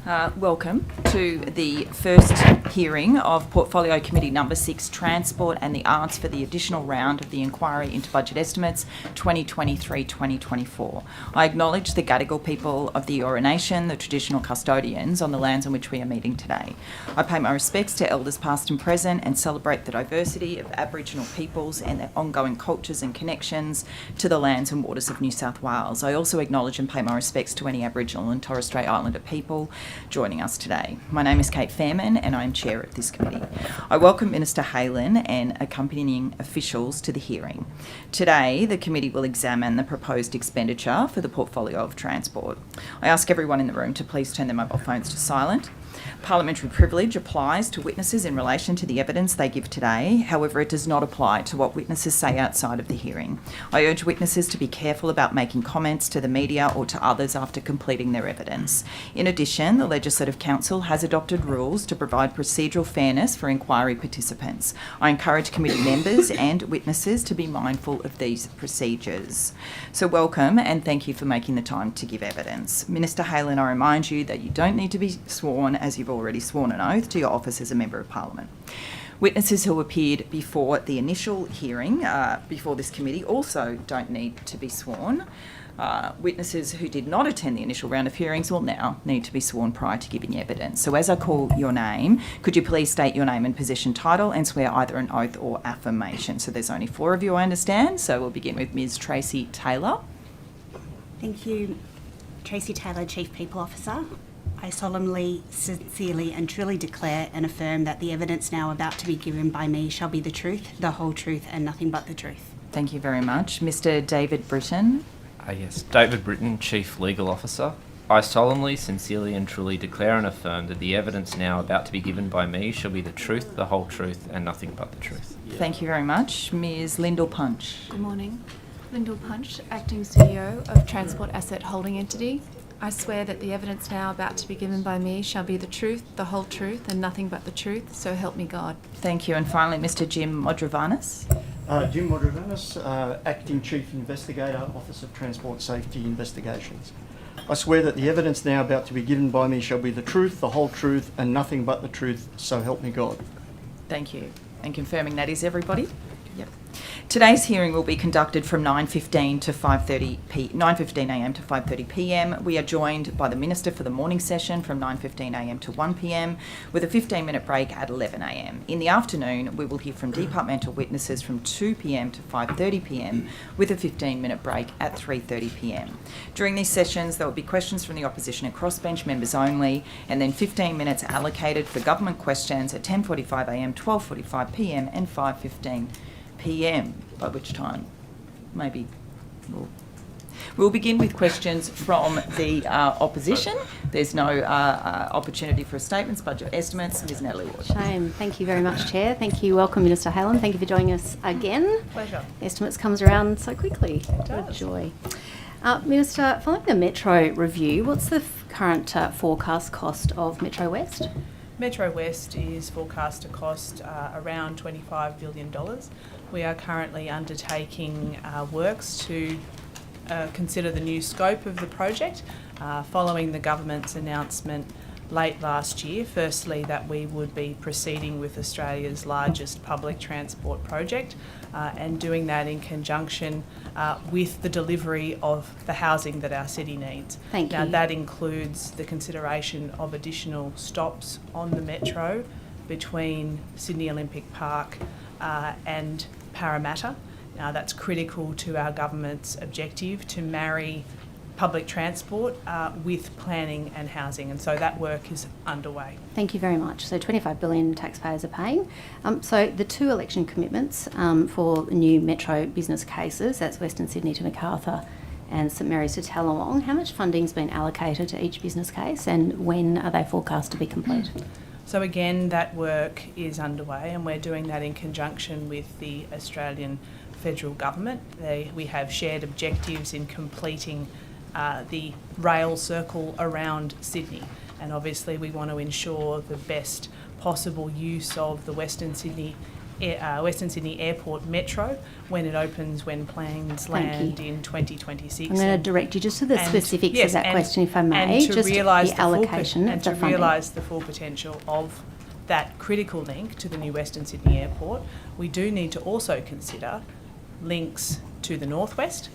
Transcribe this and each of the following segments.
Welcome to the first hearing of Portfolio Committee Number 6, Transport and the Arts for the additional round of the inquiry into budget estimates 2023-2024. I acknowledge the Gadigal people of the Eora Nation, the traditional custodians on the lands on which we are meeting today. I pay my respects to elders past and present and celebrate the diversity of Aboriginal peoples and their ongoing cultures and connections to the lands and waters of New South Wales. I also acknowledge and pay my respects to any Aboriginal and Torres Strait Islander people joining us today. My name is Kate Fairman and I am chair of this committee. I welcome Minister Haylen and accompanying officials to the hearing. Today, the committee will examine the proposed expenditure for the portfolio of transport. I ask everyone in the room to please turn their mobile phones to silent. Parliamentary privilege applies to witnesses in relation to the evidence they give today. However, it does not apply to what witnesses say outside of the hearing. I urge witnesses to be careful about making comments to the media or to others after completing their evidence. In addition, the Legislative Council has adopted rules to provide procedural fairness for inquiry participants. I encourage committee members and witnesses to be mindful of these procedures. So welcome and thank you for making the time to give evidence. Minister Haylen, I remind you that you don't need to be sworn as you've already sworn an oath to your office as a Member of Parliament. Witnesses who appeared before the initial hearing before this committee also don't need to be sworn. Witnesses who did not attend the initial round of hearings will now need to be sworn prior to giving evidence. So as I call your name, could you please state your name and position title and swear either an oath or affirmation? So there's only 4 of you, I understand. So we'll begin with Ms. Tracy Taylor. Thank you. Tracy Taylor, Chief People Officer. I solemnly, sincerely and truly declare and affirm that the evidence now about to be given by me shall be the truth, the whole truth and nothing but the truth. Thank you very much. Mr. David Britton. Yes, David Britton, Chief Legal Officer. I solemnly, sincerely and truly declare and affirm that the evidence now about to be given by me shall be the truth, the whole truth and nothing but the truth. Thank you very much. Ms. Lyndall Punch. Good morning. Lyndall Punch, Acting CEO of Transport Asset Holding Entity. I swear that the evidence now about to be given by me shall be the truth, the whole truth and nothing but the truth, so help me God. Thank you. And finally, Mr. Jim Modravanis. Jim Modravanis, Acting Chief Investigator, Office of Transport Safety Investigations. I swear that the evidence now about to be given by me shall be the truth, the whole truth and nothing but the truth, so help me God. Thank you. And confirming that is everybody? Yep. Today's hearing will be conducted from 9:15 to 9:15 a.m. to 5:30 p.m. We are joined by the Minister for the morning session from 9:15 a.m. to 1 p.m. with a 15-minute break at 11 a.m. In the afternoon, we will hear from departmental witnesses from 2 p.m. to 5:30 p.m. with a 15-minute break at 3:30 p.m. During these sessions, there will be questions from the opposition and crossbench members only, and then 15 minutes allocated for government questions at 10:45 a.m., 12:45 p.m. and 5:15 p.m, by which time maybe we'll begin with questions from the opposition. There's no opportunity for statements, budget estimates. Ms. Natalie Ward. Shame. Thank you very much, Chair. Thank you. Welcome, Minister Haylen. Thank you for joining us again. Pleasure. Estimates comes around so quickly. What a joy. Minister, following the Metro review, what's the current forecast cost of Metro West? Metro West is forecast to cost around $25 billion. We are currently undertaking works to consider the new scope of the project following the government's announcement late last year, firstly that we would be proceeding with Australia's largest public transport project and doing that in conjunction with the delivery of the housing that our city needs. Thank you. Now that includes the consideration of additional stops on the metro between Sydney Olympic Park and Parramatta. Now that's critical to our government's objective to marry public transport with planning and housing, and so that work is underway. Thank you very much. So 25 billion taxpayers are paying. So the 2 election commitments for new Metro business cases, that's Western Sydney to Macarthur and St Mary's to Tallawong, how much funding's been allocated to each business case and when are they forecast to be complete? So again, that work is underway and we're doing that in conjunction with the Australian Federal Government. We have shared objectives in completing the rail circle around Sydney, and obviously we want to ensure the best possible use of the Western Sydney Western Sydney Airport Metro when it opens, when plans land in 2026. I'm going to direct you just to the specifics yes, of that and- question, if I may, and to just realise the allocation and of the to funding. realise the full potential of that critical link to the new Western Sydney Airport, we do need to also consider links to the northwest,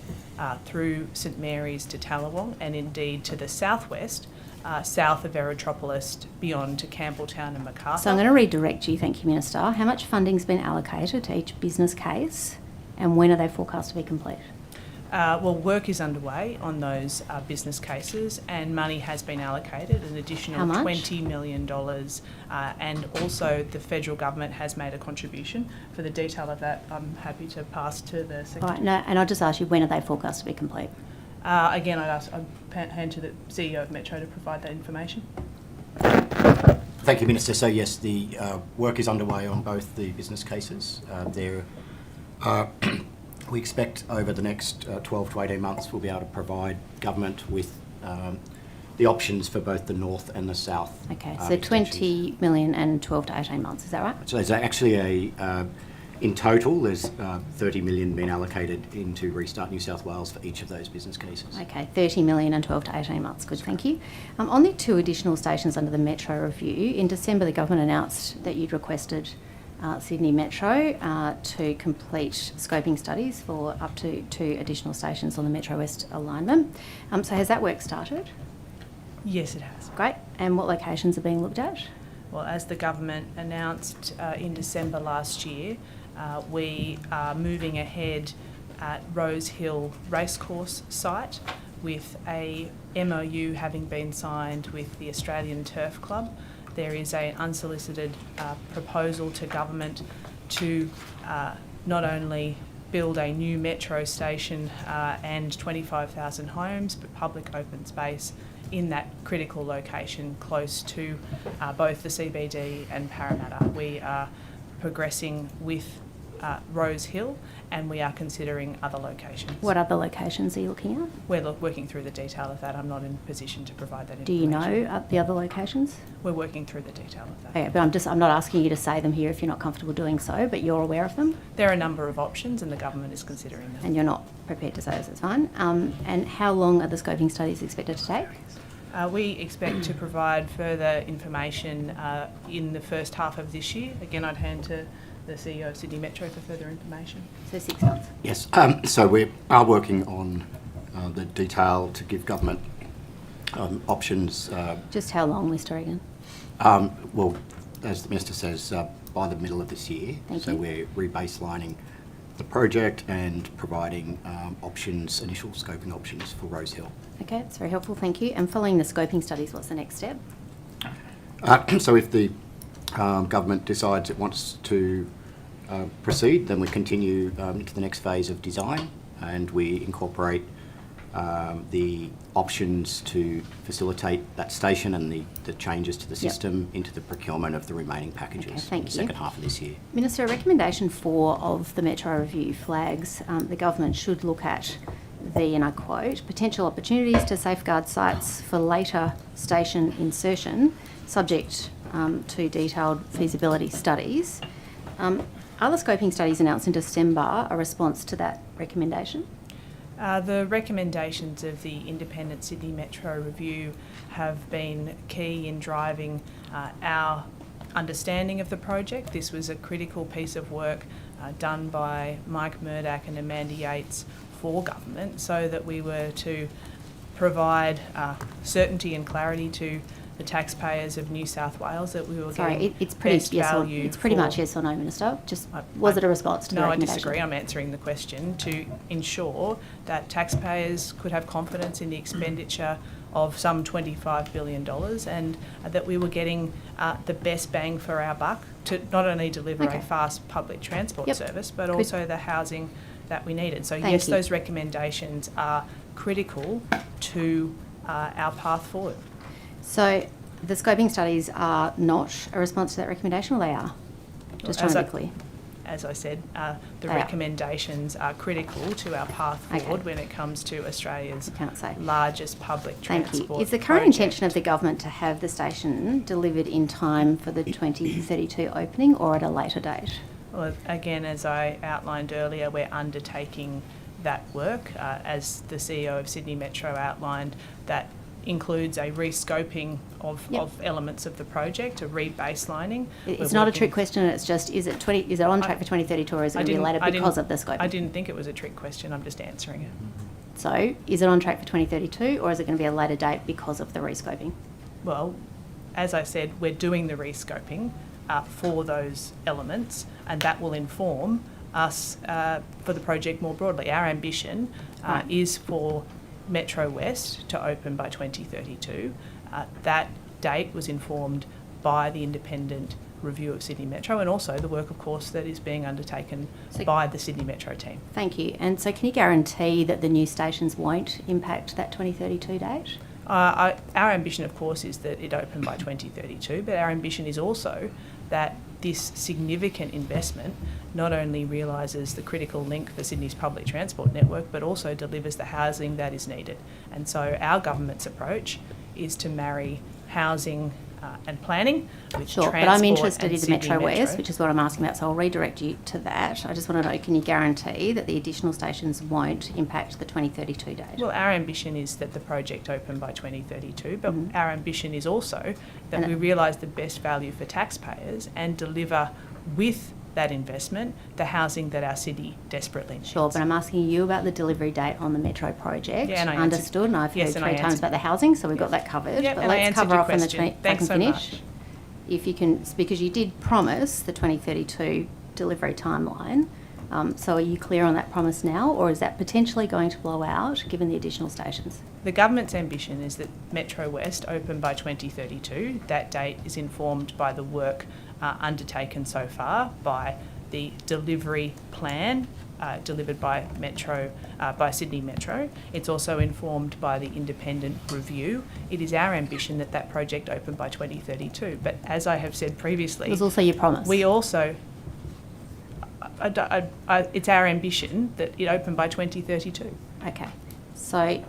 through St Mary's to Tallawong, and indeed to the southwest, south of Erytropolis beyond to Campbelltown and Macarthur. So I'm going to redirect you, thank you, Minister. How much funding's been allocated to each business case, and when are they forecast to be complete? Well, work is underway on those business cases, and money has been allocated, an additional How much? $20 million, and also the federal government has made a contribution. For the detail of that, I'm happy to pass to the Secretary. All right, no, and I'll just ask you, when are they forecast to be complete? Again, I'd hand to the CEO of Metro to provide that information. Thank you, Minister. So yes, the work is underway on both the business cases. We expect over the next 12 to 18 months we'll be able to provide government with the options for both the north and the south. Okay, so 20 million and 12 to 18 months, is that right? So there's actually in total, there's 30 million been allocated into Restart New South Wales for each of those business cases. Okay, 30 million and 12 to 18 months. Good, thank you. On the 2 additional stations under the Metro review, in December the government announced that you'd requested Sydney Metro to complete scoping studies for up to 2 additional stations on the Metro West alignment. So has that work started? Yes, it has. Great. And what locations are being looked at? Well, as the government announced in December last year, we are moving ahead at Rose Hill Racecourse site with a MOU having been signed with the Australian Turf Club. There is an unsolicited proposal to government to not only build a new metro station and 25,000 homes, but public open space in that critical location close to both the CBD and Parramatta. We are progressing with Rose Hill, and we are considering other locations. What other locations are you looking at? We're working through the detail of that. I'm not in a position to provide that Do information. you know the other locations? We're working through the detail of that. Okay, but I'm not asking you to say them here if you're not comfortable doing so, but you're aware of them There are a number of options, and the government is considering them. and you're not prepared to say this, it's fine. And how long are the scoping studies expected to take? We expect to provide further information in the first half of this year. Again, I'd hand to the CEO of Sydney Metro for further information. So 6 months. Yes, so we are working on the detail to give government options. Just how long, Mr. Regan? Well, as the Minister says, by the middle of this year. Thank so you. we're rebaselining the project and providing options, initial scoping options for Rose Hill. Okay, that's very helpful, thank you. And following the scoping studies, what's the next step? So if the government decides it wants to proceed, then we continue into the next phase of design, and we incorporate the options to facilitate that station and the changes to the system into the procurement of the remaining packages Okay, thank in the you. second half of this year. Minister, recommendation 4 of the Metro Review flags the government should look at the, and I quote, potential opportunities to safeguard sites for later station insertion, subject to detailed feasibility studies. Are the scoping studies announced in December a response to that recommendation? The recommendations of the independent Sydney Metro Review have been key in driving our understanding of the project. This was a critical piece of work done by Mike Murdoch and Amanda Yates for government, so that we were to provide certainty and clarity to the taxpayers of New South Wales that we were getting it's pretty best yes or, value. it's pretty for- much yes or no, Minister. Just was it a response to the No, I recommendation? disagree. I'm answering the question to ensure that taxpayers could have confidence in the expenditure of some $25 billion, and that we were getting the best bang for our buck to not only deliver Okay. a fast public transport Yep. service, but Good. also the housing that we needed. So Thank yes, you. those recommendations are critical to our path forward. So the scoping studies are not a response to that recommendation, or they are? Just trying As to I- be clear. As I said, the They are. recommendations are critical to our path Okay. forward when it comes to Australia's I can't say. largest public Thank transport you. Is the current project. intention of the government to have the station delivered in time for the 2032 opening, or at a later date? Well, again, as I outlined earlier, we're undertaking that work. As the CEO of Sydney Metro outlined, that includes a rescoping of elements of the project, a rebaselining. It's not a trick question, it's just, is it on track for 2032 or is it going to be later because of the scoping? I didn't think it was a trick question, I'm just answering it. So, is it on track for 2032 or is it going to be a later date because of the rescoping? Well, as I said, we're doing the rescoping for those elements, and that will inform us for the project more broadly. Our ambition is for Metro West to open by 2032. That date was informed by the independent review of Sydney Metro and also the work, of course, that is being undertaken by the Sydney Metro team. Thank you. And so can you guarantee that the new stations won't impact that 2032 date? Our ambition, of course, is that it open by 2032, but our ambition is also that this significant investment not only realises the critical link for Sydney's public transport network, but also delivers the housing that is needed. And so our government's approach is to marry housing and planning with Sure, transport. but I'm interested in the Sydney Metro West, which is what I'm asking about, so I'll redirect you to that. I just want to know, can you guarantee that the additional stations won't impact the 2032 date? Well, our ambition is that the project open by 2032, but our ambition is also that we realise the best value for taxpayers and deliver with that investment the housing that our city desperately needs. Sure, but I'm asking you about the delivery date on the Metro project. Yeah, and I understood, and I've heard three times about the housing, so we've got that covered. Yeah, but and I let's answered cover your off on the question. if Thanks I can so finish. much. If you can, because you did promise the 2032 delivery timeline. So are you clear on that promise now, or is that potentially going to blow out given the additional stations? The government's ambition is that Metro West open by 2032. That date is informed by the work undertaken so far by the delivery plan delivered by by Sydney Metro. It's also informed by the independent review. It is our ambition that that project open by 2032. But as I have said previously, It was also your promise. we also, it's our ambition that it open by 2032. Okay. So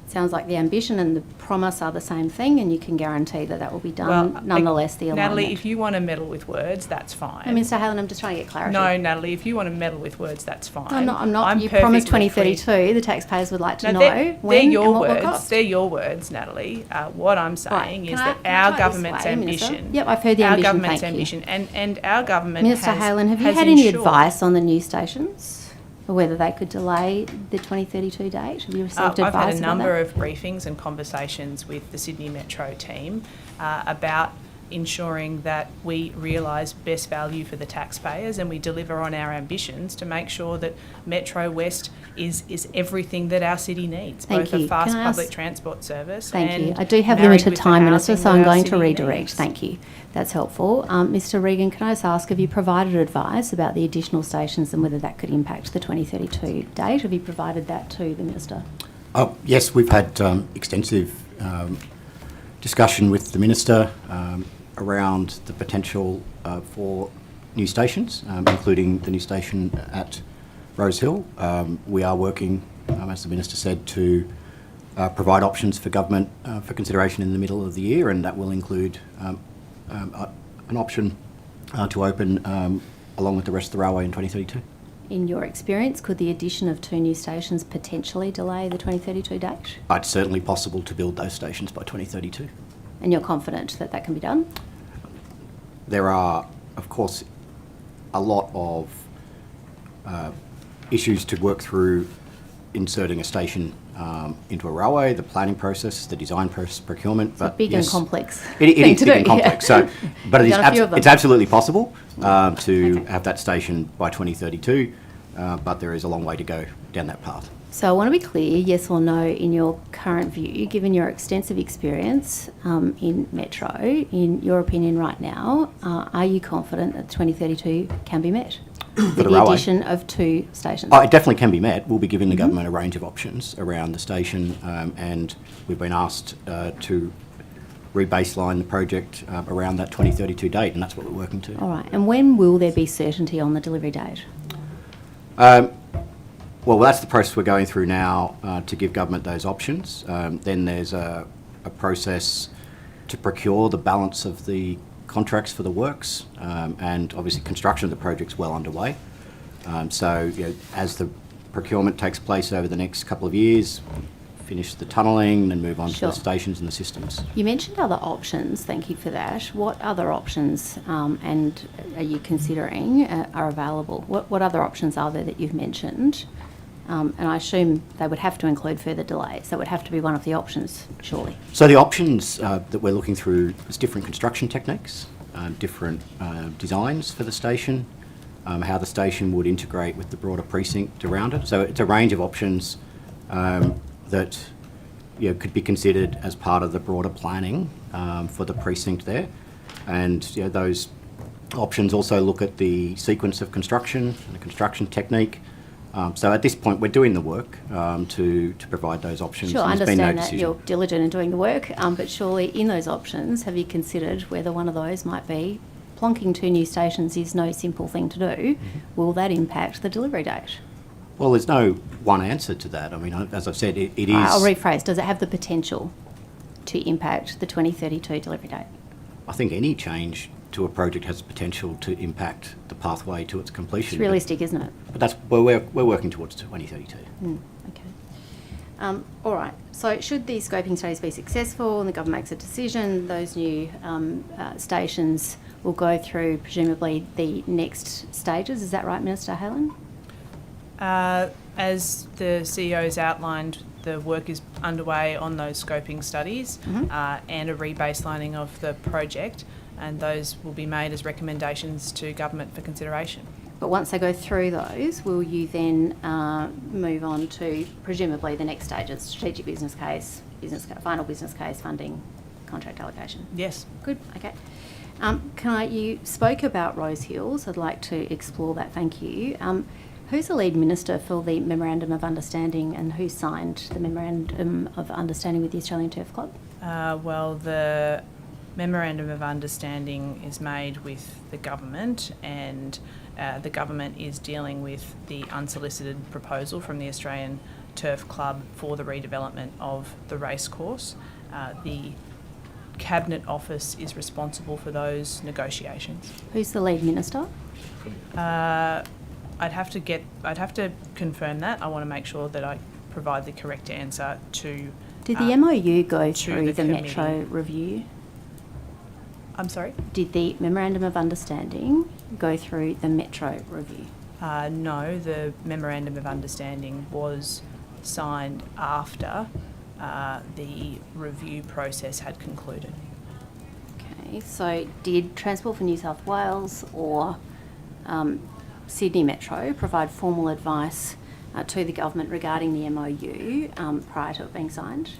sounds like the ambition and the promise are the same thing, and you can guarantee that that will be done. Nonetheless, the alignment. Natalie, if you want to meddle with words, that's fine. No, Mr. Haylen, I'm just trying to get clarity. No, Natalie, if you want to meddle with words, that's fine. I'm not. You promised perfectly 2032. The taxpayers would like to know they're when your and what will words. cost. They're your words, Natalie. What I'm saying is that Can I our try it this government's way, Minister? ambition. Yep, I've heard the our ambition. government's Thank you. ambition, and our government Minister has, Haylen, have you has had any ensured- advice on the new stations, or whether they could delay the 2032 date? Have you received advice I've had a about number that? of briefings and conversations with the Sydney Metro team about ensuring that we realise best value for the taxpayers and we deliver on our ambitions to make sure that Metro West is everything that our city needs, Thank both a you. fast Can I ask- public transport service Thank and you. I do have married limited with the time, Minister, housing so that I'm our going to city redirect. needs. Thank you. That's helpful. Mr. Regan, can I just ask, have you provided advice about the additional stations and whether that could impact the 2032 date? Have you provided that to the Minister? Oh, yes, we've had extensive discussion with the Minister around the potential for new stations, including the new station at Rose Hill. We are working, as the Minister said, to provide options for government for consideration in the middle of the year, and that will include an option to open along with the rest of the railway in 2032. In your experience, could the addition of 2 new stations potentially delay the 2032 date? It's certainly possible to build those stations by 2032. And you're confident that that can be done? There are, of course, a lot of issues to work through inserting a station into a railway, the planning process, the design process, procurement. It's a big and complex It thing is to big do, and complex. yeah. So, but You've done a few of them. it's absolutely possible to Okay. have that station by 2032, but there is a long way to go down that path. So I want to be clear, yes or no, in your current view, given your extensive experience in Metro, in your opinion right now, are you confident that 2032 can be met? With the the railway? addition of 2 stations? Oh, it definitely can be met. We'll be giving the government a range of options around the station, and we've been asked to rebaseline the project around that 2032 date, and that's what we're working to. All right. And when will there be certainty on the delivery date? Well, that's the process we're going through now to give government those options. Then there's a process to procure the balance of the contracts for the works, and obviously construction of the project's well underway. So as the procurement takes place over the next couple of years, finish the tunnelling and move on to the stations and the systems. You mentioned other options, thank you for that. What other options and are you considering are available? What other options are there that you've mentioned? And I assume they would have to include further delays. That would have to be one of the options, surely. So the options that we're looking through is different construction techniques, different designs for the station, how the station would integrate with the broader precinct around it. So it's a range of options that could be considered as part of the broader planning for the precinct there. And those options also look at the sequence of construction and the construction technique. So at this point, we're doing the work to provide those options. Sure, I There's been no understand that decision. you're diligent in doing the work, but surely in those options, have you considered whether one of those might be plonking 2 new stations is no simple thing to do? Mm-hmm. Will that impact the delivery date? Well, there's no one answer to that. I mean, as I've said, it is... I'll rephrase. Does it have the potential to impact the 2032 delivery date? I think any change to a project has potential to impact the pathway to its completion. It's realistic, isn't it? But that's where we're working towards 2032. Okay. All right. So should these scoping studies be successful and the government makes a decision, those new stations will go through presumably the next stages. Is that right, Minister Haylen? As the CEO's outlined, the work is underway on those scoping studies and a rebaselining of the project, and those will be made as recommendations to government for consideration. But once they go through those, will you then move on to presumably the next stages, strategic business case, final business case, funding, contract allocation? Yes. Good, okay. You spoke about Rose Hills. I'd like to explore that, thank you. Who's the lead minister for the Memorandum of Understanding and who signed the Memorandum of Understanding with the Australian Turf Club? Well, the Memorandum of Understanding is made with the government, and the government is dealing with the unsolicited proposal from the Australian Turf Club for the redevelopment of the racecourse. The Cabinet Office is responsible for those negotiations. Who's the lead minister? I'd have to confirm that. I want to make sure that I provide the correct answer to. Did the MOU go to through the committee. Metro review? I'm sorry? Did the Memorandum of Understanding go through the Metro review? No, the Memorandum of Understanding was signed after the review process had concluded. Okay, so did Transport for New South Wales or Sydney Metro provide formal advice to the government regarding the MOU prior to it being signed?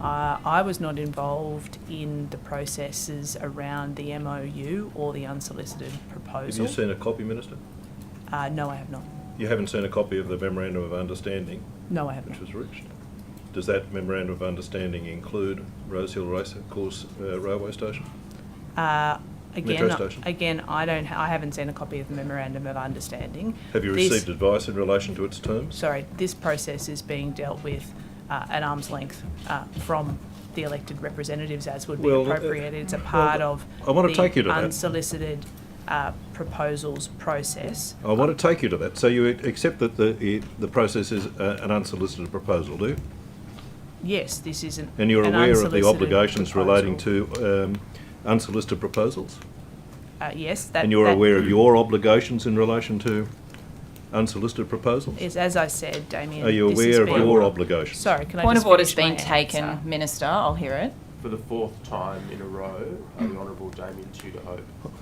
I was not involved in the processes around the MOU or the unsolicited proposal. Have you seen a copy, Minister? No, I have not. You haven't seen a copy of the Memorandum of Understanding No, I have which not. was reached? Does that Memorandum of Understanding include Rosehill Racecourse Railway Station? Metro station? Again, I haven't seen a copy of the Memorandum of Understanding. Have you received advice in relation to its terms? Sorry, this process is being dealt with at arm's length from the elected representatives, as would be appropriate. It's a part of I want to take you to the that. unsolicited proposals process. I want to take you to that. So you accept that the process is an unsolicited proposal, do you? Yes, this is an And you're an aware of the unsolicited obligations proposal. relating to unsolicited proposals? Yes, that. And you're that aware of your obligations in relation to unsolicited proposals? is, as I said, Damien. Are you this is aware of being- your obligations? Sorry, can I Point just of order's finish been my taken, answer? Minister. I'll hear it. For the 4th time in a row, the Honourable Damien Tudor-Hope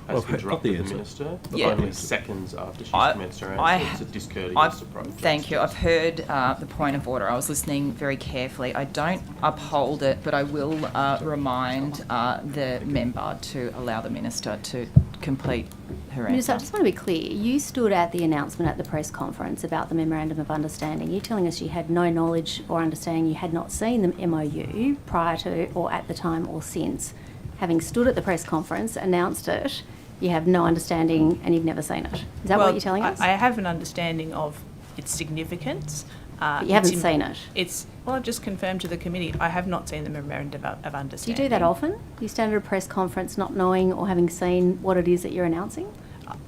has I've got the interrupted the answer. Minister Yeah. only seconds after she's I- commenced her I- answer. It's a discourteous approach. Thank you. I've heard the point of order. I was listening very carefully. I don't uphold it, but I will remind the member to allow the minister to complete her Minister, I answer. just want to be clear. You stood at the announcement at the press conference about the Memorandum of Understanding. You're telling us you had no knowledge or understanding, you had not seen the MOU prior to or at the time or since. Having stood at the press conference, announced it, you have no understanding and you've never seen it. Is that what you're telling us? I have an understanding of its significance, But you haven't seen it. Well, I've just confirmed to the committee, I have not seen the memorandum of Do you understanding. do that often? You stand at a press conference not knowing or having seen what it is that you're announcing?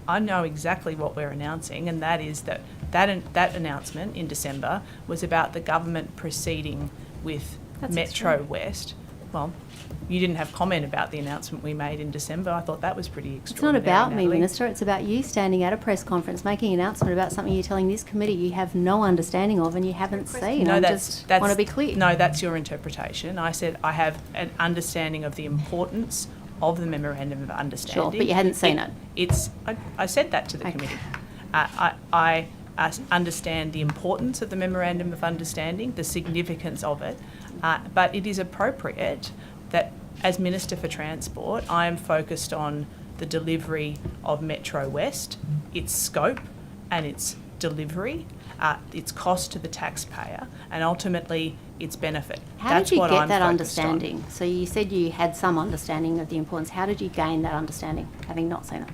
I know exactly what we're announcing, and that is that announcement in December was about the government proceeding with That's Metro extreme. West. Well, you didn't have comment about the announcement we made in December. I thought that was pretty It's not extraordinary. about me, Natalie. Minister. It's about you standing at a press conference making an announcement about something you're telling this committee you have no understanding of and you haven't seen. No, I that's just want to be clear. No, that's your interpretation. I said I have an understanding of the importance of the memorandum of understanding. Sure, but you hadn't seen it. I said that to the Okay. committee. I understand the importance of the memorandum of understanding, the significance of it, but it is appropriate that as Minister for Transport, I am focused on the delivery of Metro West, its scope and its delivery, its cost to the taxpayer, and ultimately its benefit. How That's did you what get I'm that focused on. understanding? So you said you had some understanding of the importance. How did you gain that understanding, having not seen it?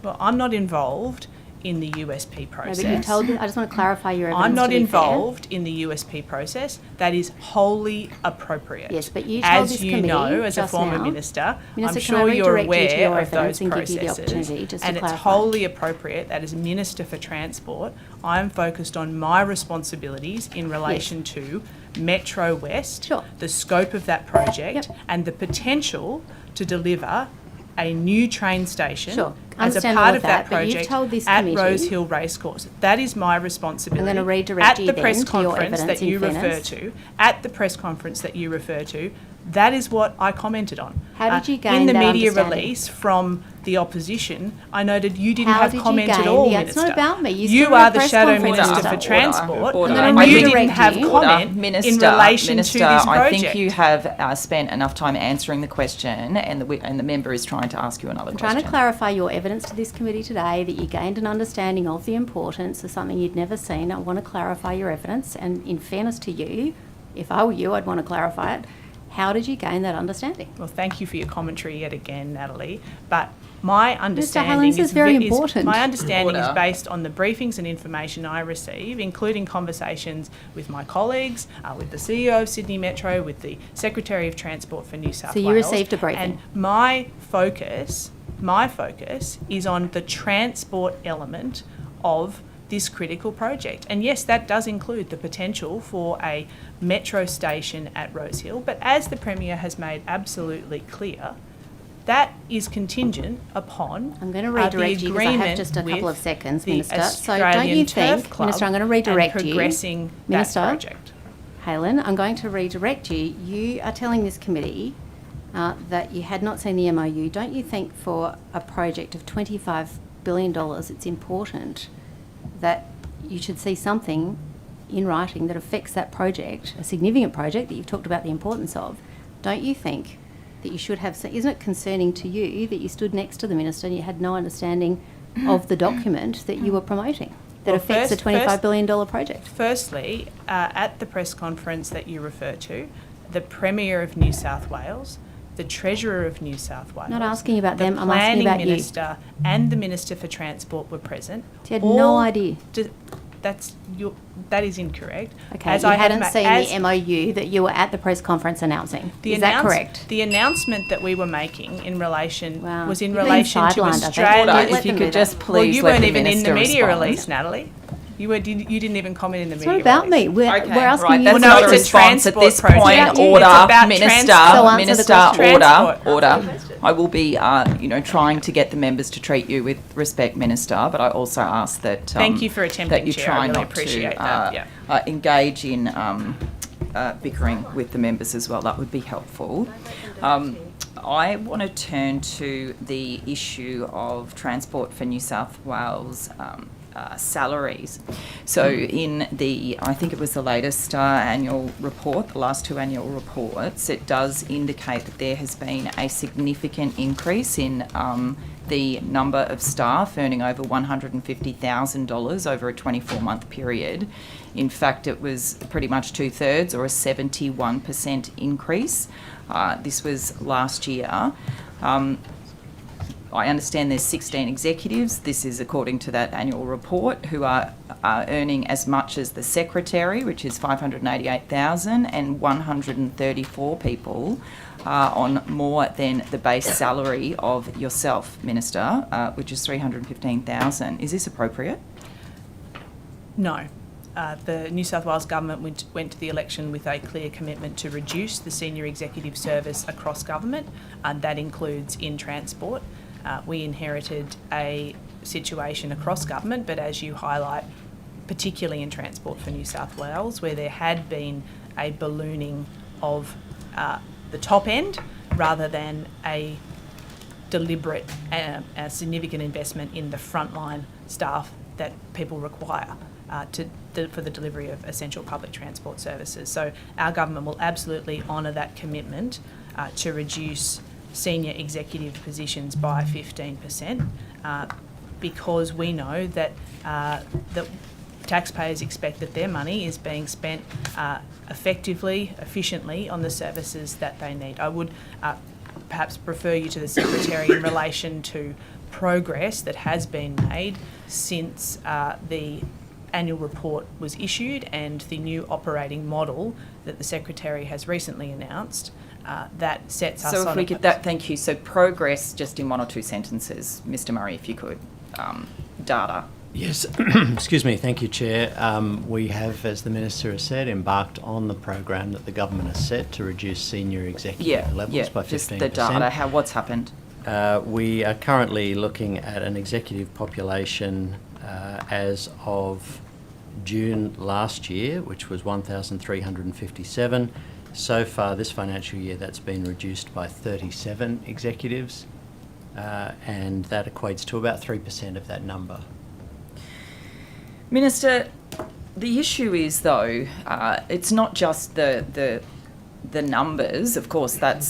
Well, I'm not involved in the USP process. No, but you told me, I just want to clarify your evidence. I'm not to be fair. involved in the USP process. That is wholly appropriate. Yes, but you told as this you committee know, as a just former now- minister, Minister, I'm can I sure you're redirect you to aware your of those evidence and give you the processes. opportunity just to And it's clarify? wholly appropriate that as Minister for Transport, I'm focused on my responsibilities in relation to Metro West, Sure. the scope of that project, Yep. and the potential to deliver a new train station Sure. as a Understand part all of of that that, but you've project told this at committee- Rose Hill Racecourse. That is my responsibility. I'm going to redirect at you the press then to your conference evidence that you in refer fairness. to. At the press conference that you refer to, that is what I commented on. How did you in gain the that media understanding? release from the opposition? I noted you didn't How have did you comment at gain all, the- Minister. It's not about me. You You stood at a are the press shadow conference, minister Minister. for transport, Order. and I you redirect didn't have you. comment Minister, in relation Minister, to this I project. think you have spent enough time answering the question, and the member is trying to ask you another I'm question. trying to clarify your evidence to this committee today that you gained an understanding of the importance of something you'd never seen. I want to clarify your evidence, and in fairness to you, if I were you, I'd want to clarify it. How did you gain that understanding? Well, thank you for your commentary yet again, Natalie. But my understanding Haylen, this is very important. My understanding is Order. based on the briefings and information I receive, including conversations with my colleagues, with the CEO of Sydney Metro, with the Secretary of Transport for New South So Wales. you received a briefing? And my focus is on the transport element of this critical project. And yes, that does include the potential for a metro station at Rose Hill, but as the Premier has made absolutely clear, that is contingent upon I'm going to the redirect you because I have agreement just a couple with of seconds, the Minister. So don't Australian you Turf think, Club Minister, I'm going to redirect and you. progressing Minister, that project. Haylen, I'm going to redirect you. You are telling this committee that you had not seen the MOU. Don't you think for a project of $25 billion it's important that you should see something in writing that affects that project, a significant project that you've talked about the importance of? Don't you think that you should have, isn't it concerning to you that you stood next to the Minister and you had no understanding of the document that you were promoting that Well, affects a $25 billion project? Firstly, at the press conference that you refer to, the Premier of New South Wales, the Treasurer of New South Wales, Not asking about the them, I'm asking Planning about you. Minister and the Minister for Transport were present. So you had no idea? That is incorrect. Okay, you hadn't seen the MOU that you were at the press conference announcing. Is that correct? The announcement that we were making in relation Wow. was in You've been relation to sidelined, I think. Australia. Don't let if you them do could that. just Well, please you let weren't the even in minister the media respond. release, Natalie. You didn't even comment in the It's media not about release. me. We're asking right, you. that's no, not it's a a response at this transport point. project. Order, It's about Minister, So answer the Minister, question. order. Transport. I will be, trying to get the members to treat you with respect, Minister, but I also ask that Thank you for attempting, that you Chair. try I really not appreciate to that. Yeah. engage in bickering with the members as well. That would be helpful. I want to turn to the issue of Transport for New South Wales salaries. So in I think it was the latest annual report, the last two annual reports, it does indicate that there has been a significant increase in the number of staff earning over $150,000 over a 24-month period. In fact, it was pretty much 2/3 or a 71% increase. This was last year. I understand there's 16 executives. This is according to that annual report who are are earning as much as the secretary, which is $588,000, and 134 people are on more than the base salary of yourself, Minister, which is $315,000. Is this appropriate? No. The New South Wales Government went to the election with a clear commitment to reduce the senior executive service across government, and that includes in transport. We inherited a situation across government, but as you highlight, particularly in Transport for New South Wales, where there had been a ballooning of the top end rather than a deliberate a significant investment in the frontline staff that people require for the delivery of essential public transport services. So our government will absolutely honour that commitment to reduce senior executive positions by 15%, because we know that that taxpayers expect that their money is being spent effectively, efficiently on the services that they need. I would perhaps refer you to the Secretary in relation to progress that has been made since the annual report was issued and the new operating model that the Secretary has recently announced that sets us on. So if we get that, thank you. So progress, just in one or two sentences, Mr. Murray, if you could. Data. Yes, excuse me, thank you, Chair. We have, as the Minister has said, embarked on the program that the government has set to reduce senior executive levels by 15%. Just the data, what's happened? We are currently looking at an executive population as of June last year, which was 1,357. So far this financial year, that's been reduced by 37 executives, and that equates to about 3% of that number. Minister, the issue is, though, it's not just the numbers. Of course, that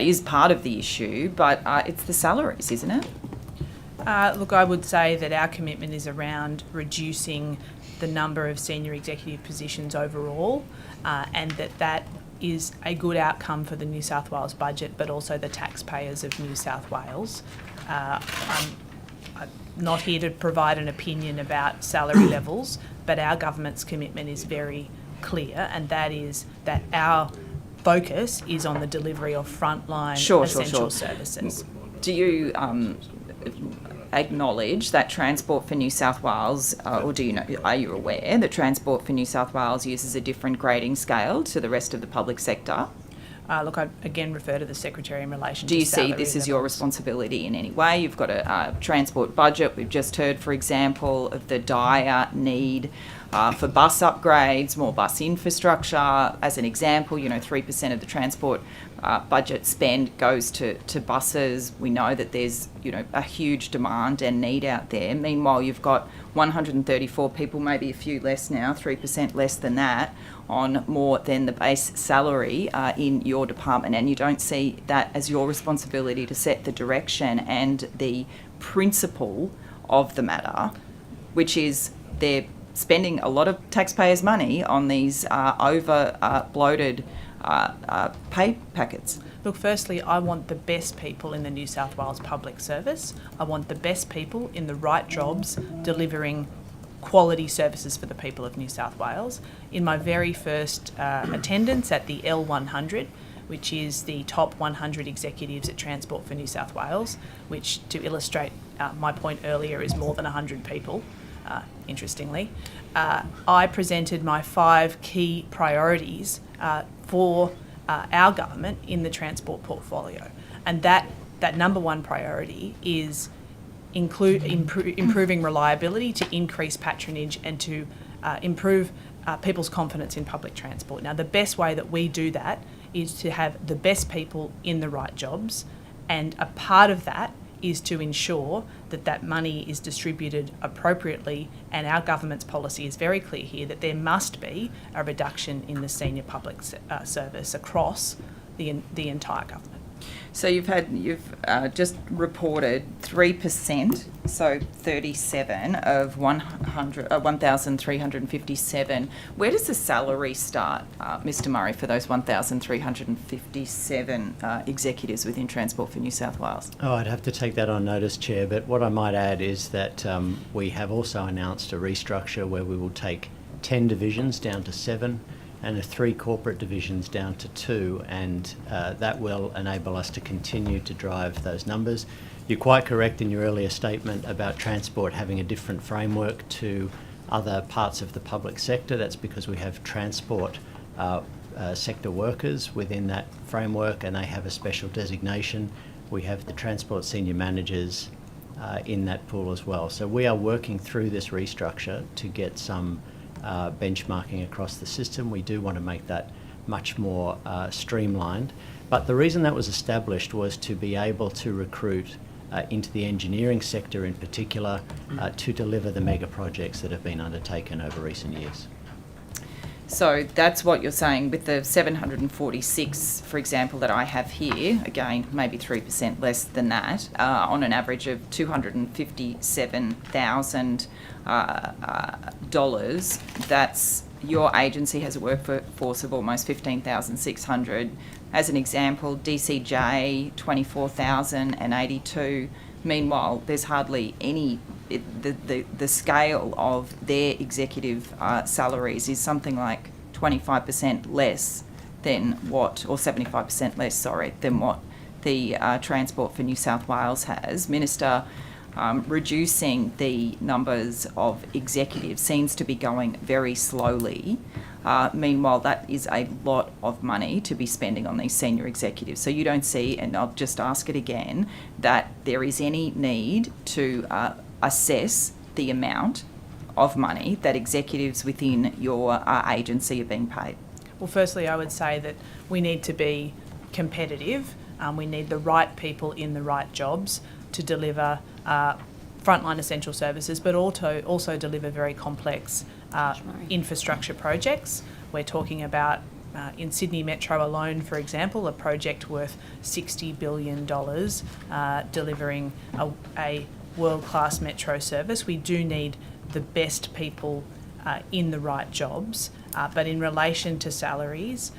is part of the issue, but it's the salaries, isn't it? Look, I would say that our commitment is around reducing the number of senior executive positions overall, and that is a good outcome for the New South Wales budget, but also the taxpayers of New South Wales. I'm not here to provide an opinion about salary levels, but our government's commitment is very clear, and that is that our focus is on the delivery of frontline essential services. Do you acknowledge that Transport for New South Wales, or are you aware that Transport for New South Wales uses a different grading scale to the rest of the public sector? Look, I again refer to the Secretary in relation to Do you salary see this as levels. your responsibility in any way? You've got a transport budget. We've just heard, for example, of the dire need for bus upgrades, more bus infrastructure. As an example, 3% of the transport budget spend goes to buses. We know that there's, a huge demand and need out there. Meanwhile, you've got 134 people, maybe a few less now, 3% less than that, on more than the base salary in your department, and you don't see that as your responsibility to set the direction and the principle of the matter, which is they're spending a lot of taxpayers' money on these bloated pay packets. Look, firstly, I want the best people in the New South Wales public service. I want the best people in the right jobs delivering quality services for the people of New South Wales. In my very first attendance at the L100, which is the top 100 executives at Transport for New South Wales, which, to illustrate my point earlier, is more than 100 people, interestingly, I presented my 5 key priorities for our government in the transport portfolio. And that number one priority is improving reliability, to increase patronage, and to improve people's confidence in public transport. Now, the best way that we do that is to have the best people in the right jobs, and a part of that is to ensure that money is distributed appropriately, and our government's policy is very clear here that there must be a reduction in the senior public service across the entire government. So you've just reported 3%, so 37 of 1,357. Where does the salary start, Mr. Murray, for those 1,357 executives within Transport for New South Wales? Oh, I'd have to take that on notice, Chair, but what I might add is that we have also announced a restructure where we will take 10 divisions down to 7 and the 3 corporate divisions down to 2, and that will enable us to continue to drive those numbers. You're quite correct in your earlier statement about transport having a different framework to other parts of the public sector. That's because we have transport sector workers within that framework, and they have a special designation. We have the transport senior managers in that pool as well. So we are working through this restructure to get some benchmarking across the system. We do want to make that much more streamlined. But the reason that was established was to be able to recruit into the engineering sector in particular to deliver the mega projects that have been undertaken over recent years. So that's what you're saying with the 746, for example, that I have here, again, maybe 3% less than that, on an average of $257,000. That's your agency has a workforce of almost 15,600. As an example, DCJ, 24,082. Meanwhile, there's hardly any, the scale of their executive salaries is something like 25% less than what, or 75% less, sorry, than what the Transport for New South Wales has. Minister, reducing the numbers of executives seems to be going very slowly. Meanwhile, that is a lot of money to be spending on these senior executives. So you don't see, and I'll just ask it again, that there is any need to assess the amount of money that executives within your agency are being paid? Well, firstly, I would say that we need to be competitive. We need the right people in the right jobs to deliver frontline essential services, but also deliver very complex infrastructure projects. We're talking about, in Sydney Metro alone, for example, a project worth $60 billion delivering a world-class metro service. We do need the best people in the right jobs, but in relation to salaries,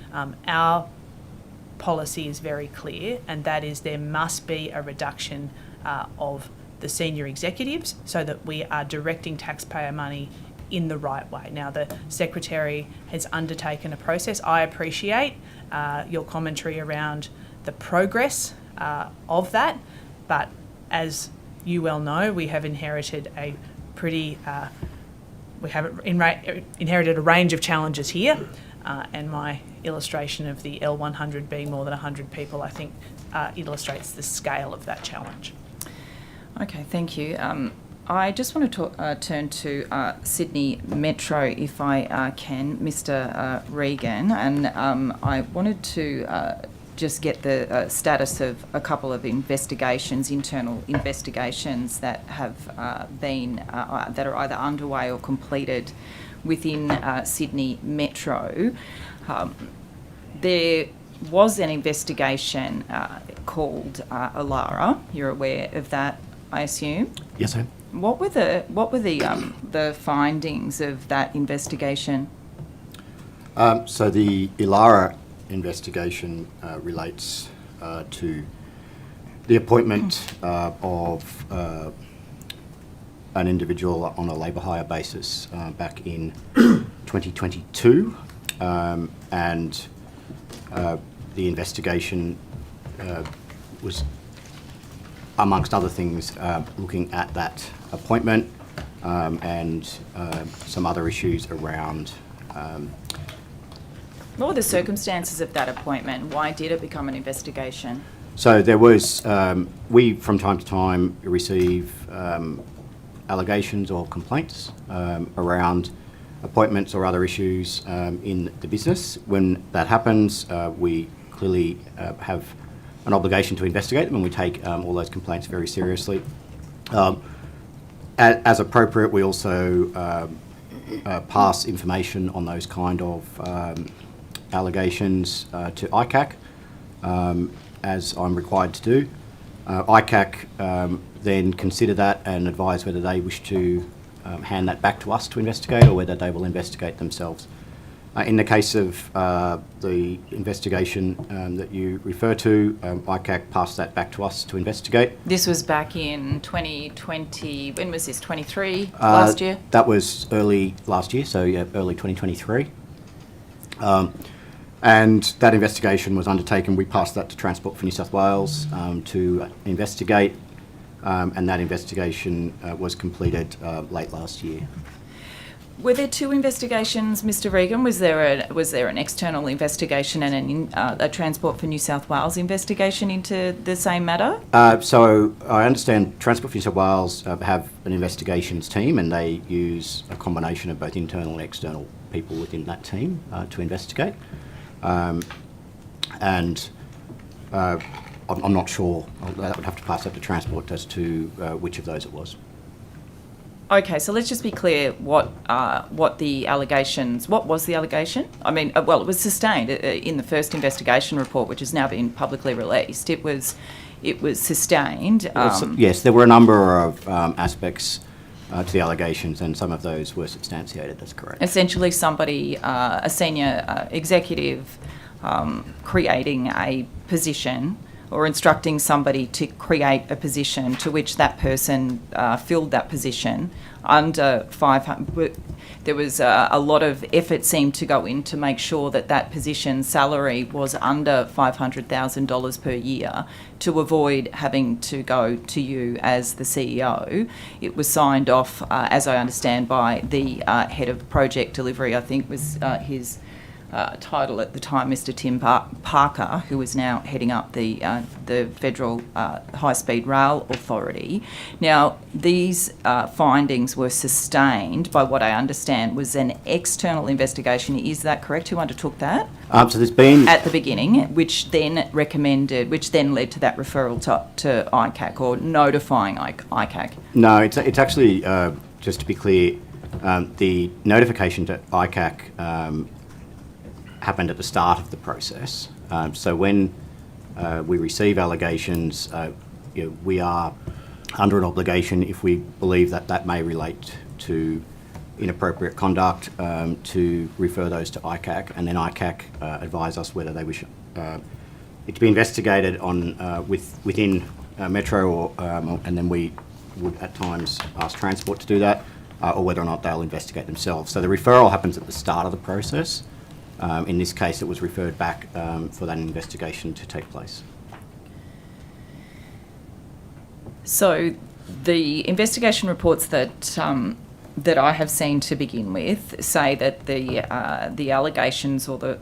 our policy is very clear, and that is there must be a reduction of the senior executives so that we are directing taxpayer money in the right way. Now, the Secretary has undertaken a process. I appreciate your commentary around the progress of that, but as you well know, we have inherited a pretty, inherited a range of challenges here, and my illustration of the L100 being more than 100 people, I think, illustrates the scale of that challenge. Okay, thank you. I just want to turn to Sydney Metro, if I can, Mr. Regan, and I wanted to just get the status of a couple of investigations, internal investigations that have been, that are either underway or completed within Sydney Metro. There was an investigation called Alara. You're aware of that, I assume? Yes, sir. What were the findings of that investigation? So the Alara investigation relates to the appointment of an individual on a labour hire basis back in 2022, and the investigation was, amongst other things, looking at that appointment and some other issues around. What were the circumstances of that appointment? Why did it become an investigation? So there was, we from time to time receive allegations or complaints around appointments or other issues in the business. When that happens, we clearly have an obligation to investigate them, and we take all those complaints very seriously. As appropriate, we also pass information on those kind of allegations to ICAC, as I'm required to do. ICAC then consider that and advise whether they wish to hand that back to us to investigate or whether they will investigate themselves. In the case of the investigation that you refer to, ICAC passed that back to us to investigate. This was back in 2020, when was this, 23, last year? That was early last year, so yeah, early 2023. And that investigation was undertaken. We passed that to Transport for New South Wales to investigate, and that investigation was completed late last year. Were there two investigations, Mr. Regan? Was there an external investigation and a Transport for New South Wales investigation into the same matter? So I understand Transport for New South Wales have an investigations team, and they use a combination of both internal and external people within that team to investigate. I'm not sure. I would have to pass that to Transport as to which of those it was. Okay, so let's just be clear what the allegations. What was the allegation? I mean, well, it was sustained in the first investigation report, which has now been publicly released. It was sustained. Yes, there were a number of aspects to the allegations, and some of those were substantiated. That's correct. Essentially, somebody, a senior executive, creating a position or instructing somebody to create a position to which that person filled that position under 500. There was a lot of effort seemed to go in to make sure that that position's salary was under $500,000 per year to avoid having to go to you as the CEO. It was signed off, as I understand, by the head of project delivery, I think was his title at the time, Mr. Tim Parker, who is now heading up the Federal High-Speed Rail Authority. Now, these findings were sustained by what I understand was an external investigation. Is that correct? Who undertook that? So there's been at the beginning, which then led to that referral to ICAC or notifying ICAC. No, it's actually just to be clear, the notification to ICAC happened at the start of the process. So when we receive allegations, we are under an obligation, if we believe that that may relate to inappropriate conduct, to refer those to ICAC, and then ICAC advise us whether they wish it to be investigated on within Metro, or and then we would at times ask Transport to do that, or whether or not they'll investigate themselves. So the referral happens at the start of the process. In this case, it was referred back for that investigation to take place. So the investigation reports that I have seen to begin with say that the allegations or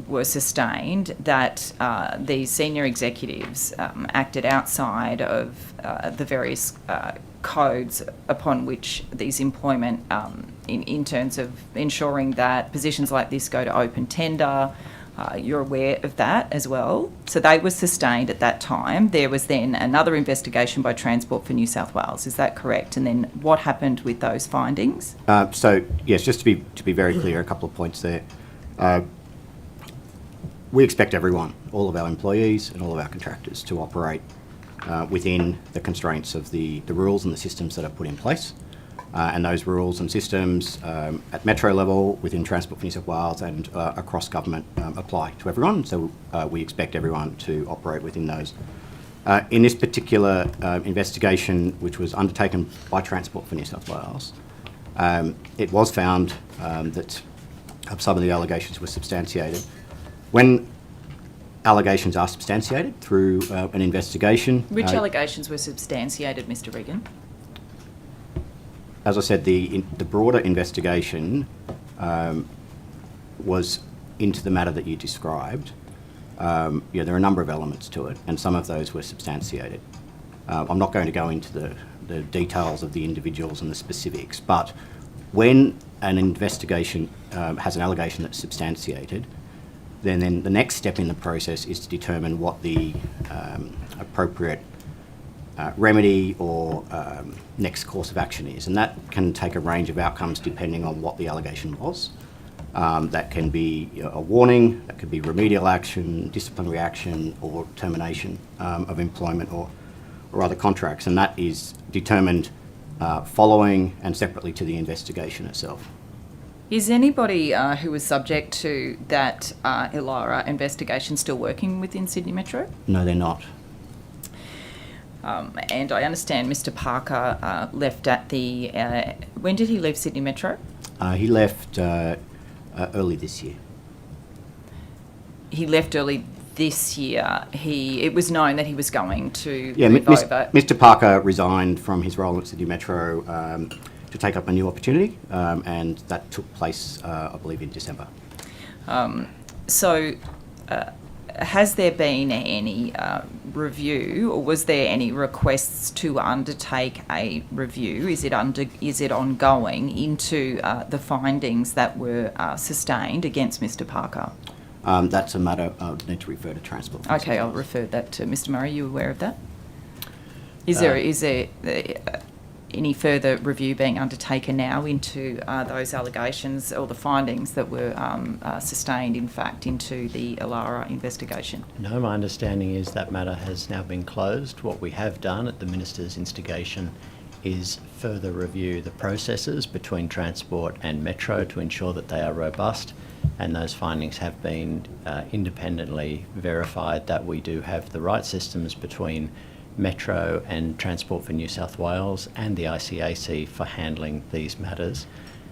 were sustained that these senior executives acted outside of the various codes upon which these employment in terms of ensuring that positions like this go to open tender. You're aware of that as well. So they were sustained at that time. There was then another investigation by Transport for New South Wales. Is that correct? And then what happened with those findings? So yes, just to be very clear, a couple of points there. We expect everyone, all of our employees and all of our contractors, to operate within the constraints of the rules and the systems that are put in place. And those rules and systems at Metro level, within Transport for New South Wales and across government apply to everyone. So we expect everyone to operate within those. In this particular investigation, which was undertaken by Transport for New South Wales, it was found that some of the allegations were substantiated. When allegations are substantiated through an investigation... Which allegations were substantiated, Mr. Regan? As I said, the broader investigation was into the matter that you described. There are a number of elements to it, and some of those were substantiated. I'm not going to go into the details of the individuals and the specifics, but when an investigation has an allegation that's substantiated, then the next step in the process is to determine what the appropriate remedy or next course of action is, and that can take a range of outcomes depending on what the allegation was. That can be a warning, that could be remedial action, disciplinary action, or termination of employment or or other contracts, and that is determined following and separately to the investigation itself. Is anybody who was subject to that Alara investigation still working within Sydney Metro? No, they're not. And I understand Mr. Parker left at the... when did he leave Sydney Metro? He left early this year. He left early this year. It was known that he was going to Yeah, move over. Mr. Parker resigned from his role at Sydney Metro to take up a new opportunity, and that took place, I believe, in December. Has there been any review, or was there any requests to undertake a review? Is it ongoing into the findings that were sustained against Mr. Parker? That's a matter I would need to refer to Transport. Okay, I'll refer that to Mr. Murray. Are you aware of that? Is there any further review being undertaken now into those allegations or the findings that were sustained, in fact, into the Alara investigation? No, my understanding is that matter has now been closed. What we have done at the Minister's instigation is further review the processes between Transport and Metro to ensure that they are robust, and those findings have been independently verified that we do have the right systems between Metro and Transport for New South Wales and the ICAC for handling these matters.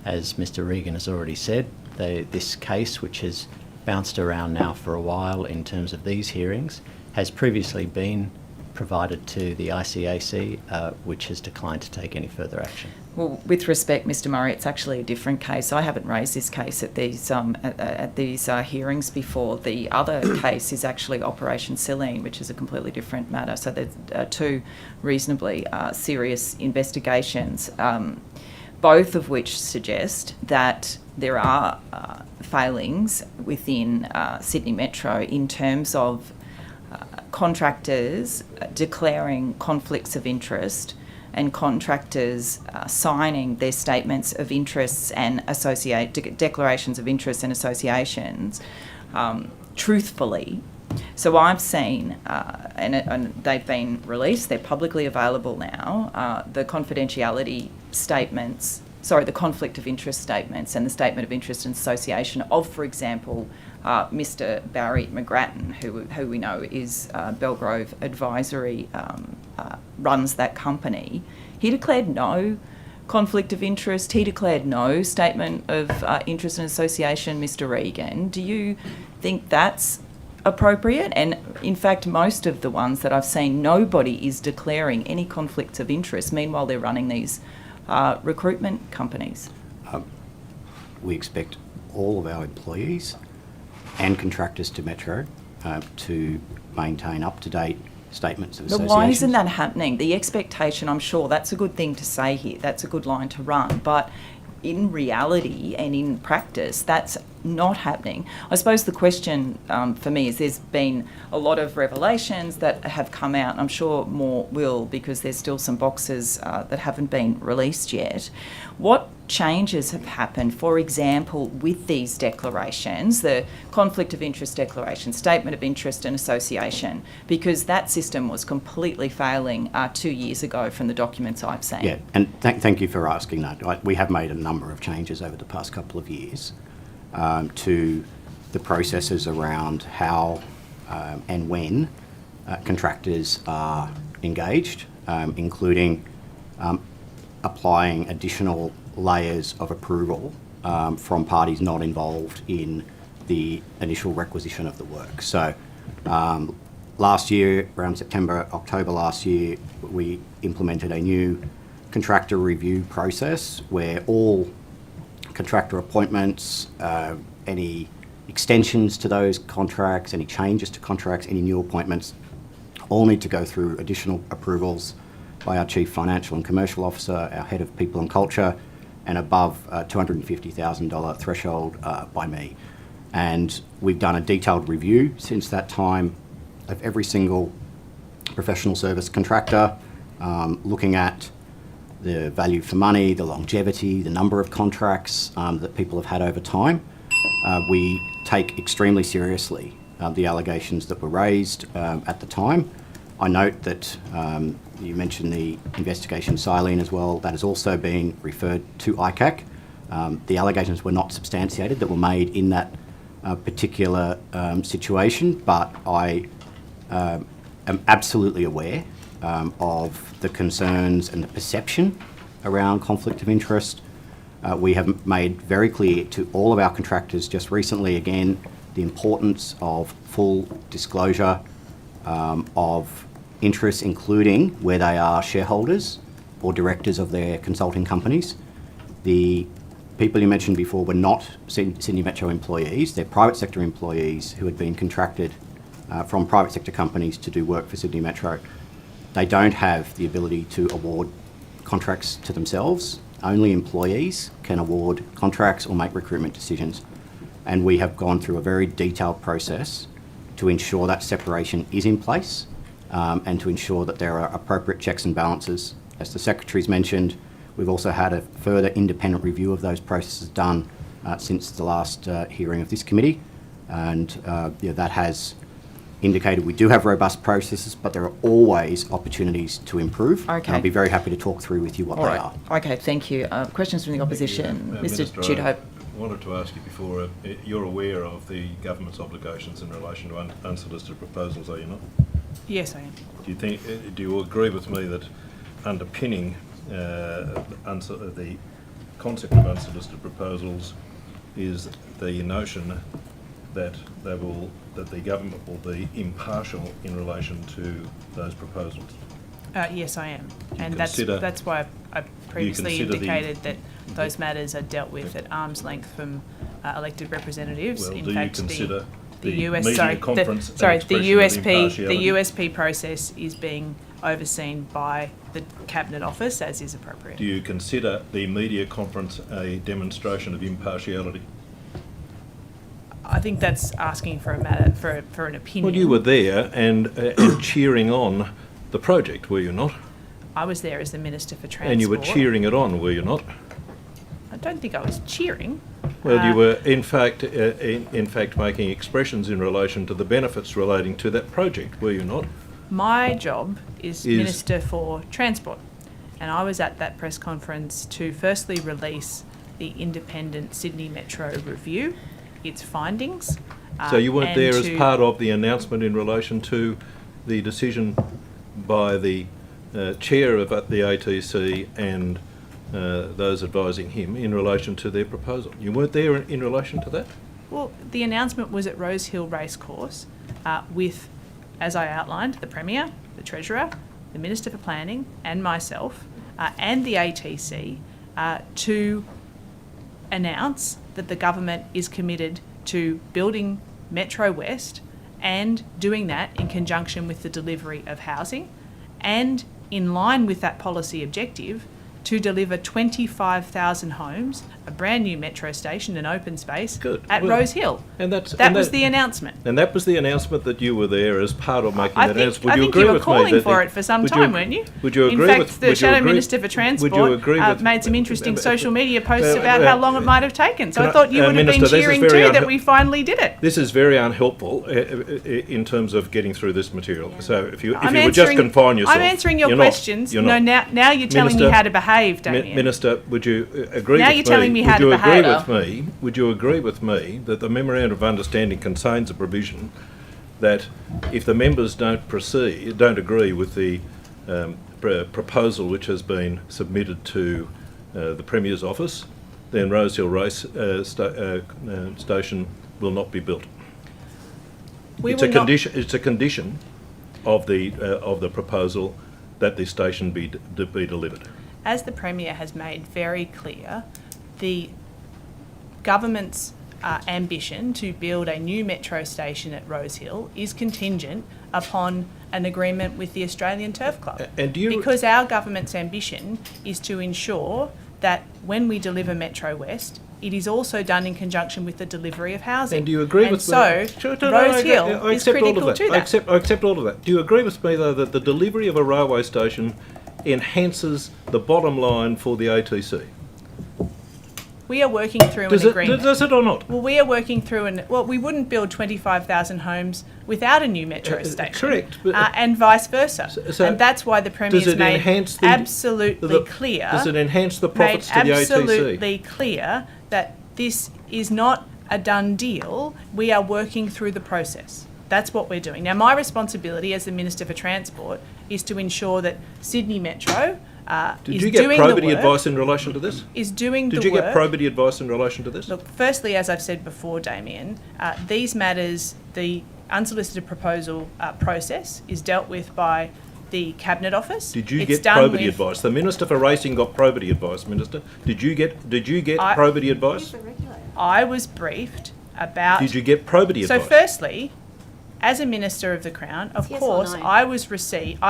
As Mr. Regan has already said, this case, which has bounced around now for a while in terms of these hearings, has previously been provided to the ICAC, which has declined to take any further action. Well, with respect, Mr. Murray, it's actually a different case. I haven't raised this case at these hearings before. The other case is actually Operation Selene, which is a completely different matter. So there's two reasonably serious investigations, both of which suggest that there are failings within Sydney Metro in terms of contractors declaring conflicts of interest and contractors signing their statements of interests and declarations of interests and associations truthfully. So I've seen, and they've been released, they're publicly available now, the confidentiality statements, the conflict of interest statements and the statement of interest and association of, for example, Mr. Barry McGrattan, who we know is Belgrove Advisory, runs that company. He declared no conflict of interest. He declared no statement of interest and association, Mr. Regan. Do you think that's appropriate? And in fact, most of the ones that I've seen, nobody is declaring any conflicts of interest. Meanwhile, they're running these recruitment companies. We expect all of our employees and contractors to Metro to maintain up-to-date statements of association. But why isn't that happening? The expectation, I'm sure, that's a good thing to say here. That's a good line to run. But in reality and in practice, that's not happening. I suppose the question for me is there's been a lot of revelations that have come out, and I'm sure more will because there's still some boxes that haven't been released yet. What changes have happened, for example, with these declarations, the conflict of interest declaration, statement of interest and association, because that system was completely failing 2 years ago from the documents I've seen. Yeah, and thank you for asking that. We have made a number of changes over the past couple of years to the processes around how and when contractors are engaged, including applying additional layers of approval from parties not involved in the initial requisition of the work. So last year, around September, October last year, we implemented a new contractor review process where all contractor appointments, any extensions to those contracts, any changes to contracts, any new appointments, all need to go through additional approvals by our Chief Financial and Commercial Officer, our Head of People and Culture, and above $250,000 threshold by me. And we've done a detailed review since that time of every single professional service contractor, looking at the value for money, the longevity, the number of contracts that people have had over time. We take extremely seriously the allegations that were raised at the time, I note that you mentioned the investigation Silene as well. That has also been referred to ICAC. The allegations were not substantiated that were made in that particular situation, but I am absolutely aware of the concerns and the perception around conflict of interest. We have made very clear to all of our contractors just recently, again, the importance of full disclosure of interests, including where they are shareholders or directors of their consulting companies. The people you mentioned before were not Sydney Metro employees. They're private sector employees who had been contracted from private sector companies to do work for Sydney Metro. They don't have the ability to award contracts to themselves. Only employees can award contracts or make recruitment decisions. And we have gone through a very detailed process to ensure that separation is in place and to ensure that there are appropriate checks and balances. As the Secretary's mentioned, we've also had a further independent review of those processes done since the last hearing of this committee. And that has indicated we do have robust processes, but there are always opportunities to improve. Okay. And I'll be very happy to talk through with you what All they right. are. Okay, thank you. Questions from the opposition? Mr. Minister, Tudhope. I wanted to ask you before, you're aware of the government's obligations in relation to unsolicited proposals, are you not? Yes, I am. Do you agree with me that underpinning the concept of unsolicited proposals is the notion that the government will be impartial in relation to those proposals? Yes, I am. And consider- that's why I previously consider indicated that those matters are dealt with at arm's length from elected representatives. Well, In do fact, you consider the US media sorry, conference the impartiality? USP process is being overseen by the Cabinet Office, as is appropriate. Do you consider the media conference a demonstration of impartiality? I think that's asking for a matter for an opinion. Well, you were there and cheering on the project, were you not? I was there as the Minister for Transport. And you were cheering it on, were you not? I don't think I was cheering. Well, you were in fact making expressions in relation to the benefits relating to that project, were you not? My job is Minister for Transport, and I was at that press conference to firstly release the independent Sydney Metro review, its findings. So you weren't and there as part of the announcement in relation to the decision by the chair of the ATC and those advising him in relation to their proposal. You weren't there in relation to that? Well, the announcement was at Rose Hill Racecourse with, as I outlined, the Premier, the Treasurer, the Minister for Planning and myself and the ATC to announce that the government is committed to building Metro West and doing that in conjunction with the delivery of housing and in line with that policy objective to deliver 25,000 homes, a brand new metro station, an open space at Rose Hill. And that was the announcement. And that was the announcement that you were there as part of making I that think, announcement. I Would you think agree you were with me calling that for it for some time, weren't you? Would you agree In fact, with the Shadow Minister for Transport made some interesting social media posts about how long it might have taken. So I thought you would have been cheering too that we finally did it. This is very unhelpful in terms of getting through this material. So if you would just confine yourself. I'm answering your questions. You're not. No, now you're telling me how to behave, Damien. Minister, would you agree now with me? You're telling me how to behave. Would you agree with me that the Memorandum of Understanding contains a provision that if the members don't agree with the proposal which has been submitted to the Premier's office, then Rose Hill Race Station will not be built. It's a condition of the proposal that the station be delivered. As the Premier has made very clear, the government's ambition to build a new metro station at Rose Hill is contingent upon an agreement with the Australian Turf Club. Because our government's ambition is to ensure that when we deliver Metro West, it is also done in conjunction with the delivery of housing. And do you agree with me? And so, Rose Hill is critical to that. I accept all of that. Do you agree with me, though, that the delivery of a railway station enhances the bottom line for the ATC? We are working through an agreement. Does it or not? Well, we are working through we wouldn't build 25,000 homes without a new metro station. Correct. And vice versa. And that's why the Premier's made absolutely clear. Does it enhance the profits to the ATC? Absolutely clear that this is not a done deal. We are working through the process. That's what we're doing. Now, my responsibility as the Minister for Transport is to ensure that Sydney Metro Did you get probity advice in relation to this? Did you get probity advice in relation to this? Look, firstly, as I've said before, Damien, these matters, the unsolicited proposal process is dealt with by the Cabinet Office. Did you get probity advice? The Minister for Racing got probity advice, Minister. Did you get probity advice? I was briefed about... Did you get probity advice? So firstly, as a Minister of the Crown, of course, no? I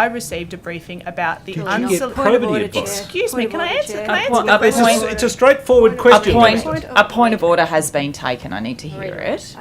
received a briefing about the probity advice? Excuse me, can I answer? It's a straightforward question. A point of order has been taken. I need to hear it.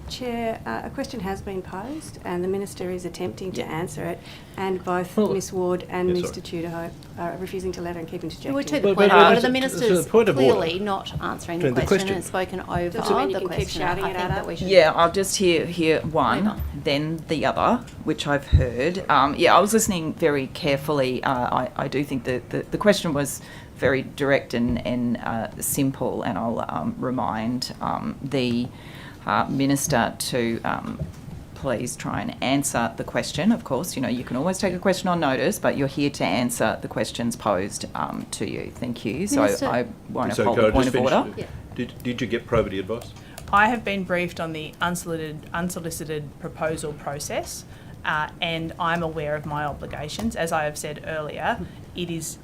Chair, a question has been posed and the Minister is attempting to answer it, and both Ms Ward and Mr Tudor are refusing to let her and keep interjecting. Well, to the point of order, the Minister's clearly not answering the question and spoken over Does it mean you the can keep question. shouting I it think at that her? we should... Yeah, I'll just hear one, then the other, which I've heard. I was listening very carefully. I do think that the question was very direct and simple, and I'll remind the Minister to please try and answer the question. Of course, you can always take a question on notice, but you're here to answer the questions posed to you. Thank you. So I won't uphold the point of order. Yeah. Did you get probity advice? I have been briefed on the unsolicited proposal process, and I'm aware of my obligations. As I have said earlier, it is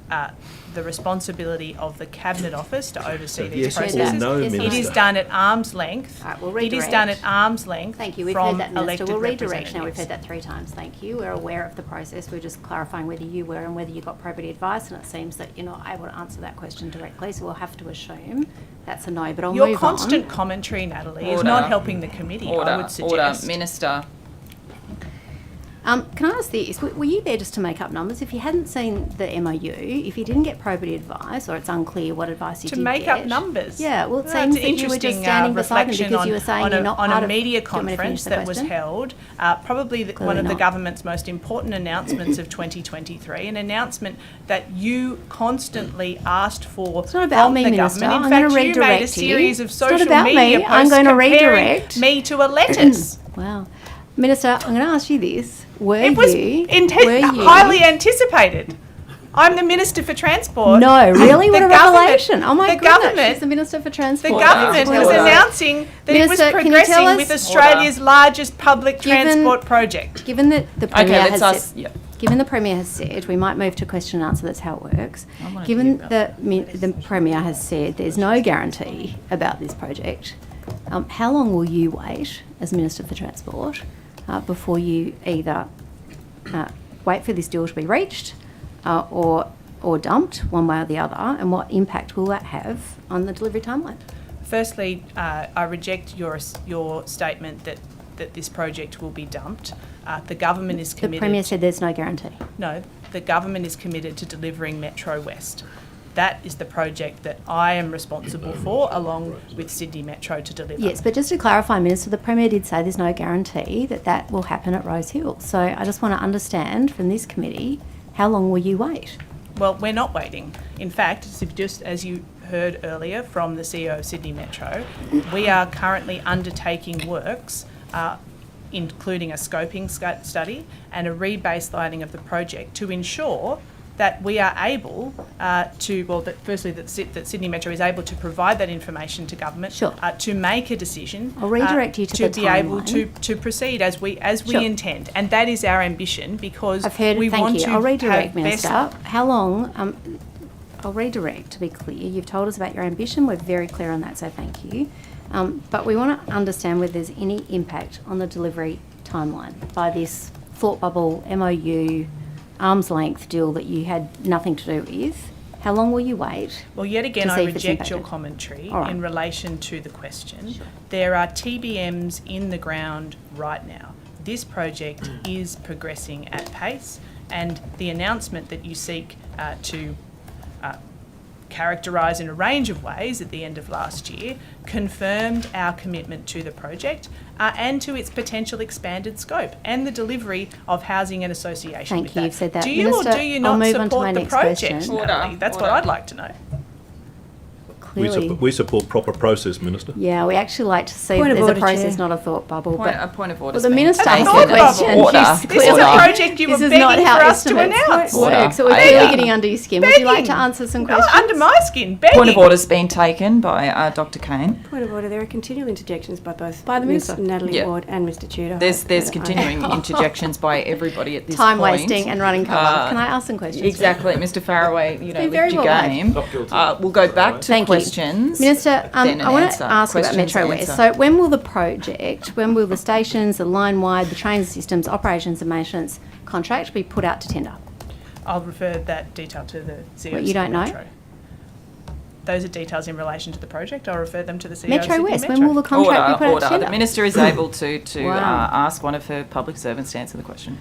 the responsibility of the Cabinet Office to oversee these processes. It is done at arm's length. It is done at arm's length. Thank you. We've heard that, Minister. We'll redirect now. We've heard that 3 times. Thank you. We're aware of the process. We're just clarifying whether you were and whether you got probity advice, and it seems that you're not able to answer that question directly, so we'll have to assume that's a no. But I'll move on. Your constant commentary, Natalie, is not helping the committee, I would suggest. Minister. Can I ask this? Were you there just to make up numbers? If you hadn't seen the MOU, if you didn't get probity advice, or it's unclear what advice you did get... To make up numbers? Yeah, well, it seems that you were just standing beside them because you were saying you're not part of... On a media conference that was held, probably one of the government's most important announcements of 2023, an announcement that you constantly asked for from the government. In fact, you made a series of social media posts comparing me to a lettuce. Wow. Minister, I'm going to ask you this. It was highly anticipated. I'm the Minister for Transport. No, really? What a revelation. Oh my goodness, she's the Minister for Transport. The government was announcing that it was progressing with Australia's largest public transport project. Given that the Premier Given the Premier has said, we might move to question and answer, that's how it works. Given that the Premier has said there's no guarantee about this project, how long will you wait as Minister for Transport before you either wait for this deal to be reached or dumped one way or the other, and what impact will that have on the delivery timeline? Firstly, I reject your statement that this project will be dumped. The government is committed... The Premier said there's no guarantee. No, the government is committed to delivering Metro West. That is the project that I am responsible for, along with Sydney Metro, to deliver. Yes, but just to clarify, Minister, the Premier did say there's no guarantee that will happen at Rose Hill. So I just want to understand from this committee, how long will you wait? Well, we're not waiting. In fact, just as you heard earlier from the CEO of Sydney Metro, we are currently undertaking works, including a scoping study and a rebaselining of the project to ensure that we are able that Sydney Metro is able to provide that information to government, to make a decision. I'll redirect you to the be able to proceed as we intend, and that is our ambition, because we want to. I'll redirect, Minister. How long? I'll redirect to be clear. You've told us about your ambition. We're very clear on that, so thank you. But we want to understand whether there's any impact on the delivery timeline by this thought bubble MOU arm's length deal that you had nothing to do with. How long will you wait? Well, yet again, I reject your commentary in relation to the question. Sure. There are TBMs in the ground right now. This project is progressing at pace, and the announcement that you seek to characterised in a range of ways at the end of last year, confirmed our commitment to the project and to its potential expanded scope and the delivery of housing and association. Thank with you. that. You've said that. Do you Minister, or do you I'll not move on to my support the next project, question. Natalie? That's what I'd like to know. Clearly. We support proper process, Minister. Yeah, we actually like to see Point that of there's a order, process, Chair. not a thought bubble. A point of order. Well, the Minister A asked thought a question. bubble. Order. This is a project you were This is not begging how for us to estimates announce. work. So we're Order. clearly getting under your skin. Would you like to Begging. answer some No, questions? under my skin, begging. Point of order's been taken by Dr. Kane. Point of order, there are continual interjections by both By the Ms Minister. Natalie Yeah. Ward and Mr Tudor. There's continuing interjections by everybody at this Time point. wasting and running cover. Can I ask some questions? Exactly, Mr. Faraway. You know, been very licked your well game. Not guilty. We'll go back to Thank you. questions. Minister, then I want to answer. ask about Questions, Metro West. answer. So when will the stations, the line wide, the train systems, operations and maintenance contract be put out to tender? I'll refer that detail to the CEO. What, you don't know? Metro. Those are details in relation to the project. I'll refer them to the CEO. Metro Sydney West, Metro. when will the contract be put out to Order. tender? The Minister is able to Wow. ask one of her public servants to answer the question.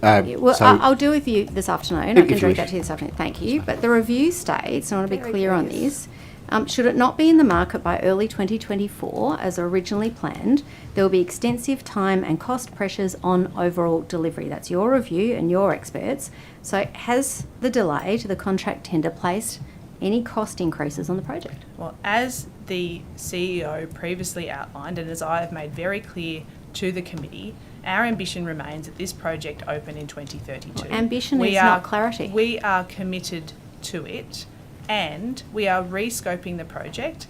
Yeah, well, So- I'll deal with you this afternoon. I If can you direct wish. that to you this afternoon. Thank you. But the review states, and I want to be Very clear on curious. this, should it not be in the market by early 2024 as originally planned, there will be extensive time and cost pressures on overall delivery. That's your review and your experts. So has the delay to the contract tender placed any cost increases on the project? Well, as the CEO previously outlined, and as I have made very clear to the committee, our ambition remains that this project open in 2032. Well, ambition is not clarity. We are committed to it, and we are rescoping the project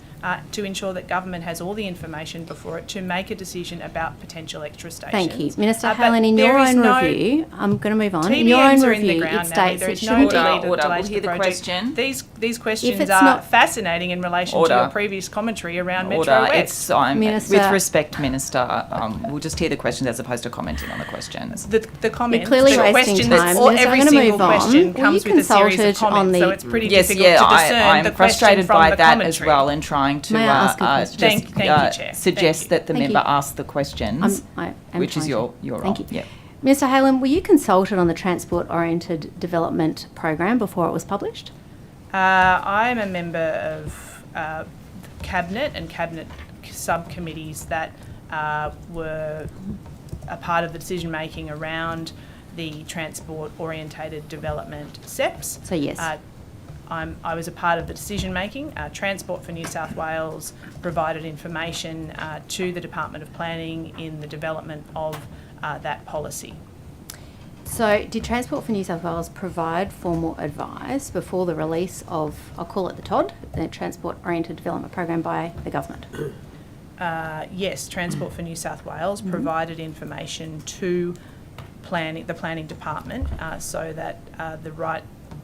to ensure that government has all the information before it to make a decision about potential extra stations. Thank you. Minister But Haylen, in there your is own no- review, I'm going to move on. In your own TBMs are in the review, ground, it Natalie. states There it is no shouldn't Order, delay order. to We'll the hear the project. question. These questions it's are not- fascinating in relation Order. to your previous commentary around Metro Order. West. It's Minister- with respect, Minister. We'll just hear the questions as opposed to commenting on the questions. The comments, clearly the wasting questions, time. or Minister, every I'm gonna single move on. question Were comes you with a series of consulted on comments, the- so it's pretty Yes, difficult yeah, to discern I'm the frustrated question from by the that commentary. as well, and trying to May I ask a question? Thank you, Chair. Thank suggest you. that the Thank member you. ask the questions, I am which is trying your to. role. Thank you. Yeah. Mr Haylen, were you consulted on the transport-oriented development program before it was published? I am a member of Cabinet and Cabinet subcommittees that were a part of the decision-making around the transport-orientated development SEPs. So yes. I was a part of the decision-making. Transport for New South Wales provided information to the Department of Planning in the development of that policy. So did Transport for New South Wales provide formal advice before the release of, I'll call it the TOD, the Transport-Oriented Development Program, by the government? Yes, Transport for New South Wales provided information to the planning department so that the right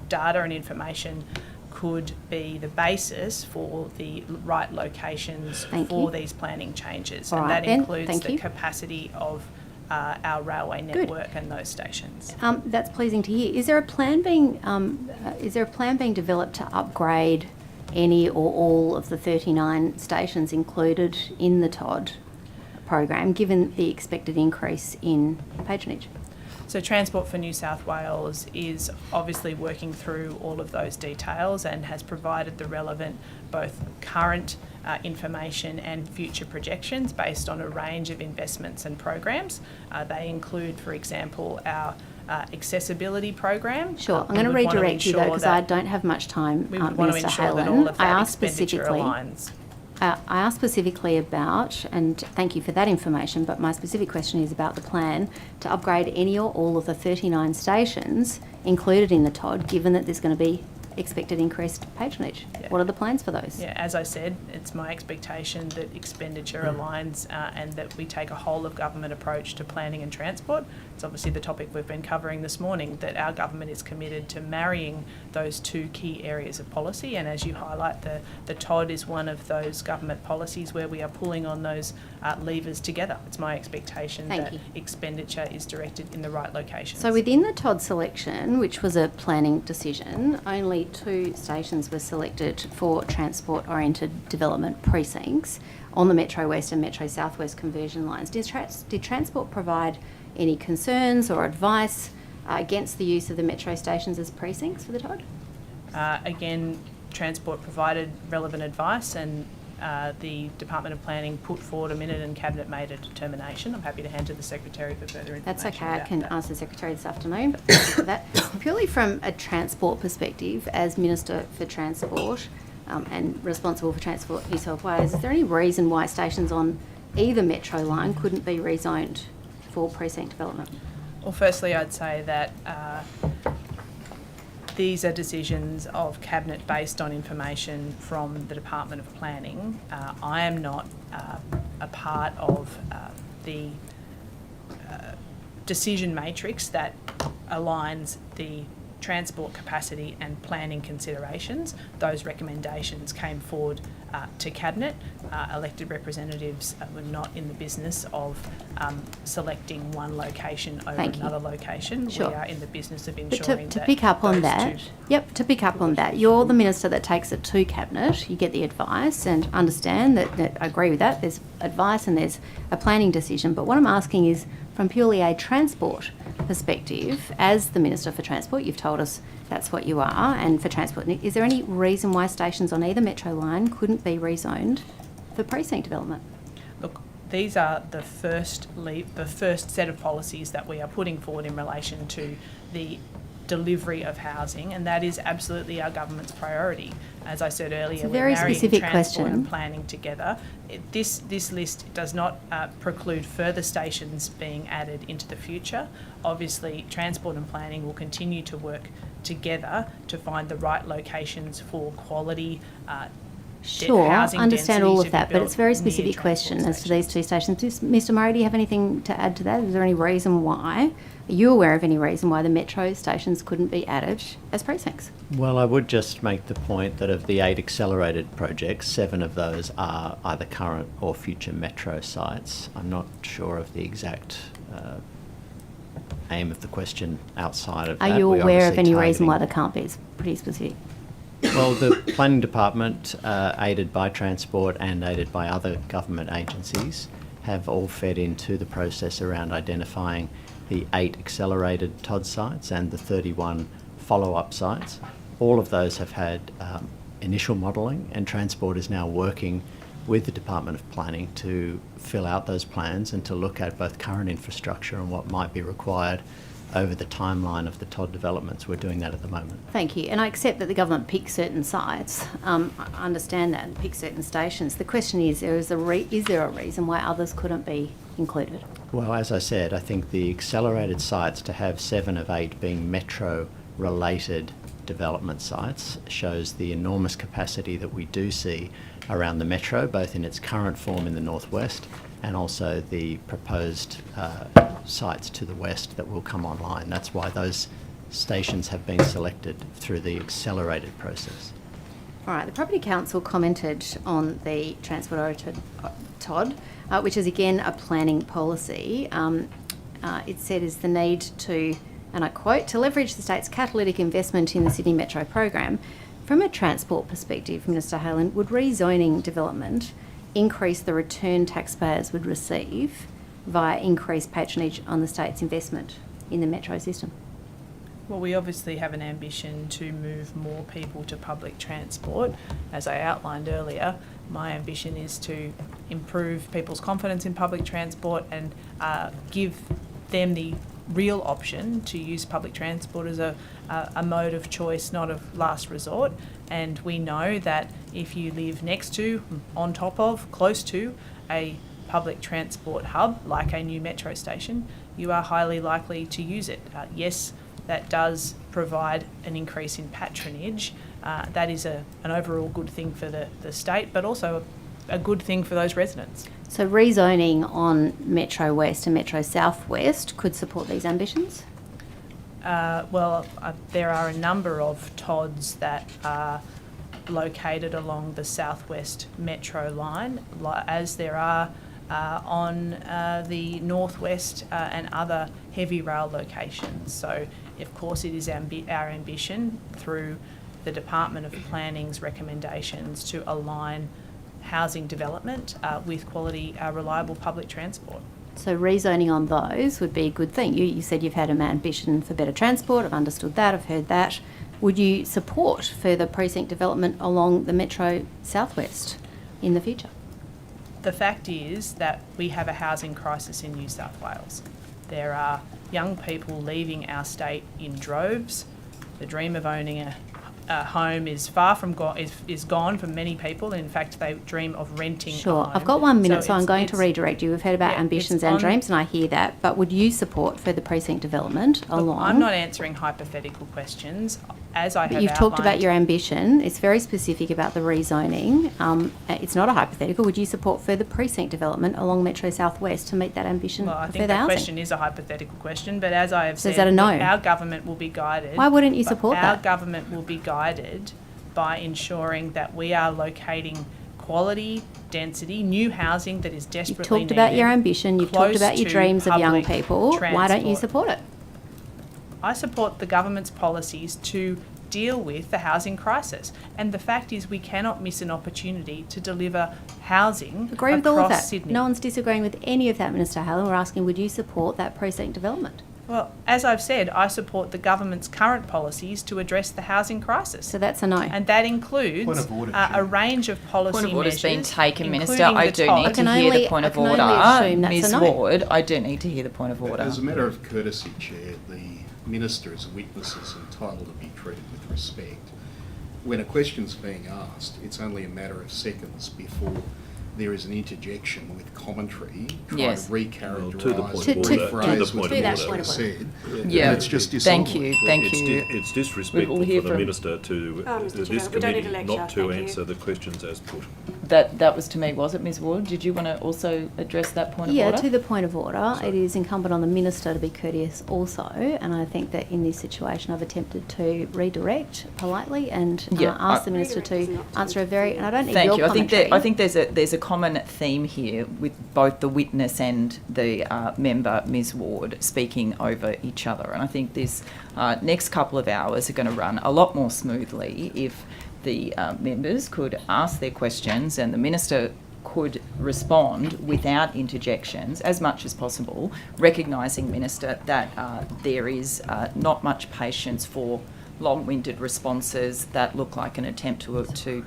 data and information could be the basis for the right locations Thank for you. these planning changes. All And right that then, includes thank the you. capacity of our railway Good. network and those stations. That's pleasing to hear. Is there a plan being developed to upgrade any or all of the 39 stations included in the TOD program, given the expected increase in patronage? So Transport for New South Wales is obviously working through all of those details and has provided the relevant both current information and future projections based on a range of investments and programs. They include, for example, our accessibility program. Sure, I'm We going to would want redirect you though, ensure because I that don't have much time, we would want to Minister ensure that all Haylen. of that expenditure aligns. I asked specifically about, and thank you for that information, but my specific question is about the plan to upgrade any or all of the 39 stations included in the TOD, given that there's going to be expected increased patronage. Yeah. What are the plans for those? Yeah, as I said, it's my expectation that expenditure aligns and that we take a whole of government approach to planning and transport. It's obviously the topic we've been covering this morning, that our government is committed to marrying those two key areas of policy, and as you highlight, the TOD is one of those government policies where we are pulling on those levers together. It's my expectation Thank that you. expenditure is directed in the right locations. So within the TOD selection, which was a planning decision, only 2 stations were selected for transport-oriented development precincts on the Metro West and Metro South West conversion lines. Did Transport provide any concerns or advice against the use of the Metro stations as precincts for the TOD? Again, Transport provided relevant advice, and the Department of Planning put forward a minute and Cabinet made a determination. I'm happy to hand to the Secretary for further information. That's okay. I about can that. ask the Secretary this afternoon. But thank you for that. Purely from a transport perspective, as Minister for Transport and responsible for Transport New South Wales, is there any reason why stations on either metro line couldn't be rezoned for precinct development? Well, firstly, I'd say that these are decisions of Cabinet based on information from the Department of Planning. I am not a part of the decision matrix that aligns the transport capacity and planning considerations. Those recommendations came forward to Cabinet. Elected representatives were not in the business of selecting one location over another location. Sure. We are in the business of But ensuring to that pick up on those that, two- to pick up on that, you're the minister that takes it to Cabinet. You get the advice and understand that I agree with that. There's advice and there's a planning decision. But what I'm asking is, from purely a transport perspective, as the Minister for Transport, you've told us that's what you are, and for transport, is there any reason why stations on either metro line couldn't be rezoned for precinct development? Look, these are the first set of policies that we are putting forward in relation to the delivery of housing, and that is absolutely our government's priority. As I said earlier, It's a very we're marrying specific transport question. and planning together. This list does not preclude further stations being added into the future. Obviously, transport and planning will continue to work together to find the right locations for quality Sure, housing understand all densities of to be that, but it's a very built near specific question transport as to these two stations. Mr Murray, do you have anything to add to that? Is there any reason why, are you aware of any reason why the metro stations couldn't be added as precincts? Well, I would just make the point that of the 8 accelerated projects, 7 of those are either current or future metro sites. I'm not sure of the exact aim of the question outside of that. Are you We're aware of obviously any reason why targeting- they can't be? It's pretty specific. Well, the Planning Department, aided by Transport and aided by other government agencies, have all fed into the process around identifying the 8 accelerated TOD sites and the 31 follow-up sites. All of those have had initial modelling, and Transport is now working with the Department of Planning to fill out those plans and to look at both current infrastructure and what might be required over the timeline of the TOD developments. We're doing that at the moment. Thank you. And I accept that the government picks certain sites. I understand that, and picks certain stations. The question is there a reason why others couldn't be included? Well, as I said, I think the accelerated sites, to have 7 of 8 being metro-related development sites, shows the enormous capacity that we do see around the metro, both in its current form in the northwest and also the proposed sites to the west that will come online. That's why those stations have been selected through the accelerated process. All right, the Property Council commented on the transport-oriented TOD, which is again a planning policy. It said is the need to, and I quote, to leverage the state's catalytic investment in the Sydney Metro program. From a transport perspective, Minister Haylen, would rezoning development increase the return taxpayers would receive via increased patronage on the state's investment in the metro system? Well, we obviously have an ambition to move more people to public transport. As I outlined earlier, my ambition is to improve people's confidence in public transport and give them the real option to use public transport as a mode of choice, not of last resort. And we know that if you live next to, on top of, close to a public transport hub, like a new metro station, you are highly likely to use it. Yes, that does provide an increase in patronage. That is an overall good thing for the state, but also a good thing for those residents. So rezoning on Metro West and Metro South West could support these ambitions? There are a number of TODs that are located along the southwest metro line, as there are on the northwest and other heavy rail locations. So, of course, it is our ambition through the Department of Planning's recommendations to align housing development with quality, reliable public transport. So rezoning on those would be a good thing. You said you've had an ambition for better transport. I've understood that. I've heard that. would you support further precinct development along the Metro Southwest in the future? The fact is that we have a housing crisis in New South Wales. There are young people leaving our state in droves. The dream of owning a home is far from is gone for many people. In fact, they dream of renting a Sure. home. I've got 1 minute, so I'm it's- going to redirect you. We've heard about yeah, ambitions it's and on- dreams, and I hear that. But would you support further precinct development Look, along? I'm not answering hypothetical questions. As I have But you've talked about outlined- your ambition. It's very specific about the rezoning. It's not a hypothetical. Would you support further precinct development along Metro Southwest to meet that ambition Well, I for think further the housing? question is a hypothetical question, but as I have So is said, that a no? our government will be guided. Why wouldn't you but support Our that? government will be guided by ensuring that we are locating quality, density, new housing that is You've desperately talked about your needed, ambition. You've talked close about your to dreams of young public people. Why don't you transport. support it? I support the government's policies to deal with the housing crisis. And the fact is we cannot miss an opportunity to deliver housing Agree with across all of that. Sydney. No one's disagreeing with any of that, Minister Haylen. We're asking, would you support that precinct development? Well, as I've said, I support the government's current policies to address the housing crisis. So that's a no. And that includes Point of order, a Chair. range of policy Point of order's measures. been taken, Minister. including I the do top- need I can to hear only- the point I of can order. only assume that's a Ms no. Ward, I do need to hear the point of order. As a matter of courtesy, Chair, the Minister as a witness is entitled to be treated with respect. When a question's being asked, it's only a matter of seconds before there is an interjection with commentary trying Yes. to recharacterise To the point of or order. rephrase To what the the point of Minister order. has said. Yeah. And it's just Thank dishonest. you, thank you. It's disrespectful We'll hear for the from- Minister to Mr. this Chair, we don't need committee a lecture, not to thank you. answer the questions as put. That was to me, was it, Ms Ward? Did you want to also address that point of Yeah, order? to the point of order, Sorry. it is incumbent on the Minister to be courteous also, and I think that in this situation I've attempted to redirect politely and Yeah, ask I- the Minister Redirect is to not to answer a very, and I don't need Thank your you. I think commentary. there's a common theme here with both the witness and the member, Ms Ward, speaking over each other. And I think this next couple of hours are going to run a lot more smoothly if the members could ask their questions and the Minister could respond without interjections as much as possible, recognising, Minister, that there is not much patience for long-winded responses that look like an attempt to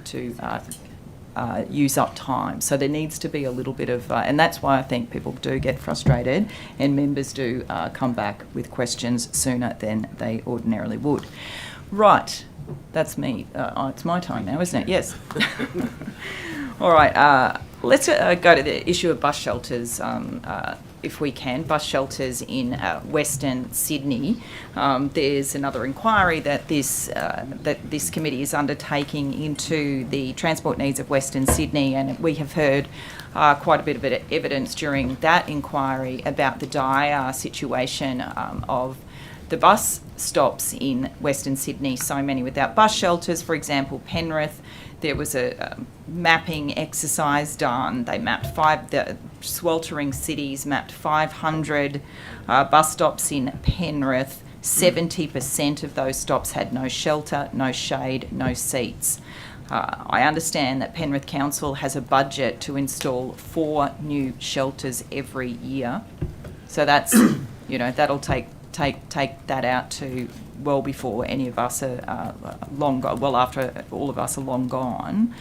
use up time. So there needs to be a little bit of, and that's why I think people do get frustrated and members do come back with questions sooner than they ordinarily would. Right, that's me. It's my time now, isn't it? Yes. All right, let's go to the issue of bus shelters. If we can, bus shelters in Western Sydney. There's another inquiry that this committee is undertaking into the transport needs of Western Sydney, and we have heard quite a bit of evidence during that inquiry about the dire situation of the bus stops in Western Sydney, so many without bus shelters. For example, Penrith, there was a mapping exercise done. They mapped the sweltering cities mapped 500 bus stops in Penrith. 70% of those stops had no shelter, no shade, no seats. I understand that Penrith Council has a budget to install 4 new shelters every year. So that's, that'll take that out to well before any of us are long gone, well after all of us are long gone.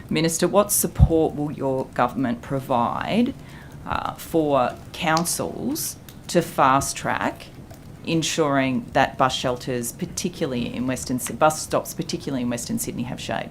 Minister, what support will your government provide for councils to fast track ensuring that bus shelters, particularly in bus stops, particularly in Western Sydney, have shade?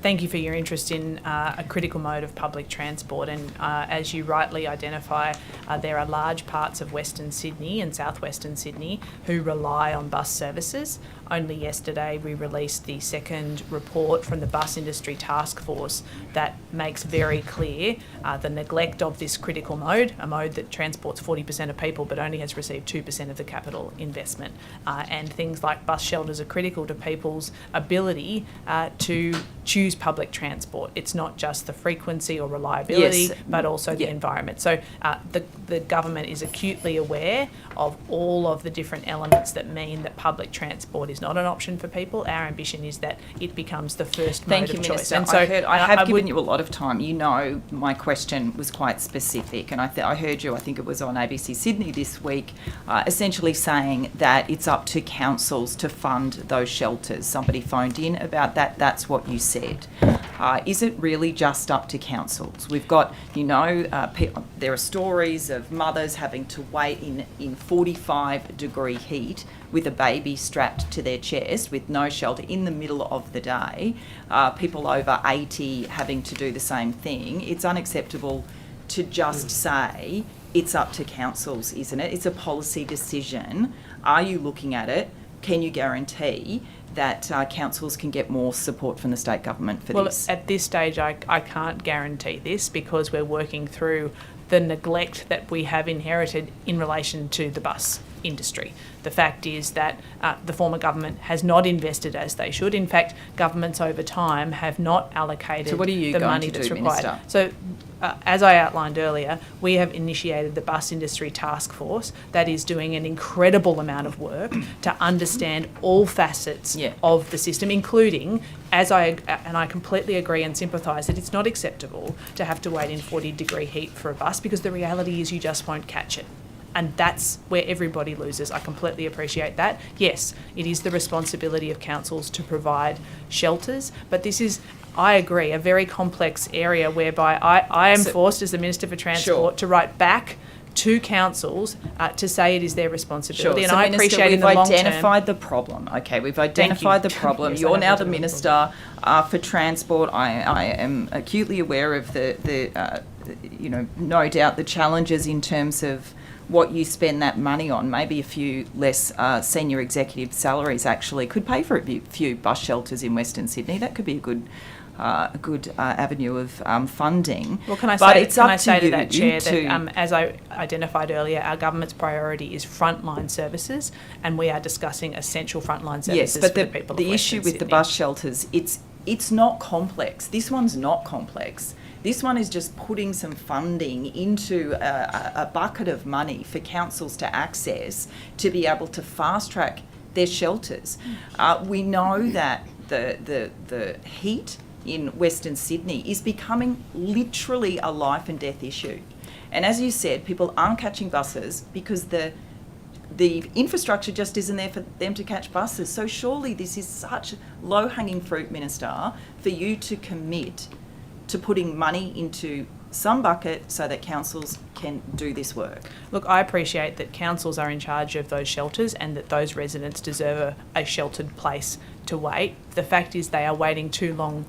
Thank you for your interest in a critical mode of public transport, and as you rightly identify, there are large parts of Western Sydney and southwestern Sydney who rely on bus services. Only yesterday we released the second report from the Bus Industry Task Force that makes very clear the neglect of this critical mode, a mode that transports 40% of people but only has received 2% of the capital investment. And things like bus shelters are critical to people's ability to choose public transport. It's not just the frequency or reliability, Yes. but also the Yeah. environment. So the government is acutely aware of all of the different elements that mean that public transport is not an option for people. Our ambition is that it becomes the first mode Thank you, of choice. Minister. And so I have would- given you a lot of time. You know my question was quite specific, and I heard you, I think it was on ABC Sydney this week, essentially saying that it's up to councils to fund those shelters. Somebody phoned in about that. That's what you said. Is it really just up to councils? We've got, there are stories of mothers having to wait in 45-degree heat with a baby strapped to their chest with no shelter in the middle of the day. People over 80 having to do the same thing. It's unacceptable to just say it's up to councils, isn't it? It's a policy decision. Are you looking at it? Can you guarantee that councils can get more support from the state government for this? Well, at this stage, I can't guarantee this because we're working through the neglect that we have inherited in relation to the bus industry. The fact is that the former government has not invested as they should. In fact, governments over time have not allocated So what are you the going money to that's do, required. Minister? So, as I outlined earlier, we have initiated the bus industry task force that is doing an incredible amount of work to understand all facets of the system, including, and I completely agree and sympathise that it's not acceptable to have to wait in 40-degree heat for a bus, because the reality is you just won't catch it. And that's where everybody loses. I completely appreciate that. Yes, it is the responsibility of councils to provide shelters, but this is, I agree, a very complex area whereby I am forced as the Minister for Transport to write back to councils to say it is their responsibility. Sure. And So, I Minister, appreciate in the long term. we've identified the problem. Okay, we've identified the problem. Yes, You're I now have the Minister for Transport. I am acutely aware of the no doubt the challenges in terms of what you spend that money on. Maybe a few less senior executive salaries actually could pay for a few bus shelters in Western Sydney. That could be a good avenue of funding. Well, can I but say to that, Chair, to that as I identified earlier, our government's priority is frontline services, and we are discussing essential frontline services yes, but for the people of the Western issue with the Sydney. bus shelters, it's not complex. This one's not complex. This one is just putting some funding into a bucket of money for councils to access to be able to fast track their shelters. We know that the heat in Western Sydney is becoming literally a life and death issue. And as you said, people aren't catching buses because the infrastructure just isn't there for them to catch buses. So surely this is such low-hanging fruit, Minister, for you to commit to putting money into some bucket so that councils can do this work. Look, I appreciate that councils are in charge of those shelters and that those residents deserve a sheltered place to wait. The fact is they are waiting too long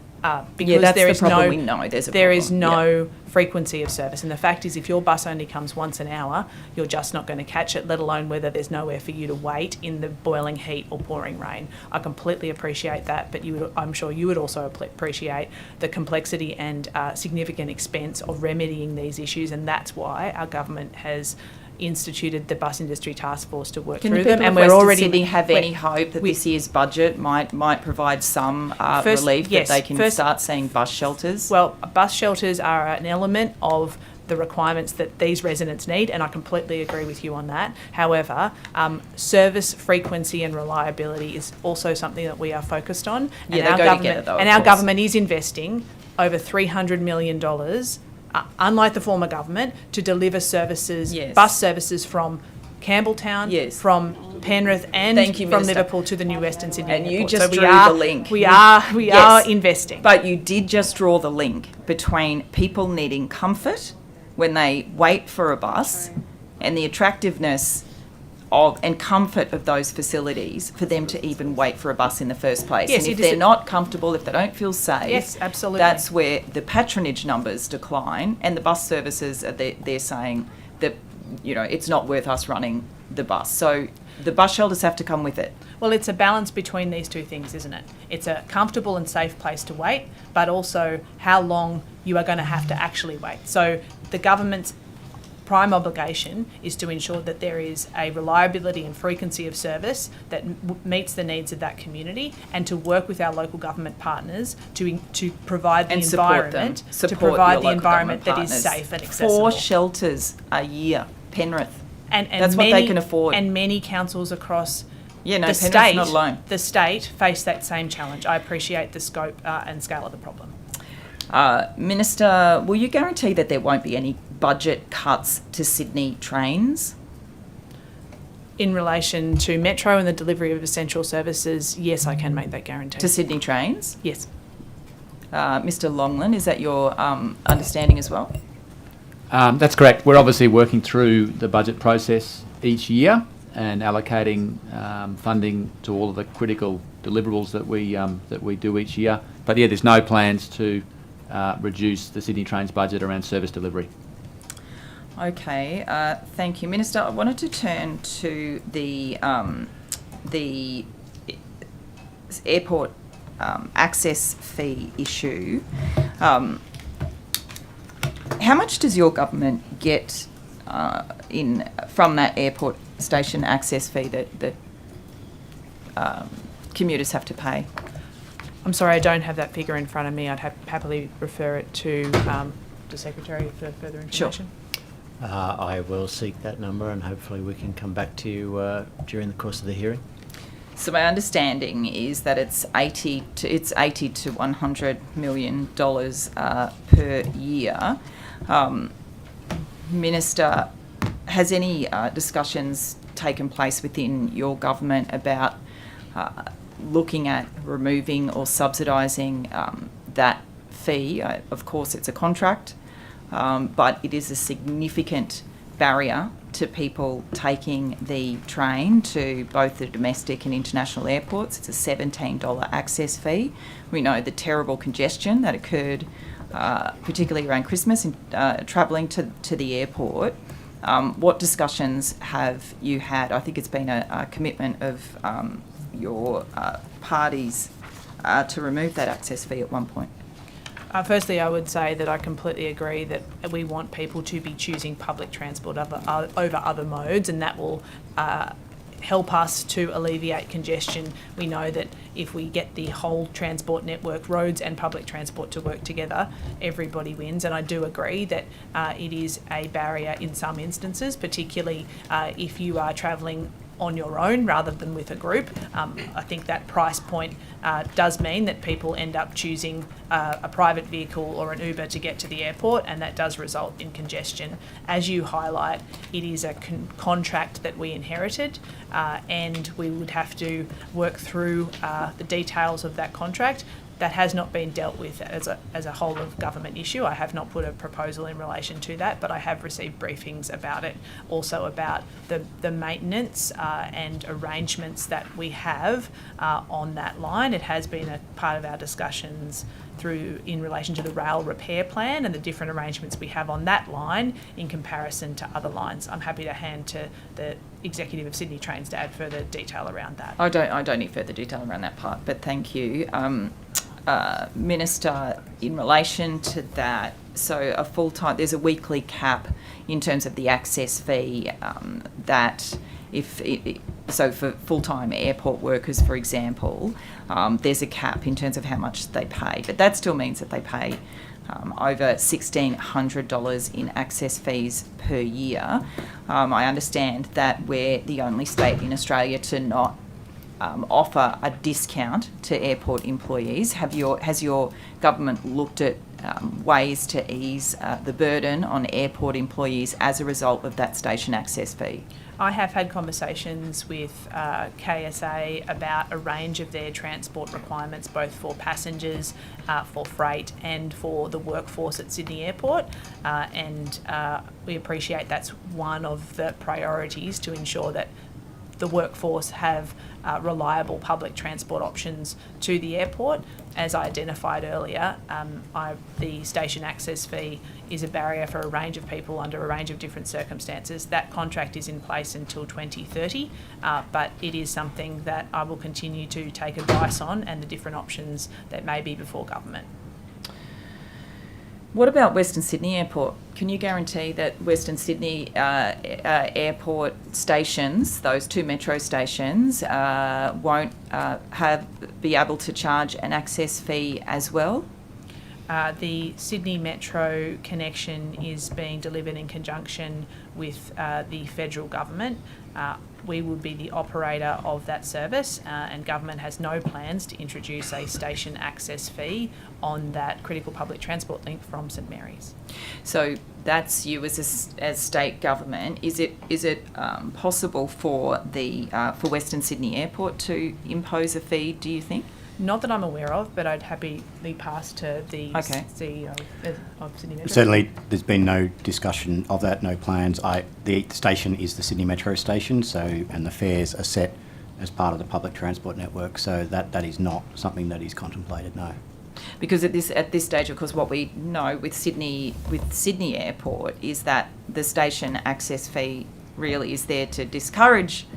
because that's there the is problem. no We know there's a there is problem. no frequency of service. And the fact is if your bus only comes once an hour, you're just not going to catch it, let alone whether there's nowhere for you to wait in the boiling heat or pouring rain. I completely appreciate that, but I'm sure you would also appreciate the complexity and significant expense of remedying these issues, and that's why our government has instituted the bus industry task force to work through them, and we're we're already already have any hope that this year's budget might provide some relief that they can start seeing bus shelters? Well, bus shelters are an element of the requirements that these residents need, and I completely agree with you on that. However, service frequency and reliability is also something that we are focused on. Yeah, they go together though, and our government is investing over $300 million, unlike the former government, to deliver services, bus services from Campbelltown, from Penrith, and from Minister. Liverpool to the new Western Sydney And airport. you just So we drew are, the link. We are investing. But you did just draw the link between people needing comfort when they wait for a bus and the attractiveness of and comfort of those facilities for them to even wait for a bus in the first place. Yes, and if they're not comfortable, if they don't feel safe, yes, absolutely, that's where the patronage numbers decline, and the bus services they're saying that it's not worth us running the bus. So the bus shelters have to come with it. Well, it's a balance between these two things, isn't it? It's a comfortable and safe place to wait, but also how long you are going to have to actually wait. So the government's prime obligation is to ensure that there is a reliability and frequency of service that meets the needs of that community, and to work with our local government partners to provide the environment that is safe and accessible. 4 shelters a year, Penrith. And that's many, what they can afford. And many councils across Penrith's not alone. the state face that same challenge. I appreciate the scope and scale of the problem. Minister, will you guarantee that there won't be any budget cuts to Sydney trains? In relation to Metro and the delivery of essential services, yes, I can make that guarantee. To Sydney trains? Yes. Mr. Longland, is that your understanding as well? That's correct. We're obviously working through the budget process each year and allocating funding to all of the critical deliverables that we do each year. But yeah, there's no plans to reduce the Sydney Trains budget around service delivery. Okay, thank you, Minister. I wanted to turn to the airport access fee issue. How much does your government get from that airport station access fee that commuters have to pay? I'm sorry, I don't have that figure in front of me. I'd happily refer it to the Secretary for further information. Sure. I will seek that number, and hopefully we can come back to you during the course of the hearing. So my understanding is that it's $80 to $100 million per year. Minister, has any discussions taken place within your government about looking at removing or subsidising that fee? Of course, it's a contract, but it is a significant barrier to people taking the train to both the domestic and international airports. It's a $17 access fee. We know the terrible congestion that occurred, particularly around Christmas, and travelling to the airport. What discussions have you had? I think it's been a commitment of your parties to remove that access fee at one point. Firstly, I would say that I completely agree that we want people to be choosing public transport over other modes, and that will help us to alleviate congestion. We know that if we get the whole transport network, roads and public transport, to work together, everybody wins. And I do agree that it is a barrier in some instances, particularly if you are travelling on your own rather than with a group. I think that price point does mean that people end up choosing a private vehicle or an Uber to get to the airport, and that does result in congestion. As you highlight, it is a contract that we inherited, and we would have to work through the details of that contract. That has not been dealt with as a whole of government issue. I have not put a proposal in relation to that, but I have received briefings about it, also about the maintenance and arrangements that we have on that line. It has been a part of our discussions in relation to the rail repair plan and the different arrangements we have on that line in comparison to other lines. I'm happy to hand to the Executive of Sydney Trains to add further detail around that. I don't need further detail around that part, but thank you. Minister, in relation to that, so there's a weekly cap in terms of the access fee that so for full-time airport workers, for example, there's a cap in terms of how much they pay, but that still means that they pay over $1,600 in access fees per year. I understand that we're the only state in Australia to not offer a discount to airport employees. Has your government looked at ways to ease the burden on airport employees as a result of that station access fee? I have had conversations with KSA about a range of their transport requirements, both for passengers, for freight and for the workforce at Sydney Airport, and we appreciate that's one of the priorities, to ensure that the workforce have reliable public transport options to the airport. As I identified earlier, the station access fee is a barrier for a range of people under a range of different circumstances. That contract is in place until 2030, but it is something that I will continue to take advice on, and the different options that may be before government. What about Western Sydney Airport? Can you guarantee that Western Sydney Airport stations, those 2 metro stations, won't be able to charge an access fee as well? The Sydney Metro connection is being delivered in conjunction with the federal government. We would be the operator of that service, and government has no plans to introduce a station access fee on that critical public transport link from St Mary's. So that's you as state government. Is it possible for for Western Sydney Airport to impose a fee, do you think? Not that I'm aware of, but I'd happily pass to the CEO of Sydney Metro. Certainly, there's been no discussion of that, no plans. The station is the Sydney Metro station, and the fares are set as part of the public transport network, so that is not something that is contemplated, no. Because at this stage, of course, what we know with Sydney Airport is that the station access fee really is there to discourage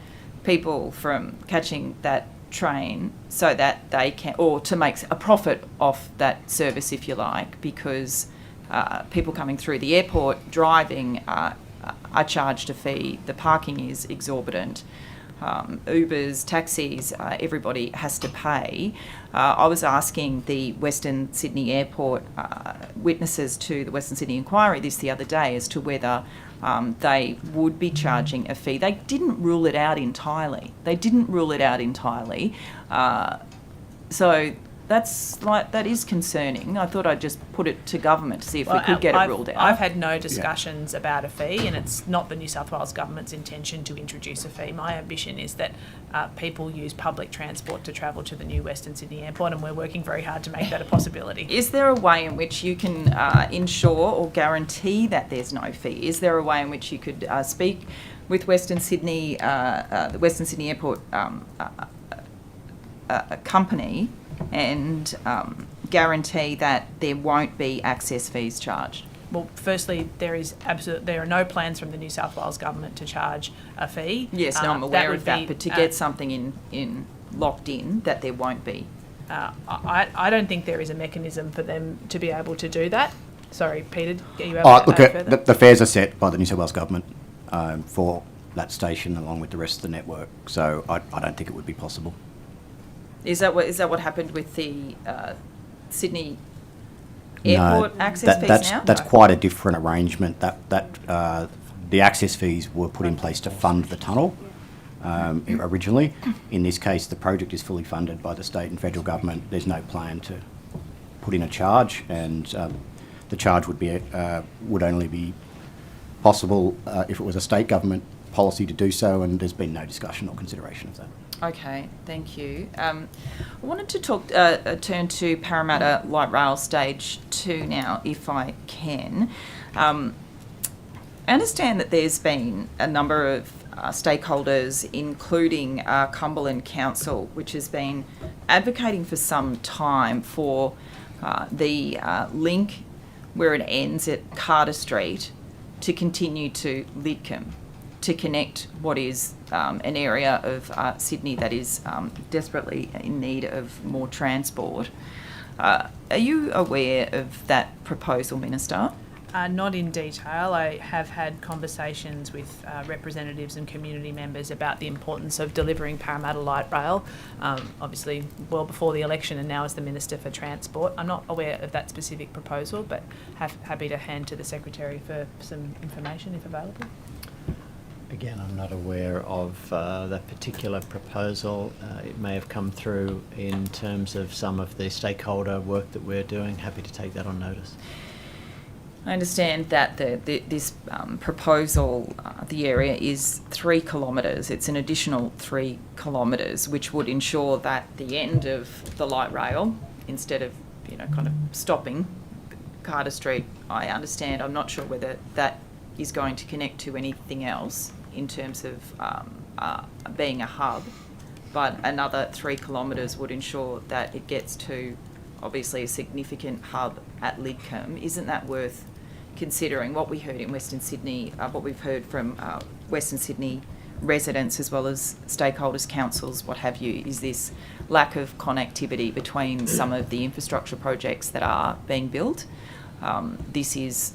people from catching that train so that they can, or to make a profit off that service, if you like, because people coming through the airport driving are charged a fee. The parking is exorbitant. Ubers, taxis, everybody has to pay. I was asking the Western Sydney Airport witnesses to the Western Sydney Inquiry the other day as to whether they would be charging a fee. They didn't rule it out entirely. So that is concerning. I thought I'd just put it to government to see if we could get it ruled out. I've had no discussions about a fee, and it's not the New South Wales government's intention to introduce a fee. My ambition is that people use public transport to travel to the new Western Sydney Airport, and we're working very hard to make that a possibility. Is there a way in which you can ensure or guarantee that there's no fee? Is there a way in which you could speak with Western Sydney, the Western Sydney Airport company, and guarantee that there won't be access fees charged? Well, firstly, there are no plans from the New South Wales government to charge a fee. Yes, no, I'm aware of that, but to get something in locked in that there won't be. I don't think there is a mechanism for them to be able to do that. Sorry, Peter, are you able to add further? The fares are set by the New South Wales government for that station along with the rest of the network, so I don't think it would be possible. Is that what happened with the Sydney Airport access fees now? That's quite a different arrangement. The access fees were put in place to fund the tunnel originally. In this case, the project is fully funded by the state and federal government. There's no plan to put in a charge, and the charge would only be possible if it was a state government policy to do so, and there's been no discussion or consideration of that. Okay, thank you. I wanted to turn to Paramatta Light Rail Stage 2 now, if I can. I understand that there's been a number of stakeholders, including Cumberland Council, which has been advocating for some time for the link where it ends at Carter Street to continue to Lidcombe, to connect what is an area of Sydney that is desperately in need of more transport. Are you aware of that proposal, Minister? Not in detail. I have had conversations with representatives and community members about the importance of delivering Paramatta Light Rail, obviously well before the election and now as the Minister for Transport. I'm not aware of that specific proposal, but happy to hand to the Secretary for some information if available. Again, I'm not aware of that particular proposal. It may have come through in terms of some of the stakeholder work that we're doing. Happy to take that on notice. I understand that this proposal, the area is 3 kilometres. It's an additional 3 kilometres, which would ensure that the end of the light rail, instead of kind of stopping Carter Street, I understand. I'm not sure whether that is going to connect to anything else in terms of being a hub, but another 3 kilometres would ensure that it gets to obviously a significant hub at Lidcombe. Isn't that worth considering? What we heard in Western Sydney, what we've heard from Western Sydney residents as well as stakeholders, councils, what have you, is this lack of connectivity between some of the infrastructure projects that are being built. this is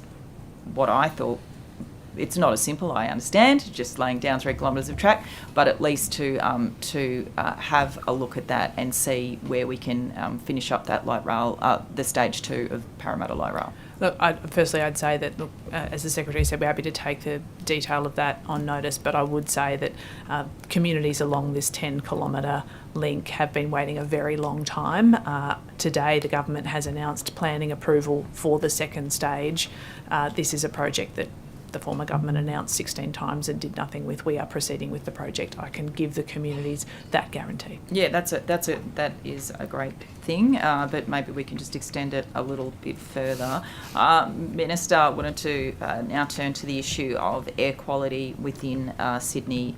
what I thought. It's not as simple, I understand, just laying down 3 kilometres of track, but at least to have a look at that and see where we can finish up that light rail, the stage 2 of Paramatta Light Rail. Look, firstly, I'd say that, look, as the Secretary said, we're happy to take the detail of that on notice, but I would say that communities along this 10-kilometre link have been waiting a very long time. Today, the government has announced planning approval for the second stage. This is a project that the former government announced 16 times and did nothing with. We are proceeding with the project. I can give the communities that guarantee. Yeah, that is a great thing, but maybe we can just extend it a little bit further. Minister wanted to now turn to the issue of air quality within Sydney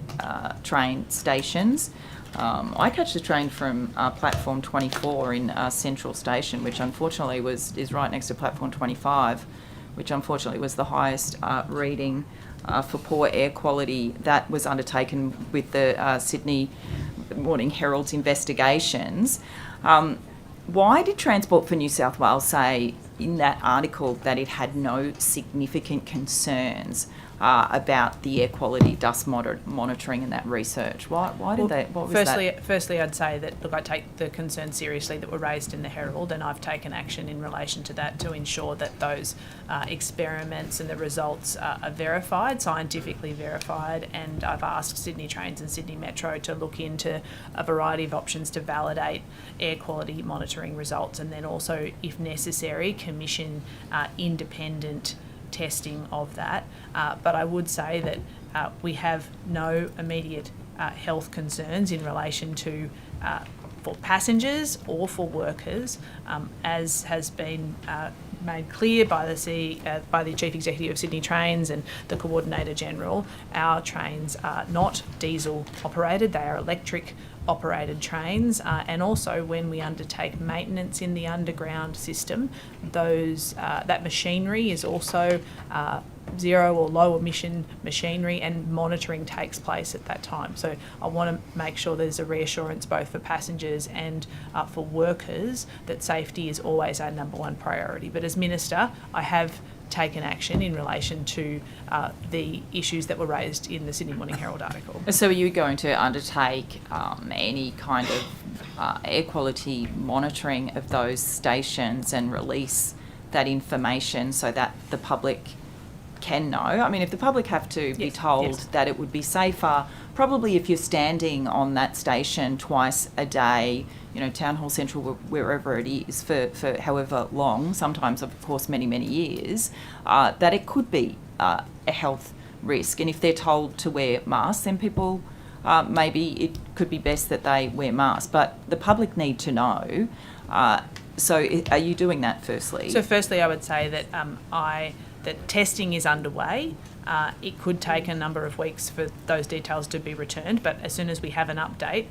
train stations. I catch the train from platform 24 in Central Station, which unfortunately is right next to platform 25. Which unfortunately was the highest reading for poor air quality that was undertaken with the Sydney Morning Herald's investigations. Why did Transport for New South Wales say in that article that it had no significant concerns about the air quality dust monitoring and that research? Why did they? What was that? Firstly, I'd say that, look, I take the concerns seriously that were raised in the Herald, and I've taken action in relation to that to ensure that those experiments and the results are verified, scientifically verified, and I've asked Sydney Trains and Sydney Metro to look into a variety of options to validate air quality monitoring results, and then also, if necessary, commission independent testing of that. But I would say that we have no immediate health concerns in relation to for passengers or for workers, as has been made clear by the Chief Executive of Sydney Trains and the Coordinator General. Our trains are not diesel operated, they are electric operated trains, and also when we undertake maintenance in the underground system, that machinery is also zero or low emission machinery, and monitoring takes place at that time. So I want to make sure there's a reassurance both for passengers and for workers that safety is always our number one priority. But as Minister, I have taken action in relation to the issues that were raised in the Sydney Morning Herald article. So are you going to undertake any kind of air quality monitoring of those stations and release that information so that the public can know? I mean, if the public have to be told that it would be safer, probably if you're standing on that station twice a day, Town Hall Central, wherever it is, for however long, sometimes of course many years, that it could be a health risk. And if they're told to wear masks, then people, maybe it could be best that they wear masks. But the public need to know. So are you doing that firstly? So firstly, I would say that that testing is underway. It could take a number of weeks for those details to be returned, but as soon as we have an update,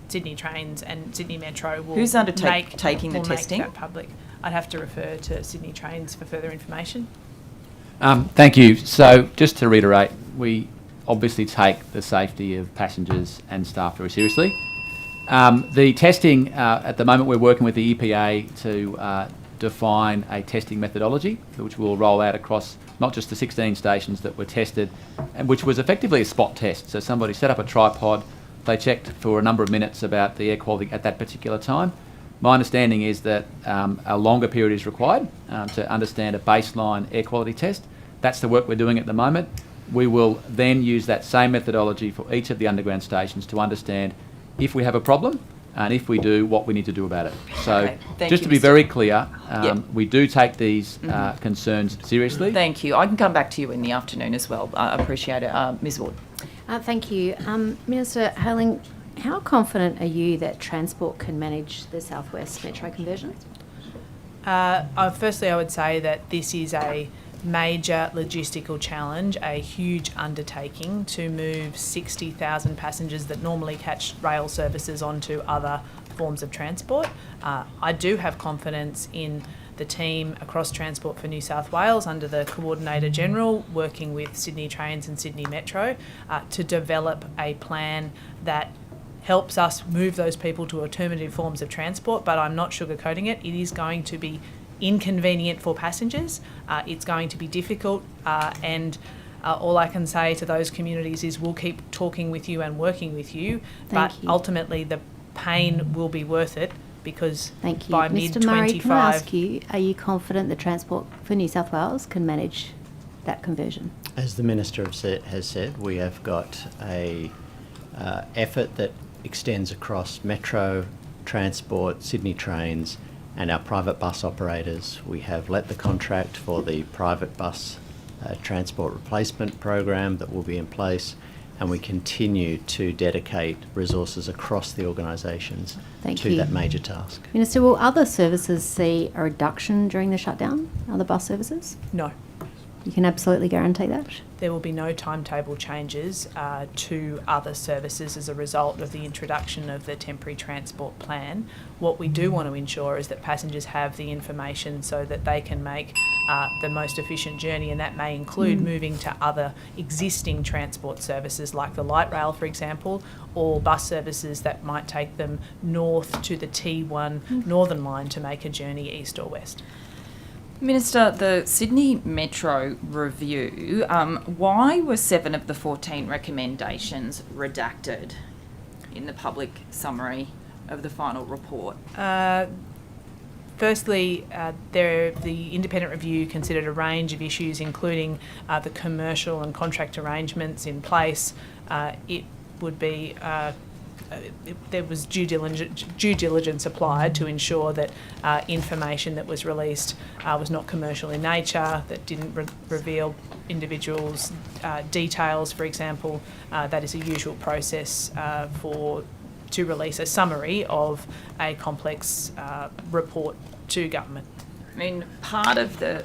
Sydney Trains and Sydney Metro will Who's taking the testing? Make that public. I'd have to refer to Sydney Trains for further information. Thank you. So just to reiterate, we obviously take the safety of passengers and staff very seriously. The testing, at the moment we're working with the EPA to define a testing methodology which will roll out across not just the 16 stations that were tested, and which was effectively a spot test. So somebody set up a tripod, they checked for a number of minutes about the air quality at that particular time. My understanding is that a longer period is required to understand a baseline air quality test. That's the work we're doing at the moment. We will then use that same methodology for each of the underground stations to understand if we have a problem, and if we do, what we need to do about it. So just to be very clear, we do take these concerns seriously. Thank you. I can come back to you in the afternoon as well. I appreciate it. Ms Ward. Thank you. Minister Haylen, how confident are you that Transport can manage the South West Metro conversion? Firstly, I would say that this is a major logistical challenge, a huge undertaking to move 60,000 passengers that normally catch rail services onto other forms of transport. I do have confidence in the team across Transport for New South Wales under the Coordinator General working with Sydney Trains and Sydney Metro to develop a plan that helps us move those people to alternative forms of transport, but I'm not sugarcoating it. It is going to be inconvenient for passengers. It's going to be difficult, and all I can say to those communities is we'll keep talking with you and working with you, but ultimately the pain will be worth it, because by mid-25... Mr Murray, can I ask you, are you confident that Transport for New South Wales can manage that conversion? As the Minister has said, we have got a effort that extends across Metro, Transport, Sydney Trains and our private bus operators. We have let the contract for the private bus transport replacement program that will be in place, and we continue to dedicate resources across the organisations to that major task. Minister, will other services see a reduction during the shutdown, other bus services? No. You can absolutely guarantee that? There will be no timetable changes to other services as a result of the introduction of the temporary transport plan. What we do want to ensure is that passengers have the information so that they can make the most efficient journey, and that may include moving to other existing transport services like the light rail, for example, or bus services that might take them north to the T1 Northern Line to make a journey east or west. Minister, the Sydney Metro review, why were 7 of the 14 recommendations redacted in the public summary of the final report? Firstly, the independent review considered a range of issues, including the commercial and contract arrangements in place. It would be there was due diligence applied to ensure that information that was released was not commercial in nature, that didn't reveal individuals' details, for example. That is a usual process to release a summary of a complex report to government. I mean, part of the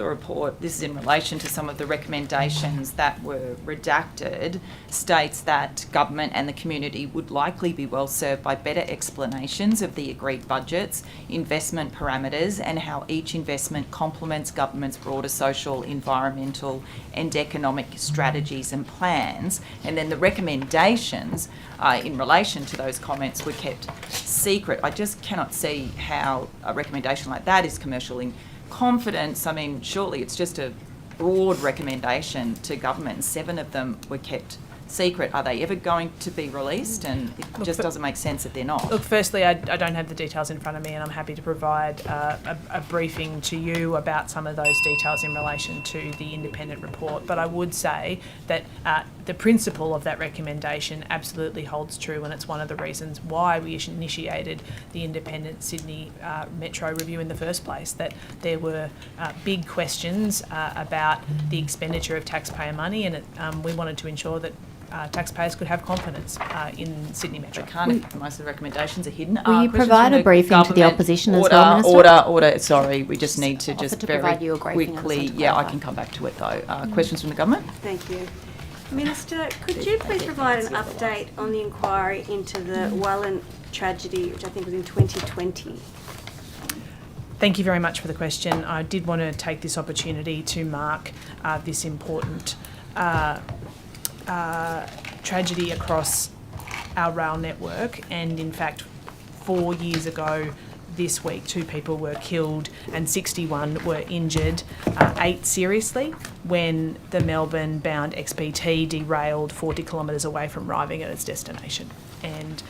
report, this is in relation to some of the recommendations that were redacted, states that government and the community would likely be well served by better explanations of the agreed budgets, investment parameters, and how each investment complements government's broader social, environmental and economic strategies and plans. And then the recommendations in relation to those comments were kept secret. I just cannot see how a recommendation like that is commercial in confidence. I mean, surely it's just a broad recommendation to government, and 7 of them were kept secret. Are they ever going to be released? And it just doesn't make sense that they're not. Look, firstly, I don't have the details in front of me, and I'm happy to provide a briefing to you about some of those details in relation to the independent report. But I would say that the principle of that recommendation absolutely holds true, and it's one of the reasons why we initiated the independent Sydney Metro review in the first place, that there were big questions about the expenditure of taxpayer money, and we wanted to ensure that taxpayers could have confidence in Sydney Metro. They can't if most of the recommendations are hidden. Will you provide a briefing to the opposition as well, Minister? Order. Sorry, we just need to just very quickly. Yeah, I can come back to it though. Questions from the government? Thank you. Minister, could you please provide an update on the inquiry into the Wallen tragedy, which I think was in 2020? Thank you very much for the question. I did want to take this opportunity to mark this important tragedy across our rail network, and in fact 4 years ago this week 2 people were killed and 61 were injured, 8 seriously, when the Melbourne bound XPT derailed 40 kilometres away from arriving at its destination. And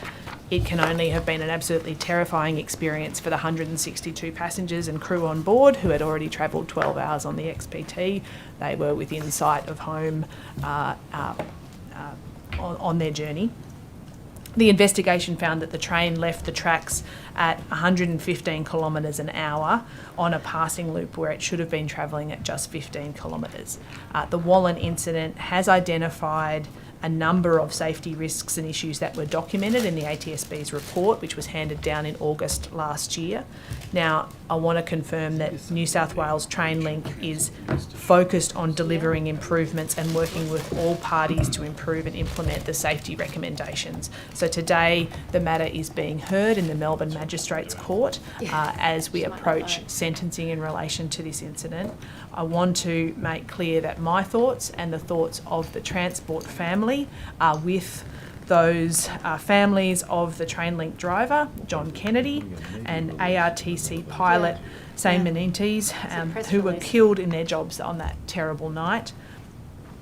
it can only have been an absolutely terrifying experience for the 162 passengers and crew on board who had already travelled 12 hours on the XPT. They were within sight of home on their journey. The investigation found that the train left the tracks at 115 kilometres an hour on a passing loop where it should have been travelling at just 15 kilometres. The Wallen incident has identified a number of safety risks and issues that were documented in the ATSB's report, which was handed down in August last year. Now, I want to confirm that New South Wales Trainlink is focused on delivering improvements and working with all parties to improve and implement the safety recommendations. So today, the matter is being heard in the Melbourne Magistrates Court as we approach sentencing in relation to this incident. I want to make clear that my thoughts and the thoughts of the Transport family are with those families of the Trainlink driver, John Kennedy, and ARTC pilot, Zane Menendez, who were killed in their jobs on that terrible night.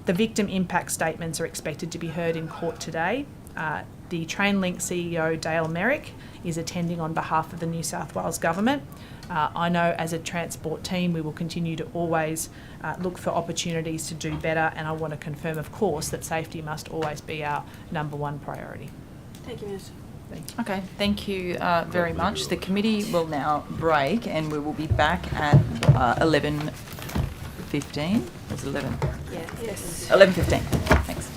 The victim impact statements are expected to be heard in court today. The Trainlink CEO, Dale Merrick, is attending on behalf of the New South Wales Government. I know as a transport team we will continue to always look for opportunities to do better, and I want to confirm, of course, that safety must always be our number one priority. Thank you, Minister. Thank you. Okay, thank you very much. The committee will now break and we will be back at 11:15. It's 11. Yeah. Yes. 11:15. Thanks.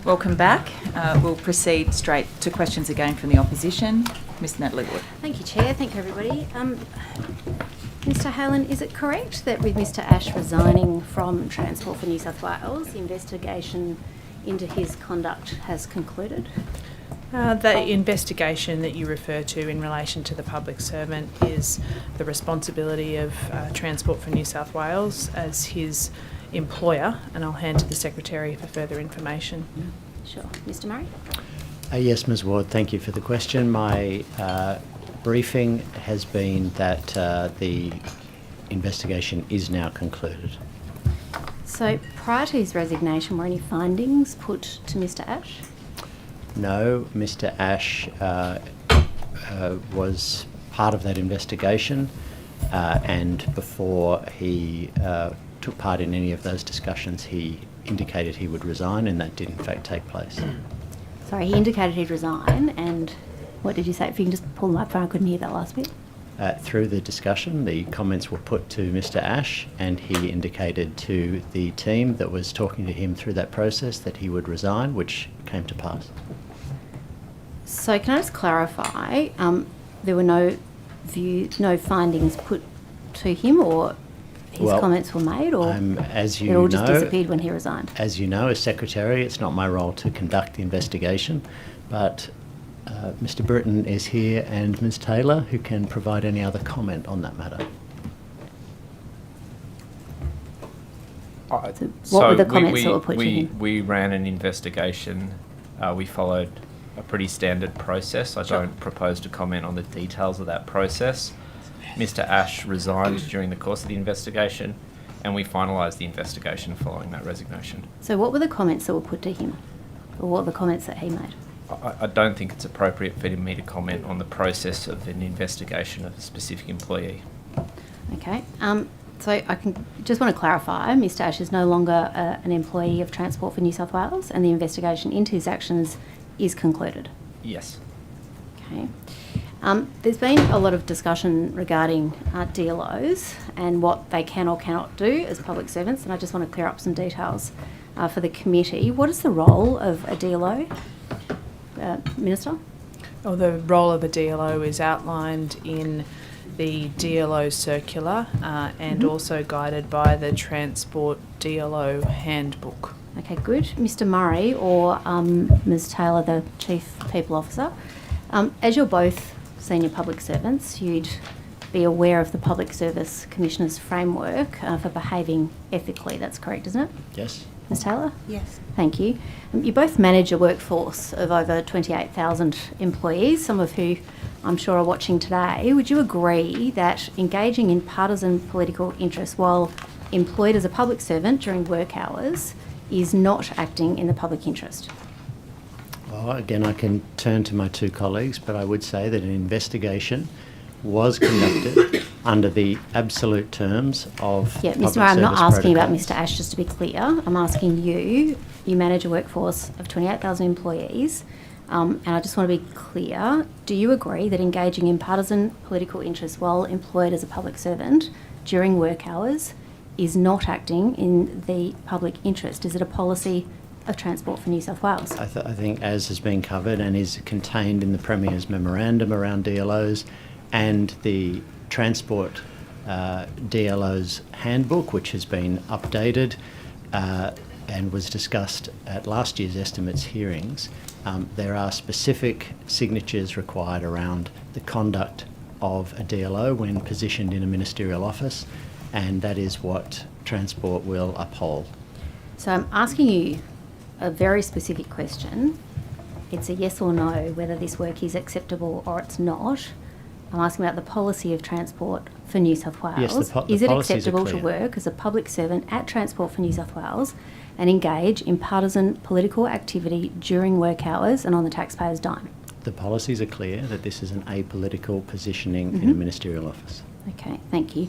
Welcome back. We'll proceed straight to questions again from the opposition. Ms Natalie Wood. Thank you, Chair. Thank you, everybody. Mr Haylen, is it correct that with Mr Ash resigning from Transport for New South Wales, the investigation into his conduct has concluded? The investigation that you refer to in relation to the public servant is the responsibility of Transport for New South Wales as his employer, and I'll hand to the Secretary for further information. Sure. Mr Murray? Yes, Ms Ward, thank you for the question. My briefing has been that the investigation is now concluded. So prior to his resignation, were any findings put to Mr Ash? No, Mr Ash was part of that investigation, and before he took part in any of those discussions, he indicated he would resign, and that did in fact take place. Sorry, he indicated he'd resign, and what did you say? If you can just pull the microphone, I couldn't hear that last bit. Through the discussion, the comments were put to Mr Ash, and he indicated to the team that was talking to him through that process that he would resign, which came to pass. So can I just clarify, there were no findings put to him, or his comments were made, or as it all just disappeared when he resigned? As you know, as Secretary, it's not my role to conduct the investigation, but Mr Britton is here and Ms Taylor, who can provide any other comment on that matter. So what were the comments that were put to him? We ran an investigation. We followed a pretty standard process. I don't propose to comment on the details of that process. Mr Ash resigned during the course of the investigation, and we finalised the investigation following that resignation. So what were the comments that were put to him, or what were the comments that he made? I don't think it's appropriate for me to comment on the process of an investigation of a specific employee. Okay. So I just want to clarify, Mr Ash is no longer an employee of Transport for New South Wales, and the investigation into his actions is concluded? Yes. Okay. There's been a lot of discussion regarding DLOs and what they can or cannot do as public servants, and I just want to clear up some details for the committee. What is the role of a DLO, Minister? Well, the role of a DLO is outlined in the DLO circular and also guided by the Transport DLO handbook. Okay, good. Mr Murray or Ms Taylor, the Chief People Officer, as you're both senior public servants, you'd be aware of the Public Service Commissioner's framework for behaving ethically. That's correct, isn't it? Yes. Ms Taylor? Yes. Thank you. You both manage a workforce of over 28,000 employees, some of who I'm sure are watching today. Would you agree that engaging in partisan political interest while employed as a public servant during work hours is not acting in the public interest? Well, again, I can turn to my two colleagues, but I would say that an investigation was conducted under the absolute terms of Yeah, public Mr Murray, I'm not service asking about protocol. Mr Ash, just to be clear. I'm asking you. You manage a workforce of 28,000 employees, and I just want to be clear. Do you agree that engaging in partisan political interest while employed as a public servant during work hours is not acting in the public interest? Is it a policy of Transport for New South Wales? I think, as has been covered and is contained in the Premier's memorandum around DLOs and the Transport DLO's handbook, which has been updated and was discussed at last year's estimates hearings, there are specific signatures required around the conduct of a DLO when positioned in a ministerial office, and that is what Transport will uphold. So I'm asking you a very specific question. It's a yes or no whether this work is acceptable or it's not. I'm asking about the policy of Transport for New South Wales. Yes, the is it policies are acceptable to clear. work as a public servant at Transport for New South Wales and engage in partisan political activity during work hours and on the taxpayer's dime? The policies are clear that this is an apolitical positioning in a ministerial office. Okay, thank you.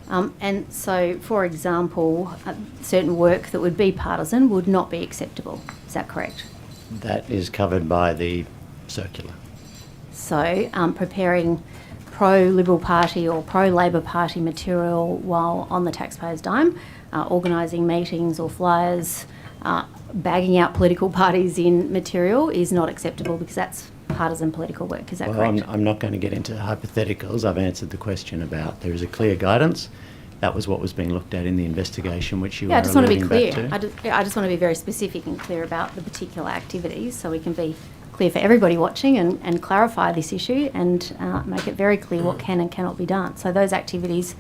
And so, for example, certain work that would be partisan would not be acceptable. Is that correct? That is covered by the circular. So, preparing pro-Liberal Party or pro-Labor Party material while on the taxpayer's dime, organising meetings or flyers bagging out political parties in material is not acceptable because that's partisan political work. Is that Well, correct? I'm not going to get into hypotheticals. I've answered the question about there is a clear guidance. That was what was being looked at in the investigation, which you Yeah, I are just want to be alluding clear. back to. I just want to be very specific and clear about the particular activities so we can be clear for everybody watching and clarify this issue and make it very clear what can and cannot be done. So those activities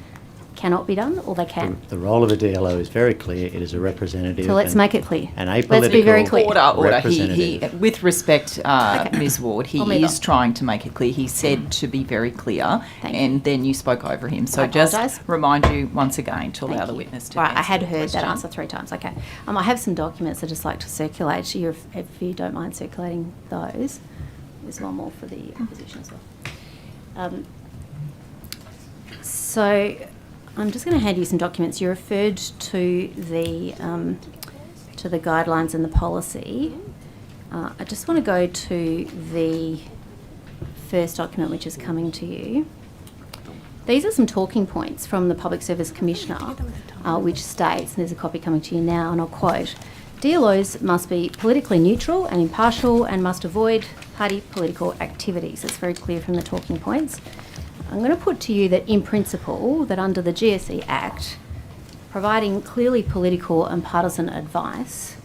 cannot be done or they can. The role of a DLO is very clear. It is a representative. So let's and- make it clear. And Let's be very clear. Order. He, representative. with respect, Ms. Ward, I'll move he is on. trying to make it clear. He said to be very clear, Thank you. and then you spoke over him. So I just apologise. remind you once again to allow Thank the you. witness to Right, I answer had the heard that question. answer 3 times. Okay. I have some documents I'd just like to circulate to you if you don't mind circulating those. There's one more for the opposition as well. So I'm just going to hand you some documents. You referred to the guidelines and the policy. I just want to go to the first document which is coming to you. These are some talking points from the Public Service Commissioner, which states, and there's a copy coming to you now, and I'll quote, DLOs must be politically neutral and impartial and must avoid party political activities. It's very clear from the talking points. I'm going to put to you that in principle, that under the GSE Act, providing clearly political and partisan advice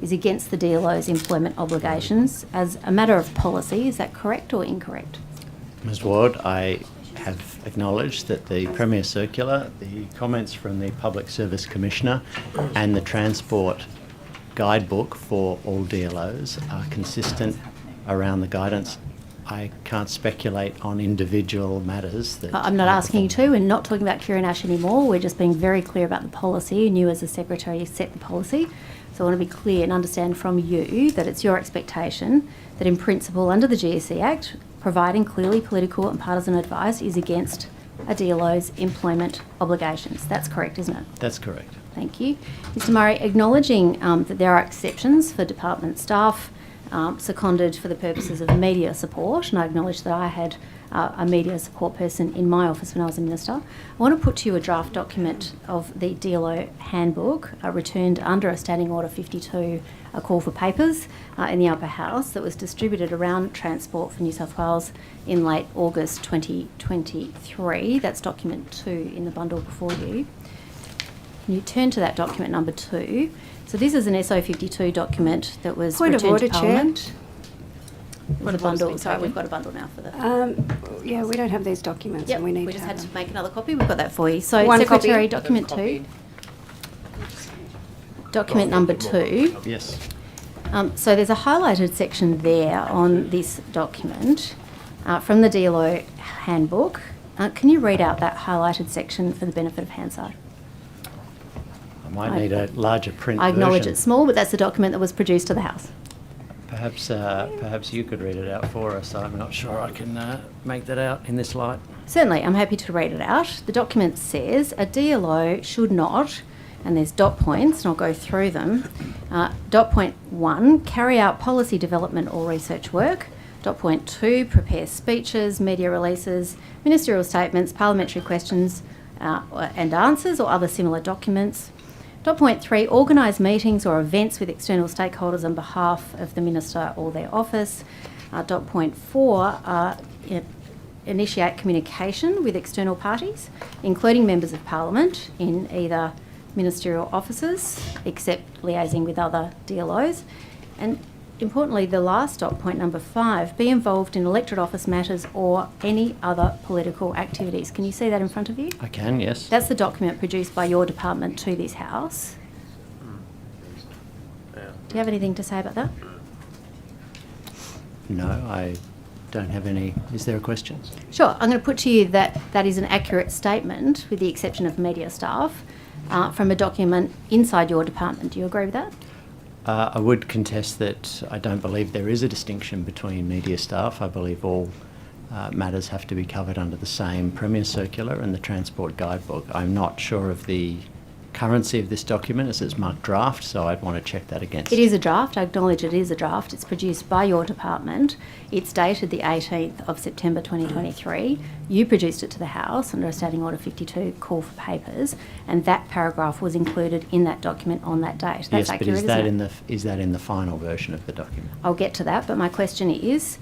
is against the DLO's employment obligations as a matter of policy. Is that correct or incorrect? Ms. Ward, I have acknowledged that the Premier Circular, the comments from the Public Service Commissioner and the Transport Guidebook for all DLOs are consistent around the guidance. I can't speculate on individual matters. I'm not asking you to. We're not talking about Kieran Ash anymore. We're just being very clear about the policy, and you as the Secretary set the policy. So I want to be clear and understand from you that it's your expectation that in principle under the GSE Act, providing clearly political and partisan advice is against a DLO's employment obligations. That's correct, isn't it? That's correct. Thank you. Mr Murray, acknowledging that there are exceptions for department staff seconded for the purposes of media support, and I acknowledge that I had a media support person in my office when I was a minister. I want to put to you a draft document of the DLO handbook returned under a Standing Order 52, a call for papers in the upper house that was distributed around Transport for New South Wales in late August 2023. That's document 2 in the bundle before you. Can you turn to that document number 2? So this is an SO52 document that was Point of returned order, to Chair. Parliament. Point The of order's bundle. been Sorry, taken. we've got a bundle now for the. Yeah, we don't have these documents, Yep, and we need we to just have had to them. make another copy. We've got that for you. So One Secretary, copy. document 2. Document number 2. Yes. So there's a highlighted section there on this document from the DLO handbook. Can you read out that highlighted section for the benefit of Hansard? I might need a larger print I acknowledge version. it's small, but that's the document that was produced to the House. Perhaps you could read it out for us. I'm not sure I can make that out in this light. Certainly, I'm happy to read it out. The document says a DLO should not, and there's dot points, and I'll go through them. Dot point 1, carry out policy development or research work. Dot point 2, prepare speeches, media releases, ministerial statements, parliamentary questions and answers or other similar documents. Dot point 3, organise meetings or events with external stakeholders on behalf of the Minister or their office. Dot point 4, initiate communication with external parties, including members of Parliament in either ministerial offices, except liaising with other DLOs. And importantly, the last dot point, number 5, be involved in elected office matters or any other political activities. Can you see that in front of you? I can, yes. That's the document produced by your department to this House. Do you have anything to say about that? No, I don't have any. Is there a question? Sure. I'm going to put to you that that is an accurate statement, with the exception of media staff, from a document inside your department. Do you agree with that? I would contest that I don't believe there is a distinction between media staff. I believe all matters have to be covered under the same Premier Circular and the Transport Guidebook. I'm not sure of the currency of this document is it's marked draft, so I'd want to check that against. It is a draft. I acknowledge it is a draft. It's produced by your department. It's dated the 18th of September 2023. You produced it to the House under a Standing Order 52 call for papers, and that paragraph was included in that document on that date. That's yes, accurate, but is that isn't it? is that in the final version of the document? I'll get to that, but my question is,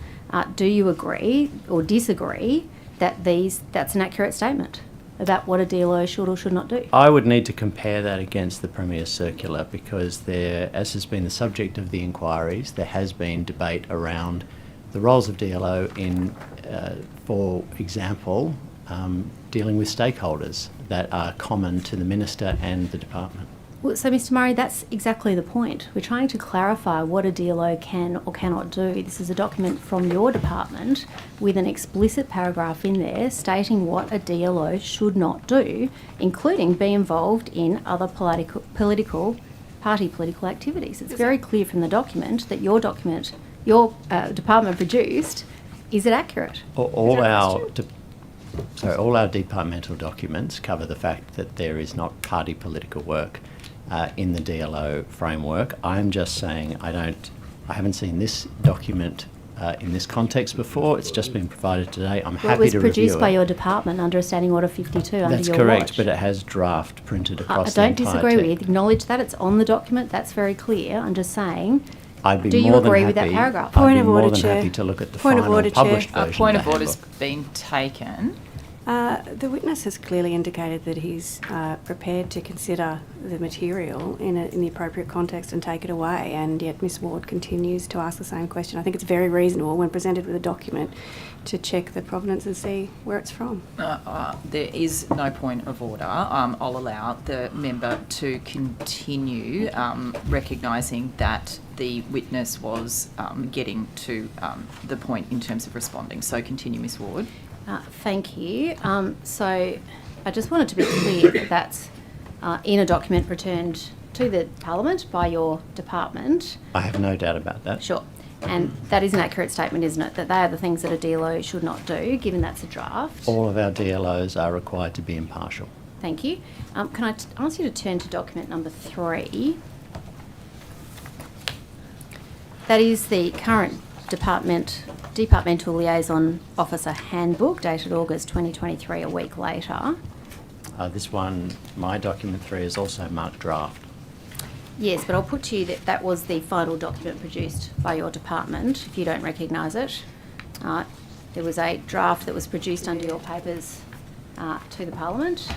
do you agree or disagree that that's an accurate statement about what a DLO should or should not do? I would need to compare that against the Premier's circular, because there, as has been the subject of the inquiries, there has been debate around the roles of DLO in, for example, dealing with stakeholders that are common to the Minister and the Department. Well, so, Mr Murray, that's exactly the point. We're trying to clarify what a DLO can or cannot do. This is a document from your department with an explicit paragraph in there stating what a DLO should not do, including be involved in other party political activities. It's very clear from the document that your department produced. Is it accurate? All our departmental documents cover the fact that there is not party political work in the DLO framework. I'm just saying I haven't seen this document in this context before. It's just been provided today. I'm happy to review it. It was produced by your department under a Standing Order 52 under your watch. That's correct, but it has draft printed across the entire I don't disagree text. with. Acknowledge that. It's on the document. That's very clear. I'm just saying, I'd be do you more than agree happy, with that paragraph? I'd Point be of more order, than Chair. happy to look at the Point of final order, Chair. published version Point of of the order's handbook. been taken. The witness has clearly indicated that he's prepared to consider the material in the appropriate context and take it away, and yet Ms Ward continues to ask the same question. I think it's very reasonable when presented with a document to check the provenance and see where it's from. There is no point of order. I'll allow the member to continue recognising that the witness was getting to the point in terms of responding. So continue, Ms Ward. Thank you. So I just wanted to be clear that that's in a document returned to the Parliament by your department. I have no doubt about that. Sure. And that is an accurate statement, isn't it? That they are the things that a DLO should not do, given that's a draft. All of our DLOs are required to be impartial. Thank you. Can I ask you to turn to document number 3? That is the current Departmental Liaison Officer Handbook, dated August 2023, a week later. This one, my document 3, is also marked draft. Yes, but I'll put to you that that was the final document produced by your department, if you don't recognise it. There was a draft that was produced under your papers to the Parliament,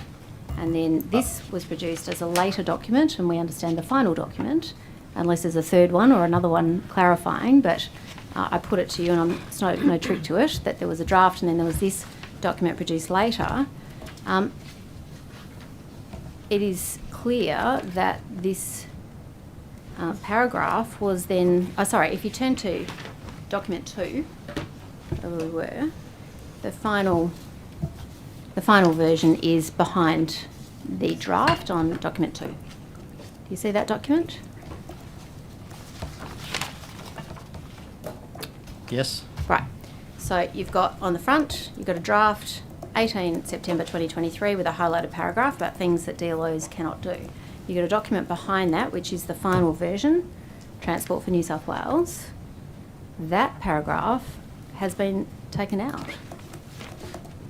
and then this was produced as a later document, and we understand the final document, unless there's a third one or another one clarifying, but I put it to you, and it's no trick to it, that there was a draft and then there was this document produced later. It is clear that this paragraph was then... if you turn to document 2, where we were, the final version is behind the draft on document 2. Do you see that document? Yes. Right. So you've got on the front, you've got a draft, 18 September 2023, with a highlighted paragraph about things that DLOs cannot do. You've got a document behind that, which is the final version, Transport for New South Wales. That paragraph has been taken out.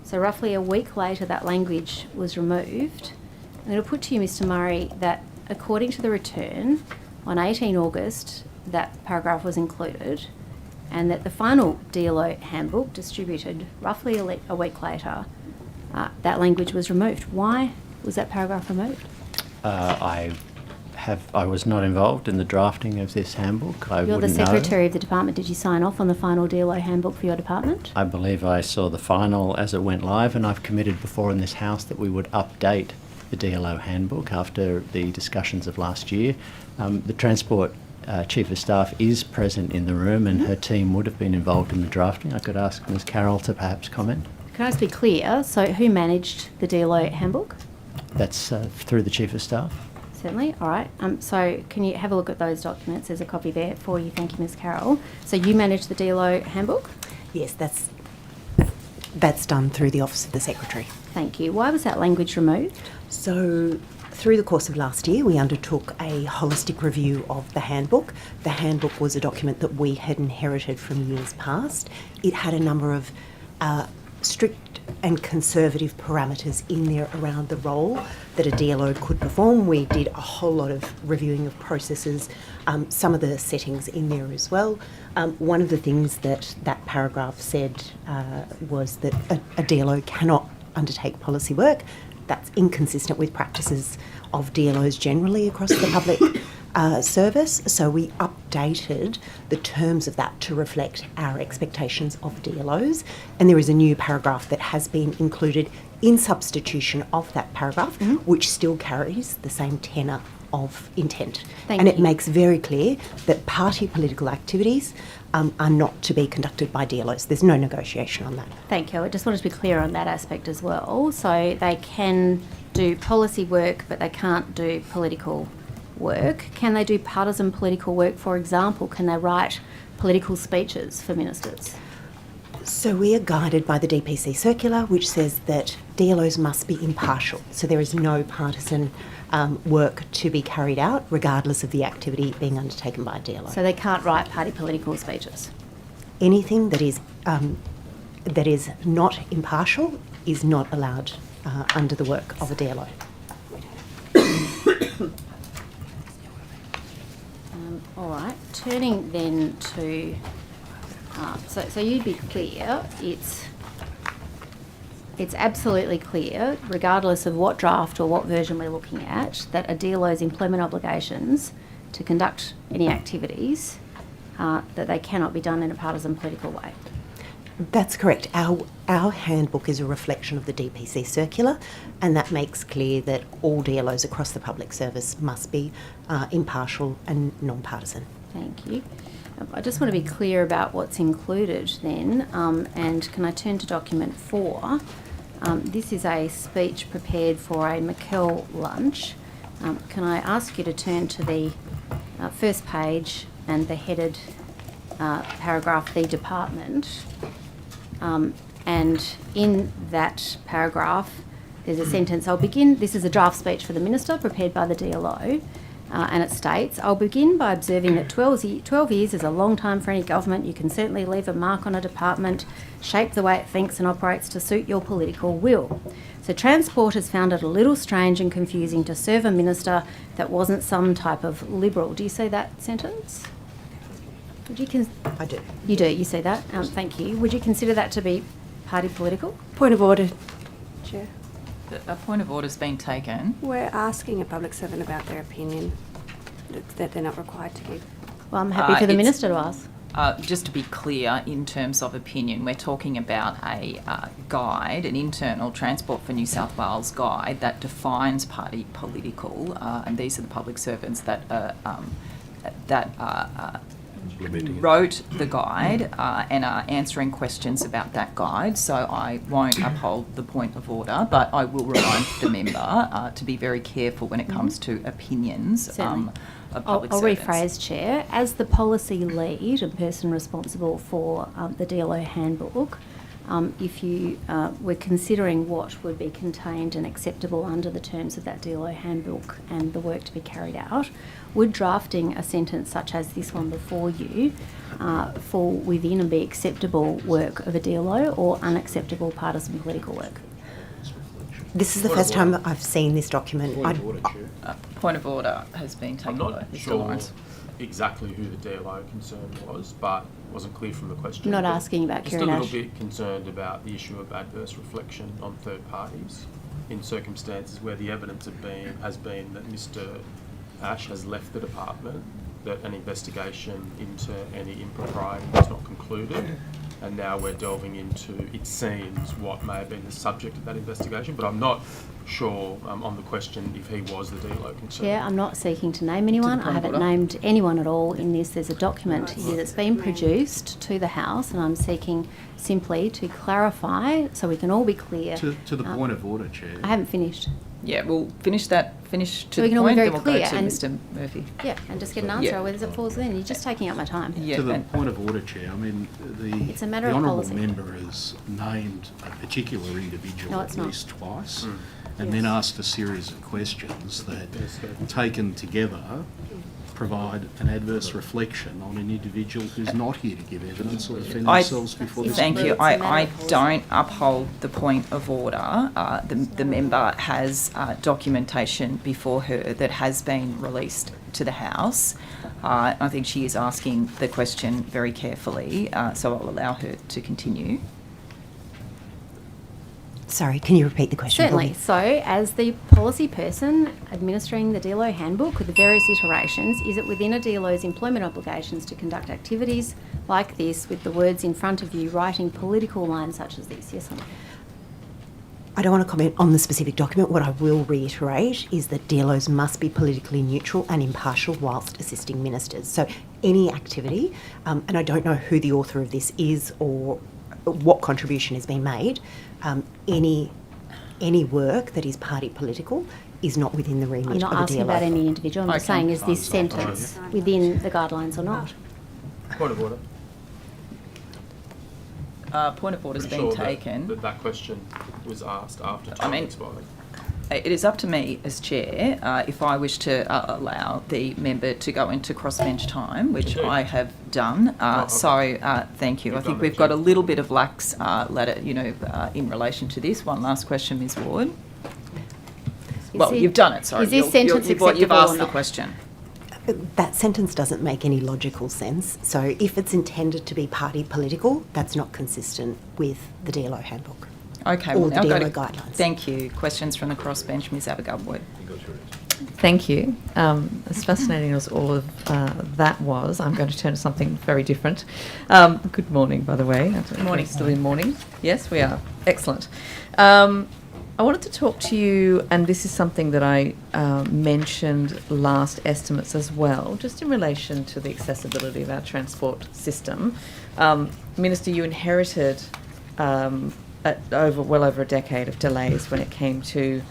So roughly a week later, that language was removed. I'm going to put to you, Mr Murray, that according to the return, on 18 August, that paragraph was included, and that the final DLO handbook, distributed roughly a week later, that language was removed. Why was that paragraph removed? I was not involved in the drafting of this handbook. You're the Secretary of the Department. Did you sign off on the final DLO handbook for your department? I believe I saw the final as it went live, and I've committed before in this House that we would update the DLO handbook after the discussions of last year. The Transport Chief of Staff is present in the room, and her team would have been involved in the drafting. I could ask Ms Carroll to perhaps comment. Can I just be clear? So who managed the DLO handbook? That's through the Chief of Staff. Certainly. All right. So can you have a look at those documents? There's a copy there for you. Thank you, Ms Carroll. So you manage the DLO handbook? Yes, that's done through the Office of the Secretary. Thank you. Why was that language removed? So Through the course of last year, we undertook a holistic review of the handbook. The handbook was a document that we had inherited from years past. It had a number of strict and conservative parameters in there around the role that a DLO could perform. We did a whole lot of reviewing of processes, some of the settings in there as well. One of the things that that paragraph said was that a DLO cannot undertake policy work. That's inconsistent with practices of DLOs generally across the public service. So we updated the terms of that to reflect our expectations of DLOs. And there is a new paragraph that has been included in substitution of that paragraph, which still carries the same tenor of intent. Thank and you. it makes very clear that party political activities are not to be conducted by DLOs. There's no negotiation on that. Thank you. I just wanted to be clear on that aspect as well. So they can do policy work, but they can't do political work. Can they do partisan political work, for example? Can they write political speeches for ministers? So we are guided by the DPC circular, which says that DLOs must be impartial. So there is no partisan work to be carried out, regardless of the activity being undertaken by a DLO. So they can't write party political speeches? Anything that is not impartial is not allowed under the work of a DLO. All right. Turning then to... So you'd be clear, it's absolutely clear, regardless of what draft or what version we're looking at, that a DLO's employment obligations to conduct any activities, that they cannot be done in a partisan political way. That's correct. Our handbook is a reflection of the DPC circular, and that makes clear that all DLOs across the public service must be impartial and non-partisan. Thank you. I just want to be clear about what's included then, and can I turn to document 4? This is a speech prepared for a McKell lunch. Can I ask you to turn to the first page and the headed paragraph, the department, and in that paragraph there's a sentence, I'll begin, this is a draft speech for the Minister prepared by the DLO, and it states, I'll begin by observing that 12 years is a long time for any government. You can certainly leave a mark on a department, shape the way it thinks and operates to suit your political will. So Transport has found it a little strange and confusing to serve a minister that wasn't some type of Liberal. Do you see that sentence? I do. You do, you see that? Thank you. Would you consider that to be party political? Point of order, Chair. A point of order's been taken. We're asking a public servant about their opinion that they're not required to give. Well, I'm happy for the Minister to ask. Just to be clear, in terms of opinion, we're talking about a guide, an internal Transport for New South Wales guide that defines party political, and these are the public servants that wrote the guide and are answering questions about that guide. So I won't uphold the point of order, but I will remind the member to be very careful when it comes to opinions of public I'll servants. rephrase, Chair. As the policy lead and person responsible for the DLO handbook, if you were considering what would be contained and acceptable under the terms of that DLO handbook and the work to be carried out, would drafting a sentence such as this one before you fall within and be acceptable work of a DLO or unacceptable partisan political work? This is the first time I've seen this document. Point of order has been taken. I'm by not Mr. sure Lawrence. exactly who the DLO concern was, but wasn't clear from the question. I'm not But asking about just a Kieran little Ash. bit concerned about the issue of adverse reflection on third parties in circumstances where the evidence has been that Mr. Ash has left the department, that an investigation into any impropriety was not concluded, and now we're delving into, it seems, what may have been the subject of that investigation, but I'm not sure on the question if he was the DLO concerned. Chair, I'm not seeking to name anyone. I haven't named anyone at all in this. There's a document here that's been produced to the House, and I'm seeking simply to clarify so we can all be clear. To the point of order, Chair. I haven't finished. Yeah, we'll finish to So we the can all be point, very then we'll clear go to and- Mr Murphy. Yeah, and just get an answer Yeah. whether it falls in. You're just taking up my time. Yeah, To the and- point of order, Chair, I mean, It's a matter the of honourable policy. member has named a particular individual No, at it's not. least twice, Mm. and then asked a series of questions that, taken together, provide an adverse reflection on an individual who's not here to give evidence or defend themselves before this Thank court. you. It's a matter I of policy. don't uphold the point of order. The member has documentation before her that has been released to the House. I think she is asking the question very carefully, so I'll allow her to continue. Sorry, can you repeat the question? Certainly. Bobby? So, as the policy person administering the DLO handbook with the various iterations, is it within a DLO's employment obligations to conduct activities like this with the words in front of you writing political lines such as these? Yes or no? I don't want to comment on the specific document. What I will reiterate is that DLOs must be politically neutral and impartial whilst assisting ministers. So any activity, and I don't know who the author of this is or what contribution has been made, any work that is party political is not within the remit I'm not of a asking DLO. about any individual. I'm just Okay. saying, is this sentence within the guidelines or not? Point of order. Point of order's Pretty been sure taken. that question was asked after I time mean- expired. It is up to me as chair if I wish to allow the member to go into crossbench time, which You do. I have done. okay. So thank you. You've I think done we've that, got Chair. a little bit of lax letter, in relation to this. One last question, Ms Ward. Well, you've done it. Sorry, Is this You're- sentence you've acceptable asked or the not? question. That sentence doesn't make any logical sense. So if it's intended to be party political, that's not consistent with the DLO handbook. Okay, Or we'll the now go DLO to guidelines. Thank you. Questions from the crossbench, Ms Abigail Boyd. Thank you. As fascinating as all of that was, I'm going to turn to something very different. Good morning, by the way. Morning. Still in morning. Yes, we are. Excellent. I wanted to talk to you, and this is something that I mentioned last estimates as well, just in relation to the accessibility of our transport system. Minister, you inherited well over a decade of delays when it came to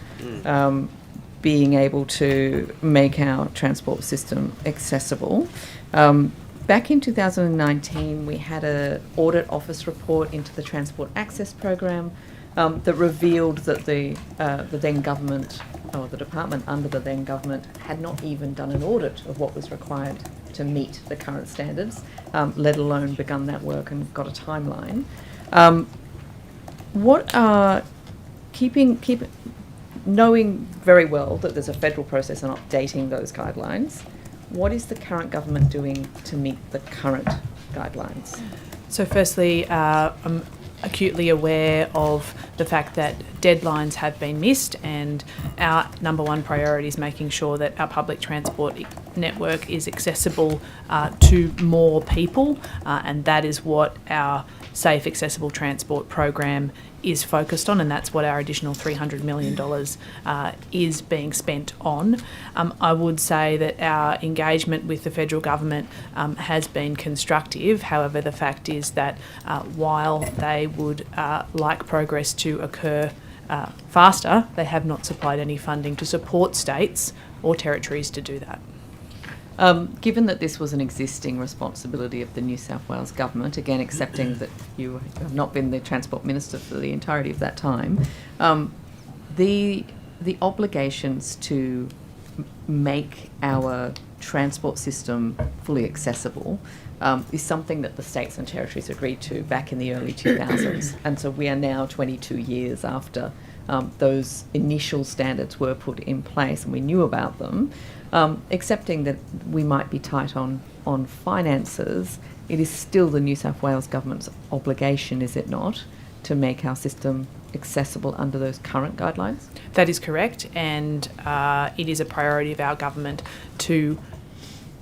being able to make our transport system accessible. Back in 2019, we had an audit office report into the Transport Access Program that revealed that the then government, or the department under the then government, had not even done an audit of what was required to meet the current standards, let alone begun that work and got a timeline. What are knowing very well that there's a federal process on updating those guidelines, what is the current government doing to meet the current guidelines? So firstly, I'm acutely aware of the fact that deadlines have been missed, and our number one priority is making sure that our public transport network is accessible to more people, and that is what our Safe Accessible Transport program is focused on, and that's what our additional $300 million is being spent on. I would say that our engagement with the federal government has been constructive. However, the fact is that while they would like progress to occur faster, they have not supplied any funding to support states or territories to do that. Given that this was an existing responsibility of the New South Wales government, again accepting that you have not been the Transport Minister for the entirety of that time, the obligations to make our transport system fully accessible is something that the states and territories agreed to back in the early 2000s. And so we are now 22 years after those initial standards were put in place and we knew about them. Accepting that we might be tight on finances, it is still the New South Wales government's obligation, is it not, to make our system accessible under those current guidelines? That is correct, and it is a priority of our government to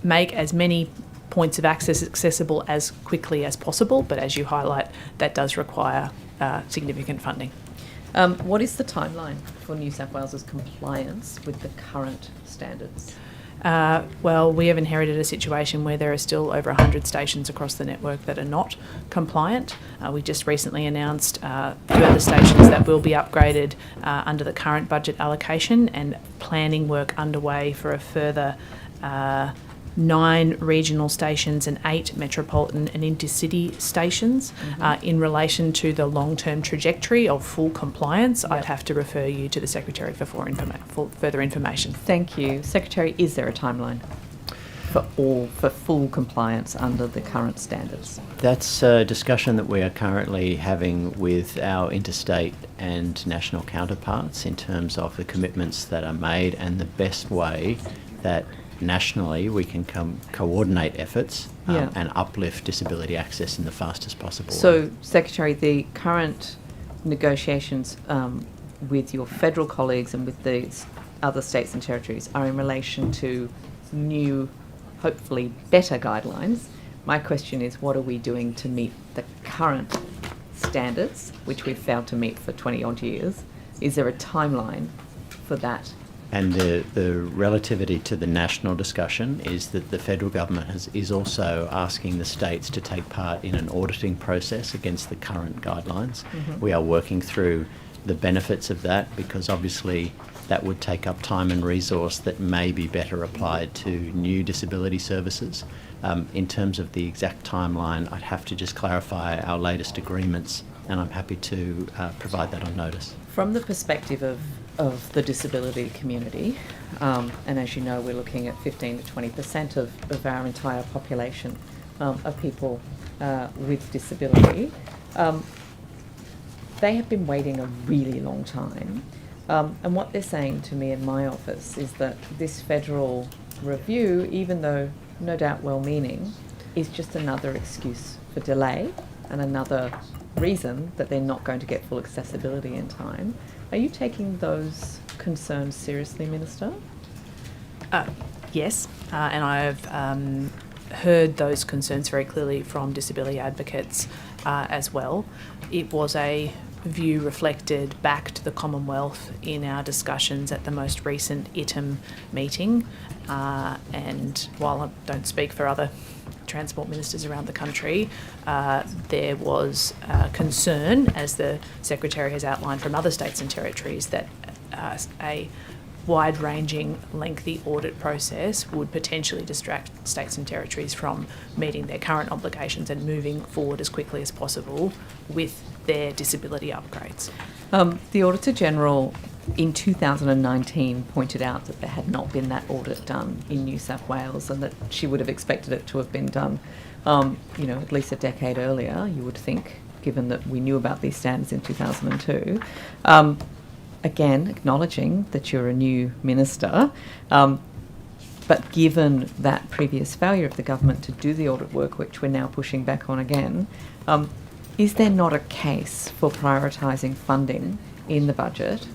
make as many points of access accessible as quickly as possible, but as you highlight, that does require significant funding. What is the timeline for New South Wales's compliance with the current standards? Well, we have inherited a situation where there are still over 100 stations across the network that are not compliant. We just recently announced further stations that will be upgraded under the current budget allocation, and planning work underway for a further 9 regional stations and 8 metropolitan and intercity stations. In relation to the long-term trajectory of full compliance, I'd have to refer you to the Secretary for further information. Thank you. Secretary, is there a timeline for full compliance under the current standards? That's a discussion that we are currently having with our interstate and national counterparts in terms of the commitments that are made and the best way that nationally we can coordinate efforts and uplift disability access in the fastest possible way. So, Secretary, the current negotiations with your federal colleagues and with the other states and territories are in relation to new, hopefully better guidelines. My question is, what are we doing to meet the current standards, which we've failed to meet for 20 odd years? Is there a timeline for that? And the relativity to the national discussion is that the federal government is also asking the states to take part in an auditing process against the current guidelines. We are working through the benefits of that, because obviously that would take up time and resource that may be better applied to new disability services. In terms of the exact timeline, I'd have to just clarify our latest agreements, and I'm happy to provide that on notice. From the perspective of the disability community, and as you know, we're looking at 15 to 20% of our entire population of people with disability. They have been waiting a really long time. And what they're saying to me in my office is that this federal review, even though no doubt well-meaning, is just another excuse for delay and another reason that they're not going to get full accessibility in time. Are you taking those concerns seriously, Minister? Yes, and I've heard those concerns very clearly from disability advocates as well. It was a view reflected back to the Commonwealth in our discussions at the most recent ITM meeting, and while I don't speak for other transport ministers around the country, there was concern, as the Secretary has outlined, from other states and territories that a wide-ranging, lengthy audit process would potentially distract states and territories from meeting their current obligations and moving forward as quickly as possible with their disability upgrades. The Auditor General in 2019 pointed out that there had not been that audit done in New South Wales, and that she would have expected it to have been done, at least a decade earlier, you would think, given that we knew about these standards in 2002. Again, acknowledging that you're a new minister, but given that previous failure of the government to do the audit work, which we're now pushing back on again, is there not a case for prioritising funding in the budget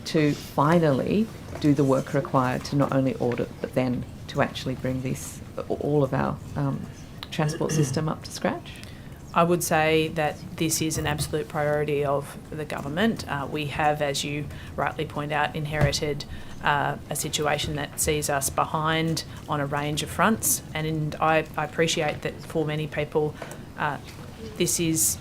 to finally do the work required to not only audit, but then to actually bring all of our transport system up to scratch? I would say that this is an absolute priority of the government. We have, as you rightly point out, inherited a situation that sees us behind on a range of fronts, and I appreciate that for many people this is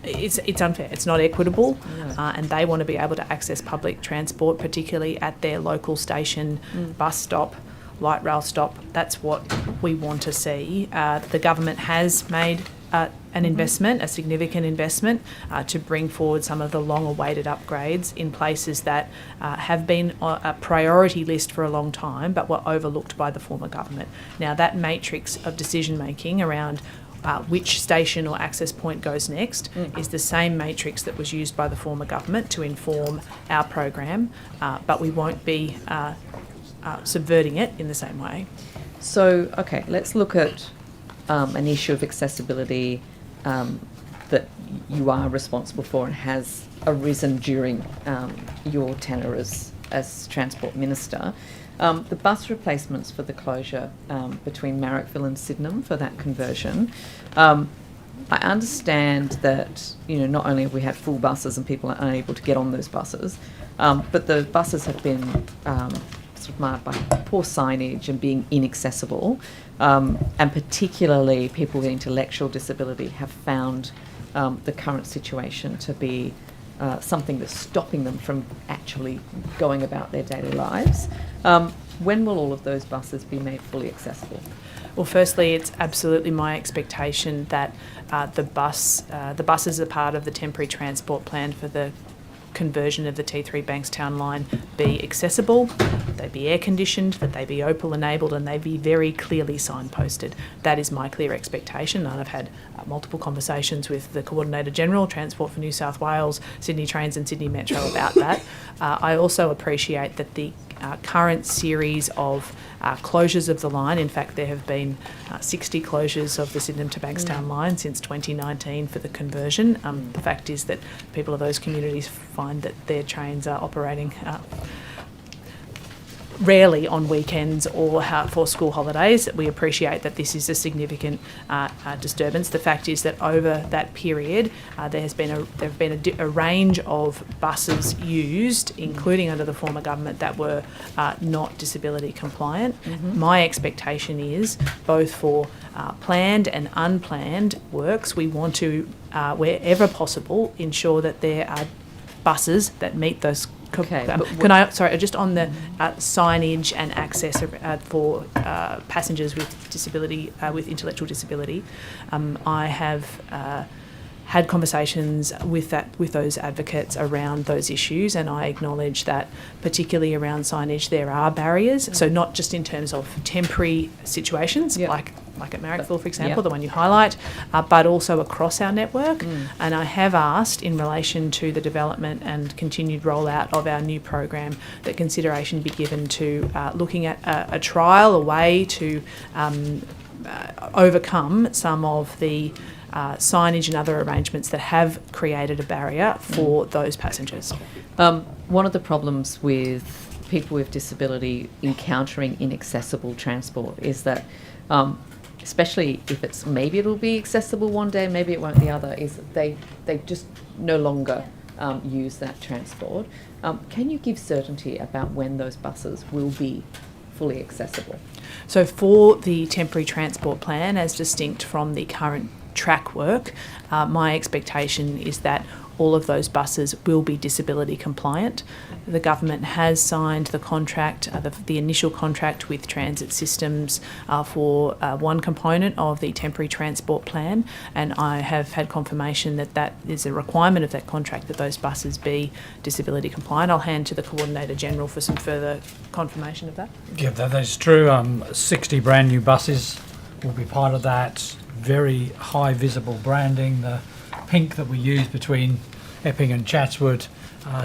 it's unfair, it's not equitable, and they want to be able to access public transport, particularly at their local station, bus stop, light rail stop. That's what we want to see. The government has made an investment, a significant investment, to bring forward some of the long-awaited upgrades in places that have been on a priority list for a long time but were overlooked by the former government. Now, that matrix of decision-making around which station or access point goes next is the same matrix that was used by the former government to inform our program, but we won't be subverting it in the same way. So, okay, let's look at an issue of accessibility that you are responsible for and has arisen during your tenure as Transport Minister. The bus replacements for the closure between Marrickville and Sydenham for that conversion. I understand that, not only have we had full buses and people are unable to get on those buses, but the buses have been sort of marred by poor signage and being inaccessible, and particularly people with intellectual disability have found the current situation to be something that's stopping them from actually going about their daily lives. When will all of those buses be made fully accessible? Well, firstly, it's absolutely my expectation that the buses are part of the temporary transport plan for the conversion of the T3 Bankstown line be accessible, they be air conditioned, that they be Opal enabled, and they be very clearly signposted. That is my clear expectation, and I've had multiple conversations with the Coordinator General, Transport for New South Wales, Sydney Trains and Sydney Metro about that. I also appreciate that the current series of closures of the line, in fact there have been 60 closures of the Sydenham to Bankstown line since 2019 for the conversion. The fact is that people of those communities find that their trains are operating rarely on weekends or for school holidays. We appreciate that this is a significant disturbance. The fact is that over that period, there have been a range of buses used, including under the former government, that were not disability compliant. My expectation is, both for planned and unplanned works, we want to, wherever possible, ensure that there are buses that meet those. Okay, just on the signage and access for passengers with disability, with intellectual disability, I have had conversations with those advocates around those issues, and I acknowledge that particularly around signage there are barriers. So not just in terms of temporary situations, like at Marrickville, for example, the one you highlight, but also across our network. And I have asked, in relation to the development and continued rollout of our new program, that consideration be given to looking at a trial, a way to overcome some of the signage and other arrangements that have created a barrier for those passengers. One of the problems with people with disability encountering inaccessible transport is that, especially if it's maybe it'll be accessible one day, maybe it won't the other, is that they just no longer use that transport. Can you give certainty about when those buses will be fully accessible? So for the temporary transport plan, as distinct from the current track work, my expectation is that all of those buses will be disability compliant. The government has signed the contract, the initial contract with Transit Systems for one component of the temporary transport plan, and I have had confirmation that that is a requirement of that contract, that those buses be disability compliant. I'll hand to the Coordinator General for some further confirmation of that. Yeah, that is true. 60 brand new buses will be part of that. Very high visible branding. The pink that we use between Epping and Chatswood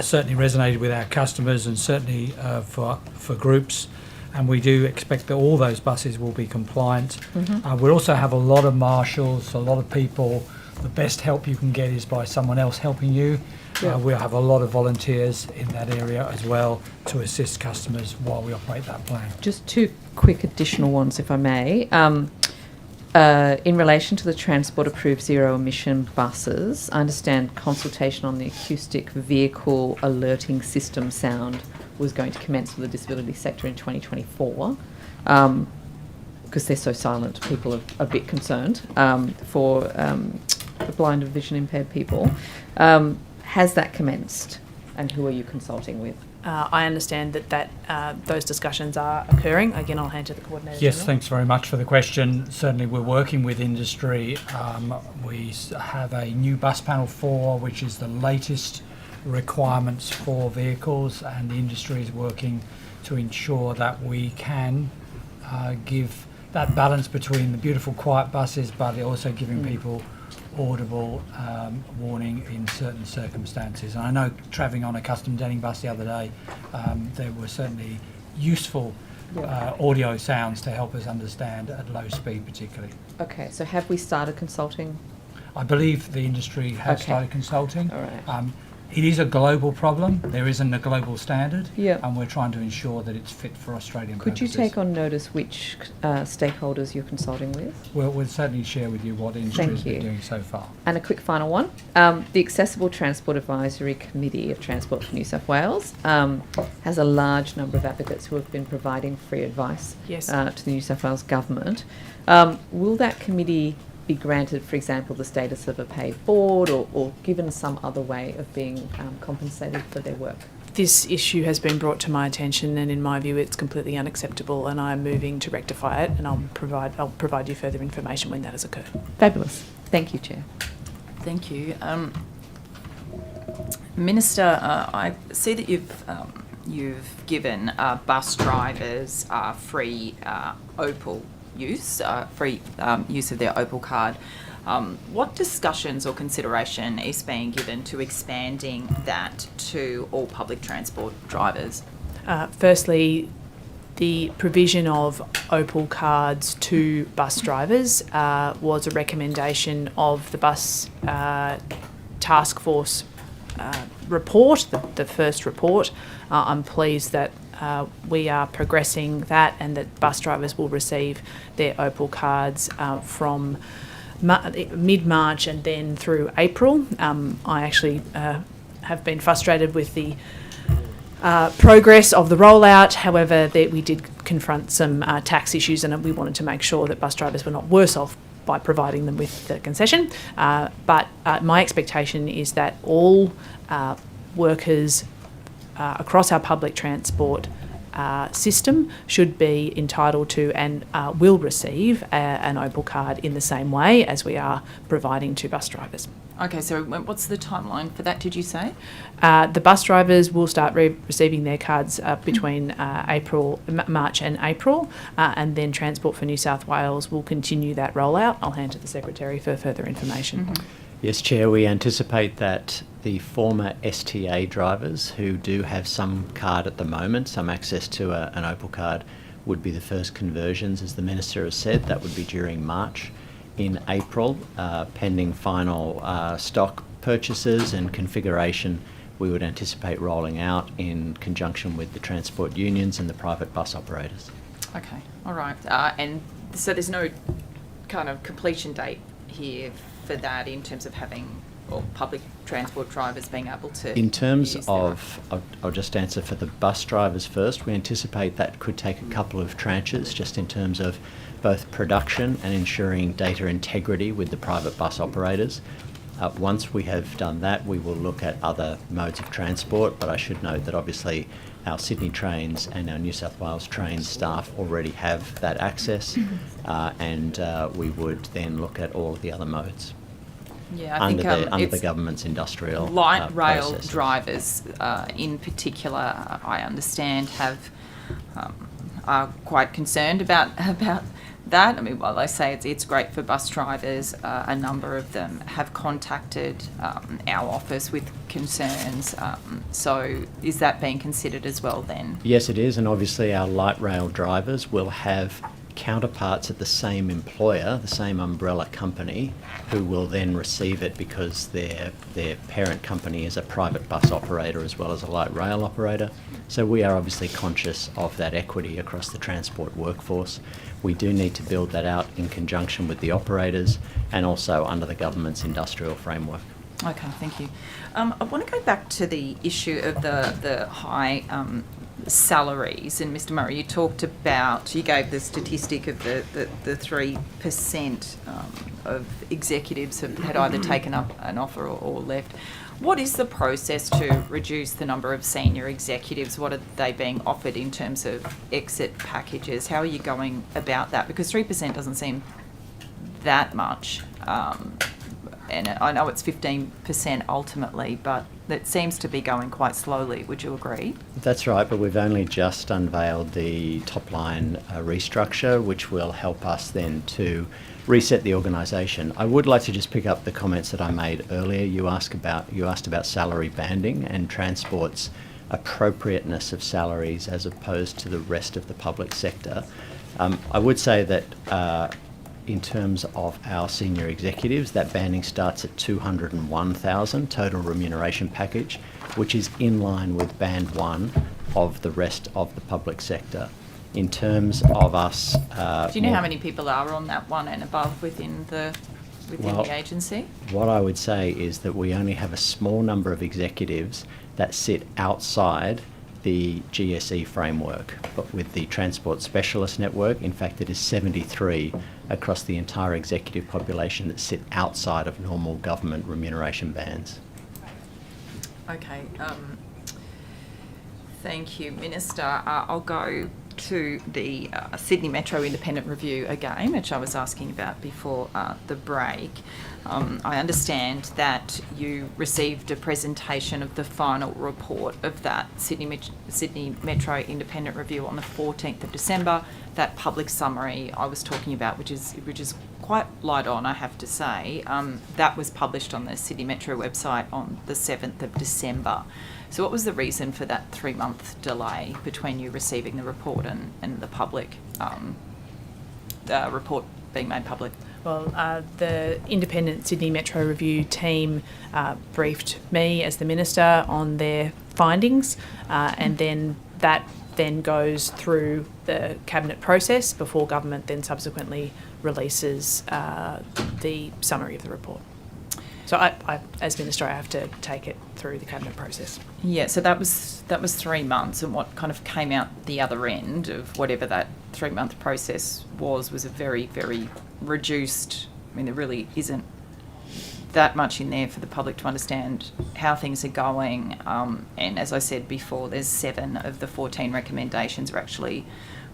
certainly resonated with our customers, and certainly for groups, and we do expect that all those buses will be compliant. We also have a lot of marshals, a lot of people. The best help you can get is by someone else helping you. We'll have a lot of volunteers in that area as well to assist customers while we operate that plan. Just two quick additional ones, if I may. In relation to the Transport approved zero emission buses, I understand consultation on the acoustic vehicle alerting system sound was going to commence for the disability sector in 2024. Because they're so silent, people are a bit concerned for the blind and vision impaired people. Has that commenced, and who are you consulting with? I understand that those discussions are occurring. Again, I'll hand to the Coordinator Yes, General. thanks very much for the question. Certainly we're working with industry. We have a new bus panel 4, which is the latest requirements for vehicles, and the industry is working to ensure that we can give that balance between the beautiful quiet buses, but also giving people audible warning in certain circumstances. And I know, travelling on a custom Denning bus the other day, there were certainly useful audio sounds to help us understand at low speed particularly. Okay, so have we started consulting? I believe the industry has started consulting. All right. It is a global problem. There isn't a global standard, Yeah. and we're trying to ensure that it's fit for Australian Could you purposes. take on notice which stakeholders you're consulting with? We'll certainly share with you what the industry has Thank been you. doing so far. And a quick final one. The Accessible Transport Advisory Committee of Transport for New South Wales has a large number of advocates who have been providing free advice Yes. to the New South Wales Government. Will that committee be granted, for example, the status of a paid board or given some other way of being compensated for their work? This issue has been brought to my attention, and in my view it's completely unacceptable, and I'm moving to rectify it, and I'll provide you further information when that has occurred. Fabulous. Thank you, Chair. Thank you. Minister, I see that you've given bus drivers free Opal use, free use of their Opal card. What discussions or consideration is being given to expanding that to all public transport drivers? Firstly, the provision of Opal cards to bus drivers was a recommendation of the bus task force report, the first report. I'm pleased that we are progressing that, and that bus drivers will receive their Opal cards from mid-March and then through April. I actually have been frustrated with the progress of the rollout. However, we did confront some tax issues, and we wanted to make sure that bus drivers were not worse off by providing them with the concession. But my expectation is that all workers across our public transport system should be entitled to and will receive an Opal card in the same way as we are providing to bus drivers. Okay, so what's the timeline for that, did you say? The bus drivers will start receiving their cards between March and April, and then Transport for New South Wales will continue that rollout. I'll hand to the Secretary for further information. Mm-hmm. Yes, Chair, we anticipate that the former STA drivers who do have some card at the moment, some access to an Opal card, would be the first conversions, as the Minister has said. That would be during March. In April, pending final stock purchases and configuration, we would anticipate rolling out in conjunction with the transport unions and the private bus operators. Okay, all right. And so there's no kind of completion date here for that in terms of having or public transport drivers being able to In terms use their of, I'll just answer for the bus drivers first. We anticipate that could take a couple of tranches just in terms of both production and ensuring data integrity with the private bus operators. Once we have done that, we will look at other modes of transport, but I should note that obviously our Sydney trains and our New South Wales trains staff already have that access, and we would then look at all of the other modes. Yeah, I think under the government's industrial light rail processes. drivers, in particular, I understand are quite concerned about that. I mean, while I say it's great for bus drivers, a number of them have contacted our office with concerns. So is that being considered as well then? Yes, it is, and obviously our light rail drivers will have counterparts at the same employer, the same umbrella company, who will then receive it because their parent company is a private bus operator as well as a light rail operator. So we are obviously conscious of that equity across the transport workforce. We do need to build that out in conjunction with the operators and also under the government's industrial framework. Okay, thank you. I want to go back to the issue of the high salaries, and Mr. Murray, you gave the statistic of the 3% of executives had either taken up an offer or left. What is the process to reduce the number of senior executives? What are they being offered in terms of exit packages? How are you going about that? Because 3% doesn't seem that much. And I know it's 15% ultimately, but it seems to be going quite slowly. Would you agree? That's right, but we've only just unveiled the top-line restructure, which will help us then to reset the organisation. I would like to just pick up the comments that I made earlier. You asked about salary banding and transport's appropriateness of salaries as opposed to the rest of the public sector. I would say that in terms of our senior executives, that banding starts at 201,000 total remuneration package, which is in line with band 1 of the rest of the public sector. In terms of us... Do you know how many people are on that one and above within the agency? What I would say is that we only have a small number of executives that sit outside the GSE framework, but with the Transport Specialist Network, in fact, it is 73 across the entire executive population that sit outside of normal government remuneration bands. Okay, thank you, Minister. I'll go to the Sydney Metro Independent Review again, which I was asking about before the break. I understand that you received a presentation of the final report of that Sydney Metro Independent Review on the 14th of December. That public summary I was talking about, which is quite light on, I have to say, that was published on the Sydney Metro website on the 7th of December. So what was the reason for that 3-month delay between you receiving the report and the public report being made public? Well, the independent Sydney Metro Review team briefed me as the Minister on their findings, and then that then goes through the Cabinet process before Government then subsequently releases the summary of the report. So I, as Minister, I have to take it through the Cabinet process. Yeah, so that was 3 months, and what kind of came out the other end of whatever that 3-month process was a very, very reduced... I mean, there really isn't that much in there for the public to understand how things are going. And as I said before, there's 7 of the 14 recommendations are actually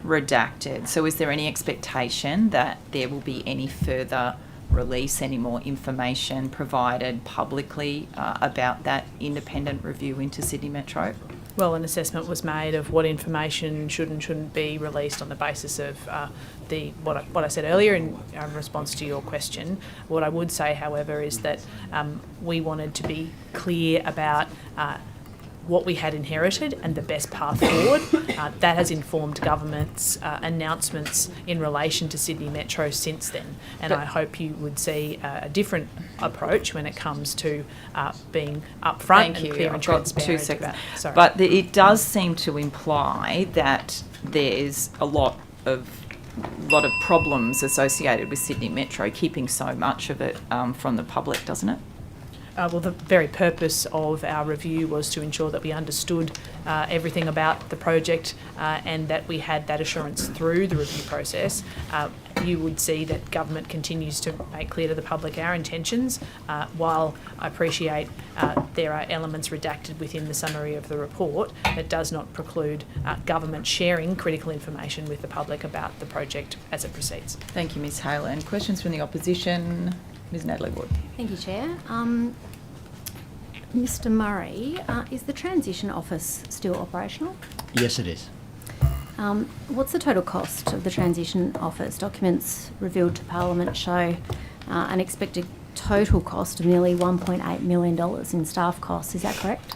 redacted. So is there any expectation that there will be any further release, any more information provided publicly about that independent review into Sydney Metro? Well, an assessment was made of what information should and shouldn't be released on the basis of what I said earlier in response to your question. What I would say, however, is that we wanted to be clear about what we had inherited and the best path forward. That has informed Government's announcements in relation to Sydney Metro since then. And I hope you would see a different approach when it comes to being upfront and clear and transparent. 2 seconds. Sorry. But it does seem to imply that there's a lot of problems associated with Sydney Metro, keeping so much of it from the public, doesn't it? Well, the very purpose of our review was to ensure that we understood everything about the project and that we had that assurance through the review process. You would see that Government continues to make clear to the public our intentions. While I appreciate there are elements redacted within the summary of the report, that does not preclude Government sharing critical information with the public about the project as it proceeds. Thank you, Ms Haylen. Questions from the opposition? Ms Natalie Wood. Thank you, Chair. Mr Murray, is the Transition Office still operational? Yes, it is. What's the total cost of the Transition Office? Documents revealed to Parliament show an expected total cost of nearly $1.8 million in staff costs. Is that correct?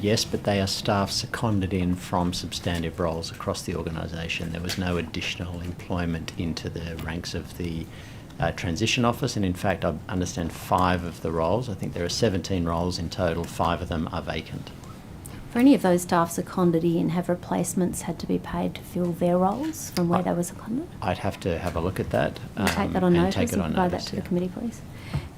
Yes, but they are staff seconded in from substantive roles across the organisation. There was no additional employment into the ranks of the Transition Office, and in fact I understand 5 of the roles, I think there are 17 roles in total, 5 of them are vacant. For any of those staff seconded in, have replacements had to be paid to fill their roles from where they were seconded? I'd have to have a look at that. Take that on notice and provide that to yeah. the committee, please.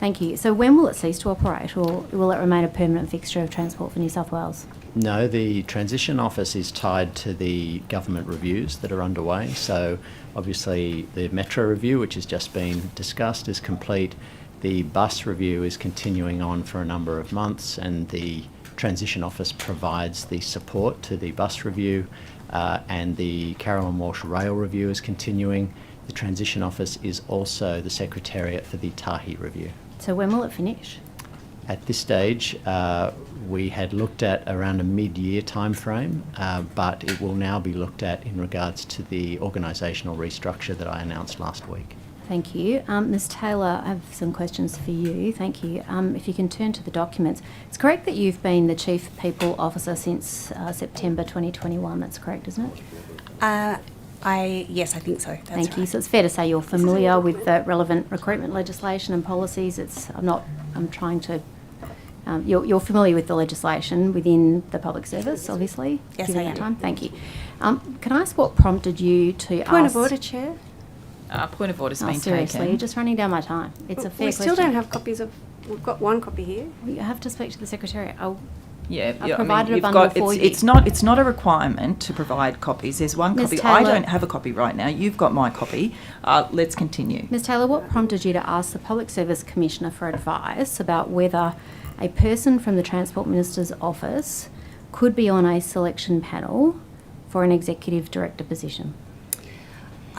Thank you. So when will it cease to operate, or will it remain a permanent fixture of Transport for New South Wales? No, the Transition Office is tied to the government reviews that are underway. So obviously the Metro review, which has just been discussed, is complete. The bus review is continuing on for a number of months, and the Transition Office provides the support to the bus review, and the Carolyn Walsh Rail review is continuing. The Transition Office is also the Secretariat for the Tahi review. So when will it finish? At this stage, we had looked at around a mid-year time frame, but it will now be looked at in regards to the organisational restructure that I announced last week. Thank you. Ms Taylor, I have some questions for you. Thank you. If you can turn to the documents. It's correct that you've been the Chief People Officer since September 2021. That's correct, isn't it? Yes, I think so. That's Thank you. right. So it's fair to say you're familiar with the relevant recruitment legislation and policies. You're familiar with the legislation within the public service, obviously. Yes, given I that am. time. Thank you. Can I ask what prompted you to Point ask... of order, Chair. Point of order's Oh, been seriously, taken. you're just running down my time. It's a fair We question. still don't have copies of... We've got one copy here. You have to speak to the Secretary. Yeah, I've yeah, provided a you've bundle got, for you. it's not a requirement to provide copies. There's one Ms. copy. I Taylor- don't have a copy right now. You've got my copy. Let's continue. Ms Taylor, what prompted you to ask the Public Service Commissioner for advice about whether a person from the Transport Minister's office could be on a selection panel for an Executive Director position?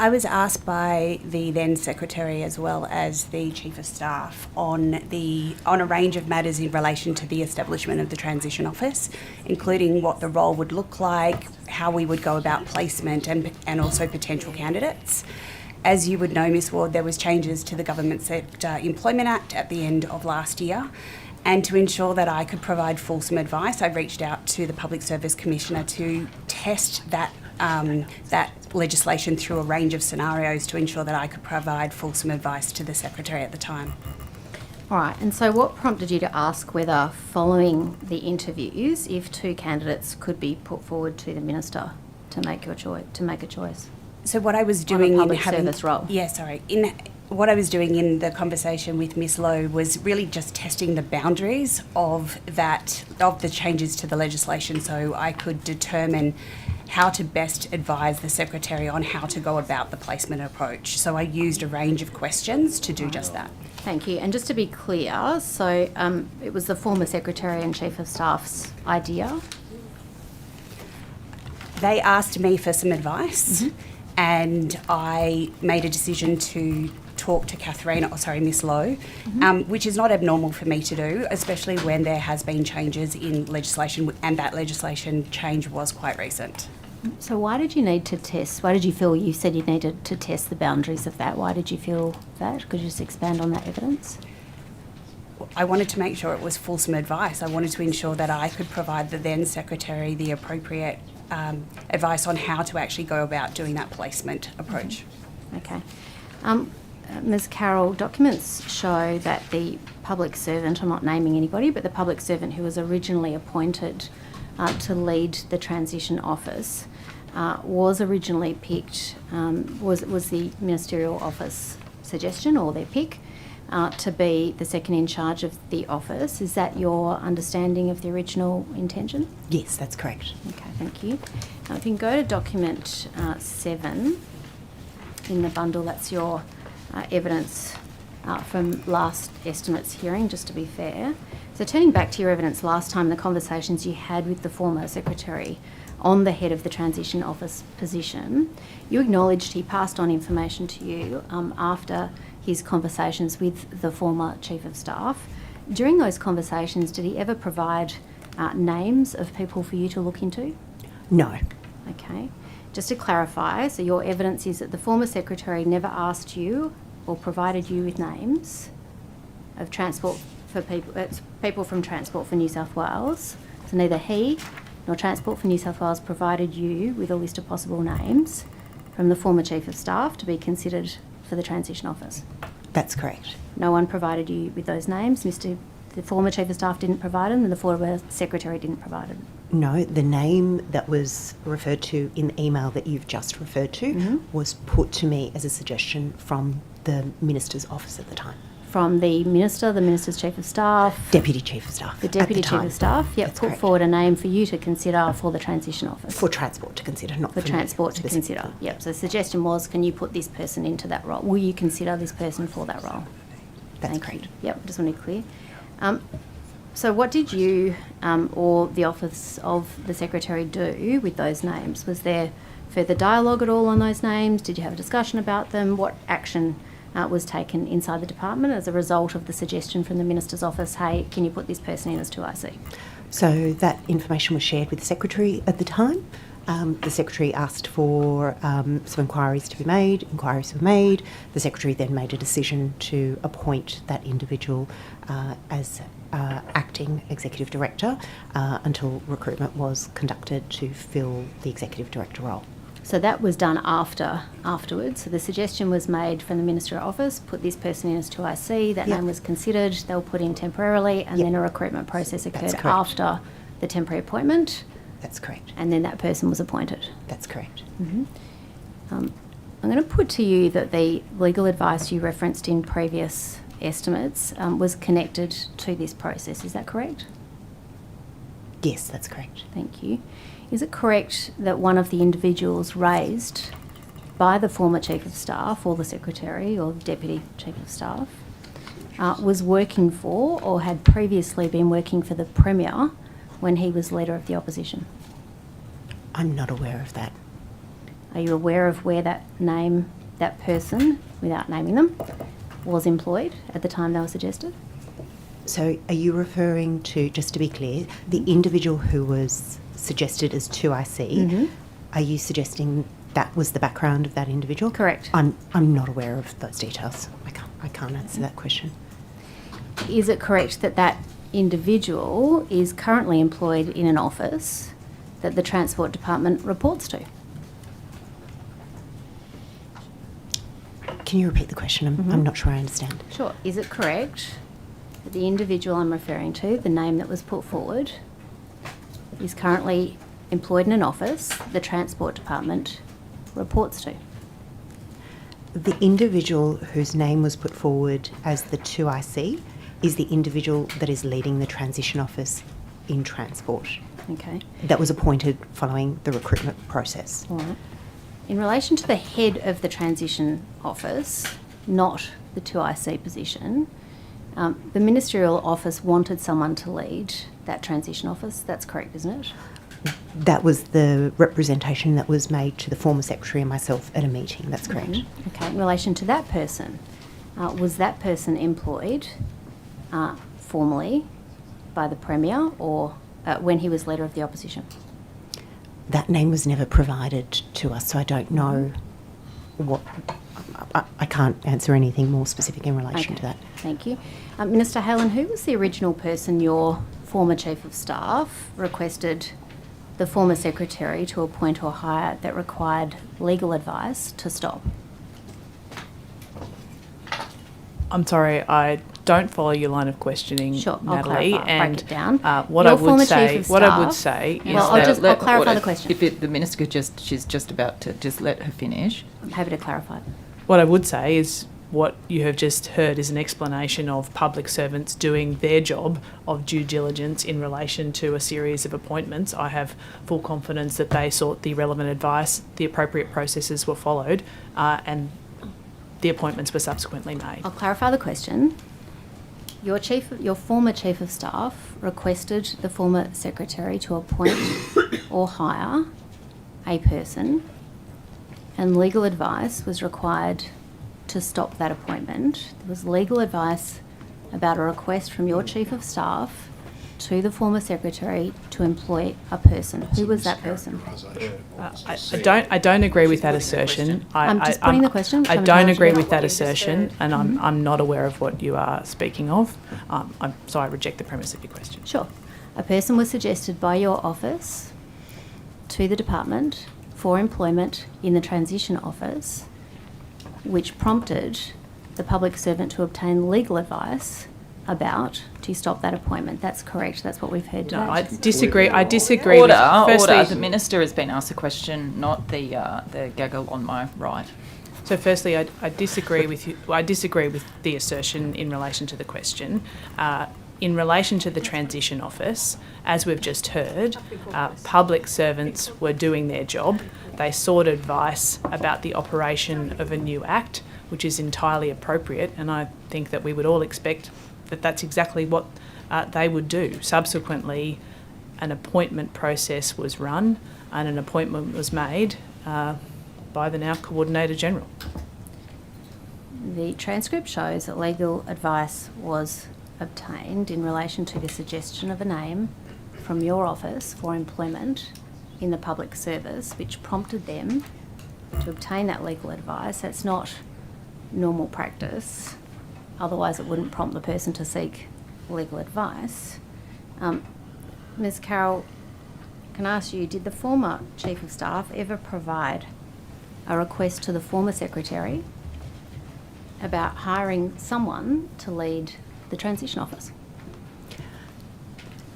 I was asked by the then Secretary as well as the Chief of Staff on a range of matters in relation to the establishment of the Transition Office, including what the role would look like, how we would go about placement and also potential candidates. As you would know, Ms Ward, there was changes to the Government Sector Employment Act at the end of last year. And to ensure that I could provide fulsome advice, I reached out to the Public Service Commissioner to test that legislation through a range of scenarios to ensure that I could provide fulsome advice to the Secretary at the time. All right, and so what prompted you to ask whether, following the interviews, if two candidates could be put forward to the Minister to make a choice? So what I was On a doing public service role. What I was doing in the conversation with Ms Lowe was really just testing the boundaries of the changes to the legislation, so I could determine how to best advise the Secretary on how to go about the placement approach. So I used a range of questions to do just that. Thank you. And just to be clear, so it was the former Secretary and Chief of Staff's idea? They asked me for some advice, and I made a decision to talk to Miss Lowe, which is not abnormal for me to do, especially when there has been changes in legislation, and that legislation change was quite recent. So why did you need to test? Why did you feel you said you needed to test the boundaries of that? Why did you feel that? Could you just expand on that evidence? I wanted to make sure it was fulsome advice. I wanted to ensure that I could provide the then Secretary the appropriate advice on how to actually go about doing that placement approach. Okay. Ms Carroll, documents show that the public servant, I'm not naming anybody, but the public servant who was originally appointed to lead the transition office was originally picked, was the ministerial office suggestion or their pick to be the second in charge of the office. Is that your understanding of the original intention? Yes, that's correct. Okay, thank you. Now, if you can go to document 7 in the bundle, that's your evidence from last estimates hearing, just to be fair. So turning back to your evidence last time, the conversations you had with the former Secretary on the head of the Transition Office position, you acknowledged he passed on information to you after his conversations with the former Chief of Staff. During those conversations, did he ever provide names of people for you to look into? No. Okay. Just to clarify, so your evidence is that the former Secretary never asked you or provided you with names of transport for people from Transport for New South Wales. So neither he nor Transport for New South Wales provided you with a list of possible names from the former Chief of Staff to be considered for the Transition Office. That's correct. No one provided you with those names. The former Chief of Staff didn't provide them and the former Secretary didn't provide them. No, the name that was referred to in the email that you've just referred to was put to me as a suggestion from the Minister's office at the time. From the Minister, the Minister's Chief of Staff? Deputy Chief of Staff. The Deputy Chief of Staff, yep, That's put correct. forward a name for you to consider for the Transition Office. For Transport to consider, not for For Transport to specifically. consider, yep. So the suggestion was, can you put this person into that role? Will you consider this person for that role? That's Thank correct. you. Yep, just want to be clear. So what did you or the Office of the Secretary do with those names? Was there further dialogue at all on those names? Did you have a discussion about them? What action was taken inside the department as a result of the suggestion from the Minister's office, hey, can you put this person in as 2IC? So that information was shared with the Secretary at the time. The Secretary asked for some inquiries to be made. Inquiries were made. The Secretary then made a decision to appoint that individual as acting Executive Director until recruitment was conducted to fill the Executive Director role. So that was done afterwards. So the suggestion was made from the ministerial office, put this person in as 2IC, that name was considered, they were put in temporarily, and then a recruitment process occurred after the temporary appointment. That's correct. And then that person was appointed. That's correct. I'm going to put to you that the legal advice you referenced in previous estimates was connected to this process. Is that correct? Yes, that's correct. Thank you. Is it correct that one of the individuals raised by the former Chief of Staff or the Secretary or Deputy Chief of Staff was working for or had previously been working for the Premier when he was Leader of the Opposition? I'm not aware of that. Are you aware of where that person, without naming them, was employed at the time they were suggested? So are you referring to, just to be clear, the individual who was suggested as 2IC, are you suggesting that was the background of that individual? Correct. I'm not aware of those details. I can't answer that question. Is it correct that that individual is currently employed in an office that the Transport Department reports to? Can you repeat the question? I'm not sure I understand. Sure. Is it correct that the individual I'm referring to, the name that was put forward, is currently employed in an office the Transport Department reports to? The individual whose name was put forward as the 2IC is the individual that is leading the transition office in transport. Okay. That was appointed following the recruitment process. All right. In relation to the head of the transition office, not the 2IC position, the ministerial office wanted someone to lead that transition office. That's correct, isn't it? That was the representation that was made to the former secretary and myself at a meeting. That's correct. Okay. In relation to that person, was that person employed formally by the Premier or when he was Leader of the Opposition? That name was never provided to us, so I don't know what... I can't answer anything more specific in relation to that. Thank you. Minister Haylen, who was the original person your former Chief of Staff requested the former Secretary to appoint or hire that required legal advice to stop? I'm sorry, I don't follow your line of questioning, Sure, Natalie. I'll clarify, and break it down. What Your I former would say, Chief of what I would Staff- say is Well, that I'll clarify the question. If the minister could she's just about to just let her finish. I'm happy to clarify. what I would say is what you have just heard is an explanation of public servants doing their job of due diligence in relation to a series of appointments. I have full confidence that they sought the relevant advice, the appropriate processes were followed, and the appointments were subsequently made. I'll clarify the question. Your former Chief of Staff requested the former Secretary to appoint or hire a person, and legal advice was required to stop that appointment. There was legal advice about a request from your Chief of Staff to the former Secretary to employ a person. Who was that person? I don't agree with that assertion. I'm just putting the question. I don't agree with that assertion, and I'm not aware of what you are speaking of. So I reject the premise of your question. Sure. A person was suggested by your office to the department for employment in the transition office, which prompted the public servant to obtain legal advice about to stop that appointment. That's correct. That's what we've heard today. No, I disagree. I disagree. Order. Firstly, Order. The minister has been asked a question, not the gaggle on my right. So firstly, I disagree with you. I disagree with the assertion in relation to the question. In relation to the transition office, as we've just heard, public servants were doing their job. They sought advice about the operation of a new act, which is entirely appropriate, and I think that we would all expect that that's exactly what they would do. Subsequently, an appointment process was run and an appointment was made by the now Coordinator General. The transcript shows that legal advice was obtained in relation to the suggestion of a name from your office for employment in the public service, which prompted them to obtain that legal advice. That's not normal practice. Otherwise, it wouldn't prompt the person to seek legal advice. Ms. Carroll, can I ask you, did the former Chief of Staff ever provide a request to the former secretary about hiring someone to lead the transition office?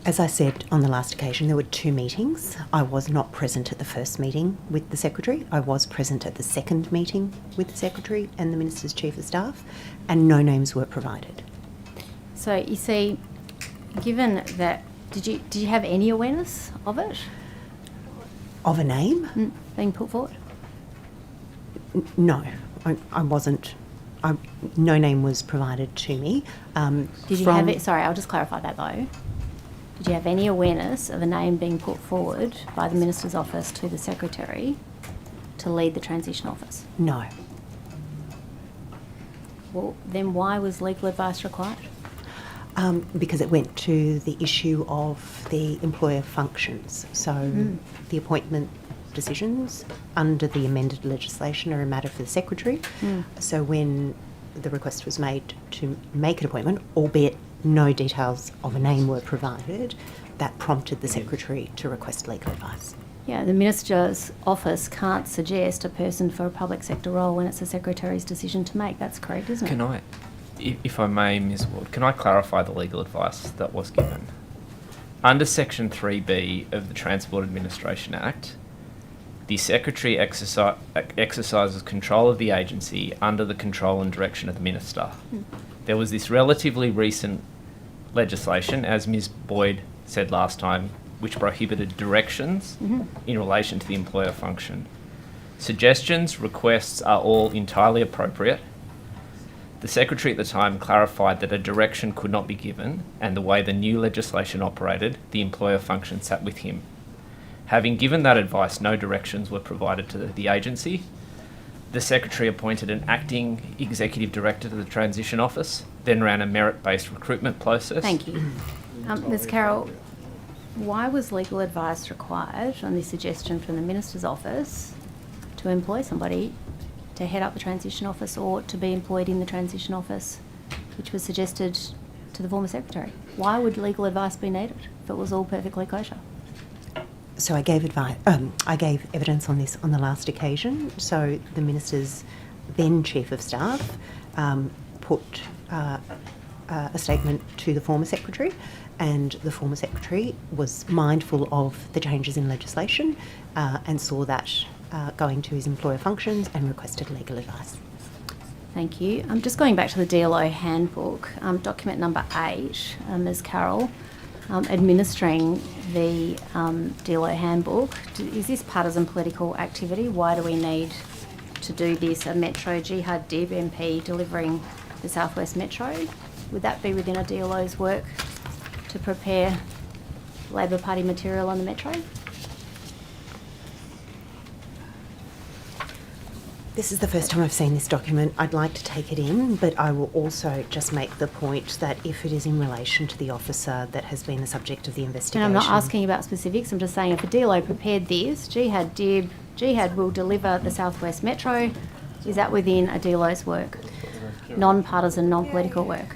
As I said on the last occasion, there were 2 meetings. I was not present at the first meeting with the Secretary. I was present at the second meeting with the Secretary and the Minister's Chief of Staff, and no names were provided. So you see, given that, did you have any awareness of it? Of a name? Being put forward? No, I wasn't. No name was provided to me. Did you have it? Sorry, I'll just clarify that though. Did you have any awareness of a name being put forward by the Minister's Office to the Secretary to lead the transition office? No. Well, then why was legal advice required? Because it went to the issue of the employer functions. So the appointment decisions under the amended legislation are a matter for the Secretary. So when the request was made to make an appointment, albeit no details of a name were provided, that prompted the Secretary to request legal advice. Yeah, the Minister's Office can't suggest a person for a public sector role when it's the Secretary's decision to make. That's correct, isn't it? Can I, if I may, Ms Ward, can I clarify the legal advice that was given? Under Section 3B of the Transport Administration Act, the Secretary exercises control of the agency under the control and direction of the Minister. There was this relatively recent legislation, as Ms Boyd said last time, which prohibited directions in relation to the employer function. Suggestions, requests are all entirely appropriate. The Secretary at the time clarified that a direction could not be given, and the way the new legislation operated, the employer function sat with him. Having given that advice, no directions were provided to the agency. The Secretary appointed an acting executive director to the transition office, then ran a merit-based recruitment process. Thank you. Ms Carroll, why was legal advice required on this suggestion from the Minister's Office to employ somebody to head up the transition office or to be employed in the transition office, which was suggested to the former Secretary? Why would legal advice be needed if it was all perfectly kosher? So I gave advice. I gave evidence on this on the last occasion. So the Minister's then Chief of Staff put a statement to the former Secretary, and the former Secretary was mindful of the changes in legislation and saw that going to his employer functions and requested legal advice. Thank you. Just going back to the DLO handbook, document number 8, Ms Carroll, administering the DLO handbook. Is this partisan political activity? Why do we need to do this? A Metro Jihad Dib MP delivering the South West Metro? Would that be within a DLO's work to prepare Labor Party material on the Metro? This is the first time I've seen this document. I'd like to take it in, but I will also just make the point that if it is in relation to the officer that has been the subject of the investigation... And I'm not asking about specifics, I'm just saying if a DLO prepared this, Jihad Dib, Jihad will deliver the South West Metro, is that within a DLO's work? Non-partisan, non-political work?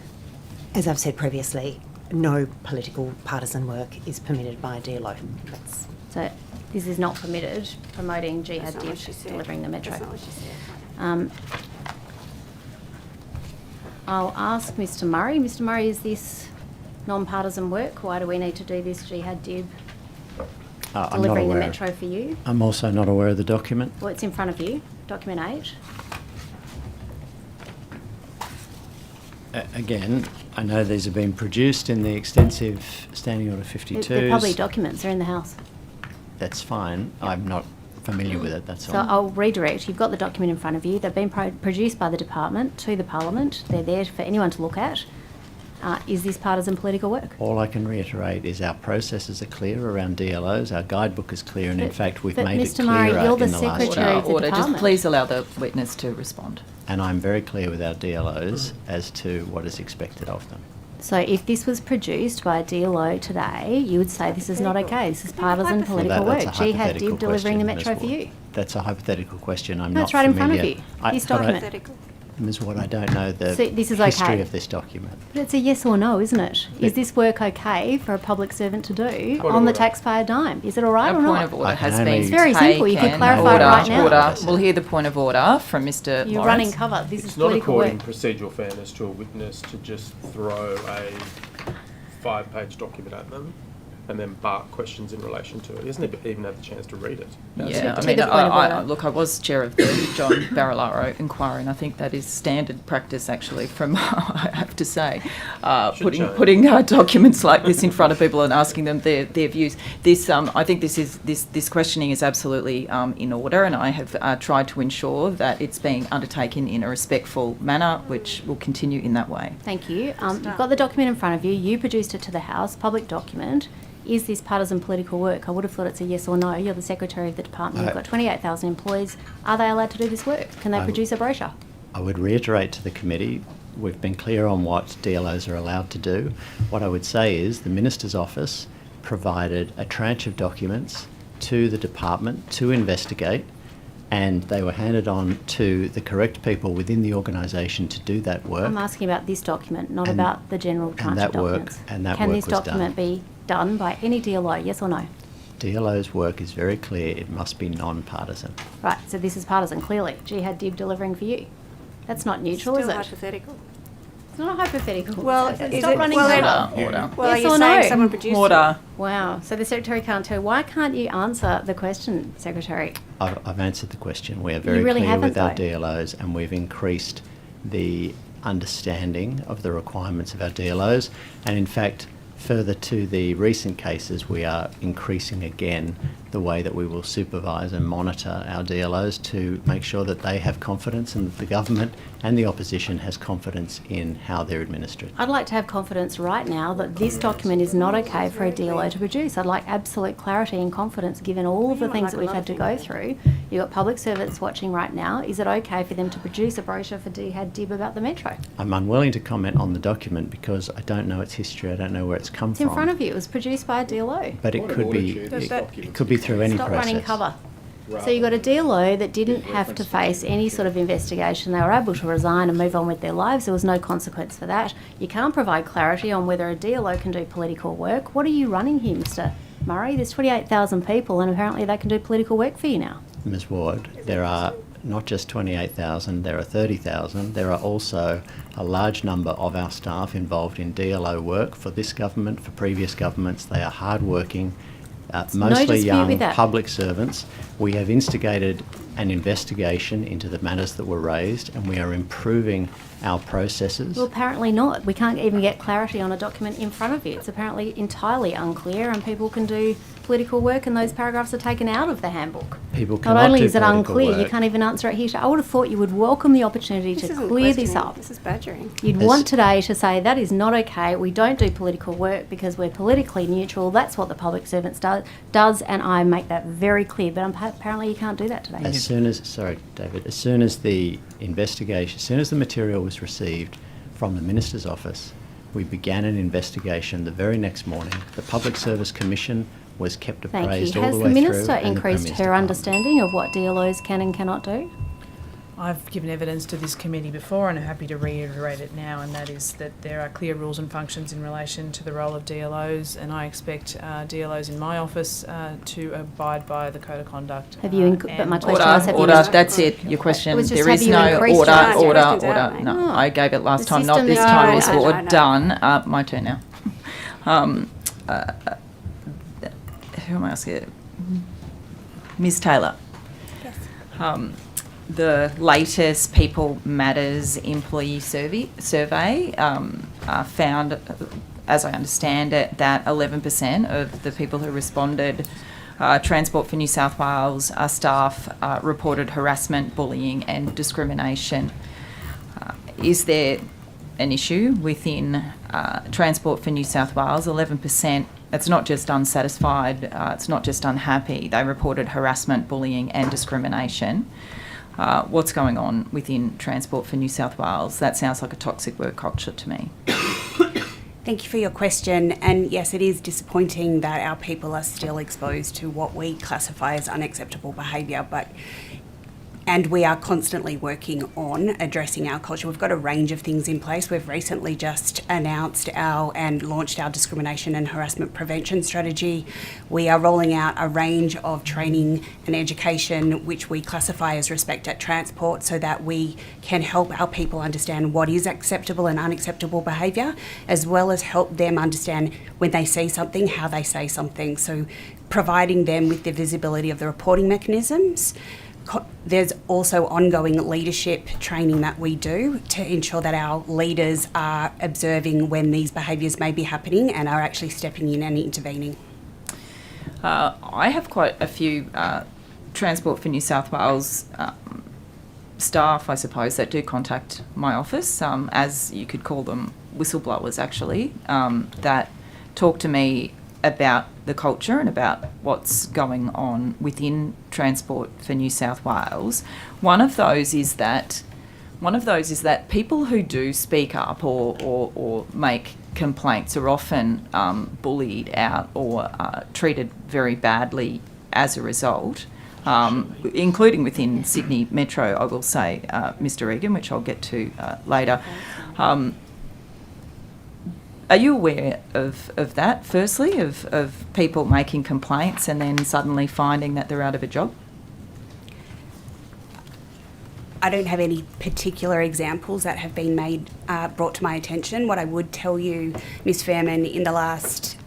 As I've said previously, no political partisan work is permitted by a DLO. So this is not permitted, promoting Jihad Dib, delivering the Metro. That's not what she said. I'll ask Mr Murray. Mr Murray, is this non-partisan work? Why do we need to do this Jihad Dib delivering the Metro for you? I'm also not aware of the document. Well, it's in front of you, document 8. Again, I know these have been produced in the extensive Standing Order 52s. They're public documents, they're in the House. That's fine. I'm not familiar with it, that's So all. I'll redirect. You've got the document in front of you. They've been produced by the department to the Parliament. They're there for anyone to look at. Is this partisan political work? All I can reiterate is our processes are clear around DLOs, our guidebook is clear, and in fact we've made it Mr. Murray, clearer you're in the the last Secretary year. of the Order, just department. please allow the witness to respond. And I'm very clear with our DLOs as to what is expected of them. So if this was produced by a DLO today, you would say this is not okay. This is partisan political That's work. a Jihad hypothetical Dib delivering the question, Metro Ms. for Ward. you. That's a hypothetical question. I'm No, not it's right in front of familiar. you. This document. Ms. Watt, I don't know the So this is history okay? of this document. But it's a yes or no, isn't it? Is this work okay for a public servant to do on the taxpayer dime? Is it all right A or point not? of order I has can been only- It's very simple. You could taken. clarify Order, it right now. Order. We'll hear the point of order from Mr. You're Lawrence. running cover. This It's is not political according work. procedural fairness to a witness to just throw a 5-page document at them and then bark questions in relation to it. He hasn't even had the chance to read it. Yeah, I To mean, the point of order. look, I was chair of the John Barilaro inquiry, and I think that is standard practice, actually, from, I have to say, putting documents like this in front of people and asking them their views. This, I think this questioning is absolutely in order, and I have tried to ensure that it's being undertaken in a respectful manner, which will continue in that way. Thank you. You've got the document in front of you. You produced it to the House, public document. Is this partisan political work? I would have thought it's a yes or no. You're the Secretary of the Department. You've got 28,000 employees. Are they allowed to do this work? Can they produce a brochure? I would reiterate to the committee, we've been clear on what DLOs are allowed to do. What I would say is the Minister's Office provided a tranche of documents to the department to investigate, and they were handed on to the correct people within the organisation to do that work. I'm asking about this document, not And- about the general tranche of documents. And that Can work this was done. document be done by any DLO, yes or no? DLO's work is very clear, it must be non-partisan. Right, so this is partisan, clearly. Jihad Dib delivering for you. That's not neutral, Still is it? hypothetical. It's not a hypothetical. Well, Stop is running it- cover. Order. Well, Yes are you or saying no? someone produced Order. Wow, so the Secretary can't tell. Why can't you answer the question, Secretary? I've answered the question. We are very really clear with our haven't, though. DLOs, and we've increased the understanding of the requirements of our DLOs. And in fact, further to the recent cases, we are increasing again the way that we will supervise and monitor our DLOs to make sure that they have confidence and that the government and the opposition has confidence in how they're administered. I'd like to have confidence right now that this document is not okay for a DLO to produce. I'd like absolute clarity and confidence given all of the things that we've had to go through. You've got public servants watching right now. Is it okay for them to produce a brochure for Jihad Dib about the Metro? I'm unwilling to comment on the document because I don't know its history, I don't know where it's come It's from. in front of you. It was produced by a DLO. But it could be, it could be through any Stop process. running cover. So you got a DLO that didn't have to face any sort of investigation. They were able to resign and move on with their lives. There was no consequence for that. You can't provide clarity on whether a DLO can do political work. What are you running here, Mr. Murray? There's 28,000 people and apparently they can do political work for you now. Ms Ward, there are not just 28,000, there are 30,000. There are also a large number of our staff involved in DLO work for this government, for previous governments. They are hard-working, mostly dispute young with that. public servants. We have instigated an investigation into the matters that were raised, and we are improving our processes. Well, apparently not. We can't even get clarity on a document in front of you. It's apparently entirely unclear and people can do political work and those paragraphs are taken out of the handbook. People Not cannot only do is it political unclear, you work. can't even answer it here. I would have thought you would welcome the opportunity This to isn't clear this questioning, up. This is badgering. You'd want today to say that is not okay. We don't do political work because we're politically neutral. That's what the public servants does, and I make that very clear. But apparently you can't do that today. As soon as, sorry, David, as soon as the investigation, as soon as the material was received from the Minister's Office, we began an investigation the very next morning. The Public Service Commission was kept Thank appraised you. all Has the the way Minister through. and the increased Premier's her Department. understanding of what DLOs can and cannot do? I've given evidence to this committee before and I'm happy to reiterate it now, and that is that there are clear rules and functions in relation to the role of DLOs, and I expect DLOs in my office to abide by the Code of Conduct. Have you, but my question was, have you... Order, that's it, your question. It was just, There have is you no increased order, your answer? order, Questions order. out, mate. No, I gave it last The time, not system this is- time, No, Ms no, Ward. no, no. Done. My turn now. Who am I asking? Ms Taylor. Yes. The latest People Matters employee survey found, as I understand it, that 11% of the people who responded, Transport for New South Wales staff reported harassment, bullying and discrimination. Is there an issue within Transport for New South Wales? 11%, it's not just unsatisfied, it's not just unhappy. They reported harassment, bullying and discrimination. What's going on within Transport for New South Wales? That sounds like a toxic work culture to me. Thank you for your question. And yes, it is disappointing that our people are still exposed to what we classify as unacceptable behaviour. But And we are constantly working on addressing our culture. We've got a range of things in place. We've recently just announced and launched our discrimination and harassment prevention strategy. We are rolling out a range of training and education which we classify as respect at transport, so that we can help our people understand what is acceptable and unacceptable behaviour, as well as help them understand when they say something, how they say something. So providing them with the visibility of the reporting mechanisms. There's also ongoing leadership training that we do to ensure that our leaders are observing when these behaviours may be happening and are actually stepping in and intervening. I have quite a few Transport for New South Wales staff, I suppose, that do contact my office, as you could call them whistleblowers actually, that talk to me about the culture and about what's going on within Transport for New South Wales. One of those is that people who do speak up or make complaints are often bullied out or treated very badly as a result, including within Sydney Metro, I will say, Mr. Egan, which I'll get to later. Are you aware of that, firstly, of people making complaints and then suddenly finding that they're out of a job? I don't have any particular examples that have been brought to my attention. What I would tell you, Ms. Fairman, in the last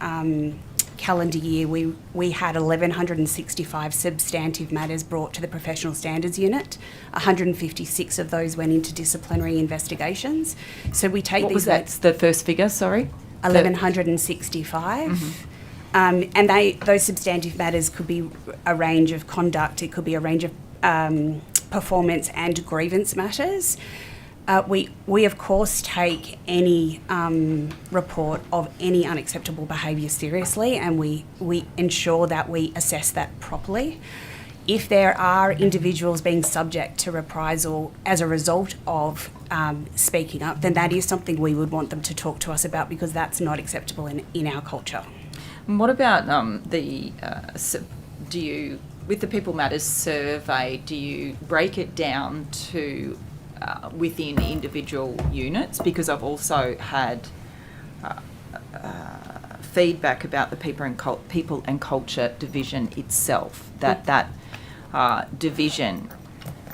calendar year, we had 1,165 substantive matters brought to the Professional Standards Unit. 156 of those went into disciplinary investigations. So we take what these... was that, the first figure, sorry? 1,165. Mm-hmm. And those substantive matters could be a range of conduct, it could be a range of performance and grievance matters. We of course take any report of any unacceptable behaviour seriously, and we ensure that we assess that properly. If there are individuals being subject to reprisal as a result of speaking up, then that is something we would want them to talk to us about, because that's not acceptable in our culture. And what about with the People Matters survey, do you break it down to within individual units? Because I've also had feedback about the people and culture division itself, that division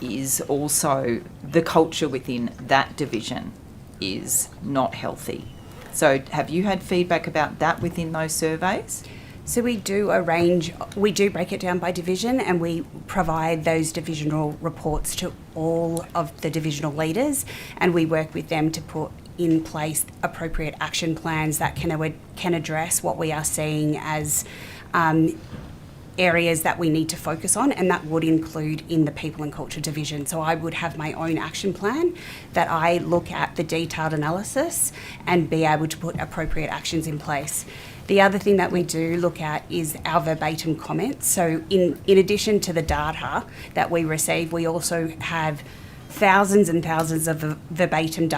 is also, the culture within that division is not healthy. So have you had feedback about that within those surveys? So we do break it down by division, and we provide those divisional reports to all of the divisional leaders, and we work with them to put in place appropriate action plans that can address what we are seeing as areas that we need to focus on, and that would include in the People and Culture division. So I would have my own action plan that I look at the detailed analysis and be able to put appropriate actions in place. The other thing that we do look at is our verbatim comments. So in addition to the data that we receive, we also have thousands and thousands of verbatim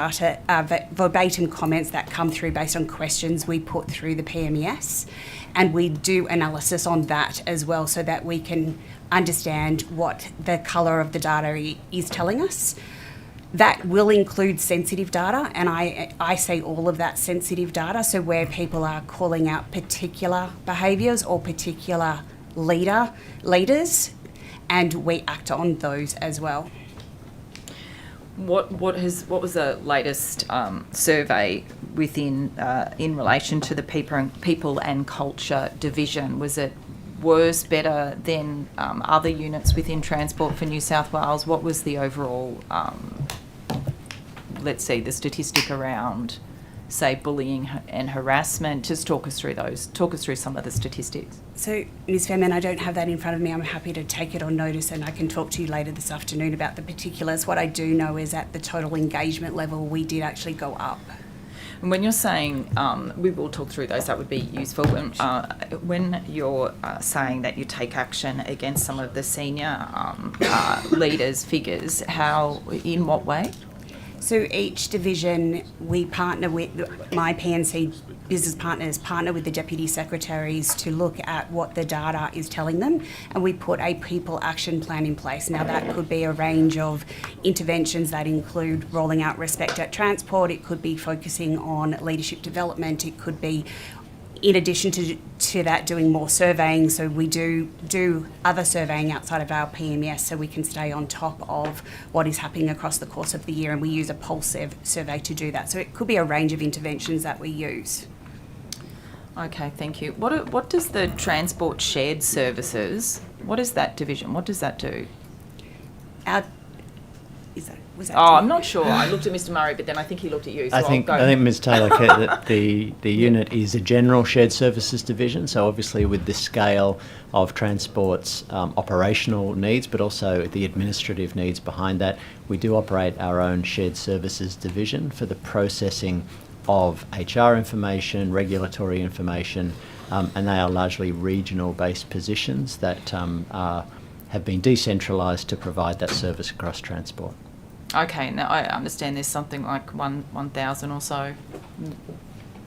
comments that come through based on questions we put through the PMES. And we do analysis on that as well, so that we can understand what the colour of the data is telling us. That will include sensitive data, and I see all of that sensitive data, so where people are calling out particular behaviours or particular leaders, and we act on those as well. What was the latest survey within in relation to the people and culture division? Was it worse, better than other units within Transport for New South Wales? What was the overall, let's see, the statistic around, say, bullying and harassment? Just talk us through some of the statistics. So, Ms. Fairman, I don't have that in front of me. I'm happy to take it on notice, and I can talk to you later this afternoon about the particulars. What I do know is at the total engagement level, we did actually go up. And when you're saying, we will talk through those, that would be useful. When you're saying that you take action against some of the senior leaders, figures, in what way? So each division, we partner with, my PNC business partners partner with the deputy secretaries to look at what the data is telling them, and we put a people action plan in place. Now that could be a range of interventions that include rolling out Respect at Transport, it could be focusing on leadership development, it could be, in addition to that, doing more surveying. So we do other surveying outside of our PMS so we can stay on top of what is happening across the course of the year, and we use a pulse survey to do that. So it could be a range of interventions that we use. Okay, thank you. What does the Transport Shared Services, what is that division? What does that do? I'm not sure. I looked at Mr. Murray, but then I think he looked at you. So I think Ms. Taylor, the unit is a general shared services division. So obviously, with the scale of Transport's operational needs, but also the administrative needs behind that, we do operate our own shared services division for the processing of HR information, regulatory information, and they are largely regional-based positions that have been decentralised to provide that service across Transport. Okay, now I understand there's something like 1,000 or so.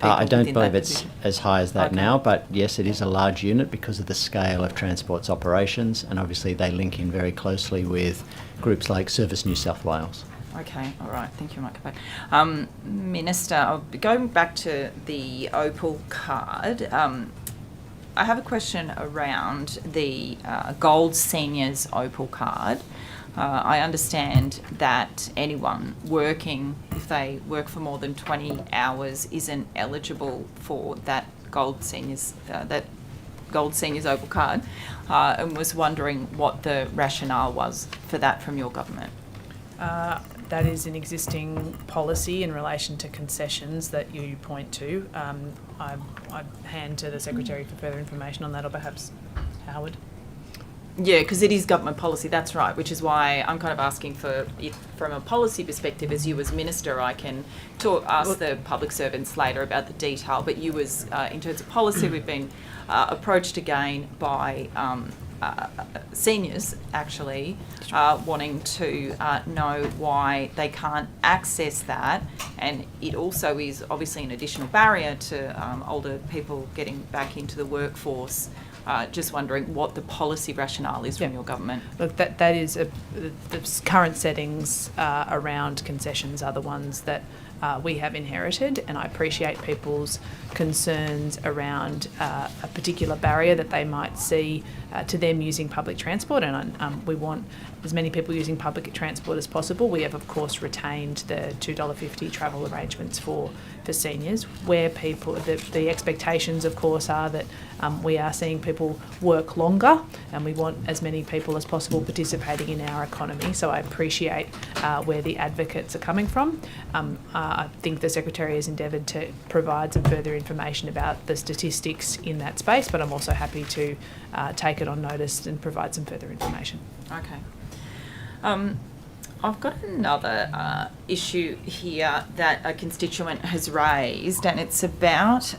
I don't believe it's as high as that now, but yes, it is a large unit because of the scale of Transport's operations, and obviously they link in very closely with groups like Service New South Wales. Okay, all right, thank you, Mike. Minister, going back to the Opal card, I have a question around the Gold Seniors Opal card. I understand that anyone working, if they work for more than 20 hours, isn't eligible for that Gold Seniors Opal card, and was wondering what the rationale was for that from your government. That is an existing policy in relation to concessions that you point to. I'd hand to the Secretary for further information on that, or perhaps Howard. Yeah, because it is government policy, that's right, which is why I'm kind of asking for, if from a policy perspective, as you as Minister, I can ask the public servants later about the detail, but you as, in terms of policy, we've been approached again by seniors, actually, wanting to know why they can't access that, and it also is obviously an additional barrier to older people getting back into the workforce. Just wondering what the policy rationale is from your government. Look, that is the current settings around concessions are the ones that we have inherited, and I appreciate people's concerns around a particular barrier that they might see to them using public transport, and we want as many people using public transport as possible. We have, of course, retained the $2.50 travel arrangements for seniors, where people, the expectations, of course, are that we are seeing people work longer, and we want as many people as possible participating in our economy. So I appreciate where the advocates are coming from. I think the Secretary has endeavoured to provide some further information about the statistics in that space, but I'm also happy to take it on notice and provide some further information. Okay. I've got another issue here that a constituent has raised, and it's about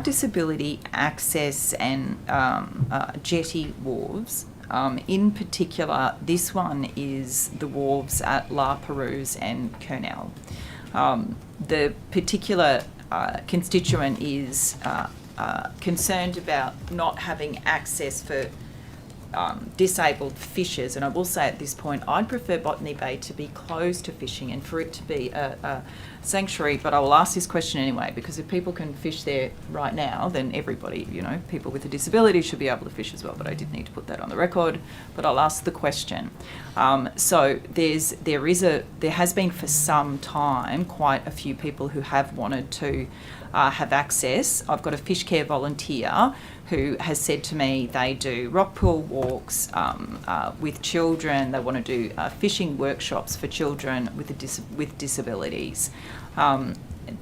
disability access and jetty wharves. In particular, this one is the wharves at La Perouse and Kurnell. The particular constituent is concerned about not having access for disabled fishers, and I will say at this point I'd prefer Botany Bay to be closed to fishing and for it to be a sanctuary, but I will ask this question anyway, because if people can fish there right now, then everybody, people with a disability should be able to fish as well, but I did need to put that on the record, but I'll ask the question. So there has been for some time quite a few people who have wanted to have access. I've got a fish care volunteer who has said to me they do rock pool walks with children. They want to do fishing workshops for children with disabilities.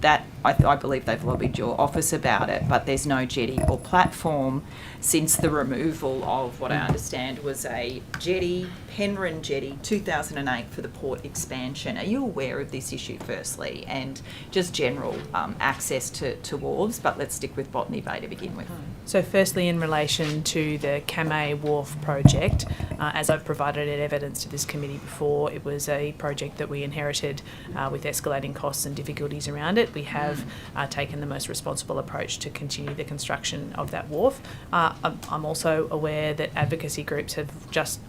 That I believe they've lobbied your office about it, but there's no jetty or platform since the removal of what I understand was a jetty, Penryn Jetty, 2008 for the port expansion. Are you aware of this issue, firstly, and just general access to wharves? But let's stick with Botany Bay to begin with. So firstly, in relation to the Kamay Wharf project, as I've provided evidence to this committee before, it was a project that we inherited with escalating costs and difficulties around it. We have taken the most responsible approach to continue the construction of that wharf. I'm also aware that advocacy groups have just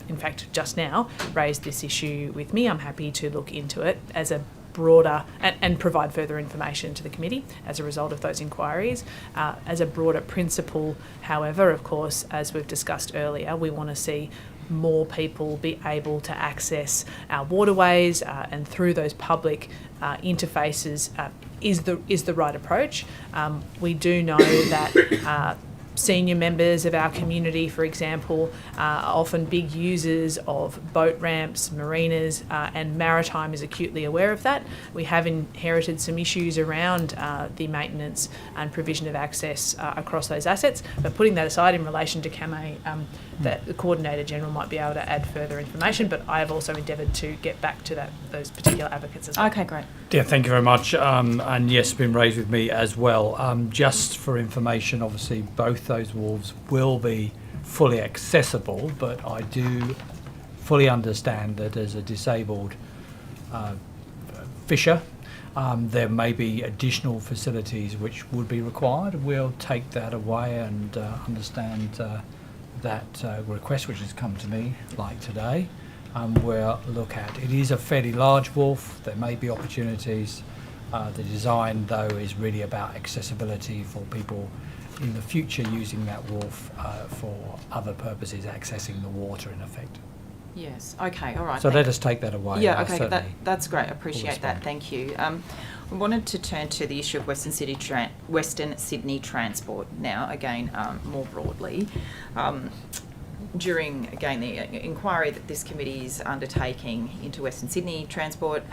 now raised this issue with me. I'm happy to look into it as a broader and provide further information to the committee as a result of those inquiries. As a broader principle, however, of course, as we've discussed earlier, we want to see more people be able to access our waterways and through those public interfaces is the right approach. We do know that senior members of our community, for example, are often big users of boat ramps, marinas, and maritime is acutely aware of that. We have inherited some issues around the maintenance and provision of access across those assets, but putting that aside, in relation to Kamay, that the Coordinator General might be able to add further information, but I have also endeavoured to get back to those particular advocates as well. Okay, great. Yeah, thank you very much. And yes, been raised with me as well. Just for information, obviously, both those wharves will be fully accessible, but I do fully understand that as a disabled fisher, there may be additional facilities which would be required. We'll take that away and understand that request which has come to me, like today. We'll look at. It is a fairly large wharf. There may be opportunities. The design, though, is really about accessibility for people in the future using that wharf for other purposes, accessing the water in effect. Yes. Okay. All right. So let us take that away. Yeah. Okay. That's great. I appreciate that. Thank you. I wanted to turn to the issue of Western Sydney transport now. Again, more broadly. During, again, the inquiry that this committee is undertaking into Western Sydney transport,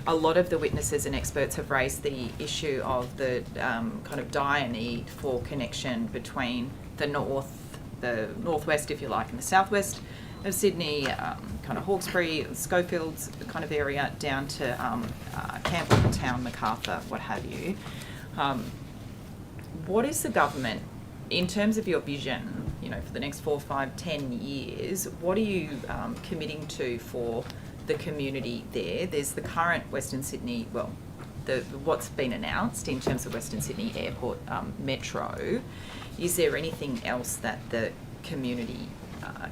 a lot of the witnesses and experts have raised the issue of the kind of dire need for connection between the northwest, if you like, and the southwest of Sydney, kind of Hawkesbury, Schofields kind of area, down to Campbelltown, Macarthur, what have you. What is the government, in terms of your vision, for the next 4, 5, 10 years, what are you committing to for the community there? There's the current Western Sydney, what's been announced in terms of Western Sydney Airport Metro. Is there anything else that the community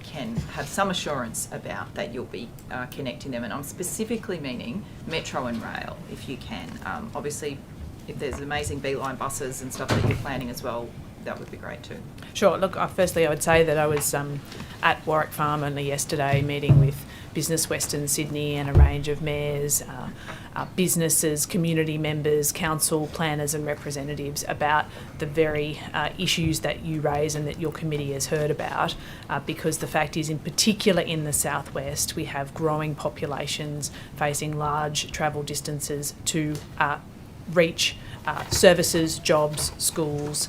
can have some assurance about that you'll be connecting them? And I'm specifically meaning Metro and rail, if you can. Obviously, if there's amazing beeline buses and stuff that you're planning as well, that would be great too. Sure. Look, firstly, I would say that I was at Warwick Farm only yesterday meeting with Business Western Sydney and a range of mayors, businesses, community members, council planners and representatives about the very issues that you raise and that your committee has heard about, because the fact is, in particular in the southwest, we have growing populations facing large travel distances to reach services, jobs, schools.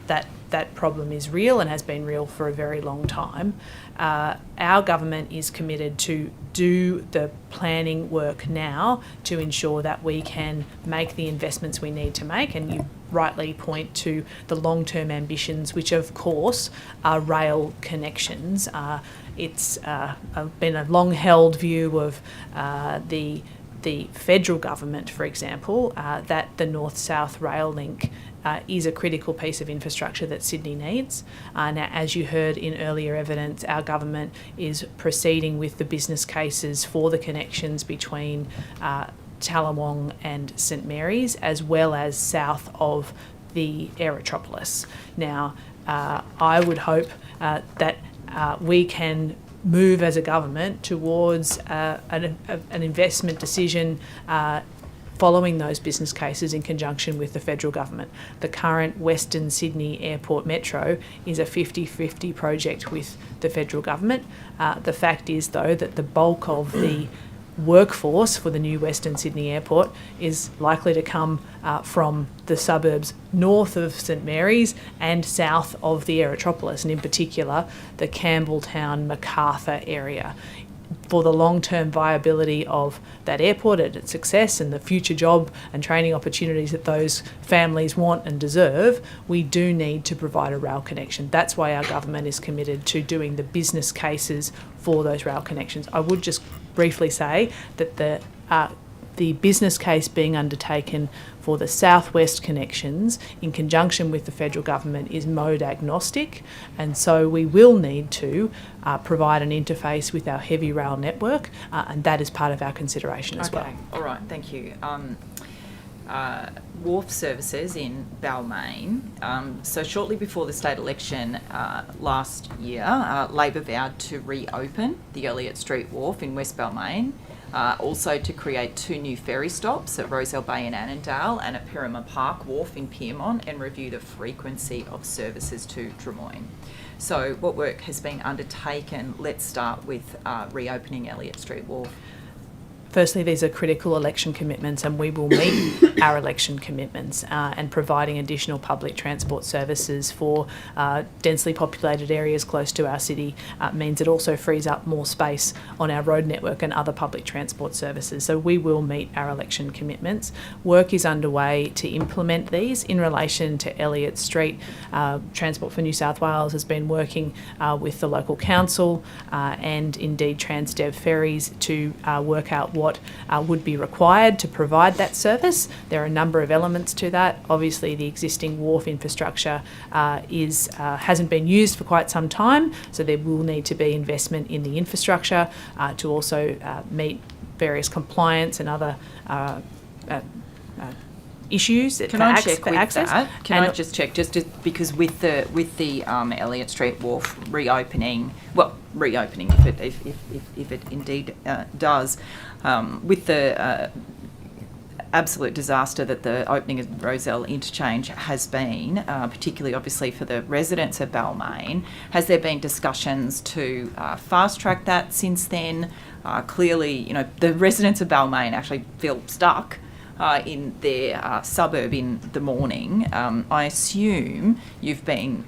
That problem is real and has been real for a very long time. Our government is committed to do the planning work now to ensure that we can make the investments we need to make, and you rightly point to the long-term ambitions, which of course are rail connections. It's been a long-held view of the federal government, for example, that the north-south rail link is a critical piece of infrastructure that Sydney needs. Now, as you heard in earlier evidence, our government is proceeding with the business cases for the connections between Tallawong and St Mary's, as well as south of the Aerotropolis. Now, I would hope that we can move as a government towards an investment decision following those business cases in conjunction with the federal government. The current Western Sydney Airport Metro is a 50-50 project with the federal government. The fact is, though, that the bulk of the workforce for the new Western Sydney Airport is likely to come from the suburbs north of St Mary's and south of the Aerotropolis, and in particular the Campbelltown, Macarthur area. for the long-term viability of that airport and its success and the future job and training opportunities that those families want and deserve, we do need to provide a rail connection. That's why our government is committed to doing the business cases for those rail connections. I would just briefly say that the business case being undertaken for the southwest connections in conjunction with the federal government is mode agnostic, and so we will need to provide an interface with our heavy rail network, and that is part of our consideration as well. Okay, all right, thank you. Wharf services in Balmain. So shortly before the state election last year, Labor vowed to reopen the Elliott Street Wharf in West Balmain, also to create 2 new ferry stops at Roselle Bay in Annandale and at Paramatta Park Wharf in Pyrmont, and review the frequency of services to Drummoyne. So what work has been undertaken? Let's start with reopening Elliott Street Wharf. Firstly, these are critical election commitments, and we will meet our election commitments, and providing additional public transport services for densely populated areas close to our city means it also frees up more space on our road network and other public transport services. So we will meet our election commitments. Work is underway to implement these in relation to Elliott Street. Transport for New South Wales has been working with the local council and indeed Transdev Ferries to work out what would be required to provide that service. There are a number of elements to that. Obviously, the existing wharf infrastructure hasn't been used for quite some time, so there will need to be investment in the infrastructure to also meet various compliance and other issues. Can I check with that? Can I just check, just because with the Elliott Street Wharf reopening if it indeed does, with the absolute disaster that the opening of Roselle Interchange has been, particularly obviously for the residents of Balmain, has there been discussions to fast track that since then? Clearly, the residents of Balmain actually feel stuck in their suburb in the morning. I assume you've been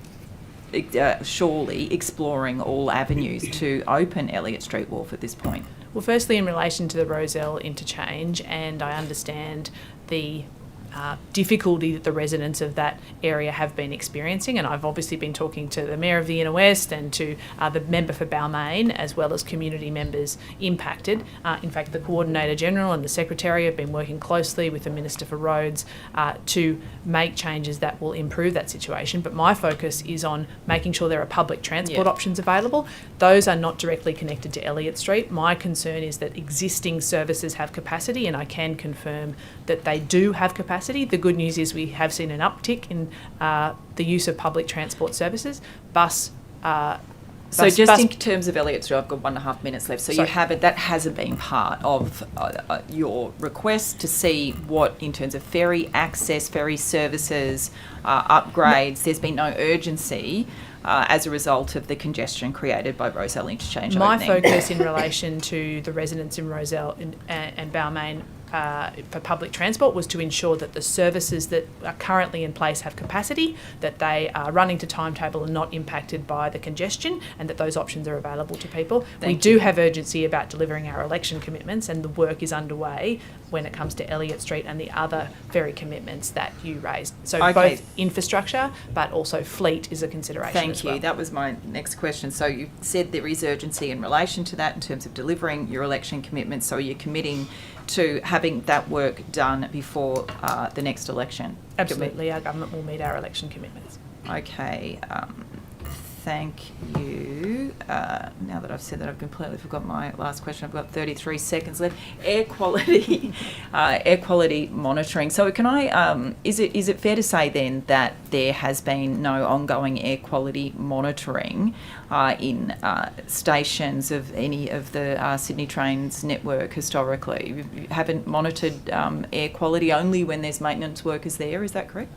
surely exploring all avenues to open Elliott Street Wharf at this point. Well, firstly, in relation to the Roselle interchange, and I understand the difficulty that the residents of that area have been experiencing, and I've obviously been talking to the Mayor of the Inner West and to the member for Balmain, as well as community members impacted. In fact, the Coordinator General and the Secretary have been working closely with the Minister for Roads to make changes that will improve that situation, but my focus is on making sure there are public transport options available. Those are not directly connected to Elliott Street. My concern is that existing services have capacity, and I can confirm that they do have capacity. The good news is we have seen an uptick in the use of public transport services. So just in terms of Elliott Street, I've got 1.5 minutes left. So that hasn't been part of your request to see what, in terms of ferry access, ferry services, upgrades, there's been no urgency as a result of the congestion created by Roselle Interchange My opening. focus in relation to the residents in Roselle and Balmain for public transport was to ensure that the services that are currently in place have capacity, that they are running to timetable and not impacted by the congestion, and that those options are available to people. We do have urgency about delivering our election commitments, and the work is underway when it comes to Elliott Street and the other ferry commitments that you raised. So both infrastructure but also fleet is a consideration as well. Thank you. That was my next question. So you said there is urgency in relation to that in terms of delivering your election commitments. So you're committing to having that work done before the next election? Absolutely. Our government will meet our election commitments. Okay. Thank you. Now that I've said that, I've completely forgot my last question. I've got 33 seconds left. Air quality, air quality monitoring. So can I? Is it fair to say then that there has been no ongoing air quality monitoring in stations of any of the Sydney Trains network historically? You haven't monitored air quality only when there's maintenance workers there. Is that correct?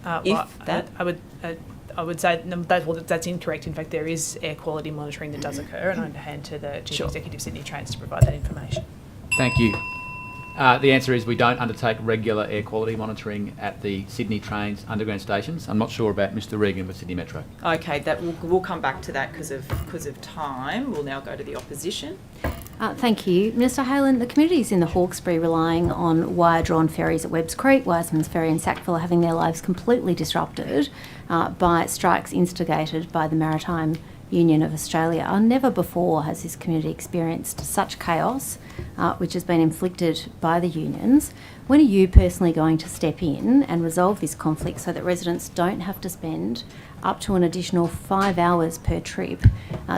I would say that's incorrect. In fact, there is air quality monitoring that does occur, and I'd hand to the Chief Executive of Sydney Trains to provide that information. Thank you. The answer is we don't undertake regular air quality monitoring at the Sydney Trains underground stations. I'm not sure about Mr. Regan with Sydney Metro. Okay, we'll come back to that because of time. We'll now go to the opposition. Thank you. Minister Haylen, the communities in the Hawkesbury relying on wire-drawn ferries at Webbs Creek, Wiseman's Ferry and Sackville are having their lives completely disrupted by strikes instigated by the Maritime Union of Australia. Never before has this community experienced such chaos, which has been inflicted by the unions. When are you personally going to step in and resolve this conflict so that residents don't have to spend up to an additional 5 hours per trip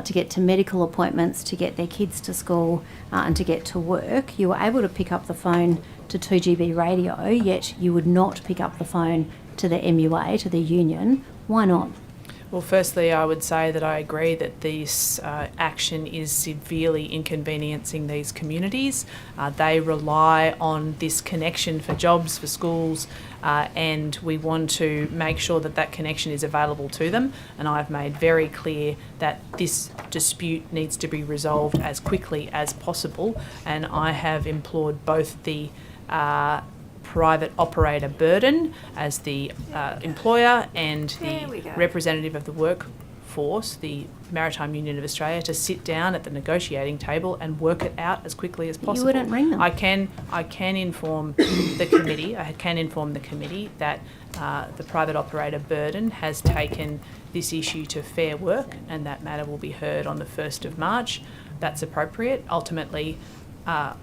to get to medical appointments, to get their kids to school and to get to work? You were able to pick up the phone to 2GB radio, yet you would not pick up the phone to the MUA, to the union. Why not? Well, firstly, I would say that I agree that this action is severely inconveniencing these communities. They rely on this connection for jobs, for schools, and we want to make sure that that connection is available to them. And I've made very clear that this dispute needs to be resolved as quickly as possible. And I have implored both the private operator burden as the employer and the representative of the workforce, the Maritime Union of Australia, to sit down at the negotiating table and work it out as quickly as possible. You wouldn't ring them. I can inform the committee. I can inform the committee that the private operator burden has taken this issue to Fair Work, and that matter will be heard on the 1st of March. That's appropriate. Ultimately,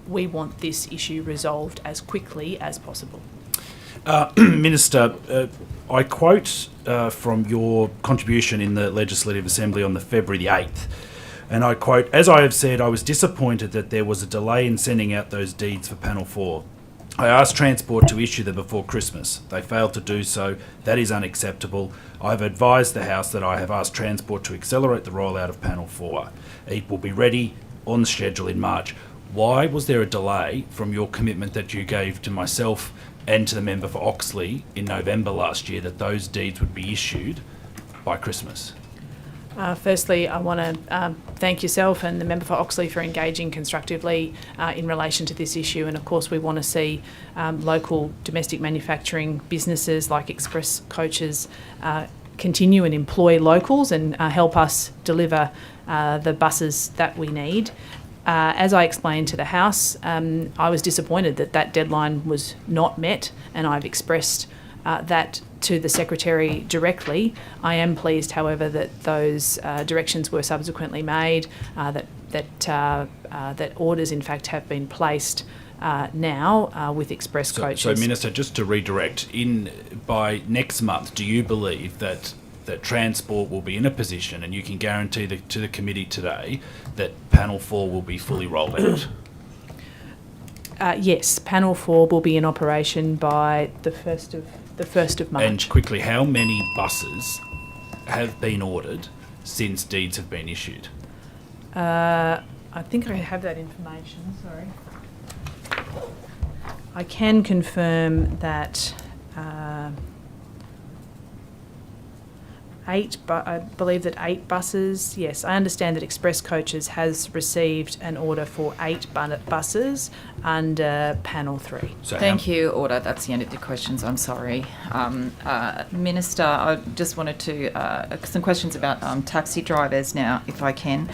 we want this issue resolved as quickly as possible. Minister, I quote from your contribution in the Legislative Assembly on the February the 8th, and I quote, "As I have said, I was disappointed that there was a delay in sending out those deeds for Panel 4. I asked Transport to issue them before Christmas. They failed to do so. That is unacceptable. I have advised the House that I have asked Transport to accelerate the rollout of Panel 4. It will be ready on the schedule in March." Why was there a delay from your commitment that you gave to myself and to the member for Oxley in November last year that those deeds would be issued by Christmas? Firstly, I want to thank yourself and the member for Oxley for engaging constructively in relation to this issue. And of course, we want to see local domestic manufacturing businesses like Express Coaches continue and employ locals and help us deliver the buses that we need. As I explained to the House, I was disappointed that that deadline was not met, and I've expressed that to the Secretary directly. I am pleased, however, that those directions were subsequently made, that orders in fact have been placed now with Express Coaches. So, Minister, just to redirect, by next month, do you believe that Transport will be in a position, and you can guarantee to the committee today, that Panel 4 will be fully rolled out? Yes, Panel 4 will be in operation by the 1st of March. And quickly, how many buses have been ordered since deeds have been issued? I think I have that information, sorry. I can confirm that I believe that 8 buses. Yes, I understand that Express Coaches has received an order for 8 buses under Panel 3. So Thank you. Order. That's the end of the questions. I'm sorry. Minister, I just wanted to, some questions about taxi drivers now, if I can.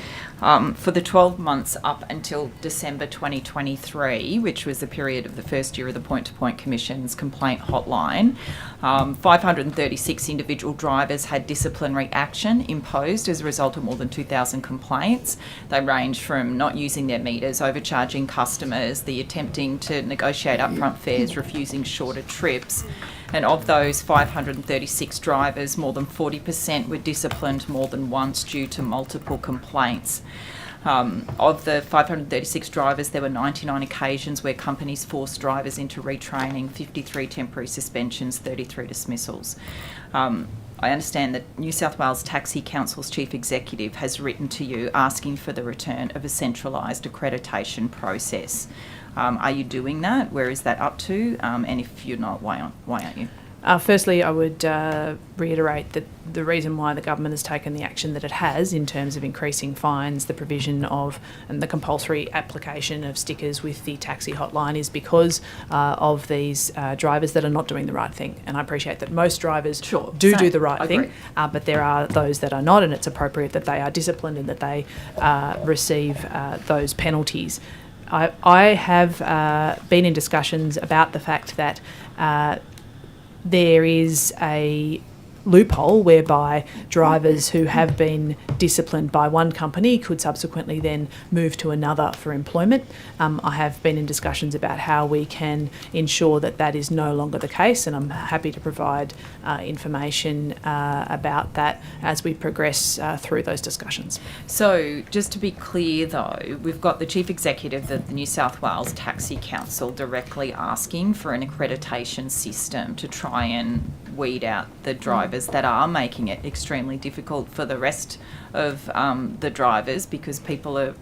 For the 12 months up until December 2023, which was the period of the first year of the Point-to-Point Commission's complaint hotline, 536 individual drivers had disciplinary action imposed as a result of more than 2,000 complaints. They range from not using their meters, overcharging customers, the attempting to negotiate upfront fares, refusing shorter trips. And of those 536 drivers, more than 40% were disciplined more than once due to multiple complaints. Of the 536 drivers, there were 99 occasions where companies forced drivers into retraining, 53 temporary suspensions, 33 dismissals. I understand that New South Wales Taxi Council's Chief Executive has written to you asking for the return of a centralised accreditation process. Are you doing that? Where is that up to? And if you're not, why aren't you? Firstly, I would reiterate that the reason why the government has taken the action that it has in terms of increasing fines, the provision of and the compulsory application of stickers with the taxi hotline is because of these drivers that are not doing the right thing. And I appreciate that most drivers do the right thing, but there are those that are not, and it's appropriate that they are disciplined and that they receive those penalties. I have been in discussions about the fact that there is a loophole whereby drivers who have been disciplined by one company could subsequently then move to another for employment. I have been in discussions about how we can ensure that that is no longer the case, and I'm happy to provide information about that as we progress through those discussions. So just to be clear though, we've got the Chief Executive of the New South Wales Taxi Council directly asking for an accreditation system to try and weed out the drivers that are making it extremely difficult for the rest of the drivers, because people are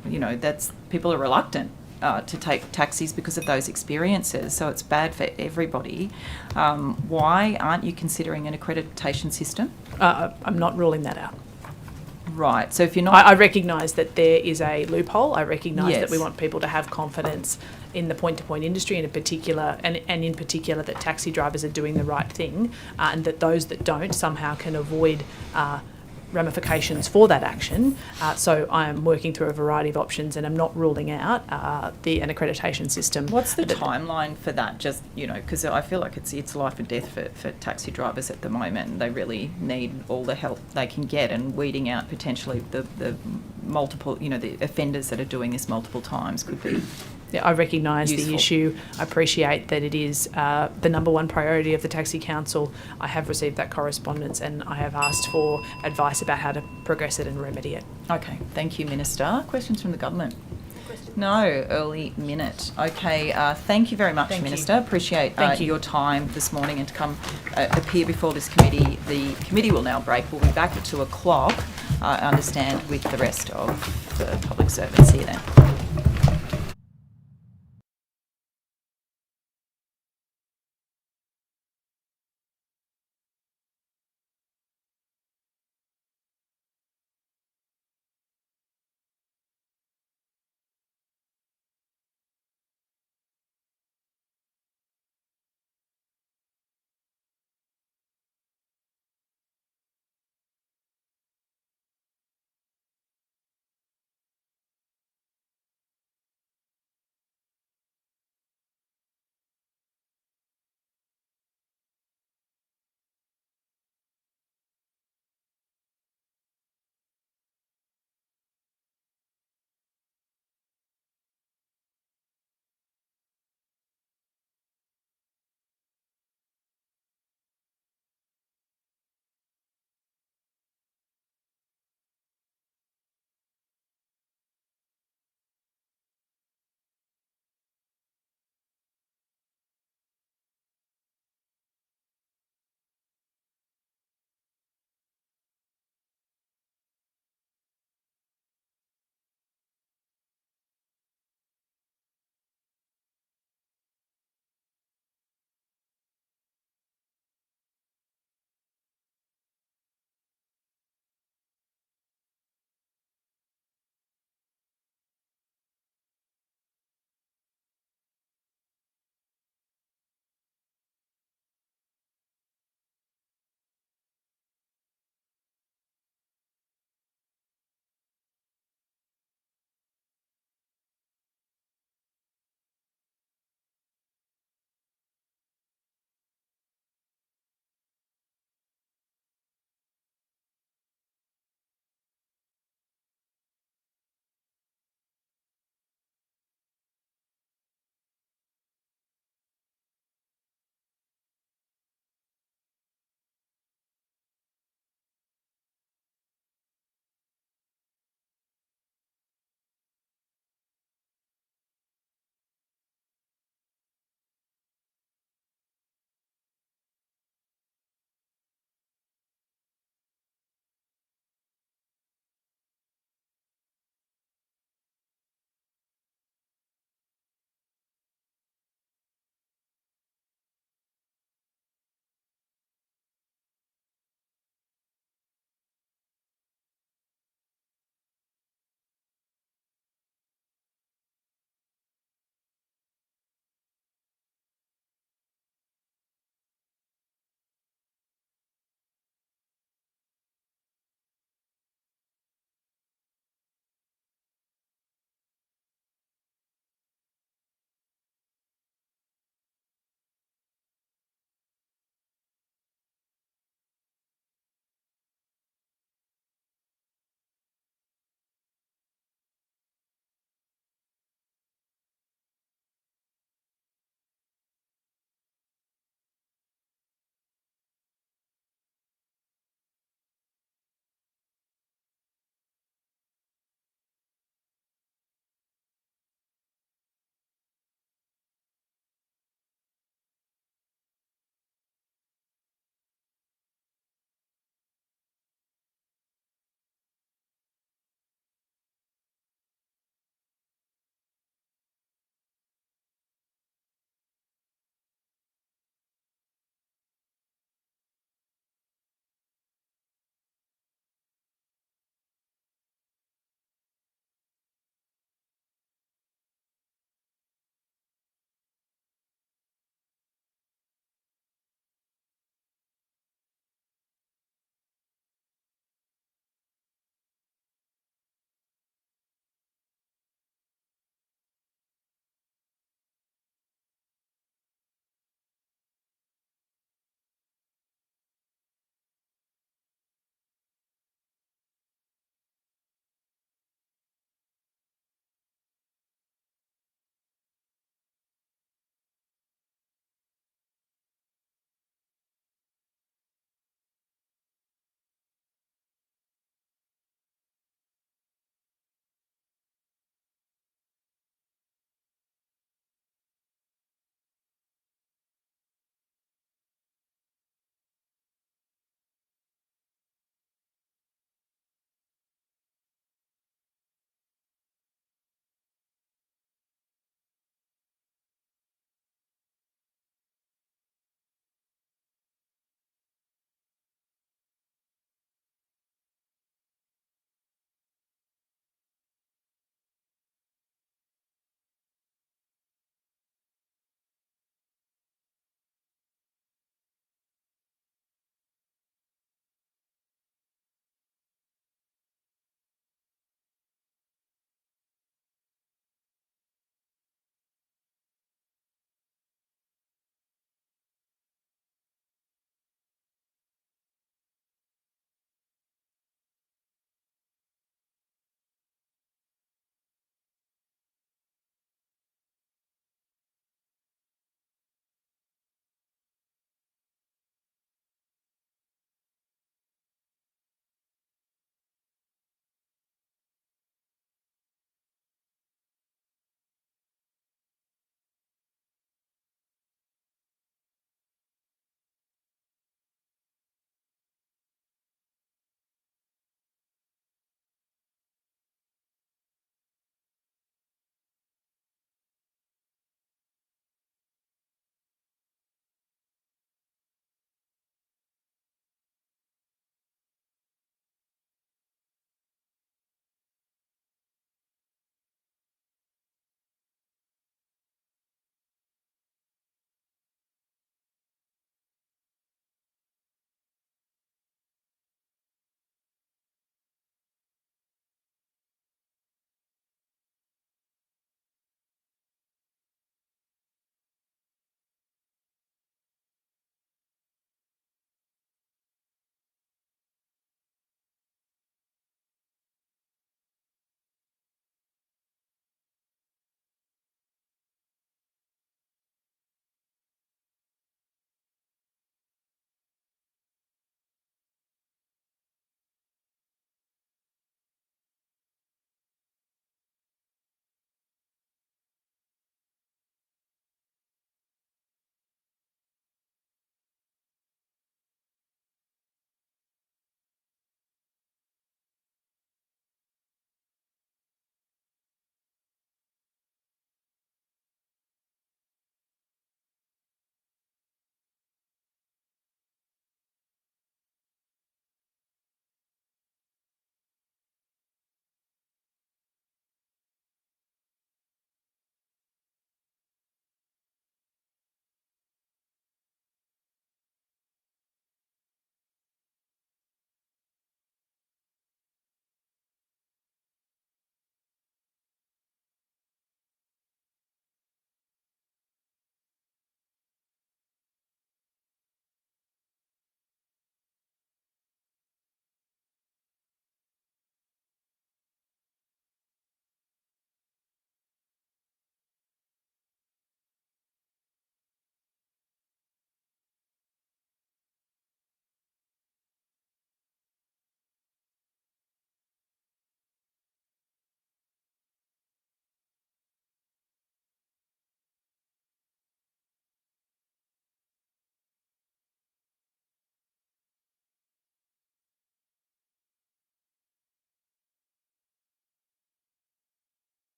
reluctant to take taxis because of those experiences. So it's bad for everybody. Why aren't you considering an accreditation system? I'm not ruling that out. Right. So if you're not, I recognise that there is a loophole. I recognise that we want people to have confidence in the point-to-point industry, and in particular that taxi drivers are doing the right thing, and that those that don't somehow can avoid ramifications for that action. So I am working through a variety of options, and I'm not ruling out an accreditation system. What's the timeline for that? Just, because I feel like it's life and death for taxi drivers at the moment. They really need all the help they can get, and weeding out potentially the multiple, the offenders that are doing this multiple times could be. Yeah, I recognise the issue. I appreciate that it is the number one priority of the Taxi Council. I have received that correspondence, and I have asked for advice about how to progress it and remedy it. Okay, thank you, Minister. Questions from the government? No, early minute. Okay, thank you very much, Minister. Appreciate your time this morning and to come appear before this committee. The committee will now break. We'll be back at 2:00, I understand, with the rest of the public servants here then.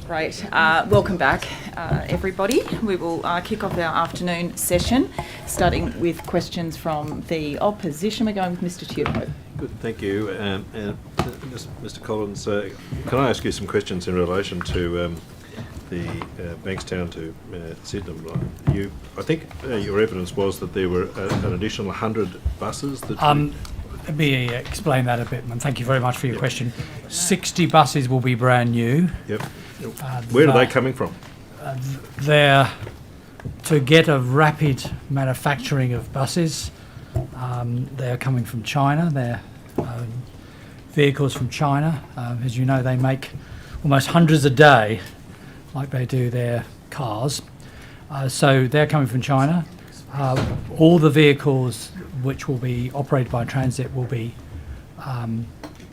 Great. Welcome back, everybody. We will kick off our afternoon session, starting with questions from the opposition. We're going with Mr. Tupou. Good, thank you. Mr. Collins, can I ask you some questions in relation to the Bankstown to Sydenham line? I think your evidence was that there were an additional 100 buses that... Let me explain that a bit, and thank you very much for your question. 60 buses will be brand new. Yep. Where are they coming from? They're to get a rapid manufacturing of buses. They're coming from China. They're vehicles from China. As you know, they make almost hundreds a day, like they do their cars. So they're coming from China. All the vehicles which will be operated by transit will be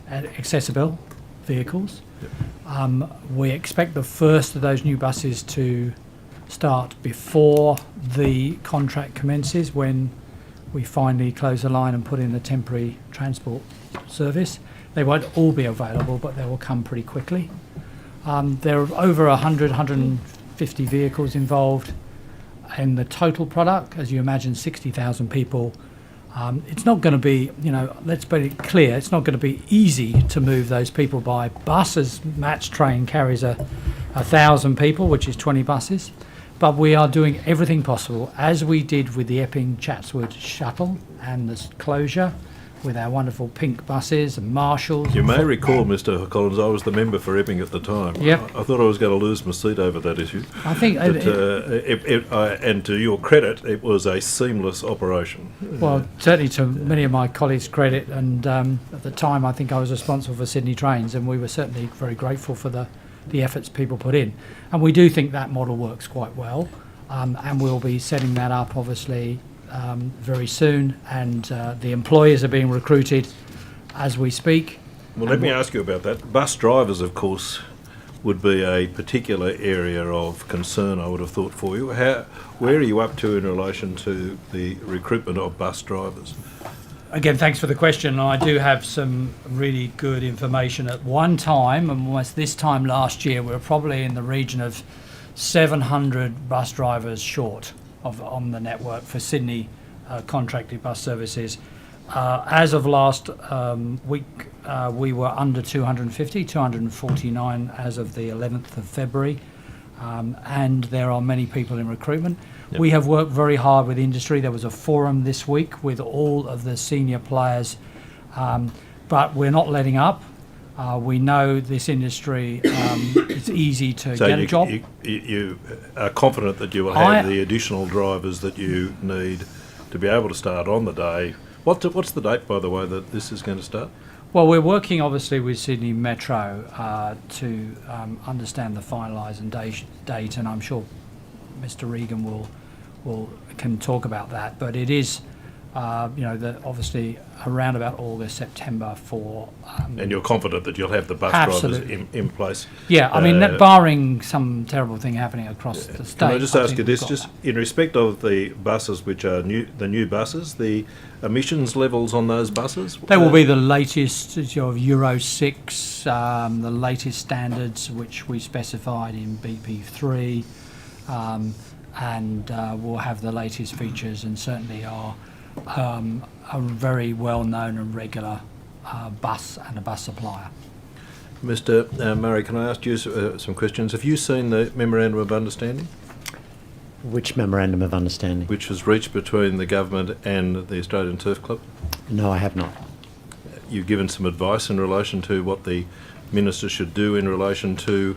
accessible vehicles. Yep. We expect the first of those new buses to start before the contract commences, when we finally close the line and put in the temporary transport service. They won't all be available, but they will come pretty quickly. There are over 150 vehicles involved in the total product. As you imagine, 60,000 people. It's not going to be, let's be clear, it's not going to be easy to move those people by bus, as Matt's train carries 1,000 people, which is 20 buses. But we are doing everything possible, as we did with the Epping Chatswood shuttle and the closure, with our wonderful pink buses and marshals. You may recall, Mr. Collins, I was the member for Epping at the time. Yep. I thought I was going to lose my seat over that issue. I think... and to your credit, it was a seamless operation. Well, certainly to many of my colleagues' credit, and at the time I think I was responsible for Sydney Trains, and we were certainly very grateful for the efforts people put in. And we do think that model works quite well, and we'll be setting that up, obviously, very soon, and the employers are being recruited as we speak. Well, let me ask you about that. Bus drivers, of course, would be a particular area of concern, I would have thought, for you. Where are you up to in relation to the recruitment of bus drivers? Again, thanks for the question. I do have some really good information. At one time, and almost this time last year, we were probably in the region of 700 bus drivers short on the network for Sydney contracted bus services. As of last week, we were under 250, 249 as of the 11th of February, and there are many people in recruitment. Yep. We have worked very hard with industry. There was a forum this week with all of the senior players, but we're not letting up. We know this industry, it's easy to get a job. You are confident that you will have the additional drivers that you need to be able to start on the day. What's the date, by the way, that this is going to start? Well, we're working obviously with Sydney Metro to understand the finalising date, and I'm sure Mr. Regan can talk about that. But it is, obviously around about August, September for... and you're confident that you'll have the bus absolutely. drivers in place? Yeah, I mean, barring some terrible thing happening across the state. Can I just ask you this, just in respect of the buses which are the new buses, the emissions levels on those buses? They will be the latest of Euro 6, the latest standards which we specified in BP3, and we'll have the latest features, and certainly are a very well-known and regular bus and a bus supplier. Mr. Murray, can I ask you some questions? Have you seen the Memorandum of Understanding? Which Memorandum of Understanding? Which was reached between the government and the Australian Turf Club? No, I have not. You've given some advice in relation to what the Minister should do in relation to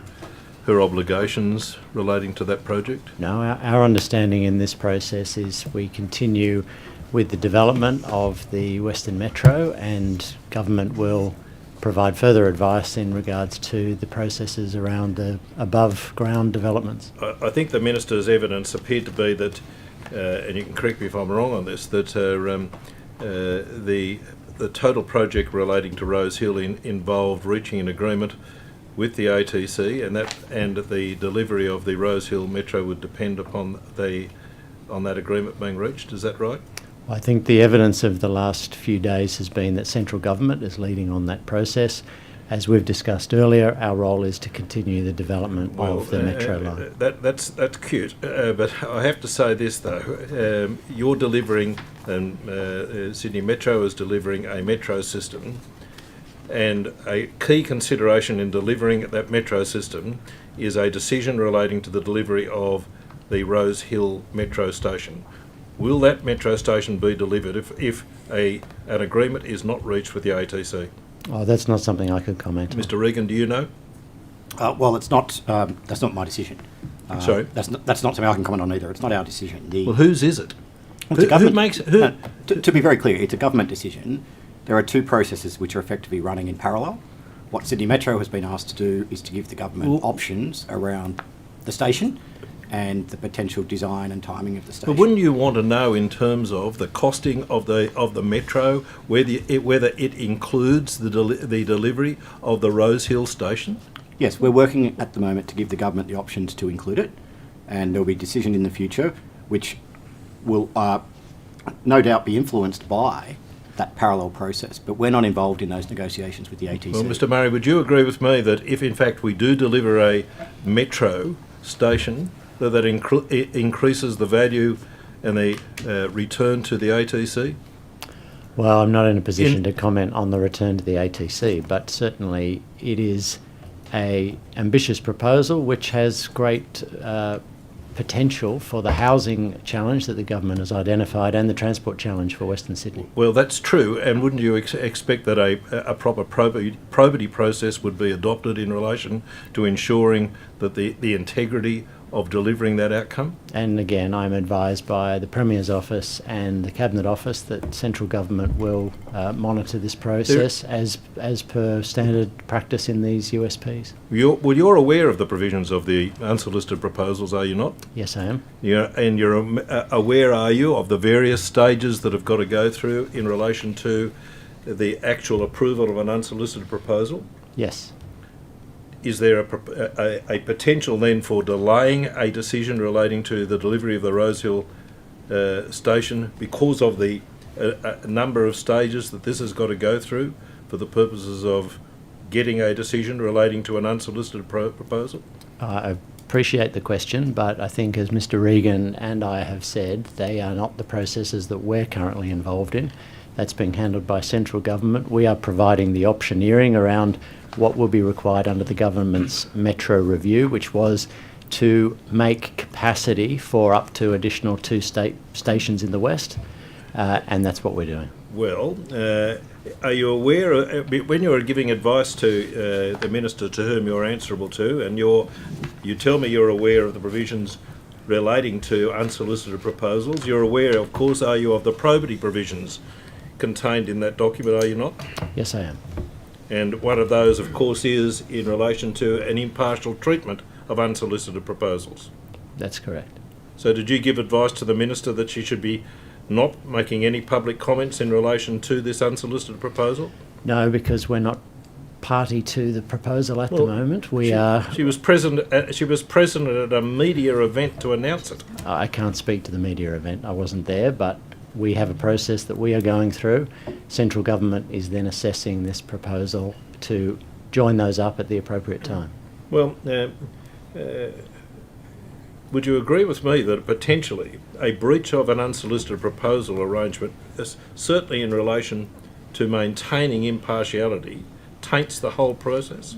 her obligations relating to that project? No, our understanding in this process is we continue with the development of the Western Metro, and government will provide further advice in regards to the processes around the above ground developments. I think the Minister's evidence appeared to be that, and you can correct me if I'm wrong on this, that the total project relating to Rose Hill involved reaching an agreement with the ATC, and the delivery of the Rose Hill Metro would depend upon that agreement being reached. Is that right? I think the evidence of the last few days has been that central government is leading on that process. as we've discussed earlier, our role is to continue the development of the metro line. That's cute, but I have to say this though: you're delivering, and Sydney Metro is delivering a metro system, and a key consideration in delivering that metro system is a decision relating to the delivery of the Rose Hill metro station. Will that metro station be delivered if an agreement is not reached with the ATC? Oh, that's not something I could comment on. Mr. Regan, do you know? Well, it's not. That's not my decision. Sorry? That's not something I can comment on either. It's not our decision. Well, whose is it? Who makes it? To be very clear, it's a government decision. There are two processes which are effectively running in parallel. What Sydney Metro has been asked to do is to give the government options around the station and the potential design and timing of the station. But wouldn't you want to know, in terms of the costing of the metro, whether it includes the delivery of the Rose Hill station? Yes, we're working at the moment to give the government the options to include it, and there'll be a decision in the future which will no doubt be influenced by that parallel process, but we're not involved in those negotiations with the ATC. Well, Mr. Murray, would you agree with me that if in fact we do deliver a metro station, that increases the value and the return to the ATC? Well, I'm not in a position to comment on the return to the ATC, but certainly it is an ambitious proposal which has great potential for the housing challenge that the government has identified and the transport challenge for Western Sydney. Well, that's true, and wouldn't you expect that a proper probity process would be adopted in relation to ensuring that the integrity of delivering that outcome? And again, I'm advised by the Premier's office and the Cabinet office that central government will monitor this process as per standard practice in these USPs. You're aware of the provisions of the unsolicited proposals, are you not? Yes, I am. You're aware, are you, of the various stages that have got to go through in relation to the actual approval of an unsolicited proposal? Yes. Is there a potential then for delaying a decision relating to the delivery of the Rose Hill station because of the number of stages that this has got to go through for the purposes of getting a decision relating to an unsolicited proposal? I appreciate the question, but I think, as Mr. Regan and I have said, they are not the processes that we're currently involved in. That's being handled by central government. We are providing the optioneering around what will be required under the government's metro review, which was to make capacity for up to additional 2 stations in the west, and that's what we're doing. Well, are you aware, when you're giving advice to the Minister to whom you're answerable to, and you tell me you're aware of the provisions relating to unsolicited proposals, you're aware, of course, are you, of the probity provisions contained in that document, are you not? Yes, I am. And one of those, of course, is in relation to an impartial treatment of unsolicited proposals. That's correct. So did you give advice to the Minister that she should be not making any public comments in relation to this unsolicited proposal? No, because we're not party to the proposal at the moment. She was present at a media event to announce it. I can't speak to the media event. I wasn't there, but we have a process that we are going through. Central government is then assessing this proposal to join those up at the appropriate time. Well, would you agree with me that potentially a breach of an unsolicited proposal arrangement, certainly in relation to maintaining impartiality, taints the whole process?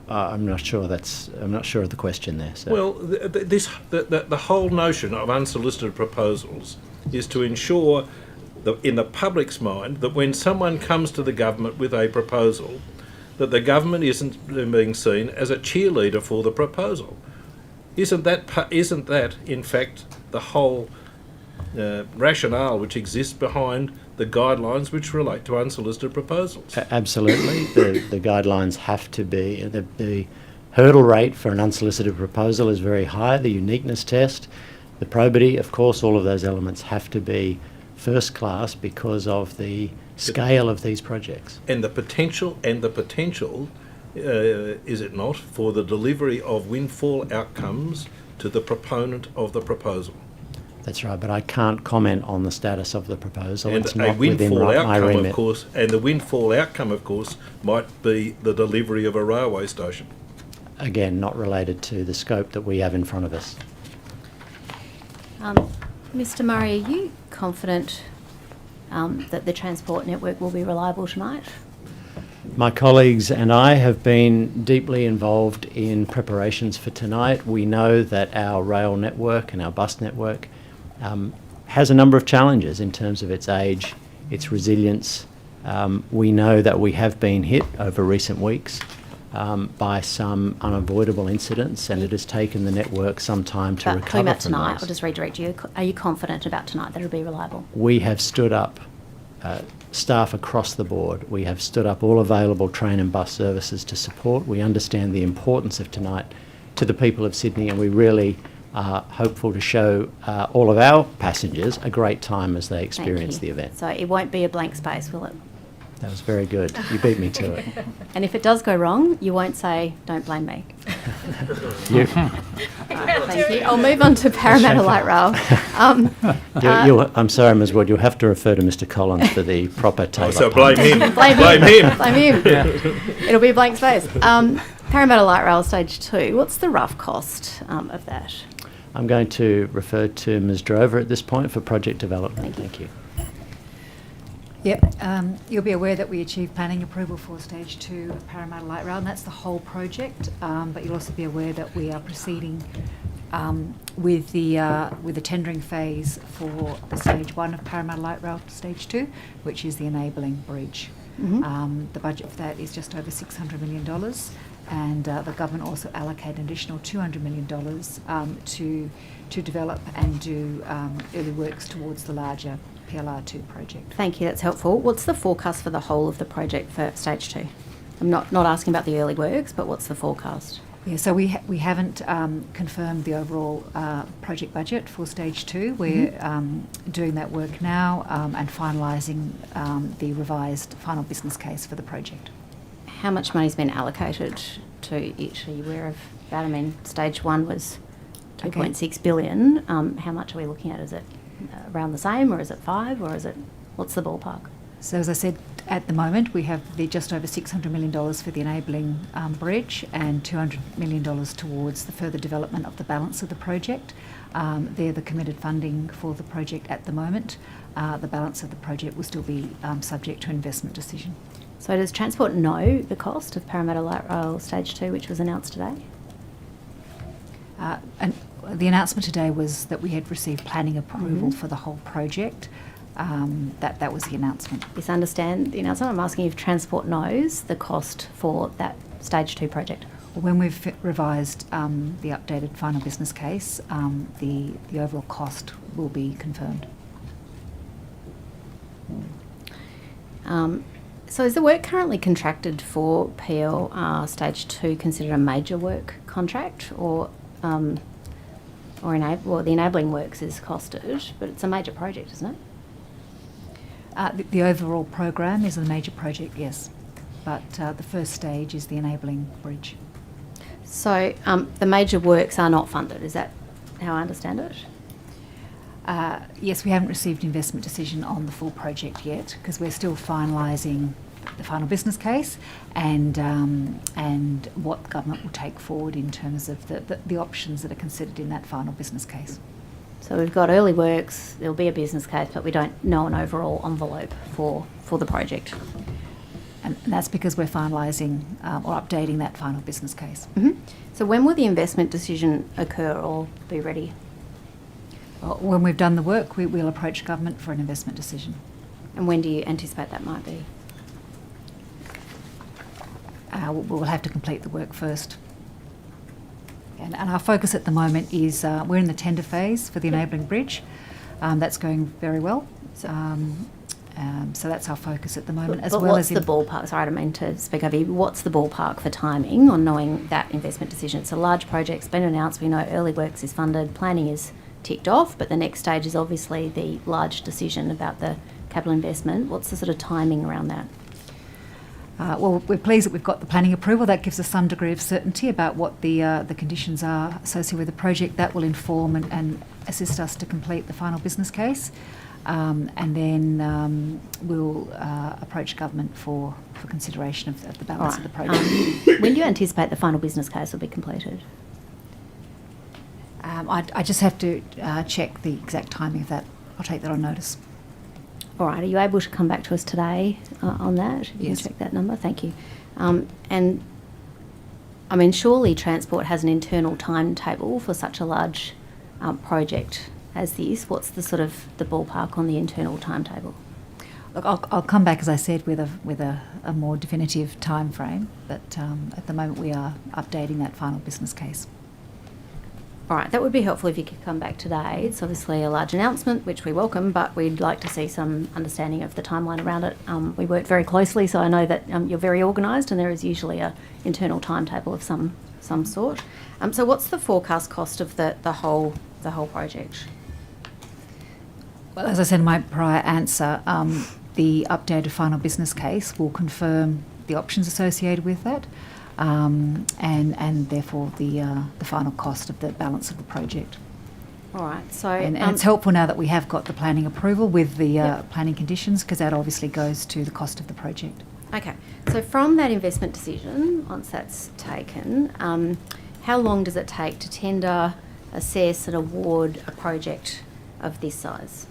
I'm not sure of the question there. So. Well, the whole notion of unsolicited proposals is to ensure that in the public's mind that when someone comes to the government with a proposal, that the government isn't being seen as a cheerleader for the proposal. Isn't that in fact the whole rationale which exists behind the guidelines which relate to unsolicited proposals? Absolutely. The guidelines have to be, the hurdle rate for an unsolicited proposal is very high, the uniqueness test, the probity, of course, all of those elements have to be first class because of the scale of these projects. And the potential, is it not, for the delivery of windfall outcomes to the proponent of the proposal? That's right, but I can't comment on the status of the proposal. And it's a not within windfall my outcome, remit. of course, and the windfall outcome, of course, might be the delivery of a railway station. Again, not related to the scope that we have in front of us. Mr. Murray, are you confident that the transport network will be reliable tonight? My colleagues and I have been deeply involved in preparations for tonight. We know that our rail network and our bus network has a number of challenges in terms of its age, its resilience. We know that we have been hit over recent weeks by some unavoidable incidents, and it has taken the network some time to But recover talking about from tonight, those. I'll just redirect you. Are you confident about tonight that it'll be reliable? We have stood up staff across the board. We have stood up all available train and bus services to support. We understand the importance of tonight to the people of Sydney, and we really are hopeful to show all of our passengers a great time as they experience the event. So it won't be a blank space, will it? That was very good. You beat me to it. And if it does go wrong, you won't say, "Don't blame me." You, Thank you. I'll move on to Paramatta Light Rail. I'm sorry, Ms. Wood, you'll have to refer to Mr. Collins for the proper table. So blame him. Blame Blame him. him. Blame him. It'll be a blank space. Paramatta Light Rail Stage 2, what's the rough cost of that? I'm going to refer to Ms. Drover at this point for project development. Thank you. Yep, you'll be aware that we achieved planning approval for Stage 2 of Paramatta Light Rail, and that's the whole project. But you'll also be aware that we are proceeding with the tendering phase for the Stage 1 of Paramatta Light Rail Stage 2, which is the enabling bridge. The budget for that is just over $600 million, and the government also allocated an additional $200 million to develop and do early works towards the larger PLR2 project. Thank you, that's helpful. What's the forecast for the whole of the project for Stage 2? I'm not asking about the early works, but what's the forecast? Yeah, so we haven't confirmed the overall project budget for Stage 2. We're doing that work now and finalising the revised final business case for the project. How much money's been allocated to it? Are you aware of that? I mean, Stage 1 was 2.6 billion. How much are we looking at? Is it around the same, or is it 5, or is it, what's the ballpark? So as I said, at the moment we have the just over $600 million for the enabling bridge and $200 million towards the further development of the balance of the project. They're the committed funding for the project at the moment. The balance of the project will still be subject to investment decision. So does Transport know the cost of Paramatta Light Rail Stage 2, which was announced today? And the announcement today was that we had received planning approval for the whole project. That was the announcement. Yes, I understand the announcement. I'm asking if Transport knows the cost for that Stage 2 project. When we've revised the updated final business case, the overall cost will be confirmed. So is the work currently contracted for PL Stage 2 considered a major work contract, or the enabling works is costed, but it's a major project, isn't it? The overall program is a major project, yes, but the first stage is the enabling bridge. So the major works are not funded, is that how I understand it? Yes, we haven't received investment decision on the full project yet because we're still finalising the final business case and what government will take forward in terms of the options that are considered in that final business case. So we've got early works, there'll be a business case, but we don't know an overall envelope for the project. And that's because we're finalising or updating that final business case. So when will the investment decision occur or be ready? Well, when we've done the work, we'll approach government for an investment decision. And when do you anticipate that might be? We'll have to complete the work first. And our focus at the moment is we're in the tender phase for the enabling bridge. That's going very well. So that's our focus at the moment. But what's the ballpark? Sorry, I don't mean to speak over you. What's the ballpark for timing on knowing that investment decision? It's a large project, it's been announced, we know early works is funded, planning is ticked off, but the next stage is obviously the large decision about the capital investment. What's the sort of timing around that? Well, we're pleased that we've got the planning approval. That gives us some degree of certainty about what the conditions are associated with the project. That will inform and assist us to complete the final business case. And then we'll approach government for consideration of the balance of the project. When do you anticipate the final business case will be completed? I just have to check the exact timing of that. I'll take that on notice. All right, are you able to come back to us today on that? You Yes. can check that number, thank you. And, I mean, surely Transport has an internal timetable for such a large project as this. What's the sort of the ballpark on the internal timetable? Look, I'll come back, as I said, with a more definitive time frame, but at the moment we are updating that final business case. All right, that would be helpful if you could come back today. It's obviously a large announcement, which we welcome, but we'd like to see some understanding of the timeline around it. We work very closely, so I know that you're very organised, and there is usually a internal timetable of some sort. So, what's the forecast cost of the whole project? Well, as I said in my prior answer, the updated final business case will confirm the options associated with that. And therefore the final cost of the balance of the project. All right, so... And it's helpful now that we have got the planning approval with the planning conditions, because that obviously goes to the cost of the project. Okay, so from that investment decision, once that's taken, how long does it take to tender, assess and award a project of this size?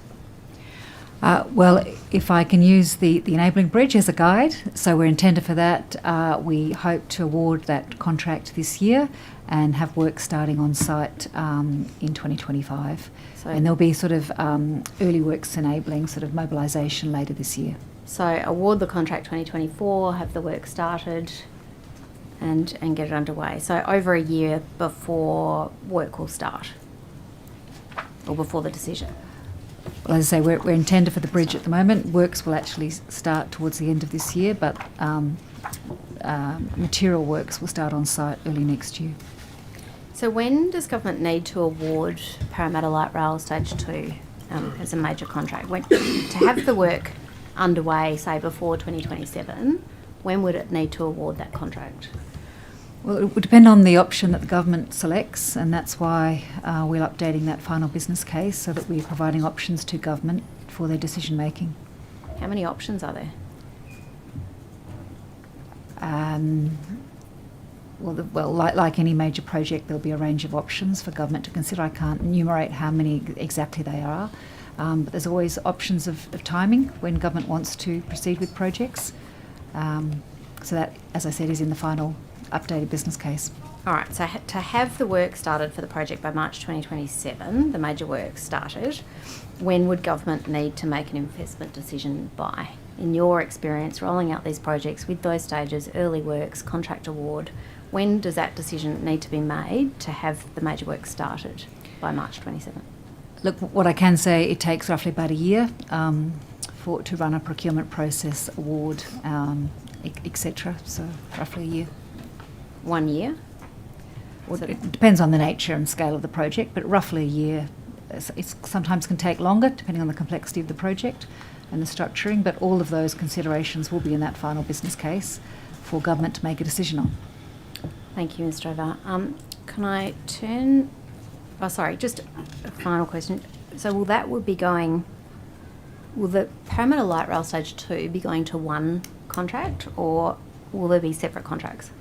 Well, if I can use the enabling bridge as a guide, so we're in tender for that. We hope to award that contract this year and have work starting on site in 2025. And there'll be sort of early works enabling sort of mobilisation later this year. So award the contract 2024, have the work started and get it underway. So over a year before work will start, or before the decision. Well, as I say, we're in tender for the bridge at the moment. Works will actually start towards the end of this year, but material works will start on site early next year. So when does government need to award Paramatta Light Rail Stage 2 as a major contract? To have the work underway, say, before 2027, when would it need to award that contract? Well, it would depend on the option that the government selects, and that's why we're updating that final business case so that we're providing options to government for their decision making. How many options are there? Like any major project, there'll be a range of options for government to consider. I can't enumerate how many exactly they are, but there's always options of timing when government wants to proceed with projects. So that, as I said, is in the final updated business case. All right, so to have the work started for the project by March 2027, the major work started, when would government need to make an investment decision by? In your experience, rolling out these projects with those stages, early works, contract award, when does that decision need to be made to have the major work started by March 27? Look, what I can say, it takes roughly about a year to run a procurement process, award, etc. So roughly a year. 1 year? Well, it depends on the nature and scale of the project, but roughly a year. It sometimes can take longer, depending on the complexity of the project and the structuring, but all of those considerations will be in that final business case for government to make a decision on. Thank you, Mr. Over. Can I turn... Oh, sorry, just a final question. So will the Paramatta Light Rail Stage 2 be going to one contract, or will there be separate contracts?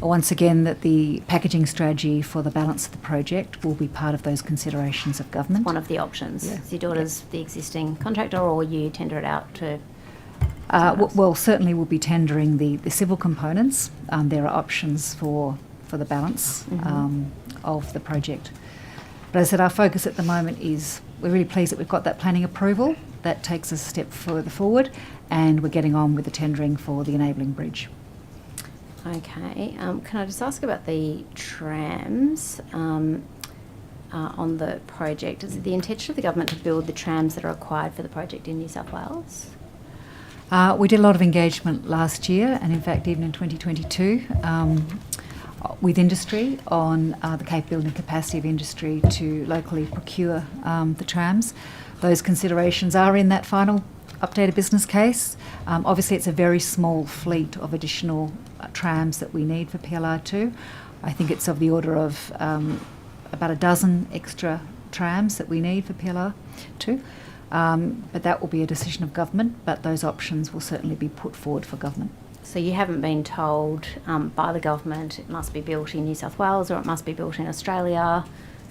Once again, that the packaging strategy for the balance of the project will be part of those considerations of government. One of the options. Yeah. So you do it as the existing contractor, or you tender it out to... well, certainly we'll be tendering the civil components. There are options for the balance of the project. But as I said, our focus at the moment is we're really pleased that we've got that planning approval. That takes us a step further forward, and we're getting on with the tendering for the enabling bridge. Okay. Can I just ask about the trams on the project? Is it the intention of the government to build the trams that are required for the project in New South Wales? We did a lot of engagement last year, and in fact even in 2022, with industry on the capability and capacity of industry to locally procure the trams. Those considerations are in that final update a business case. Obviously, it's a very small fleet of additional trams that we need for PLR2. I think it's of the order of about a dozen extra trams that we need for PLR2. But that will be a decision of government, but those options will certainly be put forward for government. So you haven't been told by the government it must be built in New South Wales or it must be built in Australia.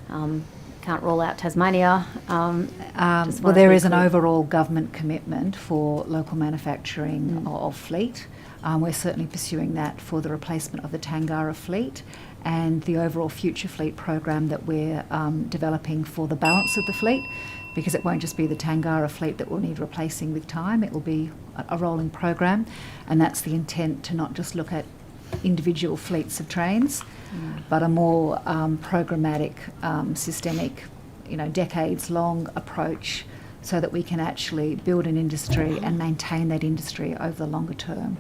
Can't rule out Tasmania. Well, there is an overall government commitment for local manufacturing of fleet. We're certainly pursuing that for the replacement of the Tangara fleet and the overall future fleet program that we're developing for the balance of the fleet, because it won't just be the Tangara fleet that will need replacing with time. It will be a rolling program, and that's the intent, to not just look at individual fleets of trains, but a more programmatic, systemic, decades-long approach, so that we can actually build an industry and maintain that industry over the longer term.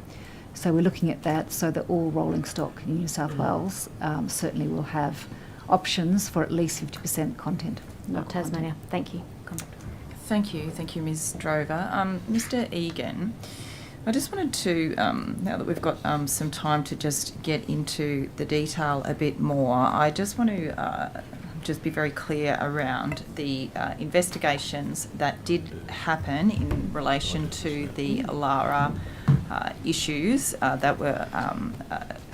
So we're looking at that so that all rolling stock in New South Wales certainly will have options for at least 50% content. Not Tasmania. Thank you. Thank you, Ms. Drover. Mr. Egan, I just wanted to, now that we've got some time to just get into the detail a bit more, I just want to just be very clear around the investigations that did happen in relation to the Alara issues that were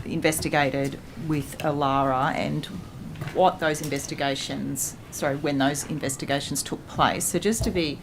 investigated with Alara, and what those investigations, when those investigations took place. So just to be,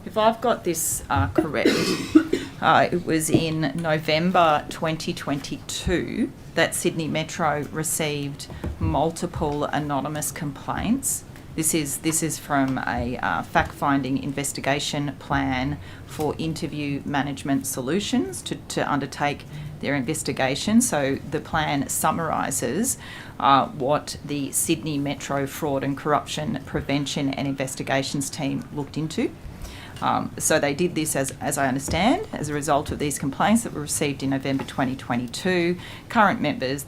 if I've got this correct, it was in November 2022 that Sydney Metro received multiple anonymous complaints. This is from a fact-finding investigation plan for Interview Management Solutions to undertake their investigation. So the plan summarises what the Sydney Metro Fraud and Corruption Prevention and Investigations team looked into. So they did this, as I understand, as a result of these complaints that were received in November 2022. Current members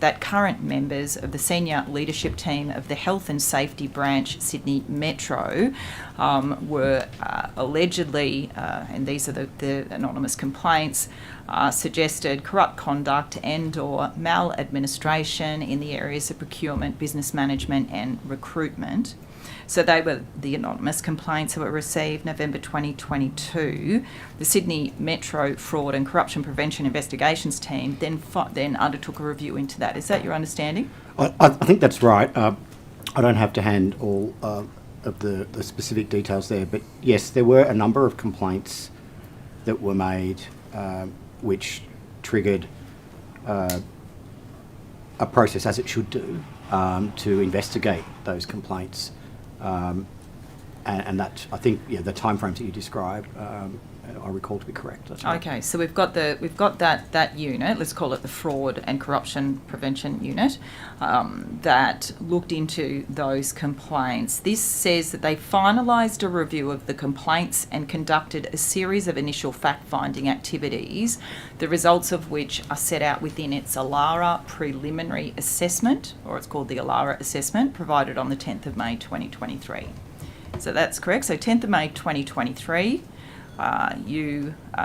of the senior leadership team of the Health and Safety Branch Sydney Metro were allegedly, and these are the anonymous complaints, suggested corrupt conduct and/or maladministration in the areas of procurement, business management and recruitment. So they were the anonymous complaints that were received November 2022. The Sydney Metro Fraud and Corruption Prevention Investigations team then undertook a review into that. Is that your understanding? I think that's right. I don't have to hand all of the specific details there, but yes, there were a number of complaints that were made which triggered a process, as it should do, to investigate those complaints. And that, I think, the timeframes that you described, I recall to be correct. That's right. Okay, so we've got that unit. Let's call it the Fraud and Corruption Prevention Unit that looked into those complaints. This says that they finalised a review of the complaints and conducted a series of initial fact-finding activities, the results of which are set out within its Alara preliminary assessment, or it's called the Alara assessment, provided on the 10th of May 2023. So that's correct. So 10th of May 2023.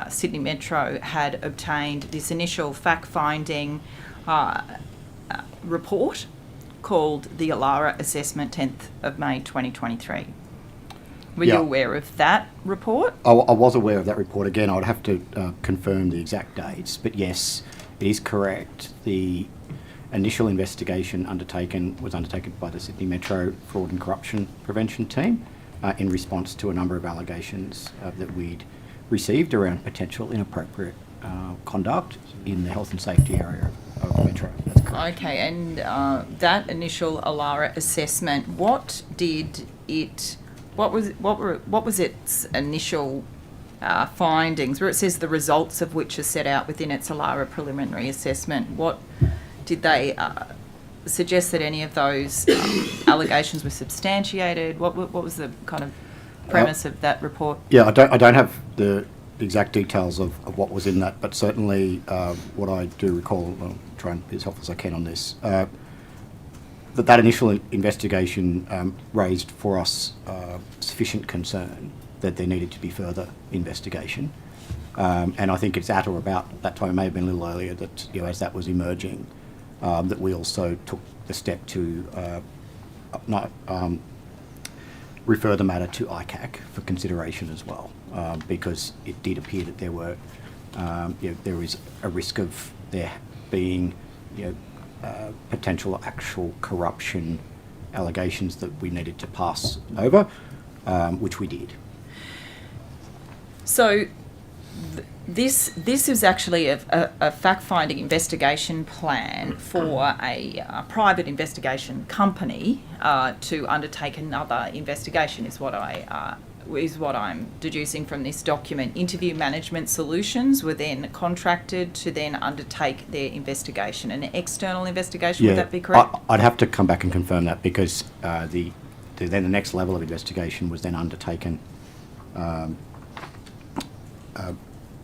Sydney Metro had obtained this initial fact-finding report called the Alara Assessment, 10th of May 2023. Were you aware of that report? I was aware of that report. Again, I would have to confirm the exact dates, but yes, it is correct. The initial investigation was undertaken by the Sydney Metro Fraud and Corruption Prevention team in response to a number of allegations that we'd received around potential inappropriate conduct in the health and safety area of Metro. That's correct. Okay, and that initial Alara assessment, what was its initial findings, where it says the results of which are set out within its Alara preliminary assessment? What did they suggest that any of those allegations were substantiated? What was the kind of premise of that report? Yeah, I don't have the exact details of what was in that, but certainly what I do recall, I'll try and be as helpful as I can on this, that initial investigation raised for us sufficient concern that there needed to be further investigation. And I think it's at or about that time, it may have been a little earlier, that as that was emerging, that we also took the step to refer the matter to ICAC for consideration as well, because it did appear that there were there is a risk of there being potential actual corruption allegations that we needed to pass over, which we did. So this is actually a fact-finding investigation plan for a private investigation company to undertake another investigation, is what I'm deducing from this document. Interview Management Solutions were then contracted to then undertake their investigation, an external investigation. Would that be correct? I'd have to come back and confirm that, because then the next level of investigation was then undertaken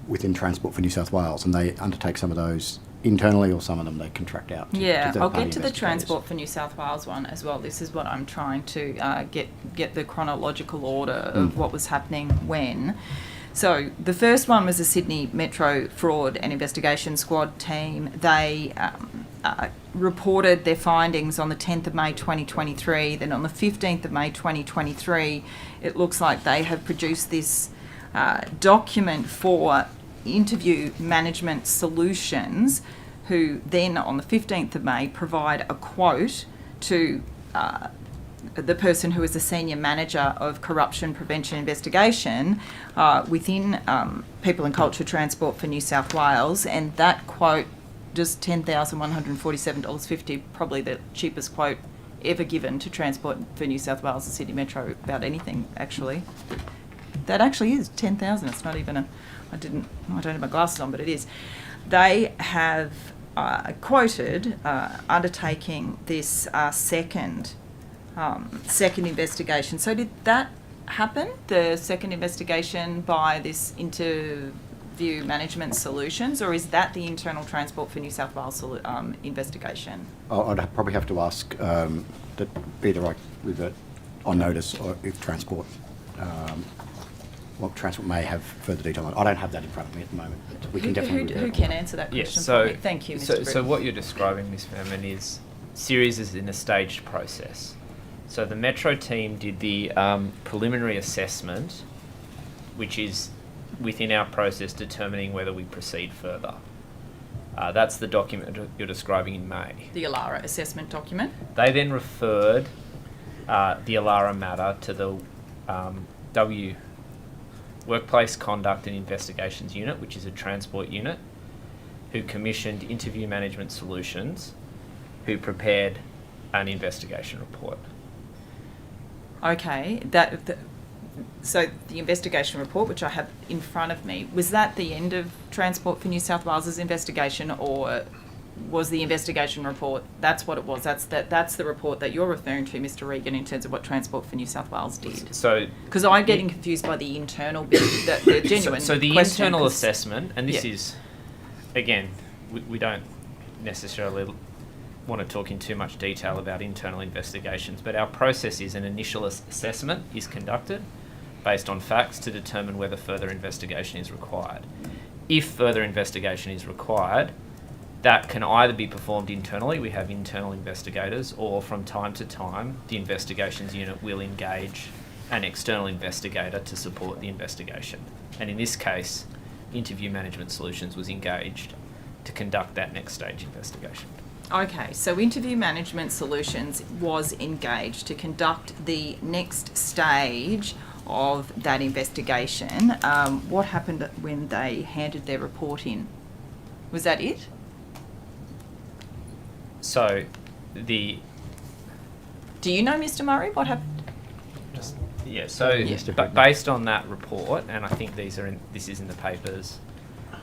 within Transport for New South Wales, and they undertake some of those internally, or some of them they contract out. Yeah, I'll get to the Transport for New South Wales one as well. This is what I'm trying to get the chronological order of what was happening when. So the first one was the Sydney Metro Fraud and Investigation Squad team. They reported their findings on the 10th of May 2023. Then on the 15th of May 2023, it looks like they have produced this document for Interview Management Solutions, who then on the 15th of May provide a quote to the person who is the Senior Manager of Corruption Prevention Investigation within People and Culture Transport for New South Wales, and that quote, just $10,147.50, probably the cheapest quote ever given to Transport for New South Wales and Sydney Metro about anything, actually. That actually is 10,000. It's not even I don't have my glasses on, but it is. They have quoted undertaking this second investigation. So did that happen? The second investigation by this Interview Management Solutions, or is that the internal Transport for New South Wales investigation? I'd probably have to ask that either I leave it on notice, or if Transport. Transport may have further detail on it. I don't have that in front of me at the moment, but we can definitely... Who can answer that question for me? Thank you, Mr. Britton. So what you're describing, Ms. Fairman, is series is in a staged process. So the Metro team did the preliminary assessment, which is within our process determining whether we proceed further. That's the document you're describing in May. The Alara assessment document? They then referred the Alara matter to the Workplace Conduct and Investigations Unit, which is a transport unit, who commissioned Interview Management Solutions, who prepared an investigation report. Okay, so the investigation report, which I have in front of me, was that the end of Transport for New South Wales's investigation, or was the investigation report, that's what it was, that's the report that you're referring to, Mr. Regan, in terms of what Transport for New South Wales did? So, because I'm getting confused by the internal bit, the genuine So the question, internal assessment, and this is, again, we don't necessarily want to talk in too much detail about internal investigations, but our process is an initial assessment is conducted based on facts to determine whether further investigation is required. If further investigation is required, that can either be performed internally, we have internal investigators, or from time to time, the investigations unit will engage an external investigator to support the investigation. And in this case, Interview Management Solutions was engaged to conduct that next stage investigation. Okay, so Interview Management Solutions was engaged to conduct the next stage of that investigation. What happened when they handed their report in? Was that it? So, Do you know, Mr. Murray, what happened? Yeah, so based on that report, and I think this is in the papers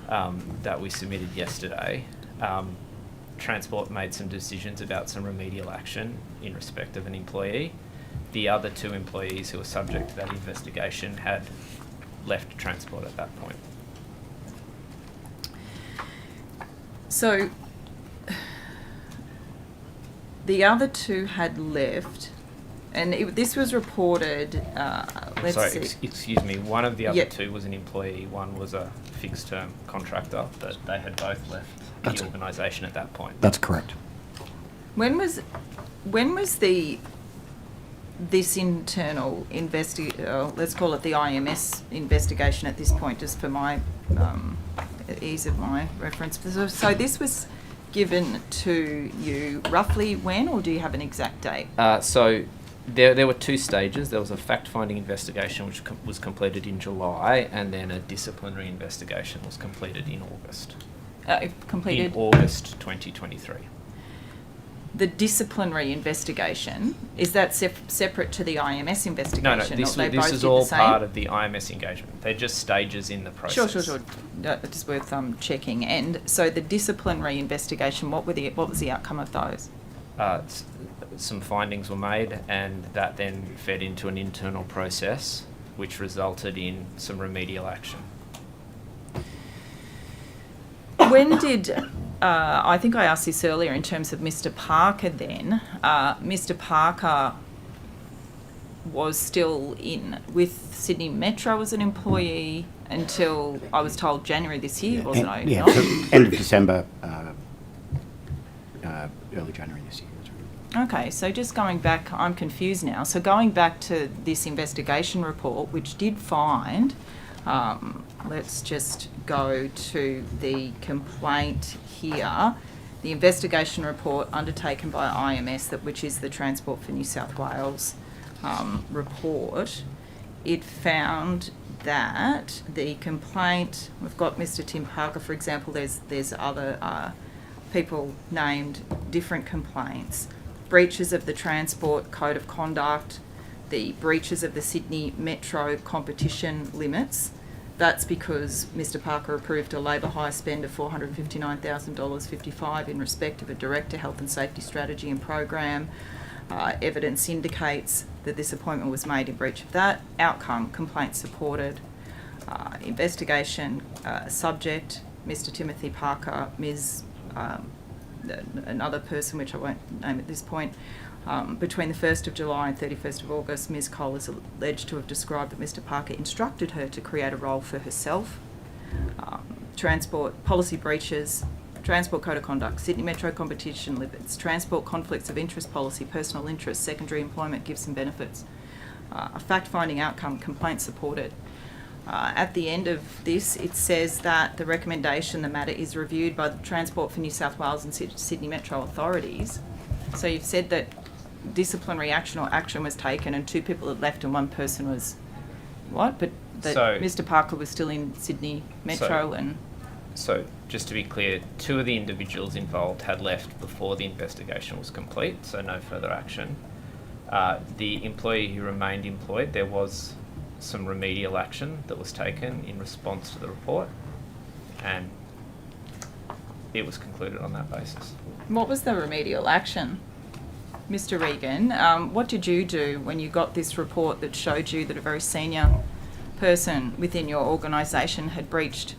that we submitted yesterday, Transport made some decisions about some remedial action in respect of an employee. The other two employees who were subject to that investigation had left Transport at that point. So the other two had left, and this was reported let's Sorry, see. excuse me. One of the other Yep. two was an employee. One was a fixed-term contractor, but they had both left the organisation at that point. That's correct. When was this internal let's call it the IMS investigation at this point, just for my ease of my reference. So this was given to you roughly when, or do you have an exact date? So there were two stages. There was a fact-finding investigation which was completed in July, and then a disciplinary investigation was completed in August. Completed? In August 2023. The disciplinary investigation, is that separate to the IMS investigation? No, or this they both is did all the same? part of the IMS engagement. They're just stages in the process. Sure. It's worth checking. And so the disciplinary investigation, what was the outcome of those? Some findings were made, and that then fed into an internal process, which resulted in some remedial action. When did, I think I asked this earlier in terms of Mr. Parker then, Mr. Parker was still with Sydney Metro as an employee until, I was told, January this year, wasn't I? Yeah, Not? end of December, early January this year. Okay, so just going back, I'm confused now. So going back to this investigation report, which did find, let's just go to the complaint here. The investigation report undertaken by IMS, which is the Transport for New South Wales report, it found that the complaint, we've got Mr. Tim Parker, for example, there's other people named different complaints. Breaches of the Transport Code of Conduct, the breaches of the Sydney Metro competition limits. That's because Mr. Parker approved a labour hire spend of $459,055 in respect of a Director Health and Safety Strategy and Program. Evidence indicates that this appointment was made in breach of that. Outcome, complaint supported. Investigation subject, Mr. Timothy Parker, Ms. Another person, which I won't name at this point. Between the 1st of July and 31st of August, Ms. Cole is alleged to have described that Mr. Parker instructed her to create a role for herself. Transport policy breaches, Transport Code of Conduct, Sydney Metro competition limits, Transport conflicts of interest policy, personal interest, secondary employment gifts and benefits. A fact-finding outcome, complaint supported. At the end of this, it says that the recommendation, the matter is reviewed by the Transport for New South Wales and Sydney Metro authorities. So you've said that disciplinary action or action was taken and two people had left and one person was what? But that Mr. Parker was still in Sydney Metro So just to be clear, two of the individuals involved had left before the investigation was complete, so no further action. The employee who remained employed, there was some remedial action that was taken in response to the report, and it was concluded on that basis. What was the remedial action? Mr. Regan, what did you do when you got this report that showed you that a very senior person within your organisation had breached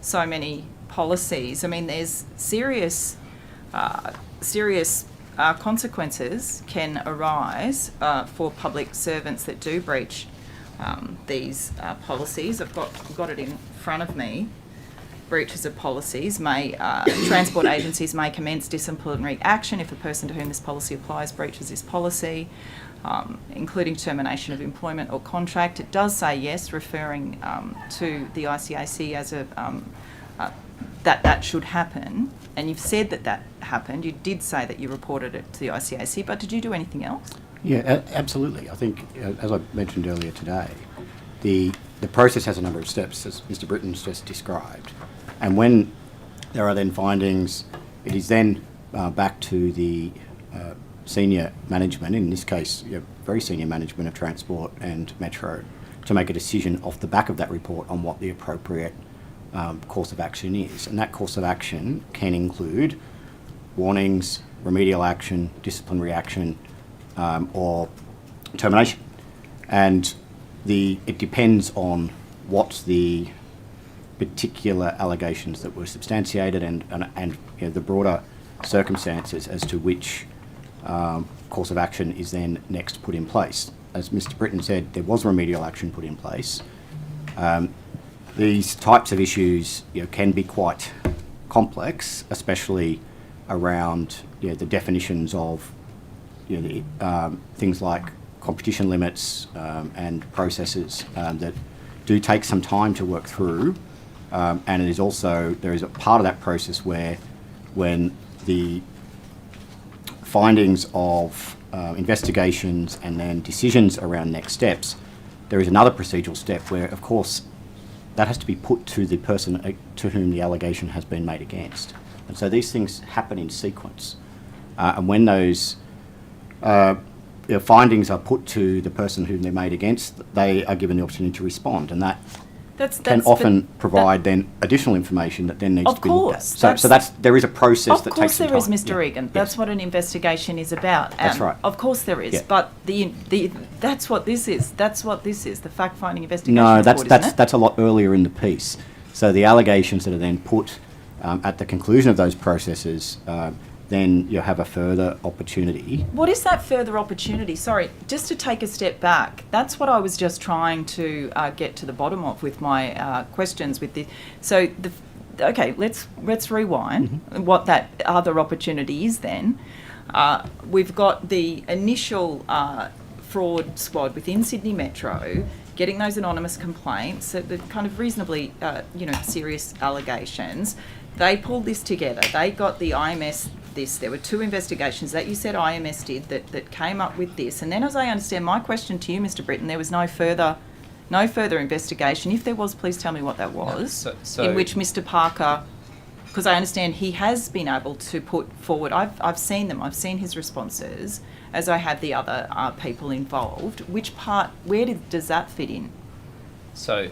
so many policies? I mean, there's serious consequences can arise for public servants that do breach these policies. I've got it in front of me. Breaches of policies transport agencies may commence disciplinary action if a person to whom this policy applies breaches this policy, including termination of employment or contract. It does say yes, referring to the ICAC as that should happen. And you've said that happened. You did say that you reported it to the ICAC, but did you do anything else? Yeah, absolutely. I think, as I mentioned earlier today, the process has a number of steps, as Mr. Britton's just described. And when there are then findings, it is then back to the senior management, in this case, very senior management of Transport and Metro, to make a decision off the back of that report on what the appropriate course of action is. And that course of action can include warnings, remedial action, disciplinary action, or termination. And it depends on what the particular allegations that were substantiated and the broader circumstances as to which course of action is then next put in place. as Mr. Britton said, there was remedial action put in place. These types of issues, can be quite complex, especially around the definitions of things like competition limits and processes that do take some time to work through. And it is also, there is a part of that process where when the findings of investigations and then decisions around next steps, there is another procedural step where, of course, that has to be put to the person to whom the allegation has been made against. And so these things happen in sequence. And when those findings are put to the person whom they're made against, they are given the opportunity to respond. And that can often provide then additional information that then needs to be looked at. So there is a process that takes some time. Of course there is, Mr. Regan. That's what an investigation is about. That's right. Of course there is. Yeah. But that's what this is. That's what this is, the fact-finding investigation No, report, isn't it? that's a lot earlier in the piece. So the allegations that are then put at the conclusion of those processes, then you have a further opportunity. What is that further opportunity? Sorry, just to take a step back, that's what I was just trying to get to the bottom of with my questions with this. So, okay, let's rewind what that other opportunity is then. We've got the initial fraud squad within Sydney Metro getting those anonymous complaints, the kind of reasonably, serious allegations. They pulled this together. They got the IMS this. There were 2 investigations that you said IMS did that came up with this. And then, as I understand, my question to you, Mr. Britton, there was no further investigation. If there was, please tell me what that was. In which Mr. Parker, because I understand he has been able to put forward. I've seen them. I've seen his responses, as I have the other people involved. Which part? Where does that fit in? So,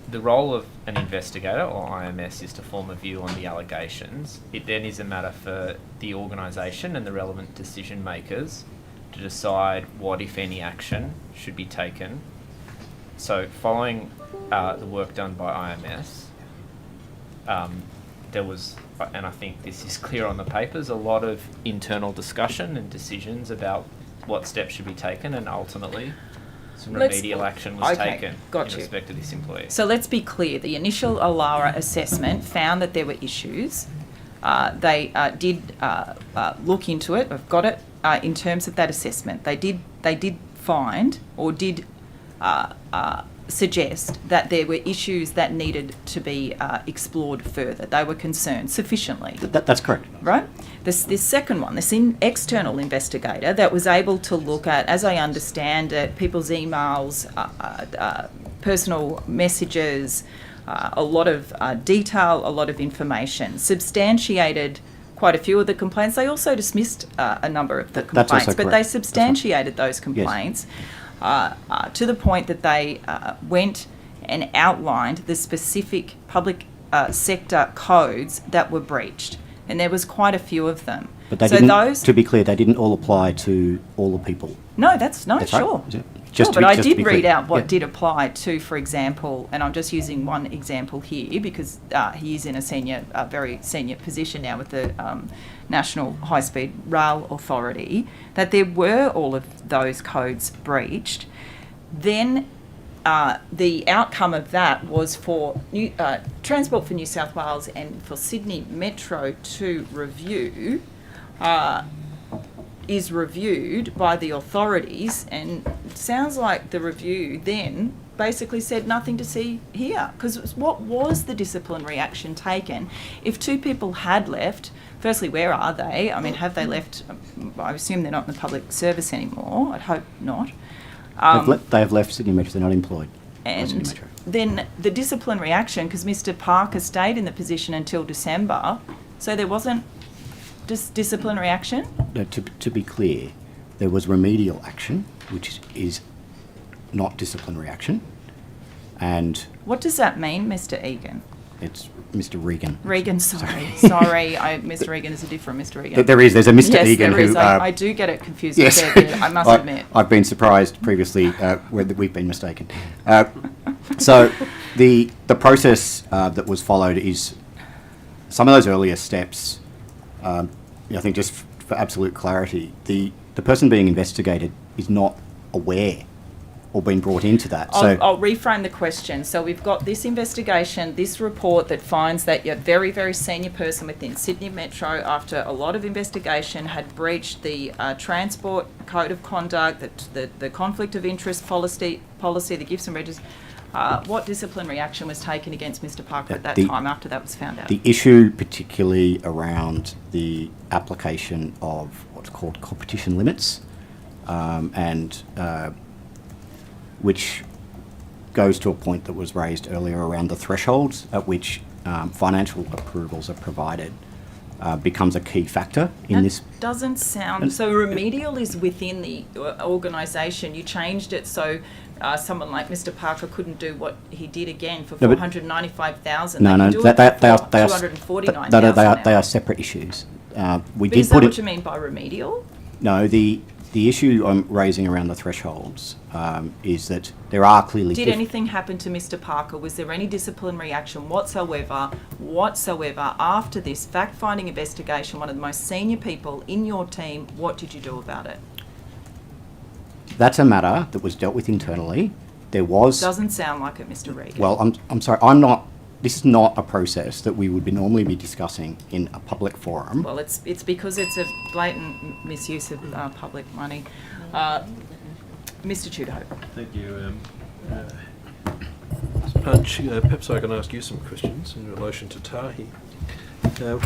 the role of an investigator, or IMS, is to form a view on the allegations. It then is a matter for the organisation and the relevant decision makers to decide what, if any, action should be taken. So following the work done by IMS, there was, and I think this is clear on the papers, a lot of internal discussion and decisions about what steps should be taken, and ultimately some remedial action was taken in respect to this employee. So let's be clear. The initial Alara assessment found that there were issues. They did look into it. I've got it in terms of that assessment. They did find or did suggest that there were issues that needed to be explored further. They were concerned sufficiently. That's correct. Right? This second one, this external investigator that was able to look at, as I understand it, people's emails, personal messages, a lot of detail, a lot of information, substantiated quite a few of the complaints. They also dismissed a number of the complaints, but they substantiated those complaints. Yes. To the point that they went and outlined the specific public sector codes that were breached, and there was quite a few of them. But they didn't, to be clear, they didn't all apply to all the people. No, that's sure. Right. But I did read out what did apply to, for example, and I'm just using one example here because he is in a very senior position now with the National High Speed Rail Authority, that there were all of those codes breached. Then the outcome of that was for Transport for New South Wales and for Sydney Metro to review, is reviewed by the authorities, and it sounds like the review then basically said nothing to see here. Because what was the disciplinary action taken? If 2 people had left, firstly, where are they? I mean, have they left? I assume they're not in the public service anymore. I'd hope not. They have left Sydney Metro. They're not employed. And then the disciplinary action, because Mr. Parker stayed in the position until December, so there wasn't just disciplinary action? No, to be clear, there was remedial action, which is not disciplinary action. And what does that mean, Mr. Egan? It's Mr. Regan. Regan, sorry. Mr. Regan is a different Mr. Regan. There's a Mr. Egan there is. who... I do get it confused yes. with Egan, I must admit. I've been surprised previously where we've been mistaken. So the process that was followed is some of those earlier steps. I think just for absolute clarity, the person being investigated is not aware or been brought into that. I'll reframe the question. So we've got this investigation, this report that finds that your very, very senior person within Sydney Metro, after a lot of investigation, had breached the Transport Code of Conduct, the conflict of interest policy, the gifts and registers. What disciplinary action was taken against Mr. Parker at that time after that was found out? The issue particularly around the application of what's called competition limits, which goes to a point that was raised earlier around the thresholds at which financial approvals are provided, becomes a key factor in this. Doesn't sound so. Remedial is within the organisation. You changed it so someone like Mr. Parker couldn't do what he did again for $495,000. No, they are separate issues. Is that what you mean by remedial? No, the issue I'm raising around the thresholds is that there are clearly... Did anything happen to Mr. Parker? Was there any disciplinary action whatsoever after this fact-finding investigation, one of the most senior people in your team? What did you do about it? That's a matter that was dealt with internally. There was... Doesn't sound like it, Mr. Reid. Well, I'm sorry, I'm not... This is not a process that we would normally be discussing in a public forum. Well, it's because it's a blatant misuse of public money. Mr. Tudor. Thank you. Punch, perhaps I can ask you some questions in relation to Tahi.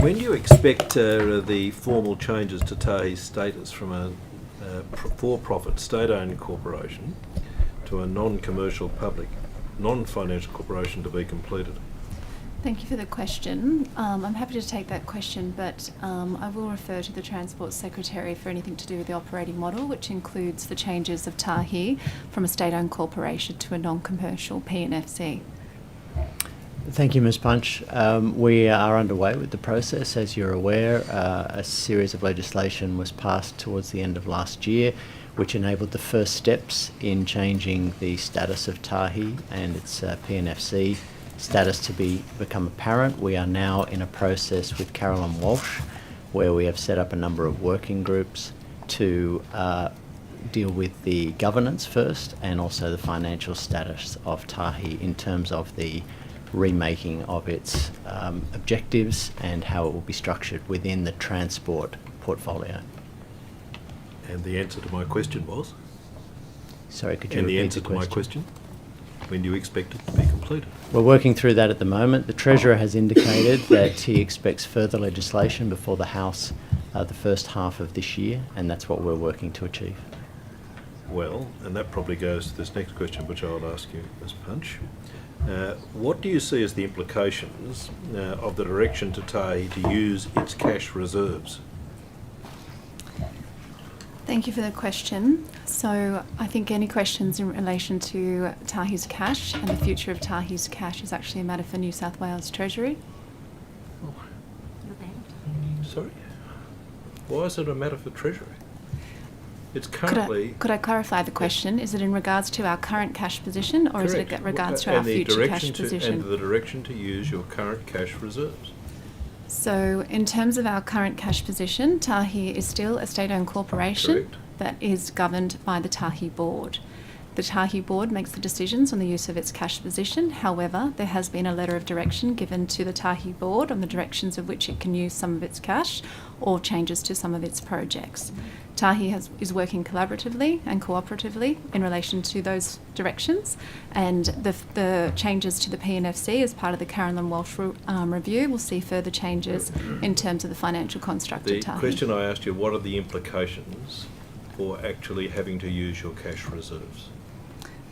When do you expect the formal changes to Tahi's status from a for-profit state-owned corporation to a non-commercial public, non-financial corporation to be completed? Thank you for the question. I'm happy to take that question, but I will refer to the Transport Secretary for anything to do with the operating model, which includes the changes of Tahi from a state-owned corporation to a non-commercial PNFC. Thank you, Ms. Punch. We are underway with the process. As you're aware, a series of legislation was passed towards the end of last year, which enabled the first steps in changing the status of Tahi and its PNFC status to become apparent. We are now in a process with Carolyn Walsh, where we have set up a number of working groups to deal with the governance first and also the financial status of Tahi in terms of the remaking of its objectives and how it will be structured within the transport portfolio. And the answer to my question was? Sorry, could you repeat the the answer to my question? When do you expect it to be completed? We're working through that at the moment. The Treasurer has indicated that he expects further legislation before the House the first half of this year, and that's what we're working to achieve. Well, and that probably goes to this next question, which I'll ask you, Ms. Punch. What do you see as the implications of the direction to Tahi to use its cash reserves? Thank you for the question. So I think any questions in relation to Tahi's cash and the future of Tahi's cash is actually a matter for New South Wales Treasury. Sorry? Why is it a matter for Treasury? It's currently... Could I clarify the question? Is it in regards to our current cash position, or Correct. is it in regards to our future cash position? And the direction to use your current cash reserves. So in terms of our current cash position, Tahi is still a state-owned corporation. Correct. That is governed by the Tahi board. The Tahi board makes the decisions on the use of its cash position. However, there has been a letter of direction given to the Tahi board on the directions of which it can use some of its cash or changes to some of its projects. Tahi is working collaboratively and cooperatively in relation to those directions, and the changes to the PNFC as part of the Carolyn Walsh review will see further changes in terms of the financial construct of Tahi. The question I asked you, what are the implications for actually having to use your cash reserves?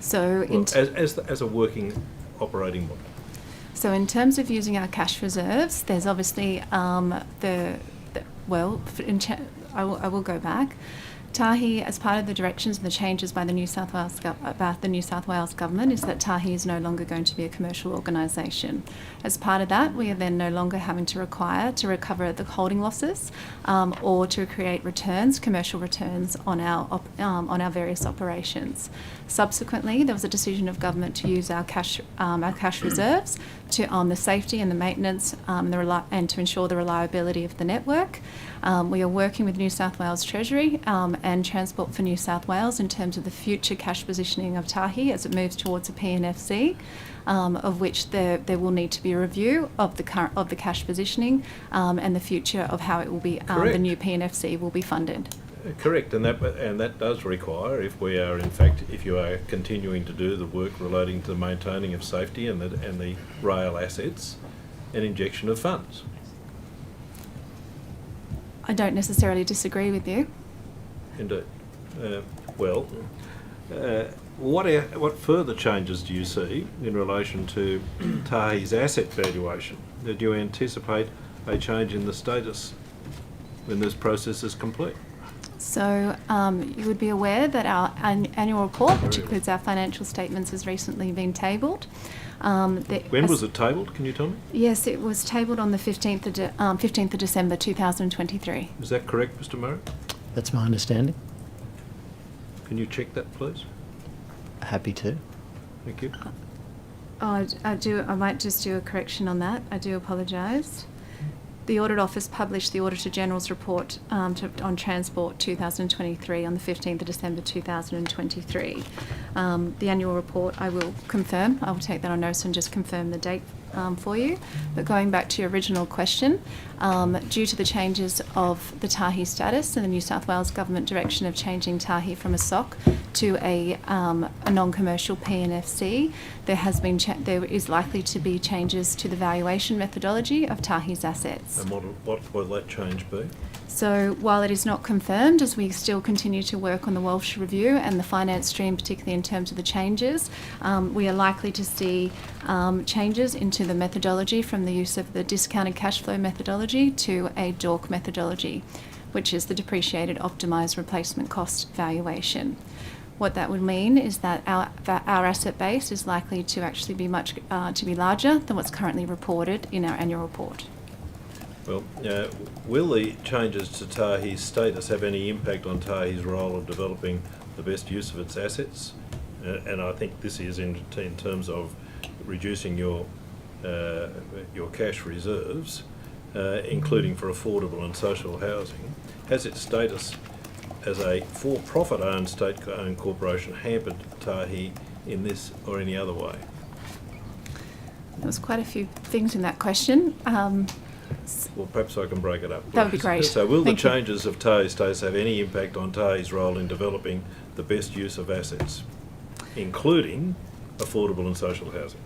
So, as a working operating model. So in terms of using our cash reserves, there's obviously I will go back. Tahi, as part of the directions and the changes by the New South Wales government, is that Tahi is no longer going to be a commercial organisation. As part of that, we are then no longer having to require to recover the holding losses or to create returns, commercial returns on our various operations. Subsequently, there was a decision of government to use our cash reserves on the safety and the maintenance and to ensure the reliability of the network. We are working with New South Wales Treasury and Transport for New South Wales in terms of the future cash positioning of Tahi as it moves towards a PNFC, of which there will need to be a review of the cash positioning and the future of how it will be the new PNFC will be funded. Correct, and that does require, if you are continuing to do the work relating to the maintaining of safety and the rail assets, an injection of funds. I don't necessarily disagree with you. Indeed. What further changes do you see in relation to Tahi's asset valuation? Do you anticipate a change in the status when this process is complete? So you would be aware that our annual report, which includes our financial statements, has recently been tabled. When was it tabled? Can you tell me? Yes, it was tabled on the 15th of December 2023. Is that correct, Mr. Murray? That's my understanding. Can you check that, please? Happy to. Thank you. I might just do a correction on that. I do apologise. The Audit Office published the Auditor General's report on Transport 2023 on the 15th of December 2023. The annual report I will confirm. I will take that on notice and just confirm the date for you. But going back to your original question, due to the changes of the Tahi status and the New South Wales Government direction of changing Tahi from a SOC to a non-commercial PNFC, there is likely to be changes to the valuation methodology of Tahi's assets. And what will that change be? So while it is not confirmed, as we still continue to work on the Walsh review and the finance stream, particularly in terms of the changes, we are likely to see changes into the methodology from the use of the discounted cash flow methodology to a DORC methodology, which is the depreciated optimised replacement cost valuation. What that would mean is that our asset base is likely to actually be larger than what's currently reported in our annual report. Well, will the changes to Tahi's status have any impact on Tahi's role of developing the best use of its assets? And I think this is in terms of reducing your cash reserves, including for affordable and social housing. Has its status as a for-profit owned state-owned corporation hampered Tahi in this or any other way? There was quite a few things in that question. Well, perhaps I can break it up. That would be great. So will the changes of Tahi's status have any impact on Tahi's role in developing the best use of assets, including affordable and social housing?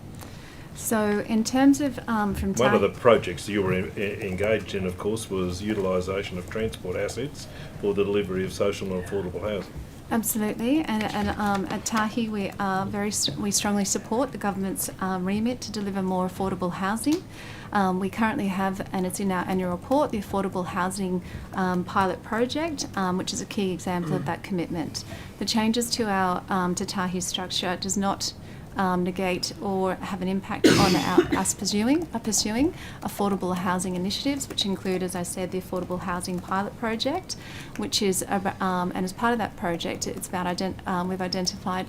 So in terms of from One of the projects you were engaged in, of course, was utilisation of transport assets for the delivery of social and affordable housing. Absolutely, and at Tahi we strongly support the government's remit to deliver more affordable housing. We currently have, and it's in our annual report, the Affordable Housing Pilot Project, which is a key example of that commitment. The changes to our to Tahi's structure does not negate or have an impact on us pursuing affordable housing initiatives, which include, as I said, the Affordable Housing Pilot Project, which is, and as part of that project, it's about we've identified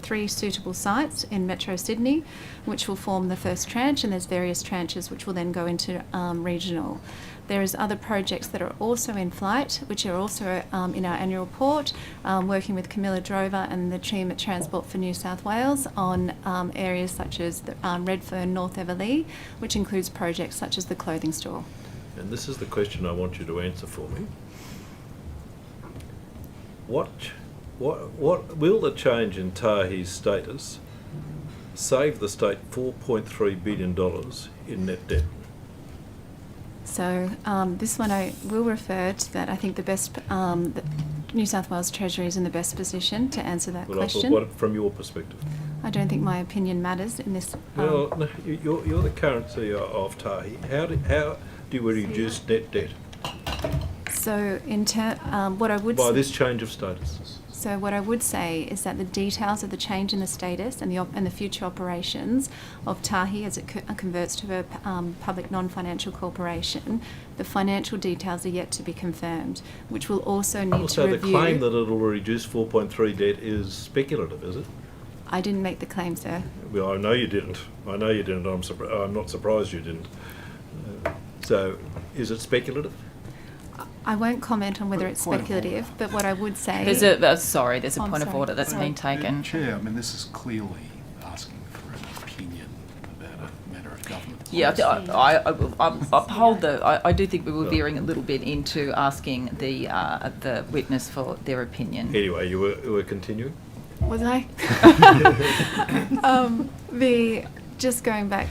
3 suitable sites in Metro Sydney, which will form the first tranche, and there's various tranches which will then go into regional. There is other projects that are also in flight, which are also in our annual report, working with Camilla Drover and the team at Transport for New South Wales on areas such as the, Redfern, North Everleigh, which includes projects such as the clothing store. And this is the question I want you to answer for me. What will the change in Tahi's status save the state $4.3 billion in net debt? So this one I will refer to that. I think the New South Wales Treasury is in the best position to answer that question. What, from your perspective? I don't think my opinion matters in this. Well, no, you're the current CEO of Tahi. How do we reduce net debt? So what I would by this change of status. So what I would say is that the details of the change in the status and the future operations of Tahi as it converts to a public non-financial corporation, the financial details are yet to be confirmed, which will also need to review. So the claim that it will reduce 4.3 debt is speculative, is it? I didn't make the claim, sir. Well, I know you didn't. I'm not surprised you didn't. So, is it speculative? I won't comment on whether it's speculative, but what I would say... There's a I'm point of sorry. order that's been taken. Chair, I mean, this is clearly asking for an opinion about a matter of government. Yeah, I uphold I do think we were veering a little bit into asking the witness for their opinion. Anyway, you were continuing? Was I? Just going back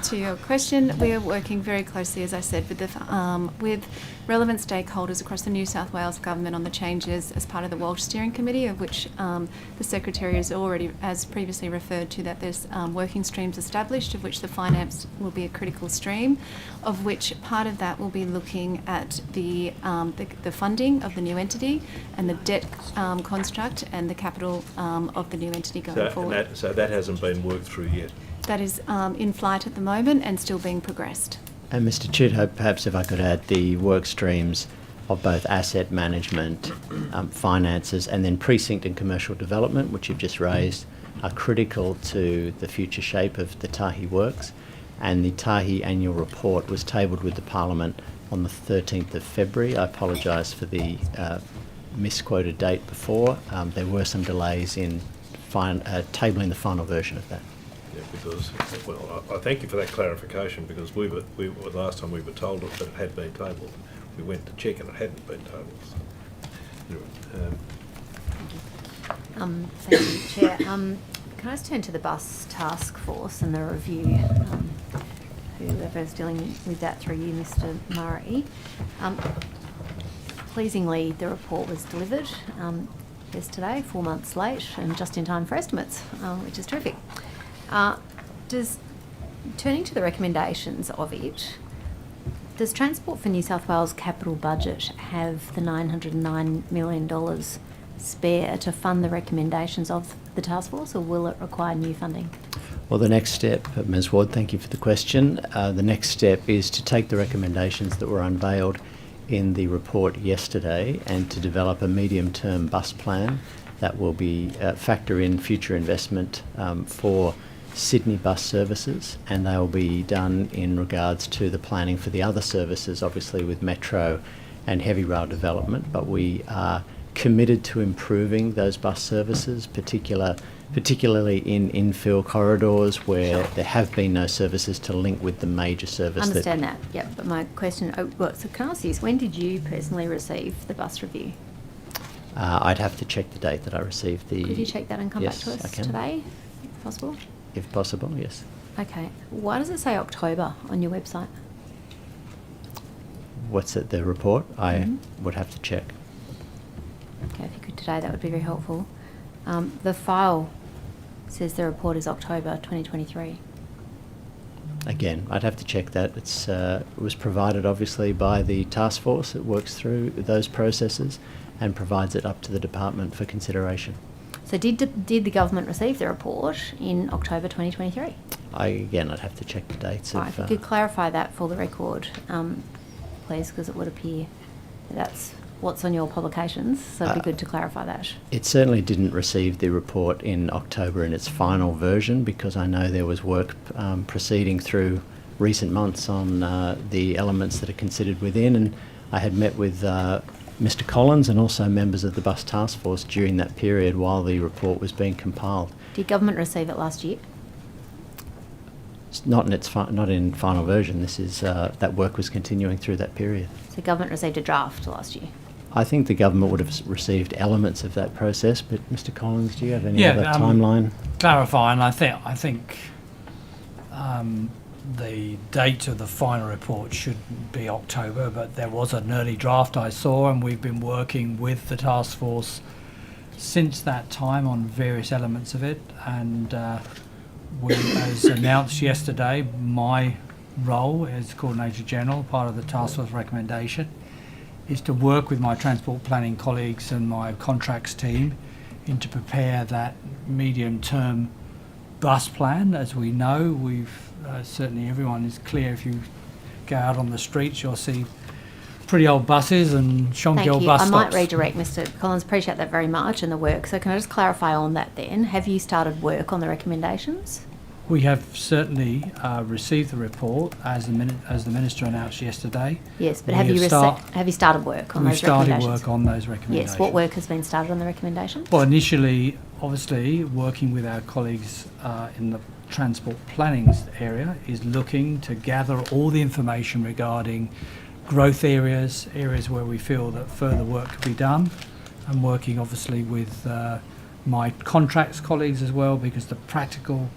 to your question, we are working very closely, as I said, with relevant stakeholders across the New South Wales Government on the changes as part of the Walsh Steering Committee, of which the Secretary has already, as previously referred to, that there's working streams established, of which the finance will be a critical stream, of which part of that will be looking at the funding of the new entity and the debt construct and the capital of the new entity going forward. So that hasn't been worked through yet? That is in flight at the moment and still being progressed. And Mr. Chidhope, perhaps if I could add, the work streams of both asset management, finances, and then precinct and commercial development, which you've just raised, are critical to the future shape of the Tahi works. And the Tahi annual report was tabled with the Parliament on the 13th of February. I apologise for the misquoted date before. There were some delays in tabling the final version of that. Yeah, because, well, I thank you for that clarification, because last time we were told that it had been tabled. We went to check and it hadn't been tabled. So, anyway, Thank you, Chair. Can I just turn to the bus task force and the review? Whoever's dealing with that through you, Mr. Murray. Pleasingly, the report was delivered yesterday, 4 months late, and just in time for estimates, which is terrific. Turning to the recommendations of it, does Transport for New South Wales capital budget have the $909 million spare to fund the recommendations of the task force, or will it require new funding? Well, the next step, Ms Ward, thank you for the question. The next step is to take the recommendations that were unveiled in the report yesterday and to develop a medium-term bus plan that will be factor in future investment for Sydney bus services, and they will be done in regards to the planning for the other services, obviously with Metro and heavy rail development, but we are committed to improving those bus services, particularly in infill corridors where there have been no services to link with the major service. I understand that, yep, but my question, so can I ask you this, when did you personally receive the bus review? I'd have to check the date that I received the... Could you check that and come back to us today, if possible? If possible, yes. Okay. Why does it say October on your website? What's it, the report? I would have to check. Okay, if you could today, that would be very helpful. The file says the report is October 2023. Again, I'd have to check that. It was provided obviously by the task force that works through those processes and provides it up to the department for consideration. So did the government receive the report in October 2023? I'd have to check the dates. Right, if you could clarify that for the record, please, because it would appear that's what's on your publications, so it'd be good to clarify that. It certainly didn't receive the report in October in its final version, because I know there was work proceeding through recent months on the elements that are considered within, and I had met with Mr. Collins and also members of the bus task force during that period while the report was being compiled. Did government receive it last year? It's not in final version. This is that work was continuing through that period. So government received a draft last year? I think the government would have received elements of that process, but Mr. Collins, do you have any other timeline? Clarifying, I think the date of the final report should be October, but there was an early draft I saw, and we've been working with the task force since that time on various elements of it, and as announced yesterday, my role as Coordinator General, part of the task force recommendation, is to work with my transport planning colleagues and my contracts team to prepare that medium-term bus plan. As we know, we've certainly everyone is clear. If you go out on the streets, you'll see pretty old buses and shonky Thank old you. bus I stops. might redirect Mr. Collins. Appreciate that very much and the work. So can I just clarify on that then? Have you started work on the recommendations? We have certainly received the report as the Minister announced yesterday. Yes, but We have you started work on We've those started recommendations? work on those recommendations. Yes, what work has been started on the recommendations? Well, initially, obviously, working with our colleagues in the transport planning area is looking to gather all the information regarding growth areas where we feel that further work could be done, and working obviously with my contracts colleagues as well, because the practical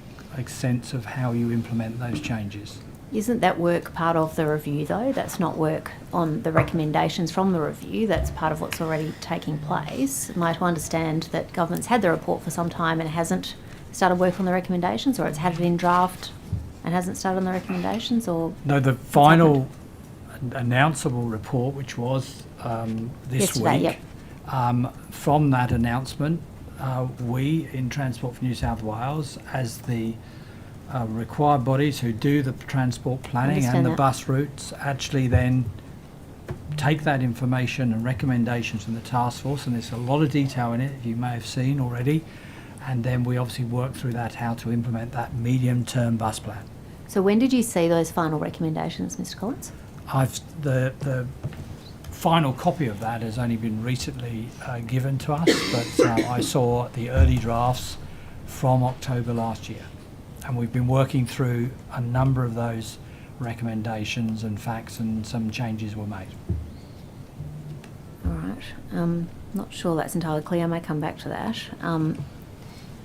sense of how you implement those changes. Isn't that work part of the review though? That's not work on the recommendations from the review, that's part of what's already taking place. Am I to understand that government's had the report for some time and hasn't started work on the recommendations, or it's had it in draft and hasn't started on the recommendations, or? No, the final announceable report, which was this Yesterday, week, from that announcement, we in Transport for New South Wales, as the required bodies who do the transport planning and the bus routes, actually then take that information and recommendations from the task force, and there's a lot of detail in it, you may have seen already, and then we obviously work through that, how to implement that medium-term bus plan. So when did you see those final recommendations, Mr. Collins? The final copy of that has only been recently given to us, but I saw the early drafts from October last year, and we've been working through a number of those recommendations and facts, and some changes were made. All right. Not sure that's entirely clear. I may come back to that.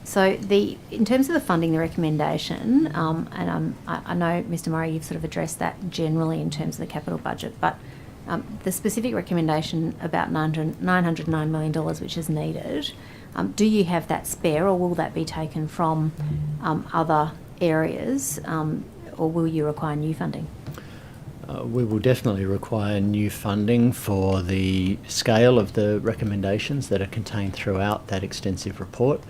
So in terms of the funding, the recommendation, and I know, Mr. Murray, you've sort of addressed that generally in terms of the capital budget, but the specific recommendation about $909 million, which is needed, do you have that spare, or will that be taken from other areas, or will you require new funding? We will definitely require new funding for the scale of the recommendations that are contained throughout that extensive report.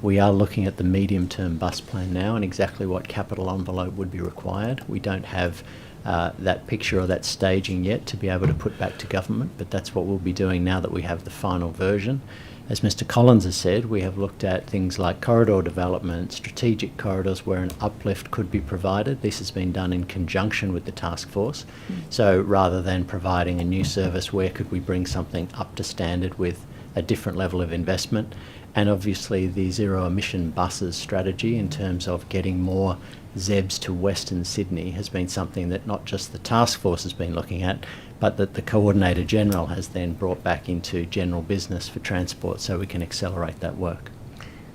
We are looking at the medium-term bus plan now and exactly what capital envelope would be required. We don't have that picture or that staging yet to be able to put back to government, but that's what we'll be doing now that we have the final version. As Mr. Collins has said, we have looked at things like corridor development, strategic corridors where an uplift could be provided. This has been done in conjunction with the task force. So rather than providing a new service, where could we bring something up to standard with a different level of investment? And obviously the zero emission buses strategy in terms of getting more ZEBs to Western Sydney has been something that not just the task force has been looking at, but that the Coordinator General has then brought back into general business for transport, so we can accelerate that work.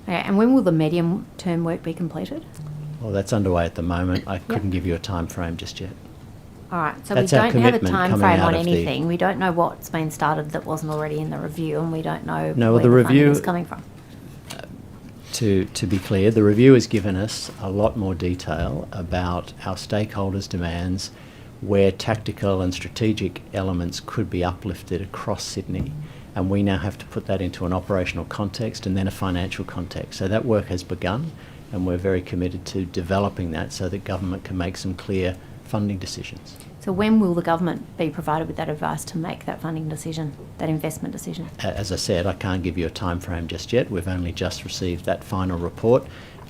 Okay, and when will the medium-term work be completed? Well, that's underway at the moment. I couldn't give you a time frame just yet. All right, so That's we our don't have a commitment time coming frame out on of the- anything. We don't know what's been started that wasn't already in the review, and we don't know No, where the the funding review- is coming from. To be clear, the review has given us a lot more detail about our stakeholders' demands, where tactical and strategic elements could be uplifted across Sydney. And we now have to put that into an operational context and then a financial context. So that work has begun, and we're very committed to developing that so that government can make some clear funding decisions. So when will the government be provided with that advice to make that funding decision, that investment decision? As I said, I can't give you a time frame just yet. We've only just received that final report,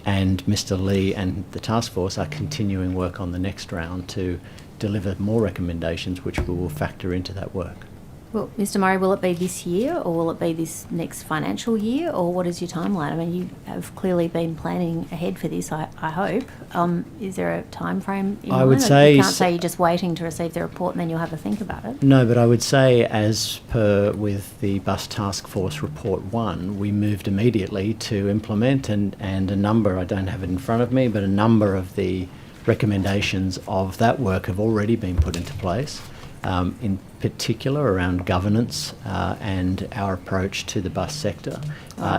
and Mr. Lee and the task force are continuing work on the next round to deliver more recommendations which we will factor into that work. Well, Mr. Murray, will it be this year, or will it be this next financial year, or what is your timeline? I mean, you have clearly been planning ahead for this, I hope. Is there a time frame in mind? would say You can't say you're just waiting to receive the report and then you'll have a think about it. No, but I would say, as per with the Bus Task Force Report 1, we moved immediately to implement, and a number, I don't have it in front of me, but a number of the recommendations of that work have already been put into place. In particular around governance and our approach to the bus sector.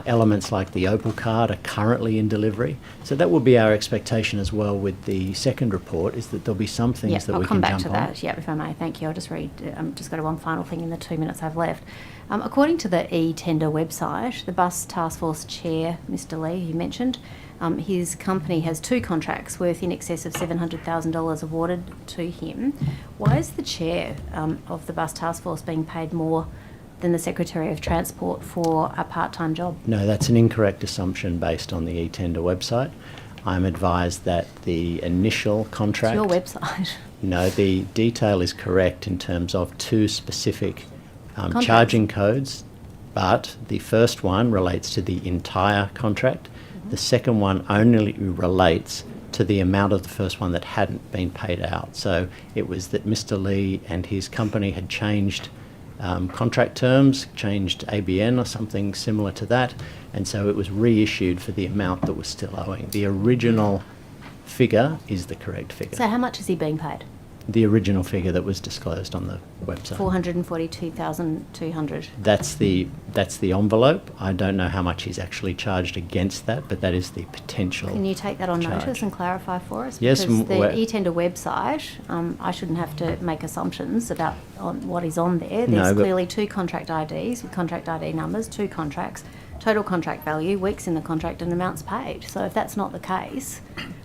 Elements like the Opal card are currently in delivery. So that will be our expectation as well with the second report, is that there'll be some things that we can jump on. I'll come back to that, yeah, if I may. Thank you. I'll just read, just got one final thing in the 2 minutes I've left. According to the e-tender website, the Bus Task Force Chair, Mr. Lee, you mentioned, His company has 2 contracts worth in excess of $700,000 awarded to him. Why is the chair of the bus task force being paid more than the Secretary of Transport for a part-time job? No, that's an incorrect assumption based on the e-tender website. I'm advised that the initial contract... It's your website. No, the detail is correct in terms of 2 specific Contracts. charging codes, but the first one relates to the entire contract. The second one only relates to the amount of the first one that hadn't been paid out. So it was that Mr. Lee and his company had changed contract terms, changed ABN or something similar to that, and so it was reissued for the amount that was still owing. The original figure is the correct figure. So how much is he being paid? The original figure that was disclosed on the website. $442,200. That's the envelope. I don't know how much he's actually charged against that, but that is the potential. Can you take that on charge. notice and clarify for us? Yes, Because the e-tender website, I shouldn't have to make assumptions about what is on there. There's clearly 2 contract IDs with contract ID numbers, 2 contracts, total contract value, weeks in the contract and amounts paid. So if that's not the case,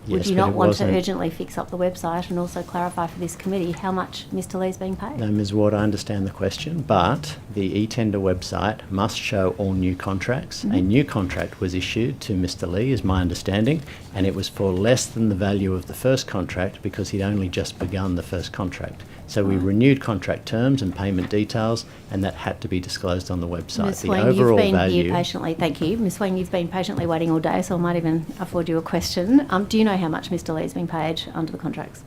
would Yes, you but not it want to wasn't. urgently fix up the website and also clarify for this committee how much Mr. Lee's being paid? No, Ms Ward, I understand the question, but the e-tender website must show all new contracts. A new contract was issued to Mr. Lee, is my understanding, and it was for less than the value of the first contract because he'd only just begun the first contract. So we renewed contract terms and payment details, and that had to be disclosed on the website. Ms. The Wang, overall you've been value. here patiently. Thank you. Ms. Wang, you've been patiently waiting all day, so I might even afford you a question. Do you know how much Mr. Lee's been paid under the contracts?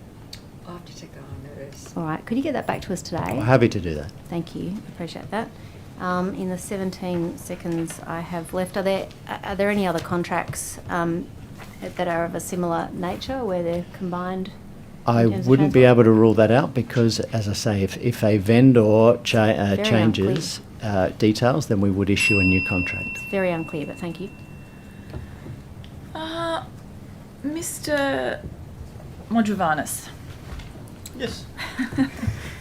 I'll have to take that on notice. All right. Could you get that back to us today? I'm happy to do that. Thank you. Appreciate that. In the 17 seconds I have left, are there any other contracts that are of a similar nature where they're combined? I wouldn't be able to rule that out because, as I say, if a vendor changes details, then we would issue a new contract. It's very unclear, but thank you. Mr. Modrovanis. Yes.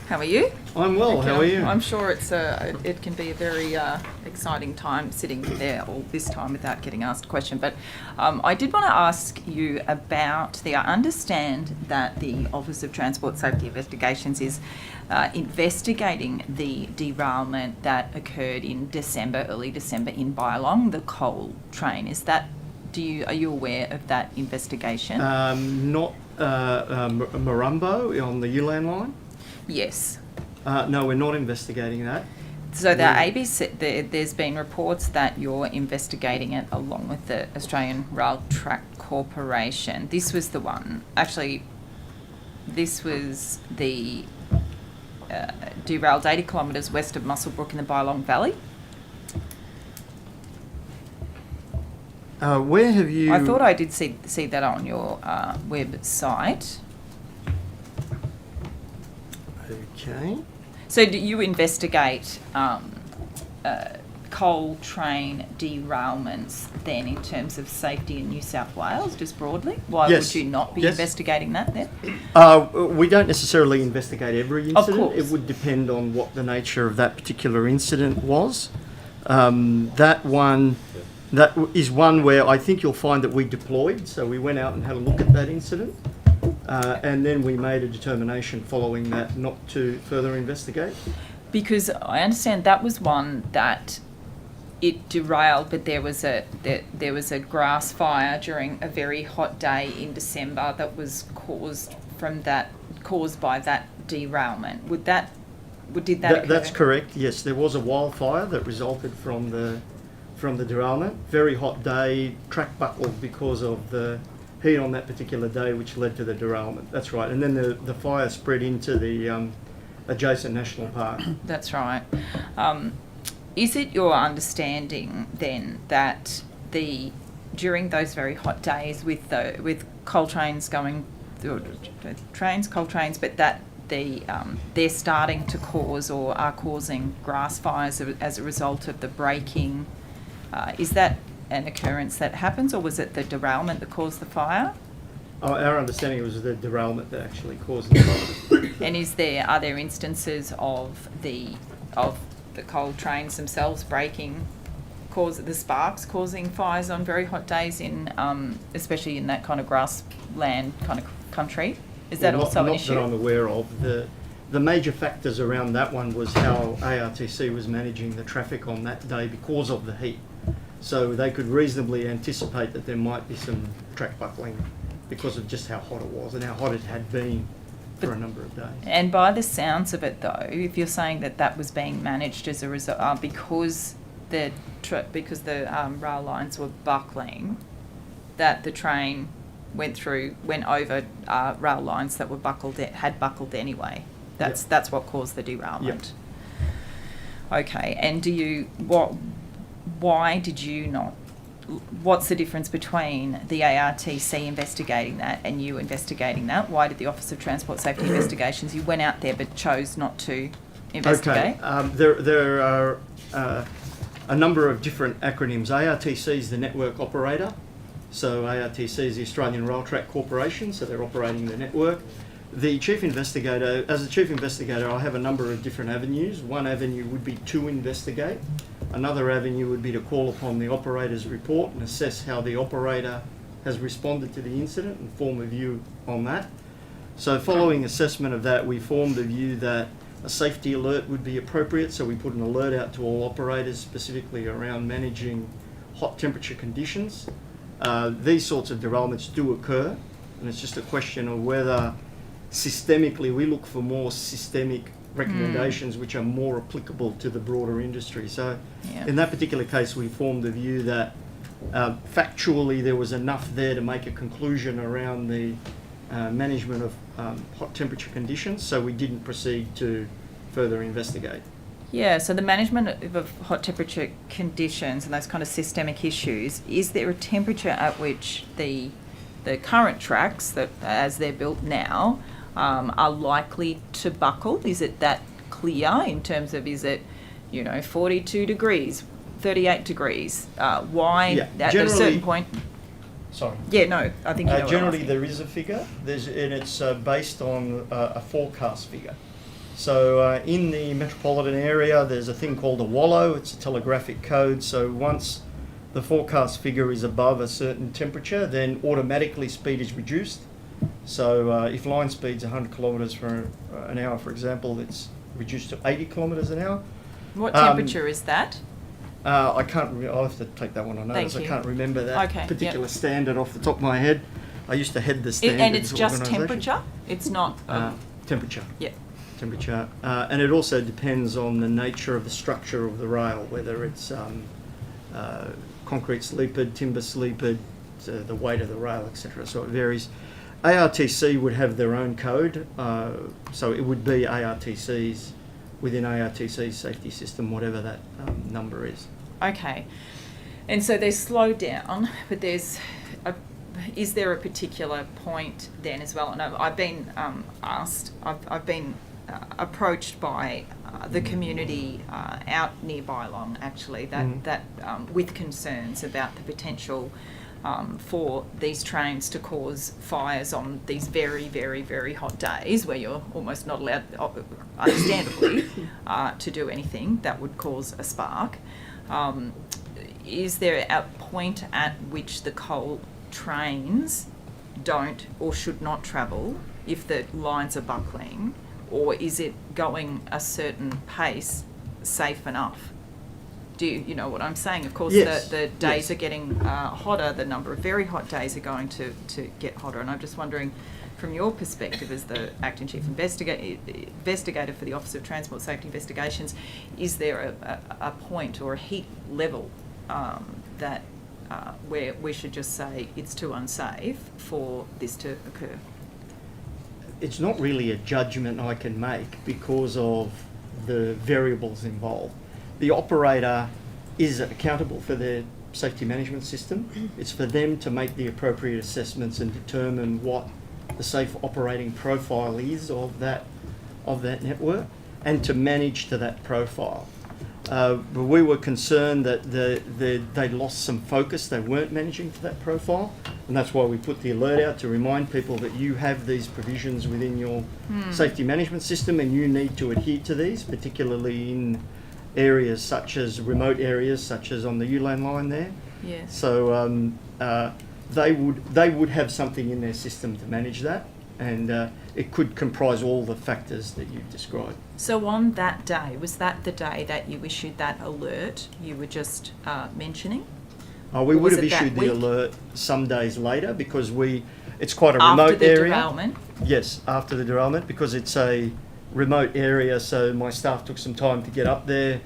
How are you? I'm well. How are you? I'm sure it can be a very exciting time sitting there all this time without getting asked a question. But I did want to ask you about I understand that the Office of Transport Safety Investigations is investigating the derailment that occurred in early December in Balmain, the coal train. Are you aware of that investigation? Not Marumbo on the Ulan line? Yes. No, we're not investigating that. So there's been reports that you're investigating it along with the Australian Rail Track Corporation. This was the one. Actually, this was the derailed 80 kilometres west of Muswellbrook in the Balmain Valley. Where have you... I thought I did see that on your website. Okay. So do you investigate coal train derailments then in terms of safety in New South Wales, just broadly? Why would you not be investigating that then? We don't necessarily investigate every Of incident. course. It would depend on what the nature of that particular incident was. That is one where I think you'll find that we deployed. So we went out and had a look at that incident. And then we made a determination following that not to further investigate. Because I understand that was one that it derailed, but there was a grass fire during a very hot day in December that was caused by that derailment. Did that occur? That's correct. Yes, there was a wildfire that resulted from the derailment. Very hot day, track buckled because of the heat on that particular day, which led to the derailment. That's right. And then the fire spread into the adjacent national park. That's right. Is it your understanding then that during those very hot days with coal trains going, coal trains, but that they're starting to cause or are causing grass fires as a result of the braking? Is that an occurrence that happens, or was it the derailment that caused the fire? Our understanding was the derailment that actually caused the fire. And are there instances of the coal trains themselves braking the sparks causing fires on very hot days in, especially in that kind of grassland kind of country? Is that Well, also an not issue? that I'm aware of. The major factors around that one was how ARTC was managing the traffic on that day because of the heat. So they could reasonably anticipate that there might be some track buckling because of just how hot it was and how hot it had been for a number of days. And by the sounds of it, though, if you're saying that that was being managed as a result because the rail lines were buckling, that the train went over rail lines that were had buckled anyway. That's what caused the derailment. Yep. Okay, and why did you not? What's the difference between the ARTC investigating that and you investigating that? Why did the Office of Transport Safety Investigations, you went out there but chose not to investigate? Okay, there are a number of different acronyms. ARTC is the network operator. So ARTC is the Australian Rail Track Corporation, so they're operating the network. The Chief Investigator, as the Chief Investigator, I have a number of different avenues. One avenue would be to investigate. Another avenue would be to call upon the operator's report and assess how the operator has responded to the incident and form a view on that. So following assessment of that, we formed a view that a safety alert would be appropriate, so we put an alert out to all operators specifically around managing hot temperature conditions. These sorts of derailments do occur, and it's just a question of whether systemically we look for more systemic recommendations which are more applicable to the broader industry. So in that particular case, we formed the view that factually there was enough there to make a conclusion around the management of hot temperature conditions, so we didn't proceed to further investigate. Yeah, so the management of hot temperature conditions and those kind of systemic issues, is there a temperature at which the current tracks, that as they're built now, are likely to buckle? Is it that clear in terms of, is it, 42 degrees, 38 degrees? Why at a certain point? Sorry. Yeah, no, I think you know what I'm generally asking. there is a figure, and it's based on a forecast figure. So in the metropolitan area, there's a thing called a wallow. It's a telegraphic code. So once the forecast figure is above a certain temperature, then automatically speed is reduced. So if line speed's 100 kilometres per an hour, for example, it's reduced to 80 kilometres an hour. What temperature is that? I can't. I'll have to take that one on notice. I can't remember that particular standard off the top of my head. I used to head the standards. And it's just temperature? It's not... temperature. Yeah. Temperature. And it also depends on the nature of the structure of the rail, whether it's concrete sleepered, timber sleepered, the weight of the rail, etc. So it varies. ARTC would have their own code, so it would be ARTC's, within ARTC's safety system, whatever that number is. Okay. And so they slow down, but is there a particular point then as well? And I've been asked, I've been approached by the community out near Balmain, actually, that with concerns about the potential for these trains to cause fires on these very, very, very hot days where you're almost not allowed, understandably, to do anything that would cause a spark. Is there a point at which the coal trains don't or should not travel if the lines are buckling, or is it going a certain pace safe enough? Do you know what I'm saying? Of course, yes. the days are getting hotter. The number of very hot days are going to get hotter. And I'm just wondering, from your perspective as the Acting Chief Investigator for the Office of Transport Safety Investigations, is there a point or a heat level that where we should just say it's too unsafe for this to occur? It's not really a judgment I can make because of the variables involved. The operator is accountable for their safety management system. It's for them to make the appropriate assessments and determine what the safe operating profile is of that network, and to manage to that profile. But we were concerned that they lost some focus. They weren't managing to that profile, and that's why we put the alert out to remind people that you have these provisions within your safety management system and you need to adhere to these, particularly in areas such as remote areas, such as on the Ulan line there. Yes. So they would have something in their system to manage that, and it could comprise all the factors that you've described. So on that day, was that the day that you issued that alert you were just mentioning? We Or would was have it that issued the week? alert some days later because it's quite a After remote the area. derailment? Yes, after the derailment, because it's a remote area, so my staff took some time to get up there.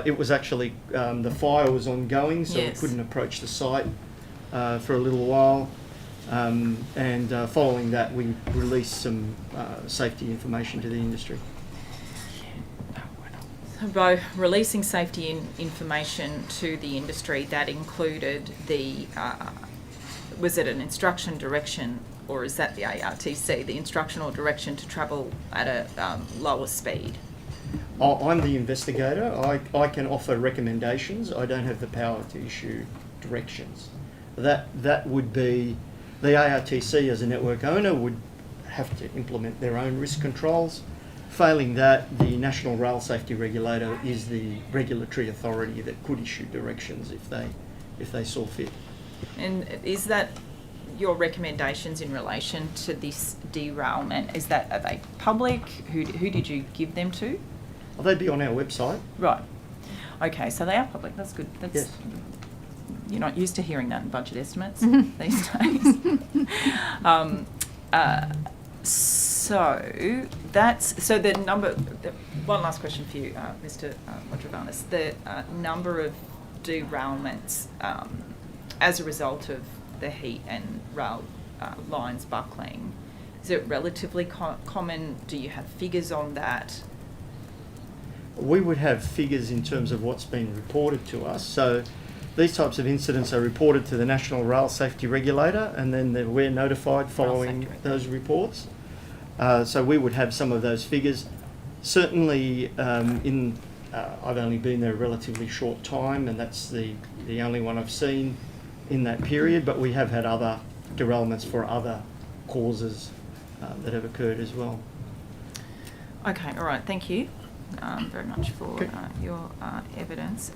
It was actually, the fire was ongoing, so Yes. we couldn't approach the site for a little while. And following that, we released some safety information to the industry. By releasing safety information to the industry, that included the, was it an instruction, direction, or is that the ARTC, the instruction or direction to travel at a lower speed? I'm the investigator. I can offer recommendations. I don't have the power to issue directions. That would be, the ARTC as a network owner would have to implement their own risk controls. Failing that, the National Rail Safety Regulator is the regulatory authority that could issue directions if they saw fit. And is that your recommendations in relation to this derailment? Are they public? Who did you give them to? Well, they'd be on our website. Right. Okay, so they are public. That's good. That's, yes. You're not used to hearing that in budget estimates Mhm. these days. So the number. One last question for you, Mr. Montravanis. The number of derailments as a result of the heat and rail lines buckling, is it relatively common? Do you have figures on that? We would have figures in terms of what's been reported to us. So these types of incidents are reported to the National Rail Safety Regulator, and then we're notified following those reports. So we would have some of those figures. Certainly, I've only been there a relatively short time, and that's the only one I've seen in that period, but we have had other derailments for other causes that have occurred as well. Okay, all right, thank you very much for your evidence.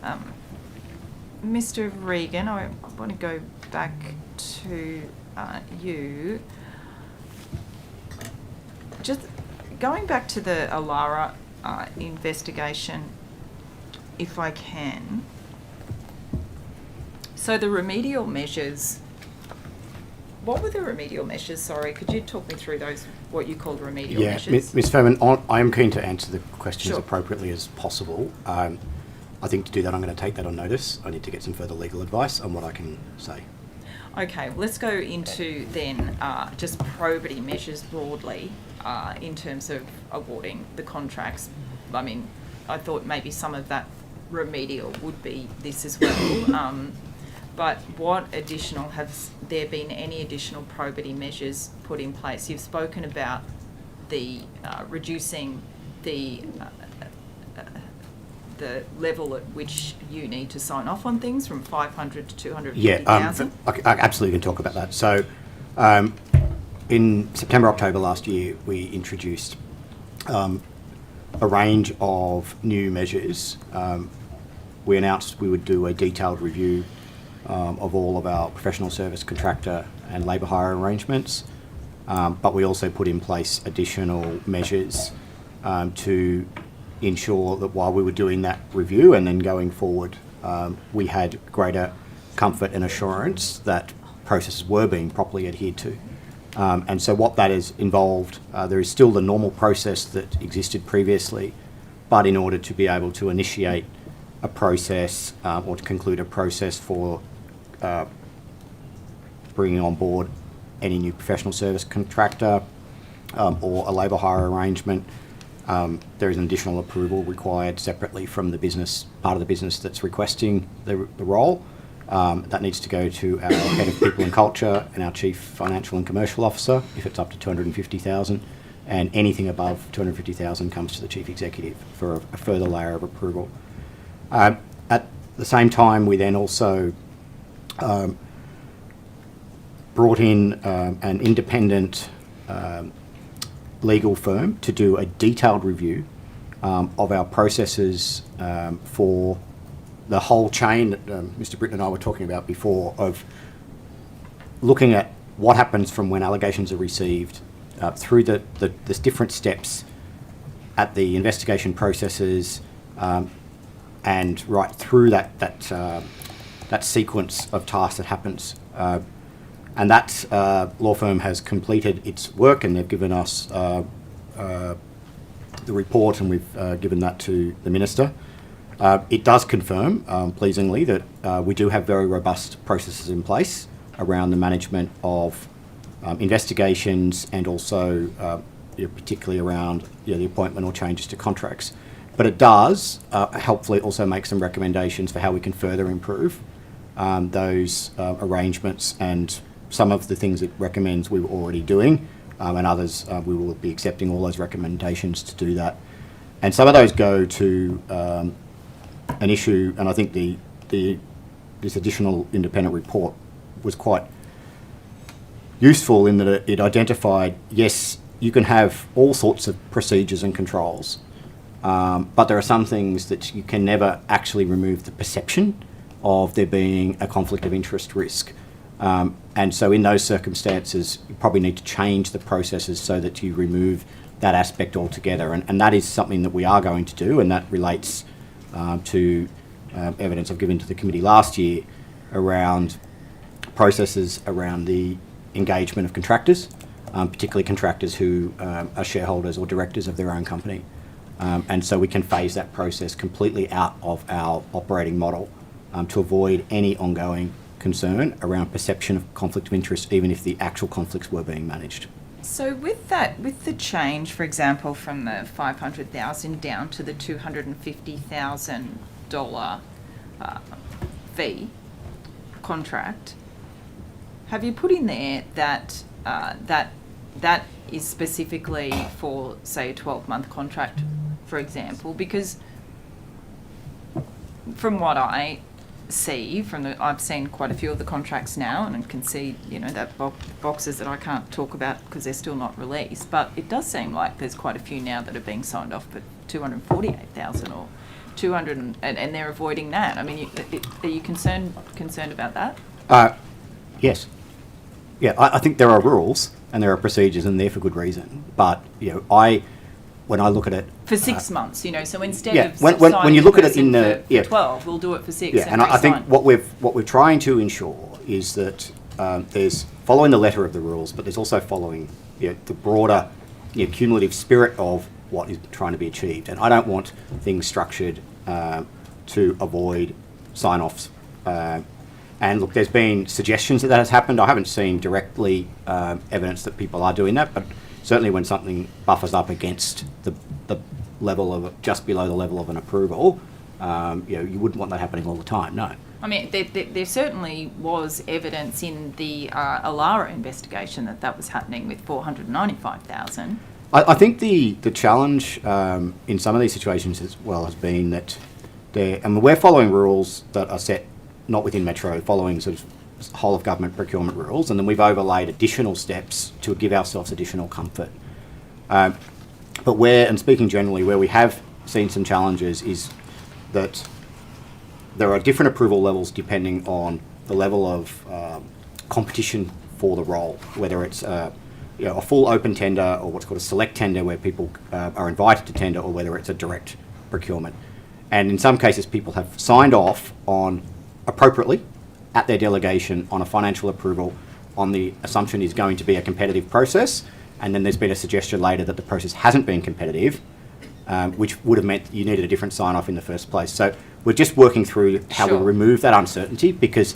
Mr. Regan, I want to go back to you. Just going back to the Alara investigation, if I can. So the remedial measures, what were the remedial measures? Sorry, could you talk me through those, what you called remedial measures? Ms. Fairman, I am keen to answer the question Sure. as appropriately as possible. I think to do that, I'm going to take that on notice. I need to get some further legal advice on what I can say. Okay, let's go into then just probity measures broadly in terms of awarding the contracts. I mean, I thought maybe some of that remedial would be this as well. But what additional, have there been any additional probity measures put in place? You've spoken about the reducing the level at which you need to sign off on things from 500 to 250,000? I absolutely can talk about that. So in September, October last year, we introduced a range of new measures. We announced we would do a detailed review of all of our professional service contractor and labour hire arrangements, but we also put in place additional measures to ensure that while we were doing that review and then going forward, we had greater comfort and assurance that processes were being properly adhered to. And so what that has involved, there is still the normal process that existed previously, but in order to be able to initiate a process or to conclude a process for bringing on board any new professional service contractor or a labour hire arrangement, there is an additional approval required separately from the business, part of the business that's requesting the role. That needs to go to our Head of People and Culture and our Chief Financial and Commercial Officer if it's up to 250,000, and anything above 250,000 comes to the Chief Executive for a further layer of approval. At the same time, we then also brought in an independent legal firm to do a detailed review of our processes for the whole chain that Mr. Britton and I were talking about before, of looking at what happens from when allegations are received through the different steps at the investigation processes and right through that sequence of tasks that happens. And that law firm has completed its work, and they've given us the report, and we've given that to the Minister. It does confirm, pleasingly, that we do have very robust processes in place around the management of investigations, and also particularly around the appointment or changes to contracts. But it does helpfully also make some recommendations for how we can further improve those arrangements, and some of the things it recommends we were already doing, and others we will be accepting all those recommendations to do that. And some of those go to an issue, and I think this additional independent report was quite useful in that it identified, yes, you can have all sorts of procedures and controls, but there are some things that you can never actually remove the perception of there being a conflict of interest risk. And so in those circumstances, you probably need to change the processes so that you remove that aspect altogether. And that is something that we are going to do, and that relates to evidence I've given to the committee last year around processes around the engagement of contractors, particularly contractors who are shareholders or directors of their own company. And so we can phase that process completely out of our operating model to avoid any ongoing concern around perception of conflict of interest, even if the actual conflicts were being managed. So with the change, for example, from the $500,000 down to the $250,000 fee contract, have you put in there that that is specifically for, say, a 12-month contract, for example? Because from what I see, I've seen quite a few of the contracts now, and I can see, that boxes that I can't talk about because they're still not released. But it does seem like there's quite a few now that are being signed off for $248,000 or $200, and they're avoiding that. I mean, are you concerned about that? Yes. Yeah, I think there are rules and there are procedures, and they're for good reason. But when I look at it for 6 months, so instead of when you look at it in the 12, we'll do it for 6. Yeah, and I think what we're trying to ensure is that there's following the letter of the rules, but there's also following the broader cumulative spirit of what is trying to be achieved. And I don't want things structured to avoid sign-offs. And look, there's been suggestions that has happened. I haven't seen directly evidence that people are doing that, but certainly when something buffers up against the level of, just below the level of an approval, you wouldn't want that happening all the time, no. I mean, there certainly was evidence in the Alara investigation that was happening with $495,000. I think the challenge in some of these situations as well has been that we're following rules that are set not within Metro, following sort of whole of government procurement rules, and then we've overlaid additional steps to give ourselves additional comfort. But and speaking generally, where we have seen some challenges is that there are different approval levels depending on the level of competition for the role, whether it's a full open tender or what's called a select tender where people are invited to tender, or whether it's a direct procurement. And in some cases, people have signed off on appropriately at their delegation on a financial approval on the assumption is going to be a competitive process, and then there's been a suggestion later that the process hasn't been competitive, which would have meant you needed a different sign-off in the first place. So we're just working through how we remove that uncertainty, because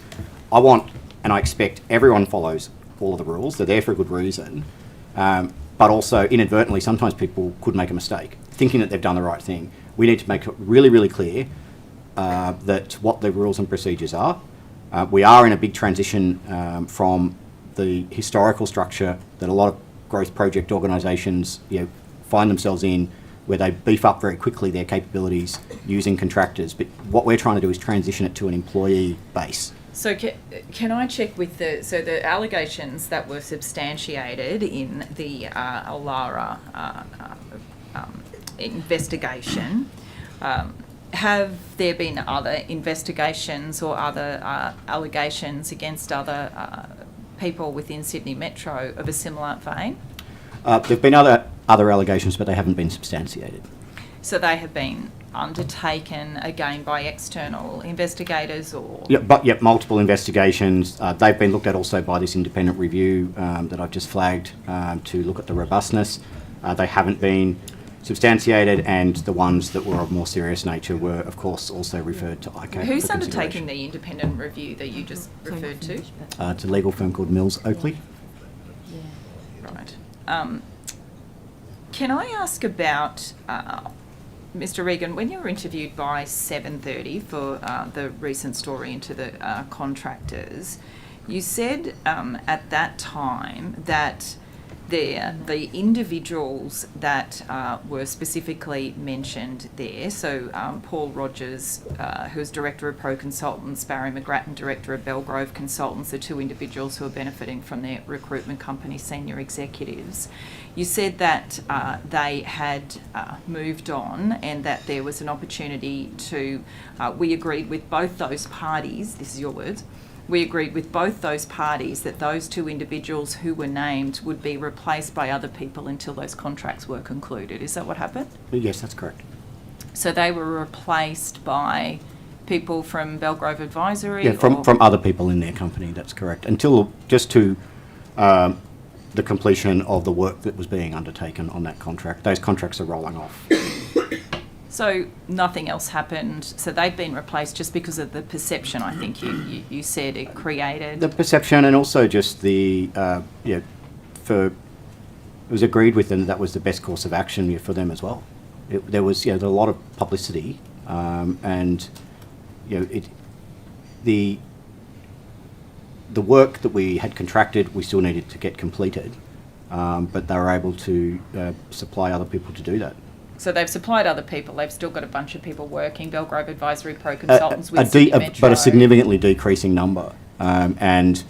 I want and I expect everyone follows all of the rules. They're there for a good reason, but also inadvertently sometimes people could make a mistake thinking that they've done the right thing. We need to make it really, really clear that what the rules and procedures are. We are in a big transition from the historical structure that a lot of growth project organisations find themselves in, where they beef up very quickly their capabilities using contractors. But what we're trying to do is transition it to an employee base. So can I check with the allegations that were substantiated in the Alara investigation. Have there been other investigations or other allegations against other people within Sydney Metro of a similar vein? There have been other allegations, but they haven't been substantiated. So they have been undertaken again by external investigators, or? Yep, multiple investigations. They've been looked at also by this independent review that I've just flagged to look at the robustness. They haven't been substantiated, and the ones that were of more serious nature were, of course, also referred to ICAC. Who's undertaking the independent review that you just referred to? It's a legal firm called Mills Oakley. Right. Can I ask about, Mr. Regan, when you were interviewed by 7:30 for the recent story into the contractors, you said at that time that the individuals that were specifically mentioned there, so Paul Rogers, who is Director of Pro Consultants, Barry McGrattan, Director of Belgrove Consultants, the two individuals who are benefiting from their recruitment company senior executives, you said that they had moved on and that there was an opportunity to, we agreed with both those parties, this is your words, we agreed with both those parties that those two individuals who were named would be replaced by other people until those contracts were concluded. Is that what happened? Yes, that's correct. So they were replaced by people from Belgrove Advisory? Yeah, from other people in their company, that's correct. Until just to the completion of the work that was being undertaken on that contract. Those contracts are rolling off. So nothing else happened. So they've been replaced just because of the perception, I think you said it created. The perception, and also just the, it was agreed with them that was the best course of action for them as well. There was a lot of publicity, and the work that we had contracted, we still needed to get completed, but they were able to supply other people to do that. So they've supplied other people. They've still got a bunch of people working. Belgrove Advisory Pro Consultants with Sydney Metro. But a significantly decreasing number. And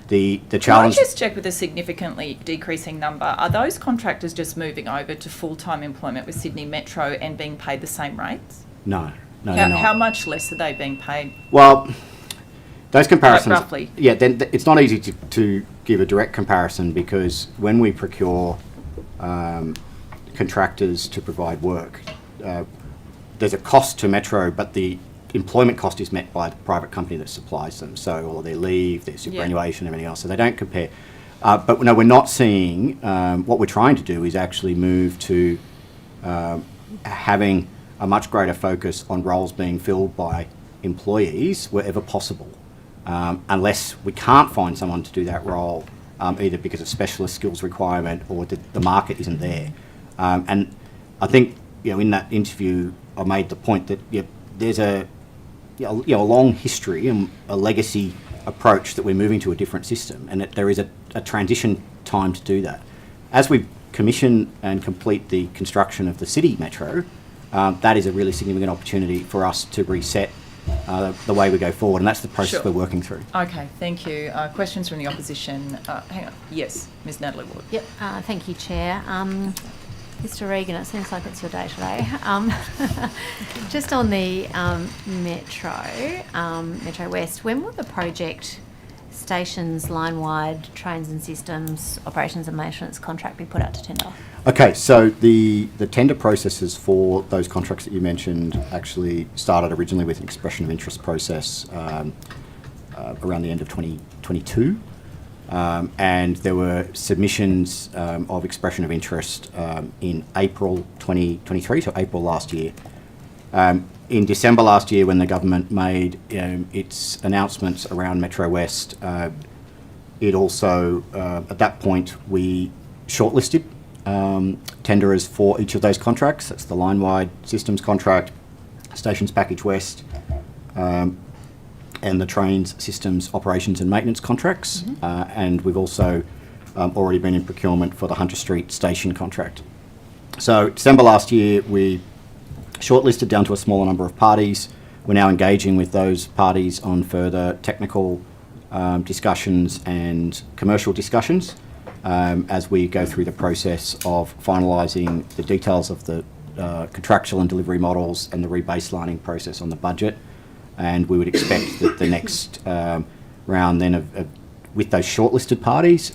the challenge... Can I just check with a significantly decreasing number? Are those contractors just moving over to full-time employment with Sydney Metro and being paid the same rates? No, they're not. How much less are they being paid? Well, those comparisons... Like roughly. Yeah, then it's not easy to give a direct comparison, because when we procure... contractors to provide work, there's a cost to Metro, but the employment cost is met by the private company that supplies them. So all of their leave, their superannuation, everything else. So they don't compare. But no, we're not seeing, what we're trying to do is actually move to having a much greater focus on roles being filled by employees wherever possible, unless we can't find someone to do that role, either because of specialist skills requirement or the market isn't there. And I think, in that interview, I made the point that there's a long history and a legacy approach that we're moving to a different system, and that there is a transition time to do that. As we commission and complete the construction of the City Metro, that is a really significant opportunity for us to reset the way we go forward, and that's the process we're working through. Okay, thank you. Questions from the opposition? Hang on. Yes, Ms Natalie Ward. Yep, thank you, Chair. Mr Regan, it seems like it's your day today. Just on the Metro West, when will the project stations, line-wide, trains and systems, operations and maintenance contract be put out to tender? Okay, so the tender processes for those contracts that you mentioned actually started originally with an expression of interest process around the end of 2022. And there were submissions of expression of interest in April 2023, so April last year. In December last year, when the government made its announcements around Metro West, it also, at that point, we shortlisted tenderers for each of those contracts. That's the line-wide systems contract, Stations Package West, and the trains, systems, operations and maintenance contracts. And we've also already been in procurement for the Hunter Street station contract. So December last year, we shortlisted down to a smaller number of parties. We're now engaging with those parties on further technical discussions and commercial discussions as we go through the process of finalising the details of the contractual and delivery models and the rebaselining process on the budget. And we would expect that the next round then with those shortlisted parties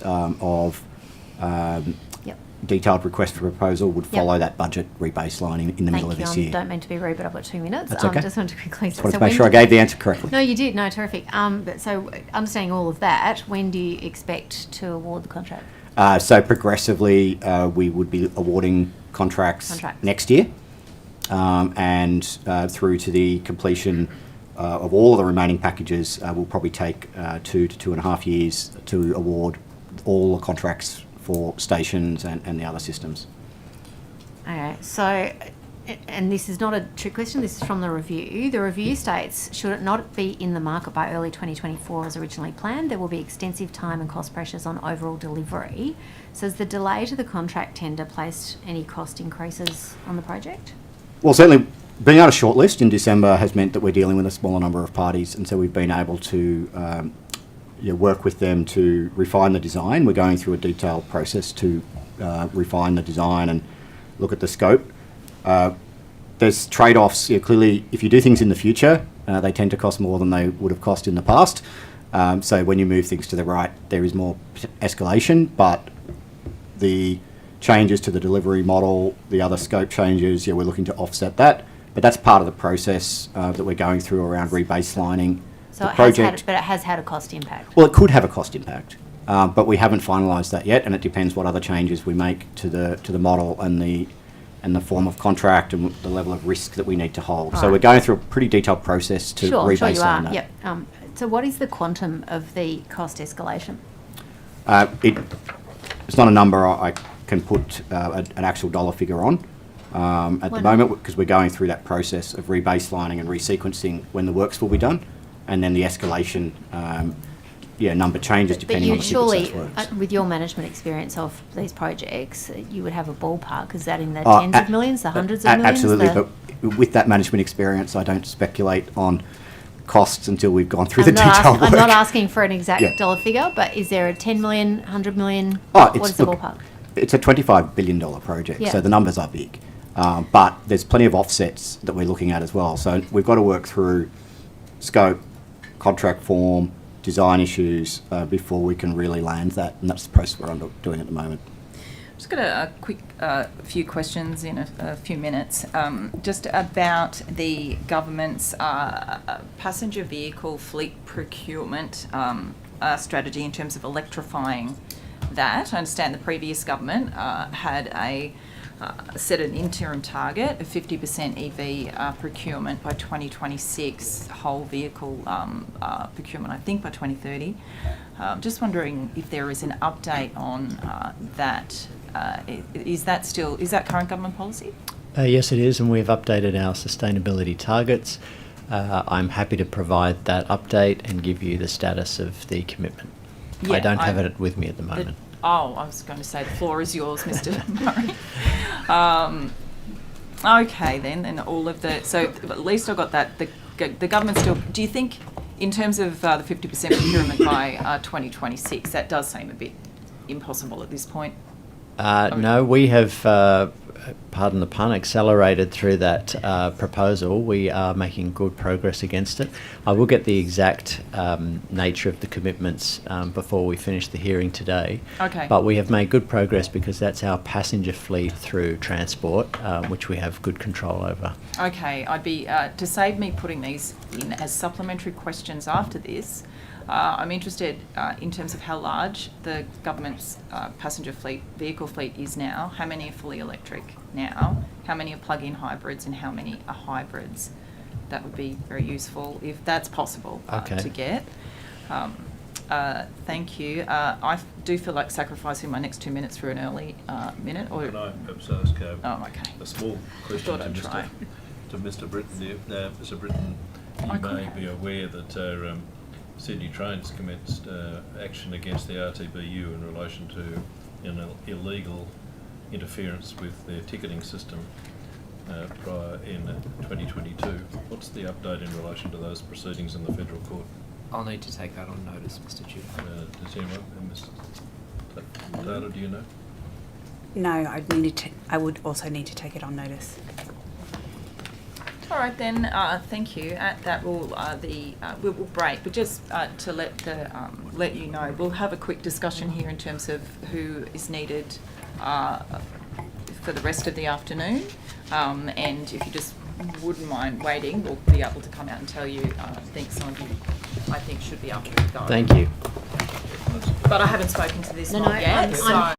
detailed request for proposal would follow that budget rebaselining in the middle of this year. I don't mean to be rude, but I've got 2 minutes. That's okay. Just wanted to quickly Just wanted to make sure I gave the answer correctly. No, you did. No, terrific. But so understanding all of that, when do you expect to award the contract? So progressively, we would be awarding contracts next year, and through to the completion of all of the remaining packages, will probably take 2 to 2.5 years to award all the contracts for stations and the other systems. Okay, so, and this is not a trick question, this is from the review. The review states, should it not be in the market by early 2024 as originally planned, there will be extensive time and cost pressures on overall delivery. So has the delay to the contract tender placed any cost increases on the project? Well, certainly being able to shortlist in December has meant that we're dealing with a smaller number of parties, and so we've been able to work with them to refine the design. We're going through a detailed process to refine the design and look at the scope. There's trade-offs. Clearly, if you do things in the future, they tend to cost more than they would have cost in the past. So when you move things to the right, there is more escalation, but the changes to the delivery model, the other scope changes, we're looking to offset that. But that's part of the process that we're going through around rebaselining. So it has had a cost impact? Well, it could have a cost impact, but we haven't finalised that yet, and it depends what other changes we make to the model and the form of contract and the level of risk that we need to hold. So we're going through a pretty detailed process to rebaseline that. Yep. So what is the quantum of the cost escalation? It's not a number I can put an actual dollar figure on at the moment, because we're going through that process of rebaselining and resequencing when the works will be done. And then the escalation, number changes depending on the sequence of works. With your management experience of these projects, you would have a ballpark. Is that in the tens of millions, the hundreds of millions? Absolutely, but with that management experience, I don't speculate on costs until we've gone through the detailed work. I'm not asking for an exact dollar figure, but is there a 10 million, 100 million? What is the ballpark? It's a $25 billion project, so the numbers are big. But there's plenty of offsets that we're looking at as well. So we've got to work through scope, contract form, design issues before we can really land that, and that's the process we're doing at the moment. Just got a quick few questions in a few minutes. Just about the government's passenger vehicle fleet procurement strategy in terms of electrifying that. I understand the previous government had set an interim target of 50% EV procurement by 2026, whole vehicle procurement, I think, by 2030. Just wondering if there is an update on that. Is that current government policy? Yes, it is, and we've updated our sustainability targets. I'm happy to provide that update and give you the status of the commitment. I don't have it with me at the moment. I was going to say the floor is yours, Mr. Murray. Okay, then, and all of the... So at least I got that. The government still... Do you think, in terms of the 50% procurement by 2026, that does seem a bit impossible at this point? No, we have, pardon the pun, accelerated through that proposal. We are making good progress against it. I will get the exact nature of the commitments before we finish the hearing today. Okay. But we have made good progress because that's our passenger fleet through transport, which we have good control over. Okay, I'd be, to save me putting these in as supplementary questions after this, I'm interested in terms of how large the government's passenger vehicle fleet is now. How many are fully electric now? How many are plug-in hybrids, and how many are hybrids? That would be very useful if that's possible to get. Thank you. I do feel like sacrificing my next 2 minutes for an early minute. Or can I perhaps ask a small question to Mr. Britton? Mr. Britton, you may be aware that Sydney Trains commenced action against the RTBU in relation to an illegal interference with their ticketing system prior in 2022. What's the update in relation to those proceedings in the federal court? I'll need to take that on notice, Mr. Chair. Does anyone, Mr. Taylor, do you know? No, I would also need to take it on notice. All right then, thank you. That will we will break, but just to let you know, we'll have a quick discussion here in terms of who is needed for the rest of the afternoon, and if you just wouldn't mind waiting, we'll be able to come out and tell you. I think some of you, I think, should be up to go. Thank you. But I haven't spoken to this No, mob no, yet, so.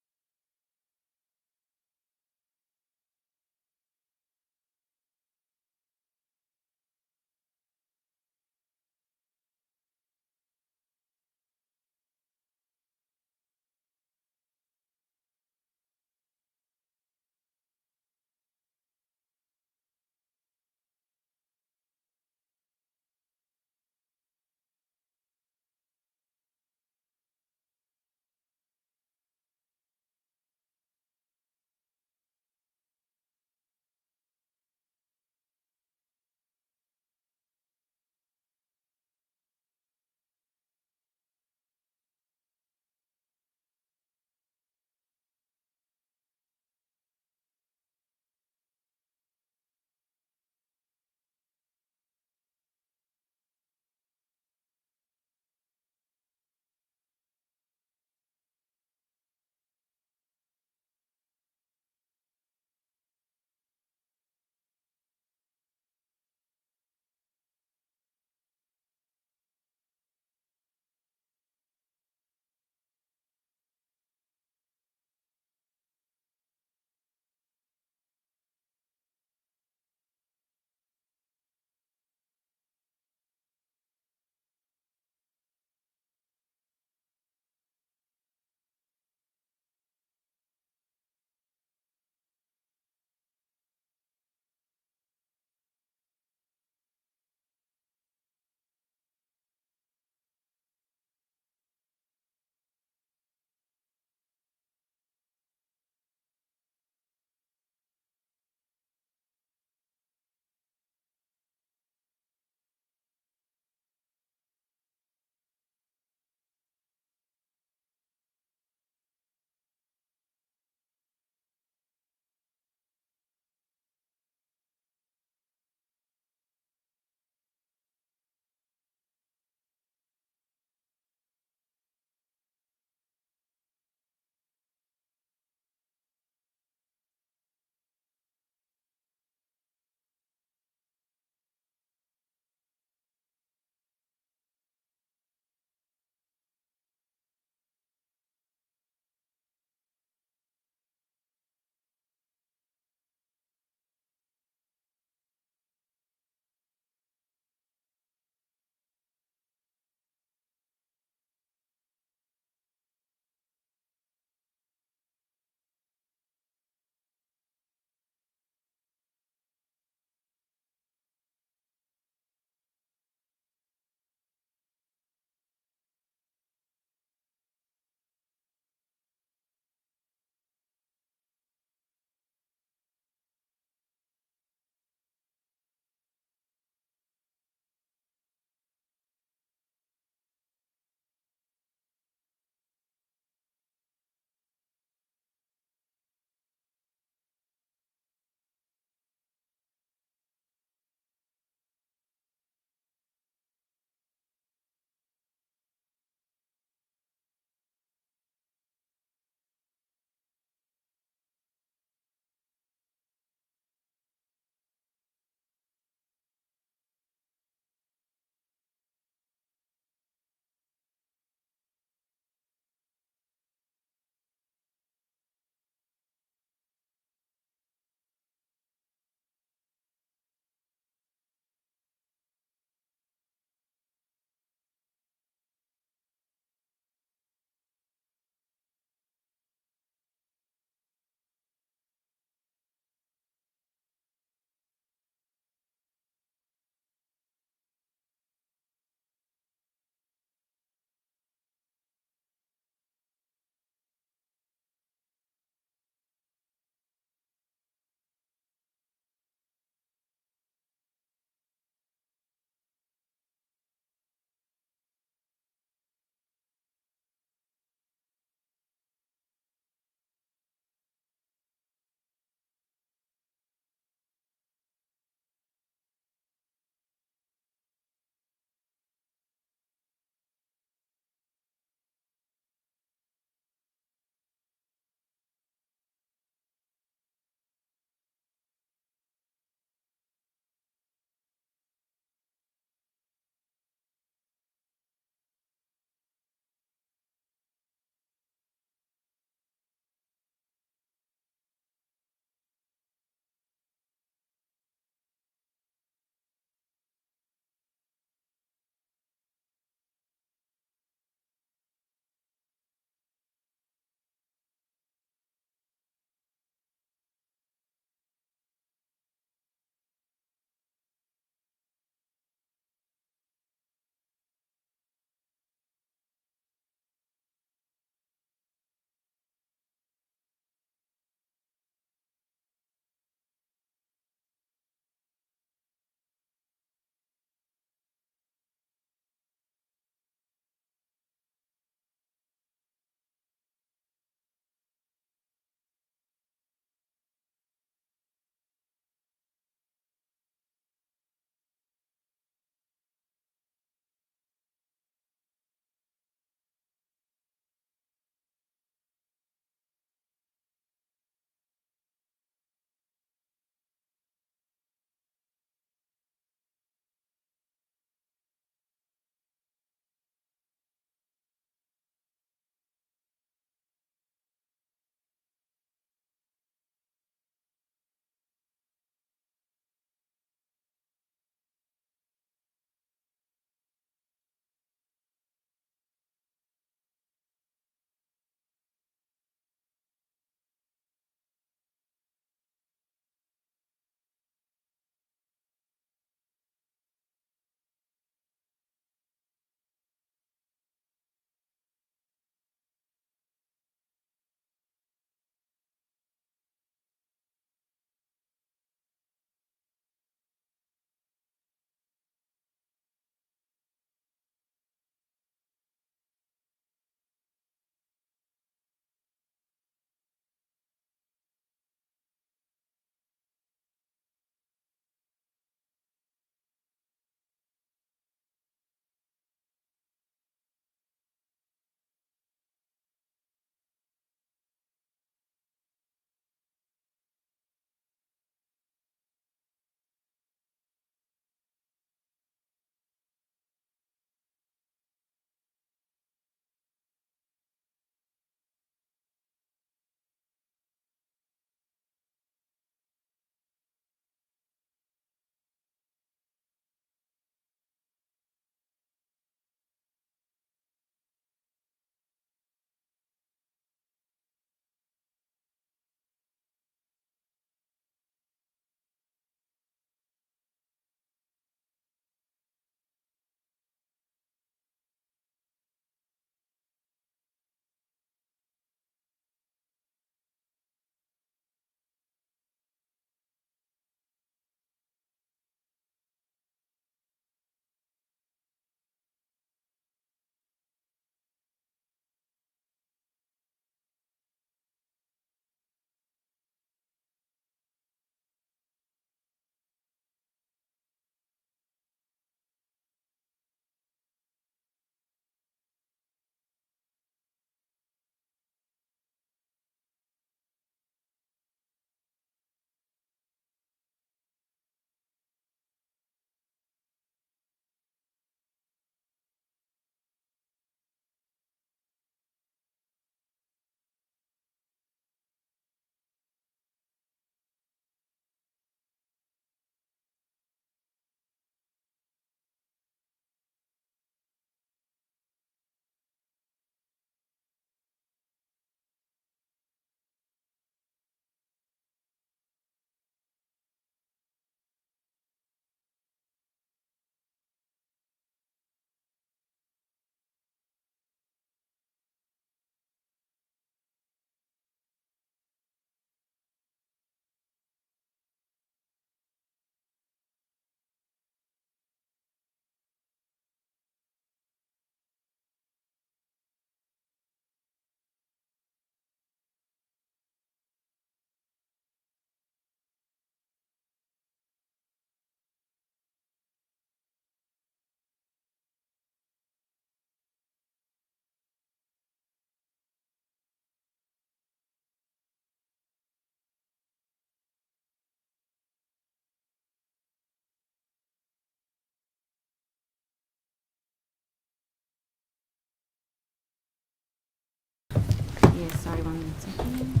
sorry, 1 second.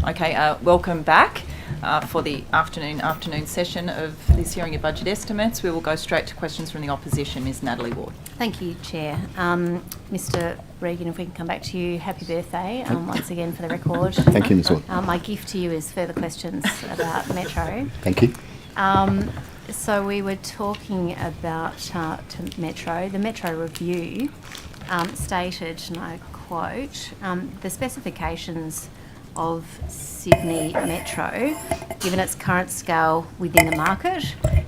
Okay, welcome back for the afternoon session of this hearing of budget estimates. We will go straight to questions from the opposition. Ms. Natalie Ward. Thank you, Chair. Mr. Regan, if we can come back to you, happy birthday once again for the record. Thank you, Ms. Ward. My gift to you is further questions about Metro. Thank you. So we were talking about to Metro. The Metro review stated, and I quote, the specifications of Sydney Metro, given its current scale within the market,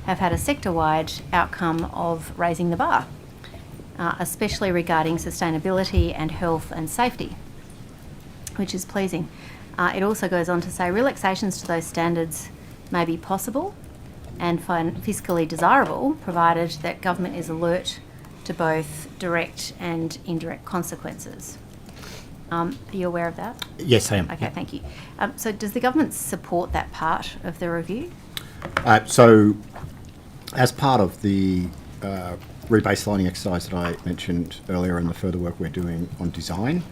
have had a sector-wide outcome of raising the bar, especially regarding sustainability and health and safety, which is pleasing. It also goes on to say relaxations to those standards may be possible and fiscally desirable, provided that government is alert to both direct and indirect consequences. Are you aware of that? Yes, I am. Okay, thank you. So does the government support that part of the review? So, as part of the rebaselining exercise that I mentioned earlier and the further work we're doing on design,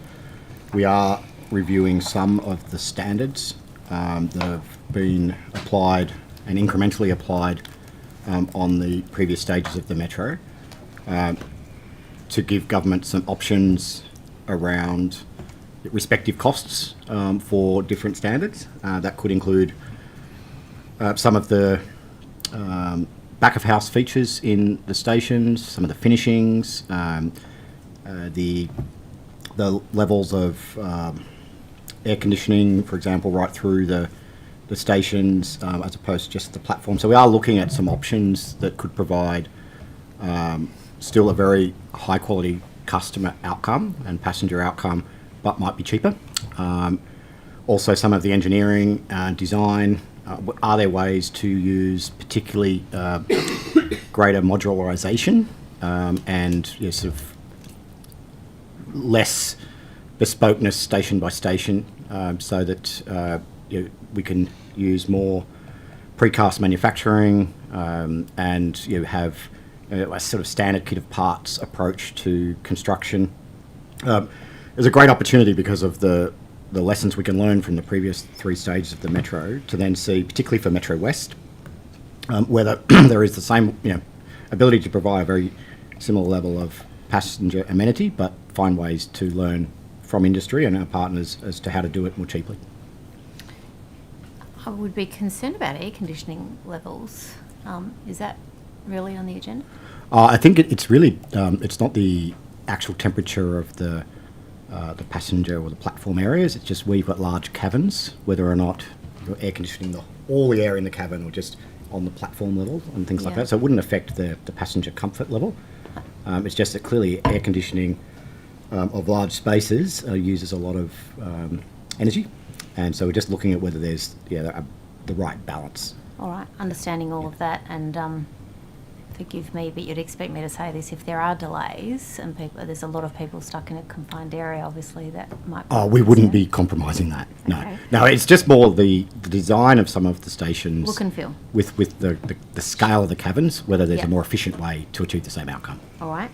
we are reviewing some of the standards that have been applied and incrementally applied on the previous stages of the Metro to give government some options around respective costs for different standards. That could include some of the back of house features in the stations, some of the finishings, the levels of air conditioning, for example, right through the stations as opposed to just the platform. So we are looking at some options that could provide still a very high quality customer outcome and passenger outcome, but might be cheaper. Also some of the engineering design, are there ways to use particularly greater modularisation and sort of less bespokeness station by station so that we can use more precast manufacturing and have a sort of standard kit of parts approach to construction. There's a great opportunity because of the lessons we can learn from the previous 3 stages of the Metro to then see, particularly for Metro West, whether there is the same ability to provide a very similar level of passenger amenity, but find ways to learn from industry and our partners as to how to do it more cheaply. I would be concerned about air conditioning levels. Is that really on the agenda? I think it's really, it's not the actual temperature of the passenger or the platform areas. It's just we've got large caverns, whether or not you're air conditioning all the air in the cavern or just on the platform level and things like that. So it wouldn't affect the passenger comfort level. It's just that clearly air conditioning of large spaces uses a lot of energy. And so we're just looking at whether there's the right balance. All right, understanding all of that, and forgive me, but you'd expect me to say this, if there are delays and there's a lot of people stuck in a confined area, obviously that might be... we wouldn't be compromising that, no. Okay. No, it's just more the design of some of the stations... Look and feel. With the scale of the caverns, whether there's a more efficient way to achieve the same outcome. All right,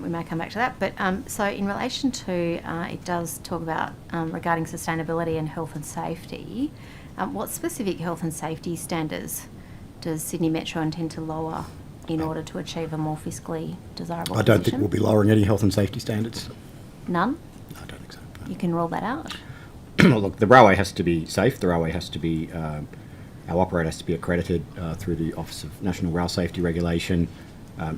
we may come back to that, but so in relation to, it does talk about regarding sustainability and health and safety, what specific health and safety standards does Sydney Metro intend to lower in order to achieve a more fiscally desirable I don't position? think we'll be lowering any health and safety standards. None? No, I don't think so. No. You can rule that out? Look, the railway has to be safe. The railway has to be, our operator has to be accredited through the Office of National Rail Safety Regulation.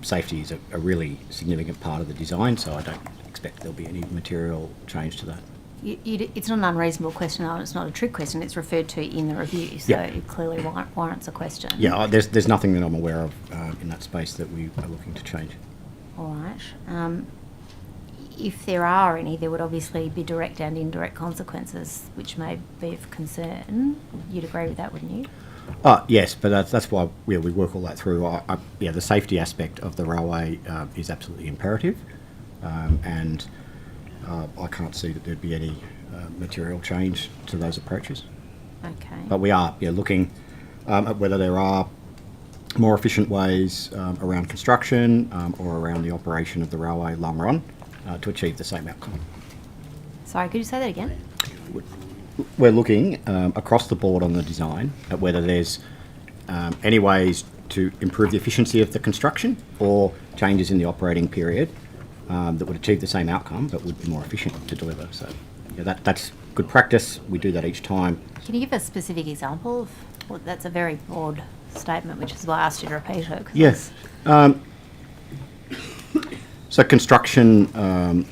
Safety is a really significant part of the design, so I don't expect there'll be any material change to that. It's not an unreasonable question, it's not a trick question, it's referred to in the review, so it clearly warrants a question. Yeah, there's nothing that I'm aware of in that space that we are looking to change. All right. If there are any, there would obviously be direct and indirect consequences, which may be of concern. You'd agree with that, wouldn't you? Yes, but that's why we work all that through. The safety aspect of the railway is absolutely imperative, and I can't see that there'd be any material change to those approaches. Okay. But we are looking at whether there are more efficient ways around construction or around the operation of the railway long run to achieve the same outcome. Sorry, could you say that again? We're looking across the board on the design at whether there's any ways to improve the efficiency of the construction or changes in the operating period that would achieve the same outcome but would be more efficient to deliver. So that's good practice. We do that each time. Can you give a specific example of that's a very broad statement, which is why I asked you to repeat it. Yes. So construction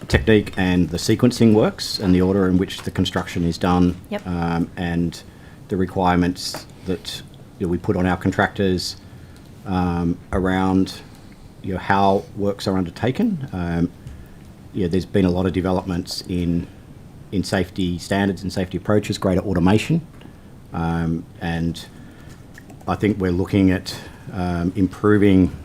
technique and the sequencing works and the order in which the construction is done, yep. And the requirements that we put on our contractors around how works are undertaken. There's been a lot of developments in safety standards and safety approaches, greater automation, and I think we're looking at improving.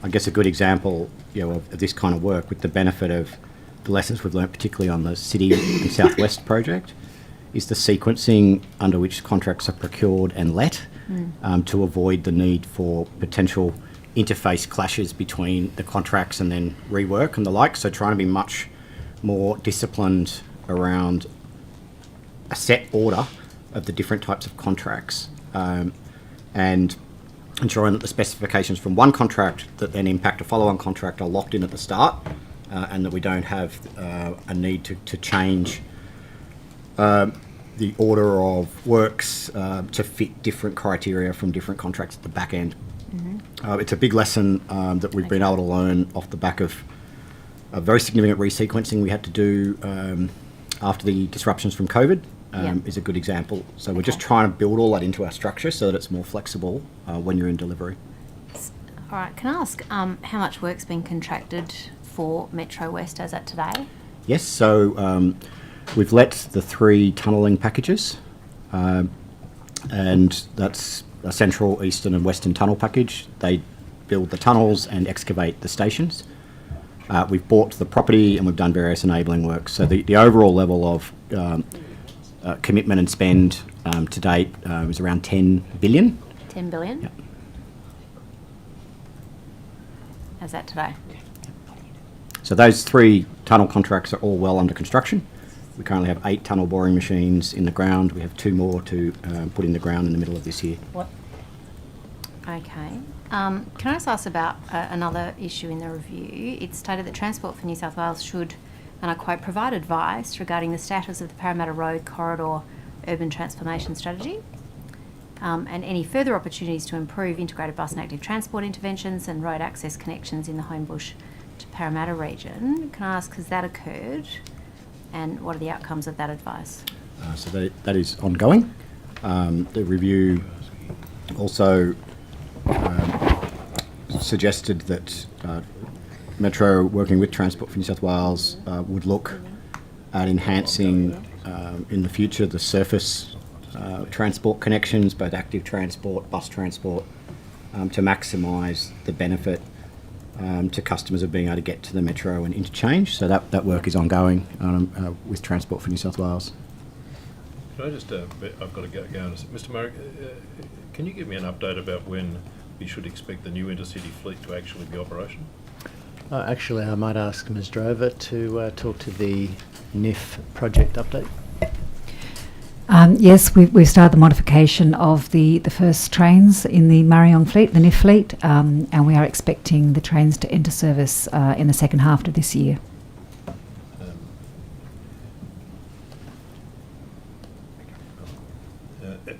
I guess a good example of this kind of work, with the benefit of the lessons we've learned, particularly on the City and South West project, is the sequencing under which contracts are procured and let, to avoid the need for potential interface clashes between the contracts and then rework and the like. So trying to be much more disciplined around a set order of the different types of contracts, and ensuring that the specifications from one contract that then impact a follow-on contract are locked in at the start, and that we don't have a need to change the order of works to fit different criteria from different contracts at the back end. Mm-hmm. It's a big lesson that we've been able to learn off the back of a very significant resequencing we had to do after the disruptions from COVID. Is a good example. So we're just trying to build all that into our structure so that it's more flexible when you're in delivery. All right, can I ask how much work's been contracted for Metro West as at today? Yes, so we've let the 3 tunnelling packages, and that's a central, eastern and western tunnel package. They build the tunnels and excavate the stations. We've bought the property and we've done various enabling works. So the overall level of commitment and spend to date is around 10 billion. 10 billion? Yep. As at today? So those 3 tunnel contracts are all well under construction. We currently have 8 tunnel boring machines in the ground. We have 2 more to put in the ground in the middle of this year. What? Okay. Can I just ask about another issue in the review? It's stated that Transport for New South Wales should, and I quote, provide advice regarding the status of the Parramatta Road corridor urban transformation strategy, and any further opportunities to improve integrated bus and active transport interventions and road access connections in the Homebush to Parramatta region. Can I ask, has that occurred, and what are the outcomes of that advice? So that is ongoing. The review also suggested that Metro, working with Transport for New South Wales, would look at enhancing in the future the surface transport connections, both active transport, bus transport, to maximise the benefit to customers of being able to get to the Metro and interchange. So that work is ongoing with Transport for New South Wales. Can I just, I've got to go on. Mr. Murray, can you give me an update about when we should expect the new Intercity fleet to actually be operational? Actually, I might ask Ms Drover to talk to the NIF project update. Yes, we've started the modification of the first trains in the Marion fleet, the NIF fleet, and we are expecting the trains to enter service in the second half of this year.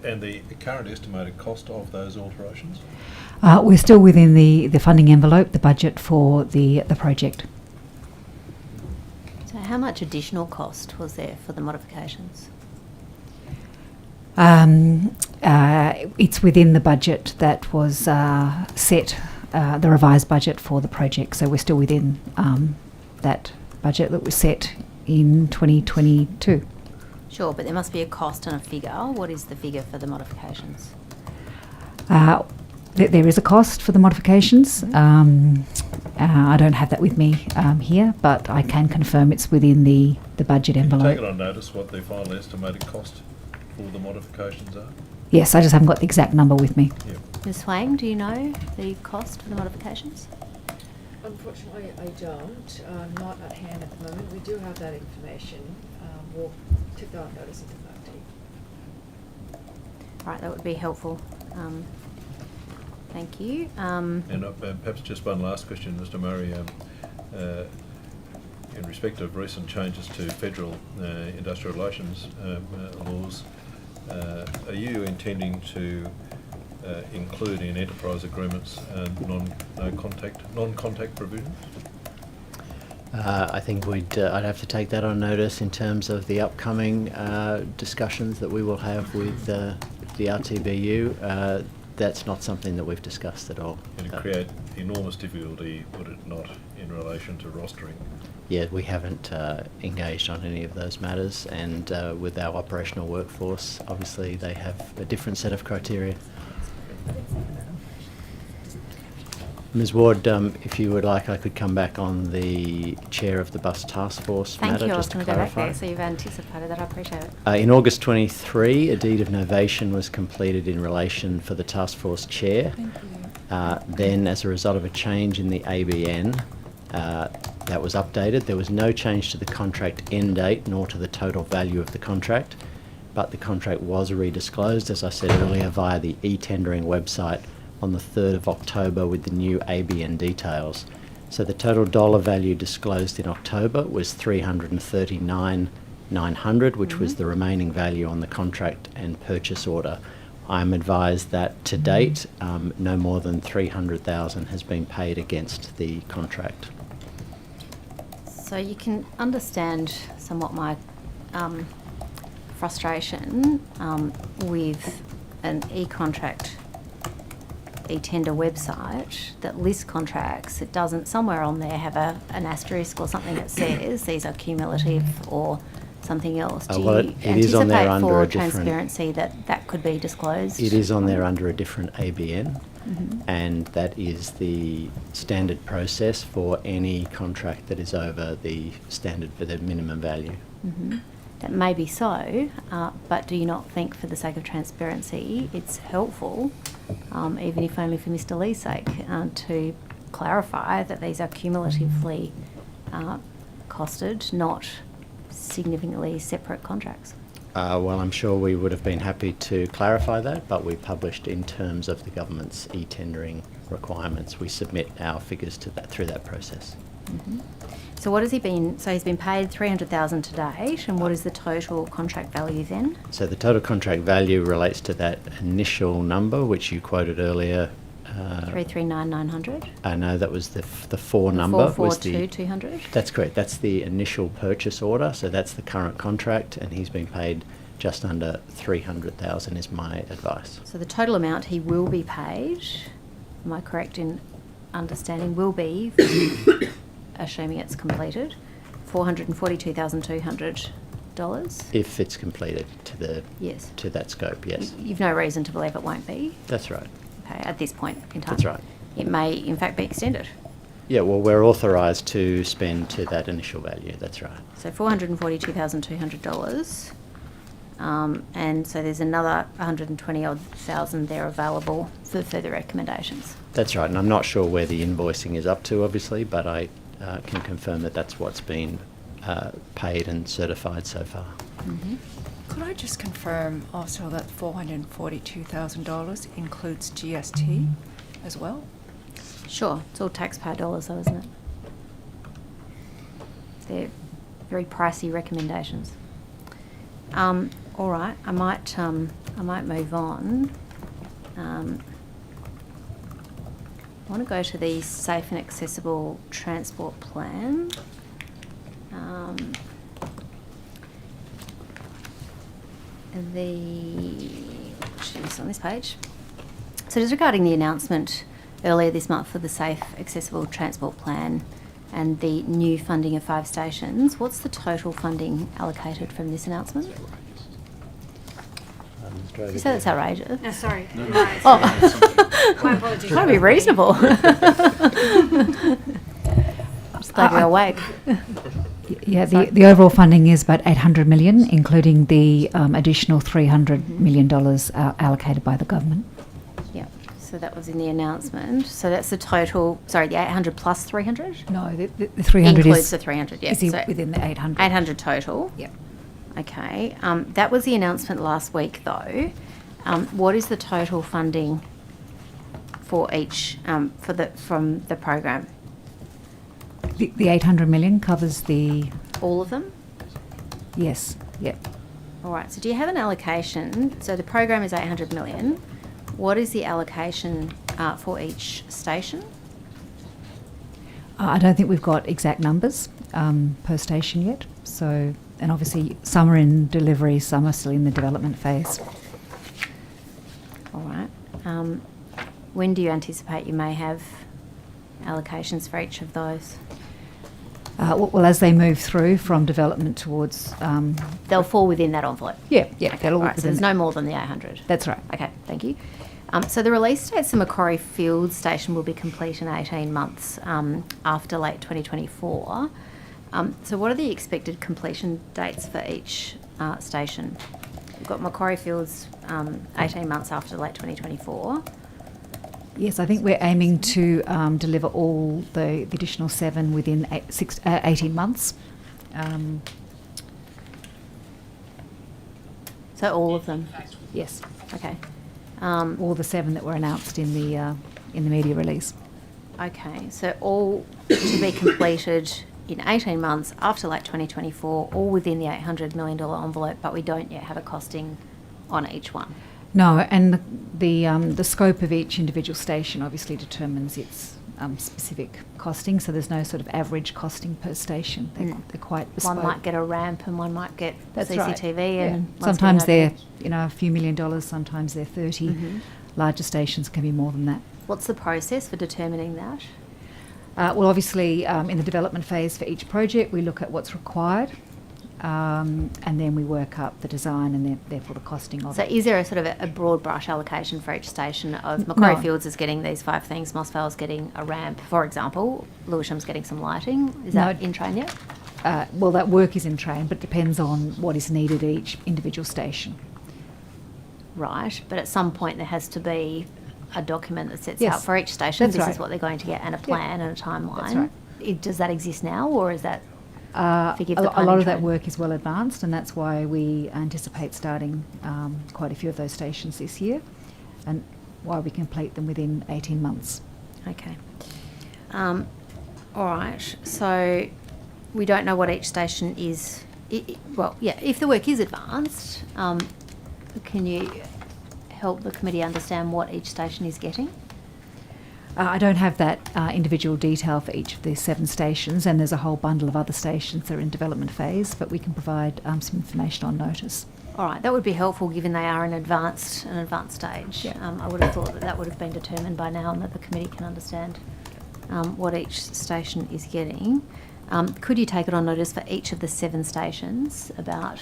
And the current estimated cost of those alterations? We're still within the funding envelope, the budget for the project. So how much additional cost was there for the modifications? It's within the budget that was set, the revised budget for the project. So we're still within that budget that was set in 2022. Sure, but there must be a cost and a figure. What is the figure for the modifications? There is a cost for the modifications. I don't have that with me here, but I can confirm it's within the budget envelope. Take it on notice what the final estimated cost for the modifications are? Yes, I just haven't got the exact number with me. Yep. Ms Wang, do you know the cost for the modifications? Unfortunately, I don't. Not at hand at the moment. We do have that information. We'll take that on notice at the fact date. Right, that would be helpful. Thank you. And perhaps just one last question, Mr. Murray. In respect of recent changes to federal industrial relations laws, are you intending to include in enterprise agreements non-contact provisions? I think I'd have to take that on notice in terms of the upcoming discussions that we will have with the RTBU. That's not something that we've discussed at all. It'd create enormous difficulty, would it not, in relation to rostering? Yeah, we haven't engaged on any of those matters, and with our operational workforce, obviously they have a different set of criteria. Ms Ward, if you would like, I could come back on the chair of the bus task force Thank matter. you. I was just to going to go back clarify. there, so you've anticipated that. I appreciate it. In August 23, a deed of novation was completed in relation for the task force chair. Thank you. Then, as a result of a change in the ABN, that was updated. There was no change to the contract end date nor to the total value of the contract, but the contract was redisclosed, as I said earlier, via the e-tendering website on the 3rd of October with the new ABN details. So the total dollar value disclosed in October was $339,900, which was the remaining value on the contract and purchase order. I'm advised that to date, no more than $300,000 has been paid against the contract. So you can understand somewhat my frustration with an e-contract, e-tender website that lists contracts. It doesn't somewhere on there have an asterisk or something that says these are cumulative or something else. Do Well, you it is on there anticipate under for a different- transparency that could be disclosed? It is on there under a different ABN, Mhm. and that is the standard process for any contract that is over the standard for the minimum value. Mhm. That may be so, but do you not think, for the sake of transparency, it's helpful, even if only for Mr. Lee's sake, to clarify that these are cumulatively costed, not significantly separate contracts? Well, I'm sure we would have been happy to clarify that, but we published in terms of the government's e-tendering requirements. We submit our figures to that through that process. Mhm. So what has he been? So he's been paid $300,000 to date, and what is the total contract value then? So the total contract value relates to that initial number, which you quoted earlier. 339,900. No, that was the 4 number. Was the 442,200. That's correct. That's the initial purchase order. So that's the current contract, and he's been paid just under 300,000. Is my advice. So the total amount he will be paid, am I correct in understanding, will be, assuming it's completed, $442,200. If it's completed to the Yes. to that scope, yes. You've no reason to believe it won't be. That's right. Okay, at this point in time. That's right. It may, in fact, be extended. Yeah, well, we're authorised to spend to that initial value. That's right. So $442,200, and so there's another 120,000 there available for further recommendations. That's right, and I'm not sure where the invoicing is up to, obviously, but I can confirm that that's what's been paid and certified so far. Mm-hmm. Could I just confirm also that $442,000 includes GST as well? Sure, it's all taxpayer dollars though, isn't it? They're very pricey recommendations. All right, I might move on. I want to go to the safe and accessible transport plan. Which is on this page. So just regarding the announcement earlier this month for the safe, accessible transport plan and the new funding of 5 stations, what's the total funding allocated from this announcement? You say that's outrageous. No, sorry. No. No, Oh. my apologies. Try to be reasonable. Just glad you're awake. Yeah, the overall funding is about $800 million, including the additional $300 million allocated by the government. Yeah. So So that was in the announcement. So that's the total, sorry, the 800 plus 300? No, the 300 includes is the 300, yeah. is within the 800. 800 total? Yep. Okay. That was the announcement last week, though. What is the total funding for each, from the program? The 800 million covers the... All of them? Yes, yep. All right, so do you have an allocation? So the program is 800 million. What is the allocation for each station? I don't think we've got exact numbers per station yet. So, and obviously some are in delivery, some are still in the development phase. All right. When do you anticipate you may have allocations for each of those? Well, as they move through from development towards... They'll fall within that envelope? Yeah. Okay, they'll all all right, so there's no more than the 800? That's right. Okay, thank you. So the release dates for Macquarie Field Station will be complete in 18 months after late 2024. So what are the expected completion dates for each station? We've got Macquarie Fields 18 months after late 2024. Yes, I think we're aiming to deliver all the additional 7 within 18 months. So all of them? Yes. Okay. All the 7 that were announced in the media release. Okay, so all to be completed in 18 months after late 2024, all within the $800 million envelope, but we don't yet have a costing on each one. No, and the scope of each individual station obviously determines its specific costing, so there's no sort of average costing per station. They're quite bespoke. One might get a ramp and one might get That's CCTV. right. And sometimes they're a few $1 million, sometimes they're 30. Mm-hmm. Larger stations can be more than that. What's the process for determining that? Well, obviously, in the development phase for each project, we look at what's required, and then we work up the design and therefore the costing of it. So is there a sort of a broad brush allocation for each station of Macquarie Fields is getting these 5 things, Mossvale's getting a ramp, for example, Lewisham's getting some lighting? Is that in train yet? Well, that work is in train, but it depends on what is needed at each individual station. Right, but at some point there has to be a document that sets Yes, out for each station, that's this right. is what they're going to get, and a plan and a timeline. That's right. Does that exist now, or is that forgive a the pun lot in of that train? work is well advanced, and that's why we anticipate starting quite a few of those stations this year, and why we complete them within 18 months. Okay. All right, so we don't know what each station is. Well, yeah, if the work is advanced, can you help the committee understand what each station is getting? I don't have that individual detail for each of the 7 stations, and there's a whole bundle of other stations that are in development phase, but we can provide some information on notice. All right, that would be helpful given they are in an advanced stage. Yeah. I would have thought that would have been determined by now and that the committee can understand what each station is getting. Could you take it on notice for each of the 7 stations about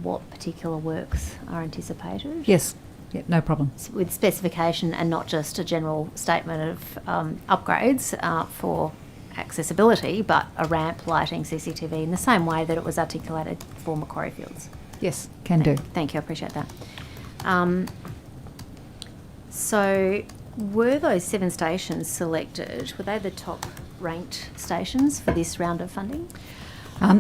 what particular works are anticipated? Yes. Yeah, no problem. With specification and not just a general statement of upgrades for accessibility, but a ramp, lighting, CCTV in the same way that it was articulated for Macquarie Fields. Yes, can do. Thank you, I appreciate that. So were those 7 stations selected, were they the top ranked stations for this round of funding?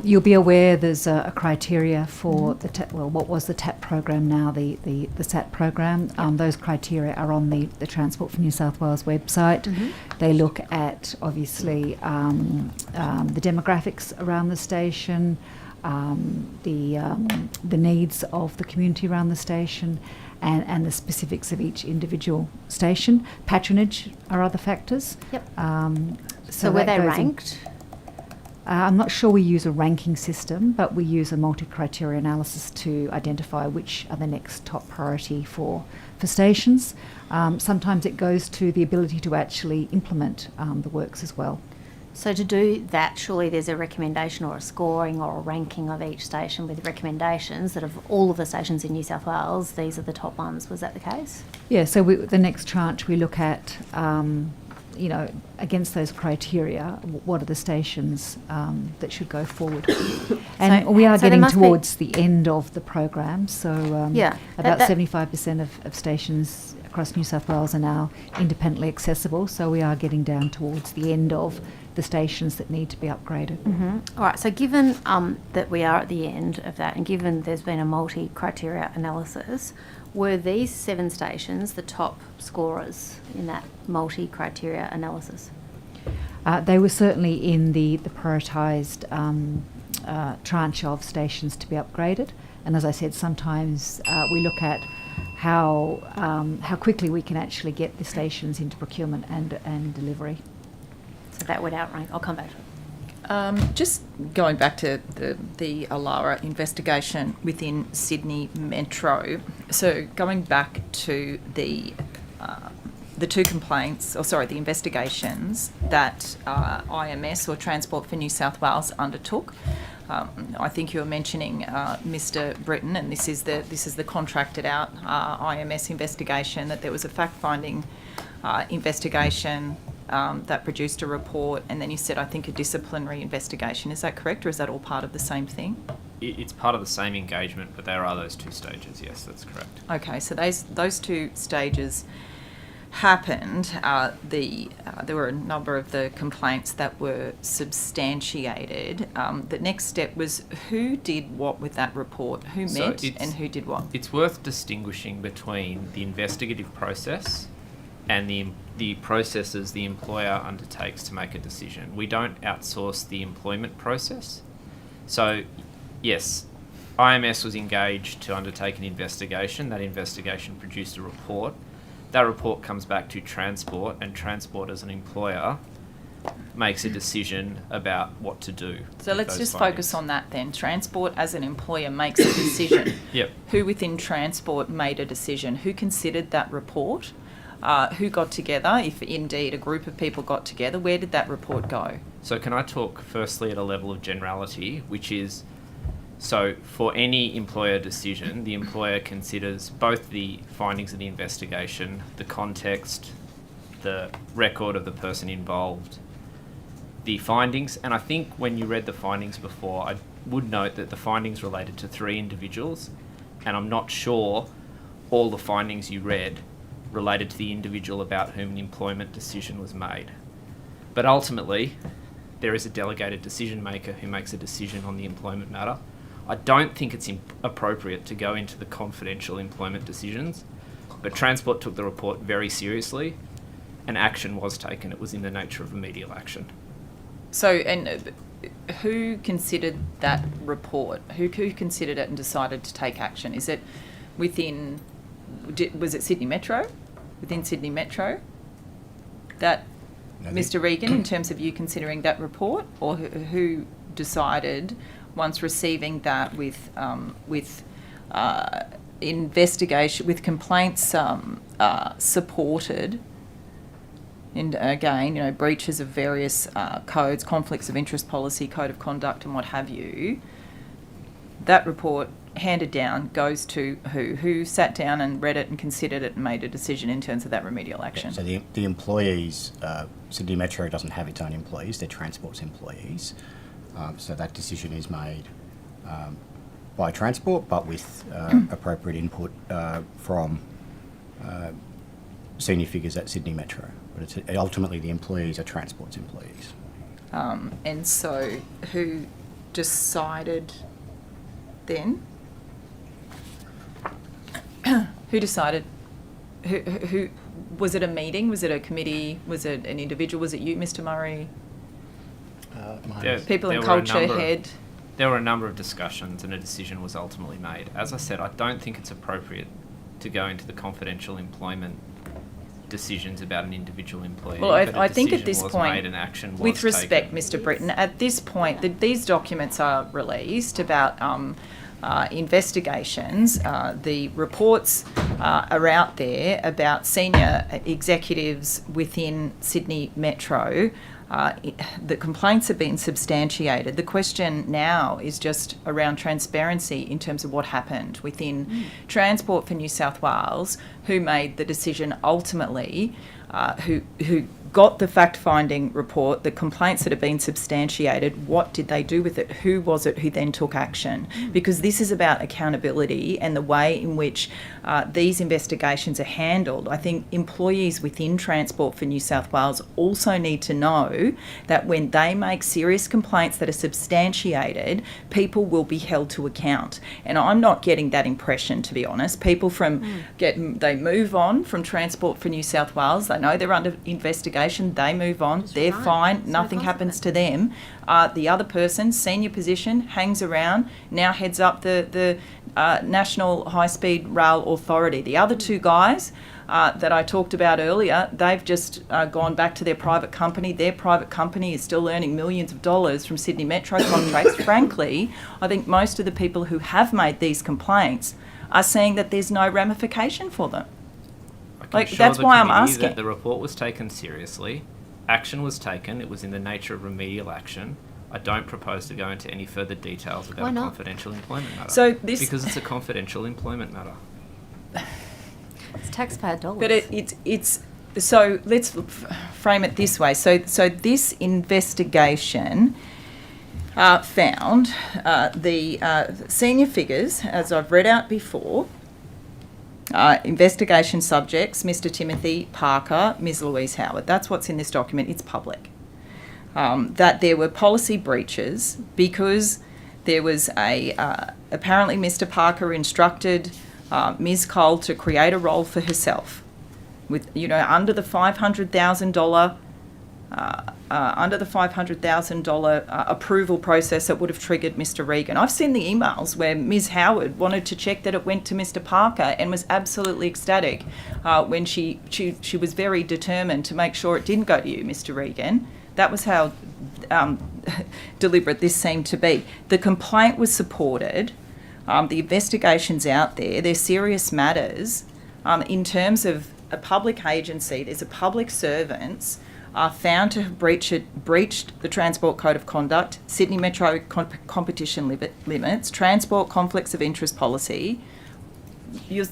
You'll be aware there's a criteria for what was the TAP program now, the SAT program. Those criteria are on the Transport for New South Wales website. Mm-hmm. They look at, obviously, the demographics around the station, the needs of the community around the station, and the specifics of each individual station. Patronage are other factors. Yep. So were that they goes in- ranked? I'm not sure we use a ranking system, but we use a multi-criteria analysis to identify which are the next top priority for stations. Sometimes it goes to the ability to actually implement the works as well. So to do that, surely there's a recommendation or a scoring or a ranking of each station with recommendations that of all of the stations in New South Wales, these are the top ones. Was that the case? Yeah, so the next tranche we look at, against those criteria, what are the stations that should go forward? And we are getting towards the end of the program, so about 75% of stations across New South Wales are now independently accessible, so we are getting down towards the end of the stations that need to be upgraded. All right, so given that we are at the end of that, and given there's been a multi-criteria analysis, were these 7 stations the top scorers in that multi-criteria analysis? They were certainly in the prioritised tranche of stations to be upgraded. And as I said, sometimes we look at how quickly we can actually get the stations into procurement and delivery. So that would outrank. I'll come back to it. Just going back to the Alara investigation within Sydney Metro. So going back to the 2 complaints, the investigations that IMS or Transport for New South Wales undertook. I think you were mentioning Mr. Britton, and this is the contracted out IMS investigation, that there was a fact-finding investigation that produced a report, and then you said, I think, a disciplinary investigation. Is that correct, or is that all part of the same thing? It's part of the same engagement, but there are those 2 stages. Yes, that's correct. Okay, so those 2 stages happened. There were a number of the complaints that were substantiated. The next step was who did what with that report, who met and who did what. It's worth distinguishing between the investigative process and the processes the employer undertakes to make a decision. We don't outsource the employment process. So, yes, IMS was engaged to undertake an investigation. That investigation produced a report. That report comes back to Transport, and Transport as an employer makes a decision about what to do. So let's just focus on that then. Transport as an employer makes a decision. Yep. Who within Transport made a decision? Who considered that report? Who got together? If indeed a group of people got together, where did that report go? So can I talk firstly at a level of generality, which is, so for any employer decision, the employer considers both the findings of the investigation, the context, the record of the person involved, the findings, and I think when you read the findings before, I would note that the findings related to 3 individuals, and I'm not sure all the findings you read related to the individual about whom an employment decision was made. But ultimately, there is a delegated decision maker who makes a decision on the employment matter. I don't think it's appropriate to go into the confidential employment decisions, but Transport took the report very seriously and action was taken. It was in the nature of remedial action. So, and who considered that report? Who considered it and decided to take action? Is it within, was it Sydney Metro? Within Sydney Metro? That, Mr. Regan, in terms of you considering that report? Or who decided, once receiving that with investigation, with complaints supported, and again, breaches of various codes, conflicts of interest policy, code of conduct and what have you, that report handed down goes to who? Who sat down and read it and considered it and made a decision in terms of that remedial action? So the employees, Sydney Metro doesn't have its own employees, they're Transport's employees. So that decision is made by Transport, but with appropriate input from senior figures at Sydney Metro. But it's ultimately the employees are Transport's employees. And so who decided then? Who decided? Who was it? A meeting? Was it a committee? Was it an individual? Was it you, Mr. Murray? People in culture head. There were a number of discussions and a decision was ultimately made. As I said, I don't think it's appropriate to go into the confidential employment decisions about an individual employee. Well, I think at this point, an action was with respect, taken. Mr. Britton, at this point, these documents are released about investigations. The reports are out there about senior executives within Sydney Metro. The complaints have been substantiated. The question now is just around transparency in terms of what happened within Transport for New South Wales. who made the decision ultimately, who got the fact-finding report, the complaints that have been substantiated, what did they do with it? Who was it who then took action? Because this is about accountability and the way in which these investigations are handled. I think employees within Transport for New South Wales also need to know that when they make serious complaints that are substantiated, people will be held to account. And I'm not getting that impression, to be honest. People they move on from Transport for New South Wales. They know they're under investigation. They move on. They're fine. Nothing happens to them. The other person, senior position, hangs around, now heads up the National High Speed Rail Authority. The other two guys that I talked about earlier, they've just gone back to their private company. Their private company is still earning millions of dollars from Sydney Metro contracts. Frankly, I think most of the people who have made these complaints are saying that there's no ramification for them. That's why I'm asking. That the report was taken seriously, action was taken, it was in the nature of remedial action. I don't propose to go into any further details about a confidential employment matter. Because it's a confidential employment matter. It's taxpayer dollars. But it's so let's frame it this way. So this investigation found the senior figures, as I've read out before. Investigation subjects, Mr. Timothy Parker, Ms. Louise Howard. That's what's in this document. It's public. That there were policy breaches because there was apparently Mr. Parker instructed Ms. Cole to create a role for herself with, under the $500,000 approval process that would have triggered Mr. Regan. I've seen the emails where Ms. Howard wanted to check that it went to Mr. Parker and was absolutely ecstatic when she was very determined to make sure it didn't go to you, Mr. Regan. That was how deliberate this seemed to be. The complaint was supported. The investigation's out there. They're serious matters. In terms of a public agency, there's a public servants are found to have breached the Transport Code of Conduct, Sydney Metro competition limits, Transport Conflicts of Interest policy. You're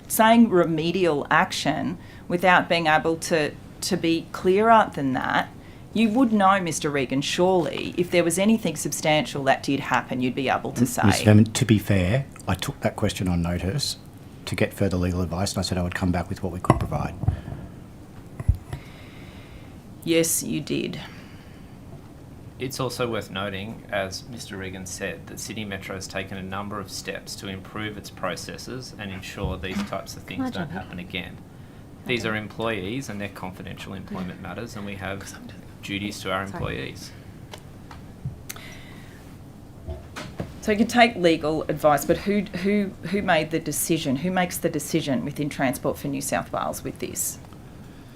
saying remedial action without being able to be clearer than that. You would know, Mr. Regan, surely, if there was anything substantial that did happen, you'd be able to say. Ms. Vernon, to be fair, I took that question on notice to get further legal advice, and I said I would come back with what we could provide. Yes, you did. It's also worth noting, as Mr. Regan said, that Sydney Metro has taken a number of steps to improve its processes and ensure these types of things don't happen again. These are employees and they're confidential employment matters, and we have duties to our employees. So you can take legal advice, but who made the decision? Who makes the decision within Transport for New South Wales with this?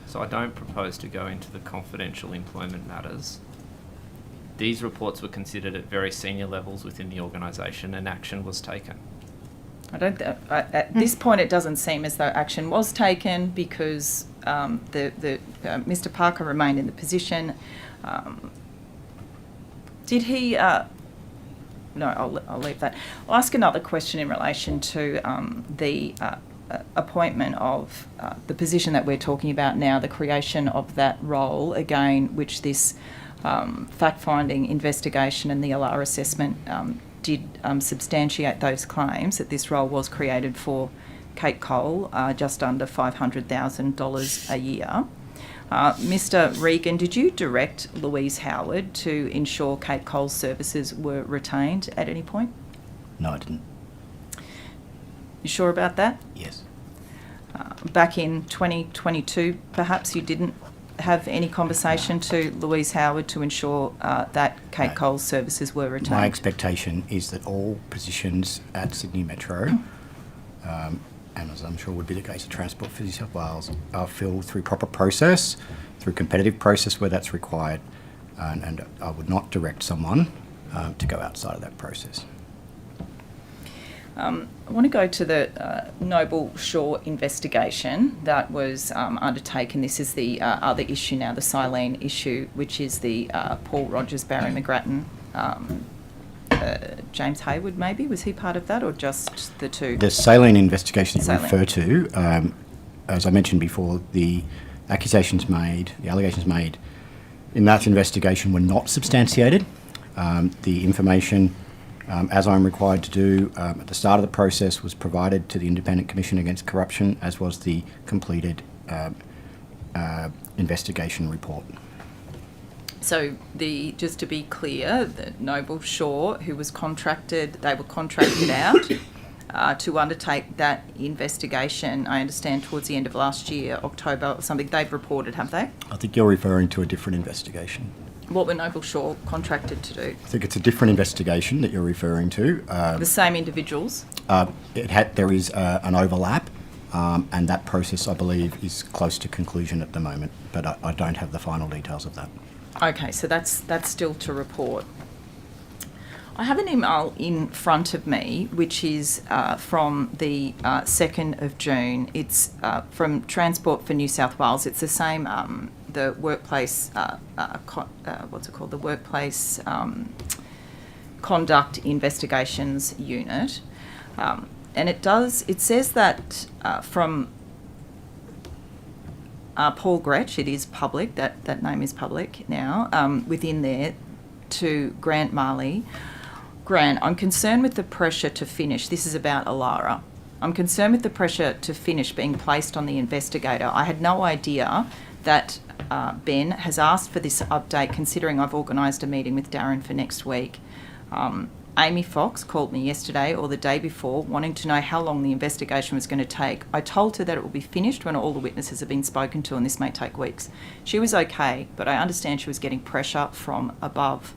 So I don't propose to go into the confidential employment matters. These reports were considered at very senior levels within the organisation, and action was taken. At this point, it doesn't seem as though action was taken because Mr. Parker remained in the position. Did he? No, I'll leave that. I'll ask another question in relation to the appointment of the position that we're talking about now, the creation of that role, again, which this fact-finding investigation and the Alara assessment did substantiate those claims that this role was created for Kate Cole, just under $500,000 a year. Mr. Regan, did you direct Louise Howard to ensure Kate Cole's services were retained at any point? No, I didn't. You sure about that? Yes. Back in 2022, perhaps you didn't have any conversation to Louise Howard to ensure that Kate Cole's services were retained? My expectation is that all positions at Sydney Metro, and as I'm sure would be the case of Transport for New South Wales, are filled through proper process, through competitive process where that's required, and I would not direct someone to go outside of that process. I want to go to the Noble Shore investigation that was undertaken. This is the other issue now, the Silene issue, which is the Paul Rogers, Barry McGrattan, James Hayward maybe. Was he part of that or just the two? The Silene investigation you refer to as I mentioned before, the allegations made in that investigation were not substantiated. The information, as I'm required to do at the start of the process, was provided to the Independent Commission Against Corruption, as was the completed investigation report. So just to be clear, the Noble Shore, who was contracted, they were contracted out to undertake that investigation, I understand, towards the end of last year, October or something. They've reported, have they? I think you're referring to a different investigation. What were Noble Shore contracted to do? I think it's a different investigation that you're referring to. The same individuals? There is an overlap, and that process, I believe, is close to conclusion at the moment, but I don't have the final details of that. Okay, so that's still to report. I have an email in front of me, which is from the 2nd of June. It's from Transport for New South Wales. It's the same, the workplace, what's it called? The Workplace Conduct Investigations Unit. And it says that from Paul Gretsch, it is public, that name is public now, within there, to Grant Marley. Grant, I'm concerned with the pressure to finish. This is about Alara. I'm concerned with the pressure to finish being placed on the investigator. I had no idea that Ben has asked for this update, considering I've organised a meeting with Darren for next week. Amy Fox called me yesterday or the day before wanting to know how long the investigation was going to take. I told her that it will be finished when all the witnesses have been spoken to, and this may take weeks. She was okay, but I understand she was getting pressure from above.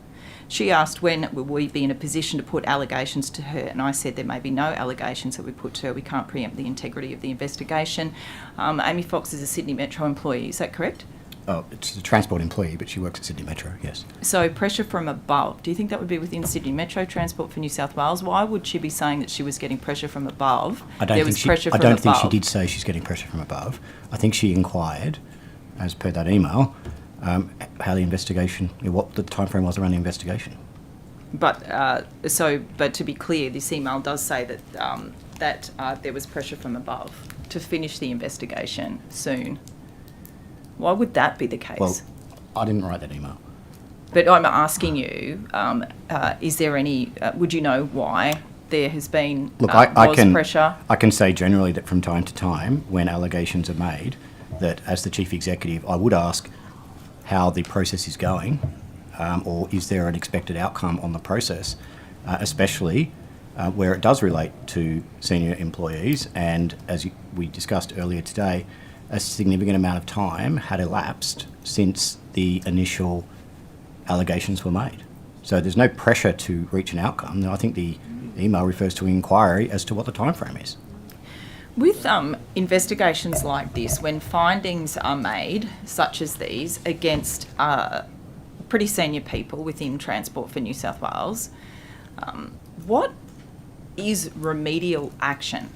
She asked when will we be in a position to put allegations to her, and I said there may be no allegations that we put to her. We can't preempt the integrity of the investigation. Amy Fox is a Sydney Metro employee, is that correct? Oh, it's a transport employee, but she works at Sydney Metro, yes. So pressure from above. Do you think that would be within Sydney Metro Transport for New South Wales? Why would she be saying that she was getting pressure from above? I don't think she did say she's getting pressure from above. I think she inquired, as per that email, how the investigation, what the timeframe was around the investigation. But to be clear, this email does say that there was pressure from above to finish the investigation soon. Why would that be the case? Well, I didn't write that email. But I'm asking you, is there any, would you know why there has been pressure? I can say generally that from time to time, when allegations are made, that as the Chief Executive, I would ask how the process is going, or is there an expected outcome on the process, especially where it does relate to senior employees. And as we discussed earlier today, a significant amount of time had elapsed since the initial allegations were made. So there's no pressure to reach an outcome. I think the email refers to inquiry as to what the timeframe is. With investigations like this, when findings are made, such as these, against pretty senior people within Transport for New South Wales, what is remedial action?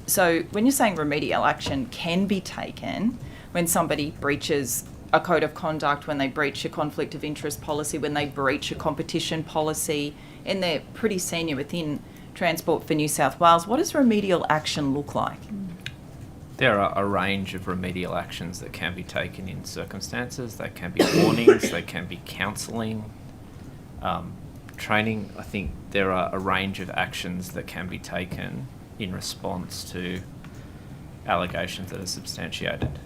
So when you're saying remedial action can be taken when somebody breaches a code of conduct, when they breach a conflict of interest policy, when they breach a competition policy, and they're pretty senior within Transport for New South Wales, what does remedial action look like? There are a range of remedial actions that can be taken in circumstances. They can be warnings, they can be counselling, training. I think there are a range of actions that can be taken in response to allegations that are substantiated.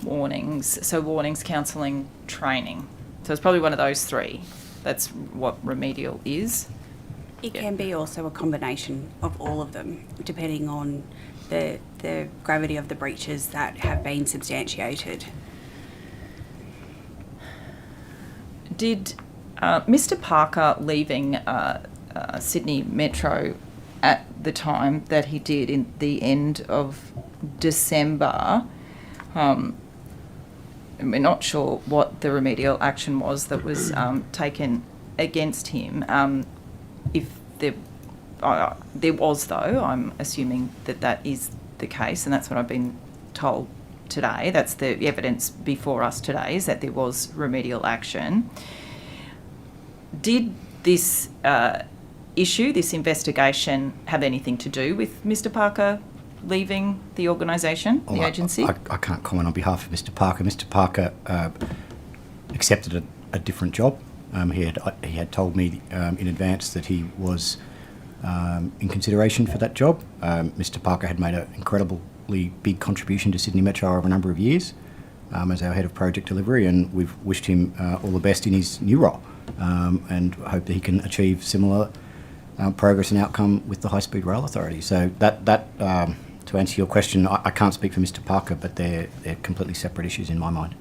Warnings. So warnings, counselling, training. So it's probably one of those three. That's what remedial is. It can be also a combination of all of them, depending on the gravity of the breaches that have been substantiated. Did Mr. Parker leaving Sydney Metro at the time that he did in the end of December, we're not sure what the remedial action was that was taken against him. If there was, though, I'm assuming that is the case, and that's what I've been told today. That's the evidence before us today, is that there was remedial action. Did this issue, this investigation, have anything to do with Mr. Parker leaving the organisation, the agency? I can't comment on behalf of Mr. Parker. Mr. Parker accepted a different job. He had told me in advance that he was in consideration for that job. Mr. Parker had made an incredibly big contribution to Sydney Metro over a number of years as our head of project delivery, and we've wished him all the best in his new role, and hope that he can achieve similar progress and outcome with the High Speed Rail Authority. So that to answer your question, I can't speak for Mr. Parker, but they're completely separate issues in my mind.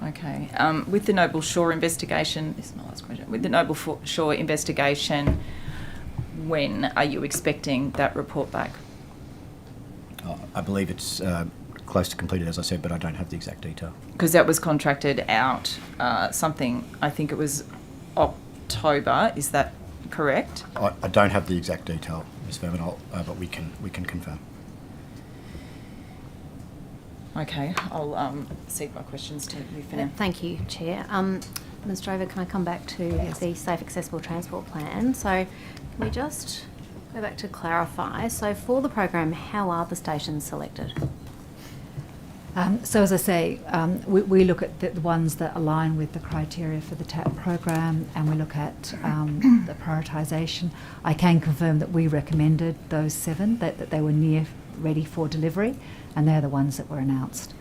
Okay. With the Noble Shore investigation, this is my last question. With the Noble Shore investigation, when are you expecting that report back? I believe it's close to completed, as I said, but I don't have the exact detail. Because that was contracted out something, I think it was October, is that correct? I don't have the exact detail, Ms. Verman, but we can confirm. Okay, I'll cede my questions to you for now. Thank you, Chair. Ms. Drover, can I come back to the Safe Accessible Transport Plan? So can we just go back to clarify? So for the program, how are the stations selected? So as I say, we look at the ones that align with the criteria for the TAP program, and we look at the prioritisation. I can confirm that we recommended those 7, that they were near ready for delivery, and they're the ones that were announced.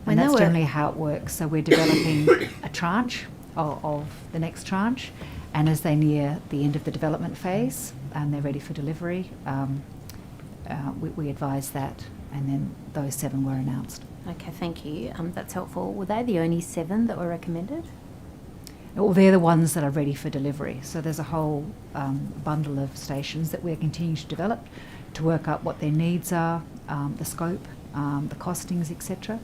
And that's generally how it works. So we're developing a tranche of the next tranche, and as they near the end of the development phase and they're ready for delivery, we advise that, and then those 7 were announced. Okay, thank you. That's helpful. Were they the only 7 that were recommended? Well, they're the ones that are ready for delivery. So there's a whole bundle of stations that we're continuing to develop to work out what their needs are, the scope, the costings, etc.,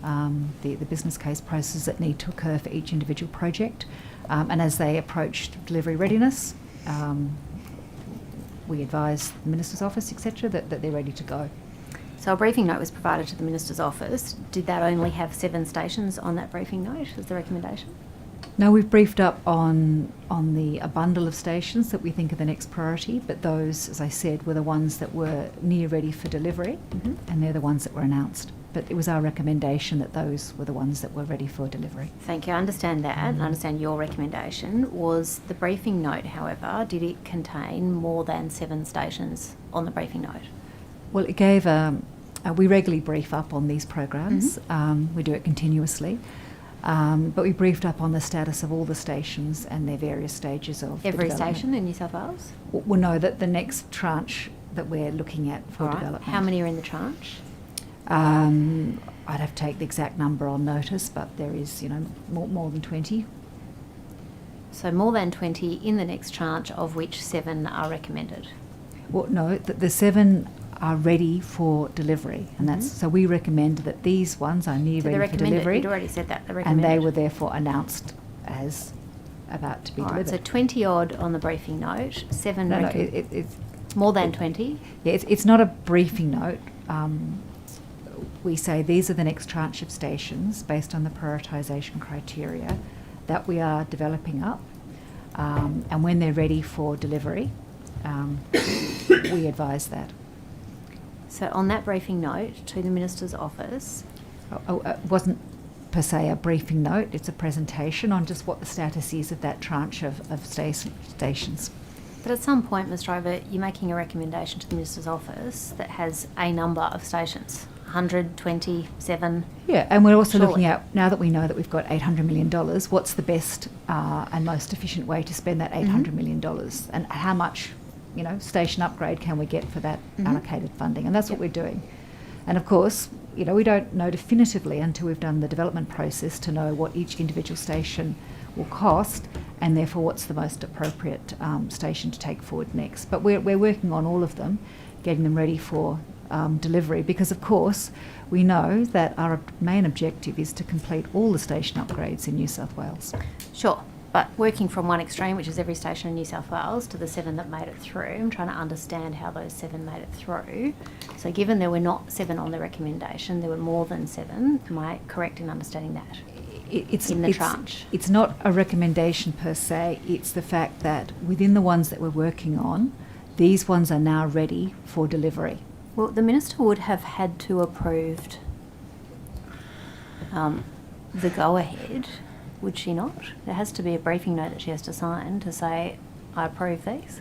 the business case processes that need to occur for each individual project. And as they approach delivery readiness, we advise the Minister's Office, etc., that they're ready to go. So a briefing note was provided to the Minister's Office. Did that only have 7 stations on that briefing note as the recommendation? No, we've briefed up on a bundle of stations that we think are the next priority, but those, as I said, were the ones that were near ready for delivery, and they're the ones that were announced. But it was our recommendation that those were the ones that were ready for delivery. Thank you. I understand that, and I understand your recommendation. Was the briefing note, however, did it contain more than 7 stations on the briefing note? Well, it gave we regularly brief up on these programs. We do it continuously. But we briefed up on the status of all the stations and their various stages of every development. station in New South Wales? Well, no, that the next tranche that we're looking at for development. How many are in the tranche? I'd have to take the exact number on notice, but there is, more than 20. So more than 20 in the next tranche, of which 7 are recommended? Well, no, the 7 are ready for delivery, and that's so we recommend that these ones are near ready for delivery. You'd already said that. And they were therefore announced as about to be delivered. So 20 odd on the briefing note, 7. No, it's more than 20. Yeah, it's not a briefing note. We say these are the next tranche of stations based on the prioritisation criteria that we are developing up, and when they're ready for delivery, we advise that. So on that briefing note to the Minister's Office... It wasn't per se a briefing note, it's a presentation on just what the status is of that tranche of stations. But at some point, Ms. Drover, you're making a recommendation to the Minister's Office that has a number of stations, 127. Yeah, and we're also looking at, now that we know that we've got $800 million, what's the best and most efficient way to spend that $800 million, and how much station upgrade can we get for that allocated funding? And that's what we're doing. And of course, we don't know definitively until we've done the development process to know what each individual station will cost, and therefore what's the most appropriate station to take forward next. But we're working on all of them, getting them ready for delivery, because of course we know that our main objective is to complete all the station upgrades in New South Wales. Sure. But working from one extreme, which is every station in New South Wales, to the 7 that made it through, I'm trying to understand how those 7 made it through. So given there were not 7 on the recommendation, there were more than 7. Am I correct in understanding that? It's tranche? It's not a recommendation per se. It's the fact that within the ones that we're working on, these ones are now ready for delivery. Well, the Minister would have had to approved the go-ahead, would she not? There has to be a briefing note that she has to sign to say, I approve these.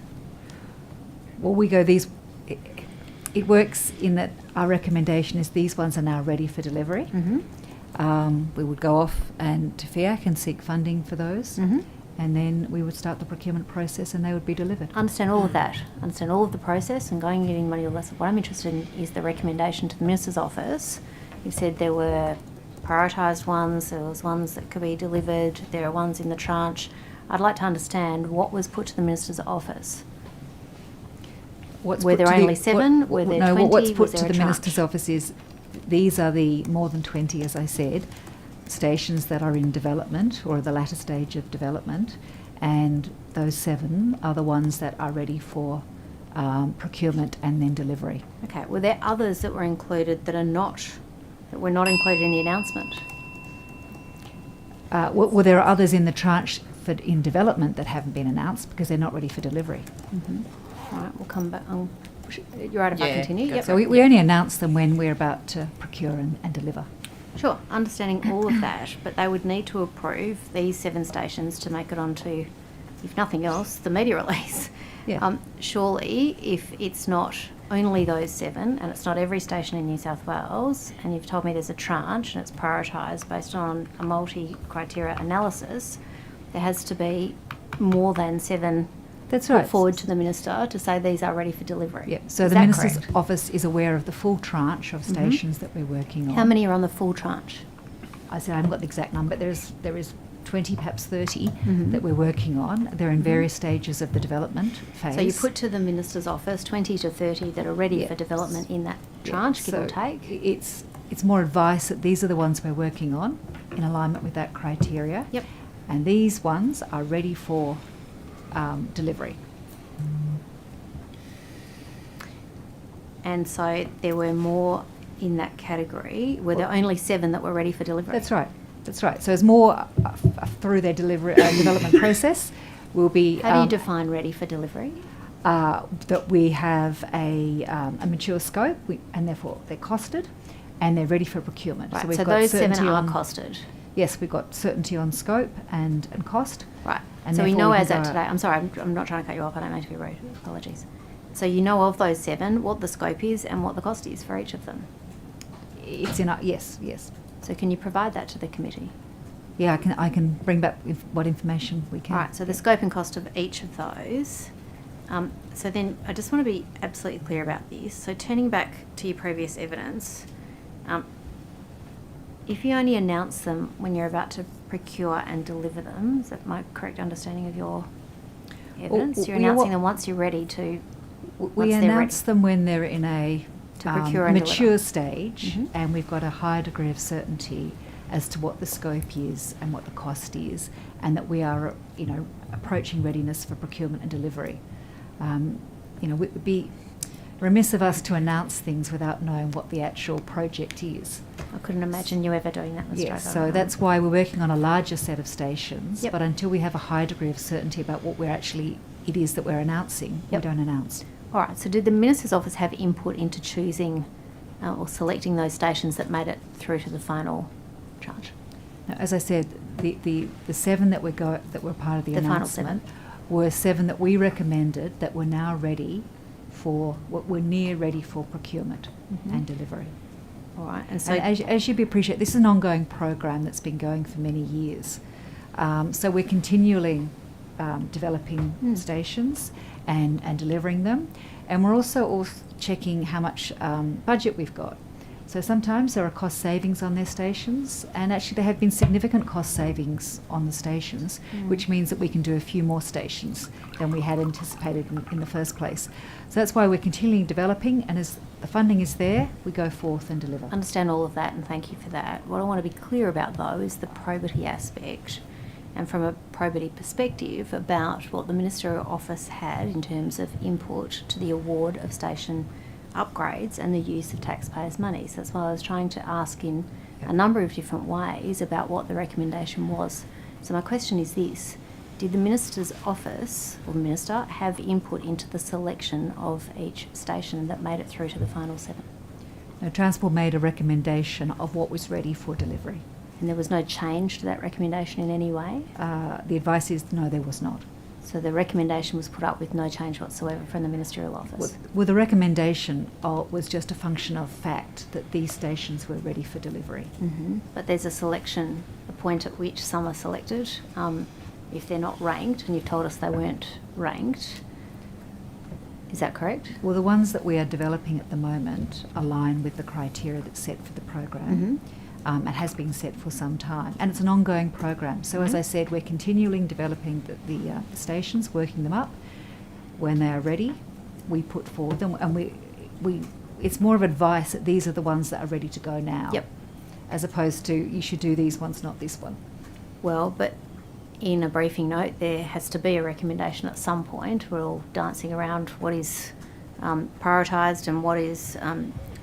Well, we go these. It works in that our recommendation is these ones are now ready for delivery. We would go off and to FIAC and seek funding for those, and then we would start the procurement process and they would be delivered. Understand all of that. Understand all of the process and going and getting money or less. What I'm interested in is the recommendation to the Minister's office. You said there were prioritised ones, there was ones that could be delivered, there are ones in the tranche. I'd like to understand what was put to the Minister's office. Were there only 7? Were there 20? What's put Was there to a the tranche? Minister's office is these are the more than 20, as I said, stations that are in development or the latter stage of development, and those 7 are the ones that are ready for procurement and then delivery. Okay, were there others that were included that were not included in the announcement? Well, there are others in the tranche in development that haven't been announced because they're not ready for delivery. All right, we'll come back. You're right if I continue? Yep. So we only announce them when we're about to procure and deliver. Sure, understanding all of that, but they would need to approve these 7 stations to make it onto, if nothing else, the media release. Yeah. Surely, if it's not only those 7, and it's not every station in New South Wales, and you've told me there's a tranche and it's prioritised based on a multi-criteria analysis, there has to be more than 7 That's put right. forward to the Minister to say these are ready for delivery. Yeah. So Is the that Minister's correct? office is aware of the full tranche of stations that we're working on. How many are on the full tranche? I said I haven't got the exact number, but there is 20, perhaps 30 that we're working on. They're in various stages of the development phase. So you put to the Minister's office 20 to 30 that are ready for development in that tranche, give or take? It's more advice that these are the ones we're working on in alignment with that criteria. Yep. And these ones are ready for delivery. And so there were more in that category. Were there only 7 that were ready for delivery? That's right. That's right. So as more through their development process will be... How do you define ready for delivery? That we have a mature scope and therefore they're costed and they're ready for procurement. Right, we've so got those 7 certainty are costed? Yes, we've got certainty on scope and cost. Right. And So we know therefore as can at go today, I'm sorry, I'm not trying to cut you off, I don't mean to be rude, apologies. So you know of those 7, what the scope is and what the cost is for each of them? It's in our, yes. So can you provide that to the committee? Yeah, I can bring back what information we can. All right, so the scope and cost of each of those. So then I just want to be absolutely clear about this. So turning back to your previous evidence, if you only announce them when you're about to procure and deliver them, is that my correct understanding of your evidence? You're announcing them once you're ready to... We announce them when they're in a procure and mature deliver. stage, and we've got a higher degree of certainty as to what the scope is and what the cost is, and that we are, approaching readiness for procurement and delivery. It would be remiss of us to announce things without knowing what the actual project is. I couldn't imagine you ever doing that. Yes, so that's why we're working on a larger set of stations, but until we have a high degree of certainty about what it is that we're announcing, we don't announce. All right, so did the Minister's office have input into choosing or selecting those stations that made it through to the final charge? Now, as I said, the 7 that were part of the announcement were 7 that we recommended that were now ready for, were near ready for procurement and delivery. All right, and so... And as you'd appreciate, this is an ongoing program that's been going for many years. So we're continually developing stations and delivering them. And we're also checking how much budget we've got. So sometimes there are cost savings on their stations, and actually there have been significant cost savings on the stations, which means that we can do a few more stations than we had anticipated in the first place. So that's why we're continually developing, and as the funding is there, we go forth and deliver. Understand all of that, and thank you for that. What I want to be clear about, though, is the probity aspect, and from a probity perspective about what the Ministerial Office had in terms of input to the award of station upgrades and the use of taxpayers' money. So that's why I was trying to ask in a number of different ways about what the recommendation was. So my question is this: Did the Minister's office, or the Minister, have input into the selection of each station that made it through to the final 7? No, Transport made a recommendation of what was ready for delivery. And there was no change to that recommendation in any way? The advice is no, there was not. So the recommendation was put up with no change whatsoever from the Ministerial Office? Well, the recommendation was just a function of fact that these stations were ready for delivery. Mm-hmm. But there's a point at which some are selected. If they're not ranked, and you've told us they weren't ranked, is that correct? Well, the ones that we are developing at the moment align with the criteria that's set for the program. Mm-hmm. It has been set for some time, and it's an ongoing program. So, as I said, we're continually developing the stations, working them up. When they are ready, we put forward them, and we it's more of advice that these are the ones that are ready to go now. Yep. As opposed to you should do these ones, not this one. Well, but in a briefing note, there has to be a recommendation at some point. We're all dancing around what is prioritised and what is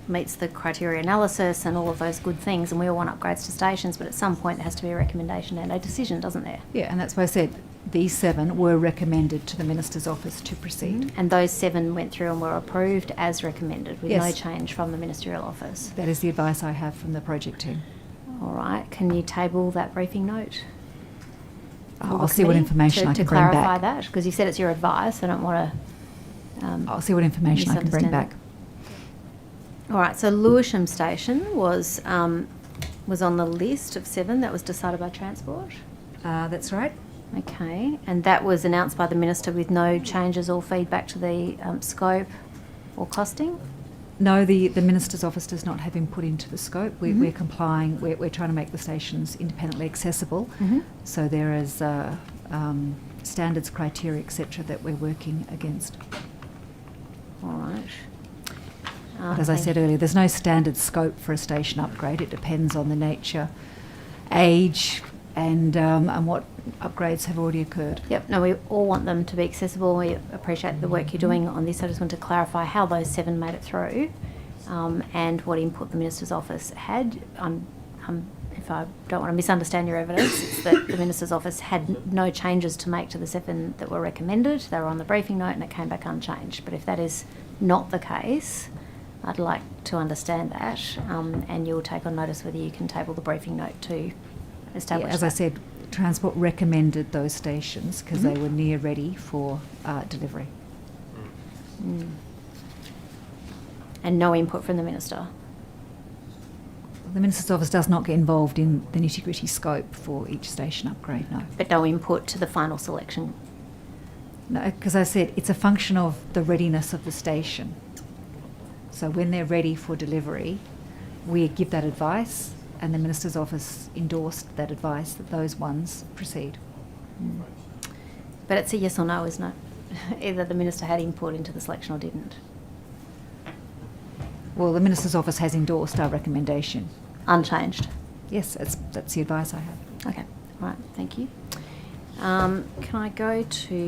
meets the criteria analysis and all of those good things, and we all want upgrades to stations, but at some point there has to be a recommendation and a decision, doesn't there? Yeah, and that's why I said these 7 were recommended to the Minister's office to proceed. Mm-hmm. And those 7 went through and were approved as recommended with Yes. no change from the Ministerial Office? That is the advice I have from the project team. All right, can you table that briefing note? I'll see what information I can bring back. To clarify that, because you said it's your advice, I don't want to I'll see what information I can bring back. All right, so Lewisham Station was on the list of 7 that was decided by Transport? That's right. Okay, and that was announced by the Minister with no changes or feedback to the scope or costing? No, the Minister's office does not have input into the scope. Mm-hmm. We're complying, we're trying to make the stations independently accessible. Mm-hmm. So there is standards, criteria, etc. that we're working against. All right. But as I said earlier, there's no standard scope for a station upgrade. It depends on the nature, age, and what upgrades have already occurred. Yep, no, we all want them to be accessible. We appreciate the work you're doing on this. I just want to clarify how those 7 made it through and what input the Minister's office had. If I don't want to misunderstand your evidence, it's that the Minister's office had no changes to make to the 7 that were recommended. They were on the briefing note and it came back unchanged. But if that is not the case, I'd like to understand that, and you'll take on notice whether you can table the briefing note to establish As that. I said, Transport recommended those stations because they were near ready for delivery. Mm. And no input from the Minister? The Minister's office does not get involved in the nitty-gritty scope for each station upgrade, no. But no input to the final selection? No, because I said it's a function of the readiness of the station. So when they're ready for delivery, we give that advice, and the Minister's office endorsed that advice that those ones proceed. Mm. But it's a yes or no, isn't it? Either the Minister had input into the selection or didn't. Well, the Minister's office has endorsed our recommendation. Unchanged? Yes, that's the advice I have. Okay, all right, thank you. Can I go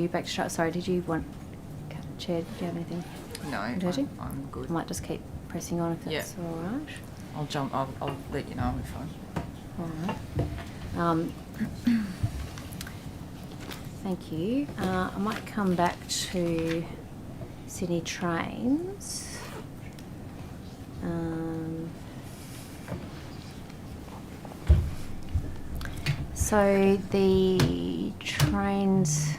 back to sorry, did you want, Chair, do you have anything? No, I'm good. I might just keep pressing on if that's all right. I'll let you know if I... All right. Thank you. I might come back to Sydney Trains. So the trains,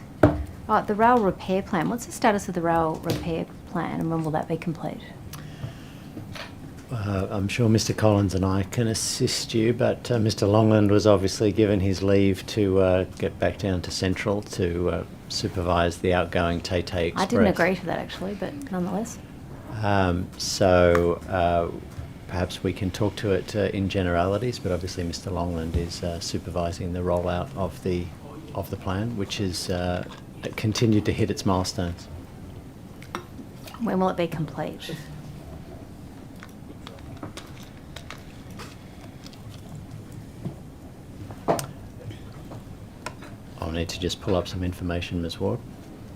the rail repair plan. What's the status of the rail repair plan, and when will that be complete? I'm sure Mr. Collins and I can assist you, but Mr. Longland was obviously given his leave to get back down to Central to supervise the outgoing Tay Express. I didn't agree to that actually, but nonetheless. So perhaps we can talk to it in generalities, but obviously Mr. Longland is supervising the rollout of the plan, which is continued to hit its milestones. When will it be complete? I'll need to just pull up some information, Ms. Ward.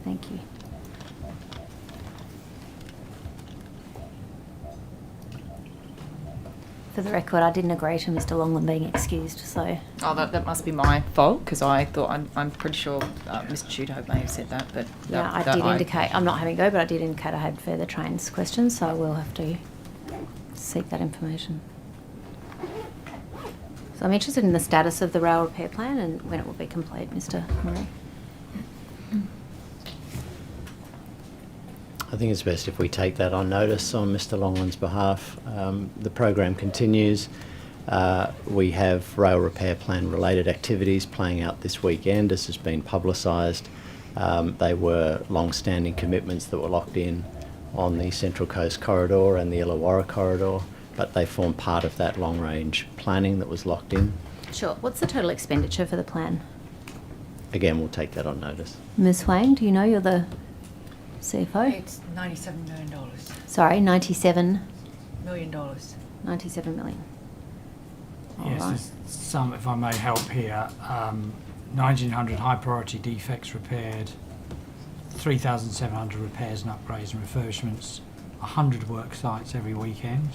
Thank you. For the record, I didn't agree to Mr Longland being excused, so... Oh, that must be my fault, because I thought, I'm pretty sure Mr Tudhope may have said that, but... Yeah, I did indicate, I'm not having a go, but I did indicate I had further trains questions, so I will have to seek that information. So I'm interested in the status of the rail repair plan and when it will be complete, Mr Murray. I think it's best if we take that on notice on Mr Longland's behalf. The program continues. We have rail repair plan related activities playing out this weekend, as has been publicised. They were long-standing commitments that were locked in on the Central Coast Corridor and the Illawarra Corridor, but they form part of that long-range planning that was locked in. Sure. What's the total expenditure for the plan? Again, we'll take that on notice. Ms Huang, do you know? You're the CFO. It's $97 million. Sorry, 97 $1 million. 97 million. Yes, Alright. there's some, if I may help here, 1,900 high priority defects repaired, 3,700 repairs and upgrades and refurbishments, 100 work sites every weekend,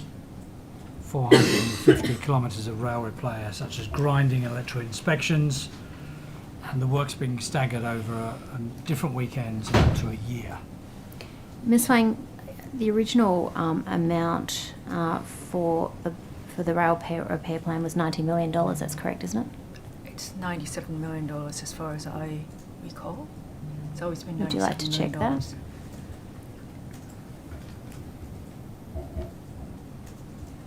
450 kilometres of rail repair such as grinding, electrical inspections, and the work's being staggered over different weekends up to a year. Ms Wang, the original amount for the rail repair plan was $90 million, that's correct, isn't it? It's $97 million as far as I recall. It's always been $97 million. Would you like to check that?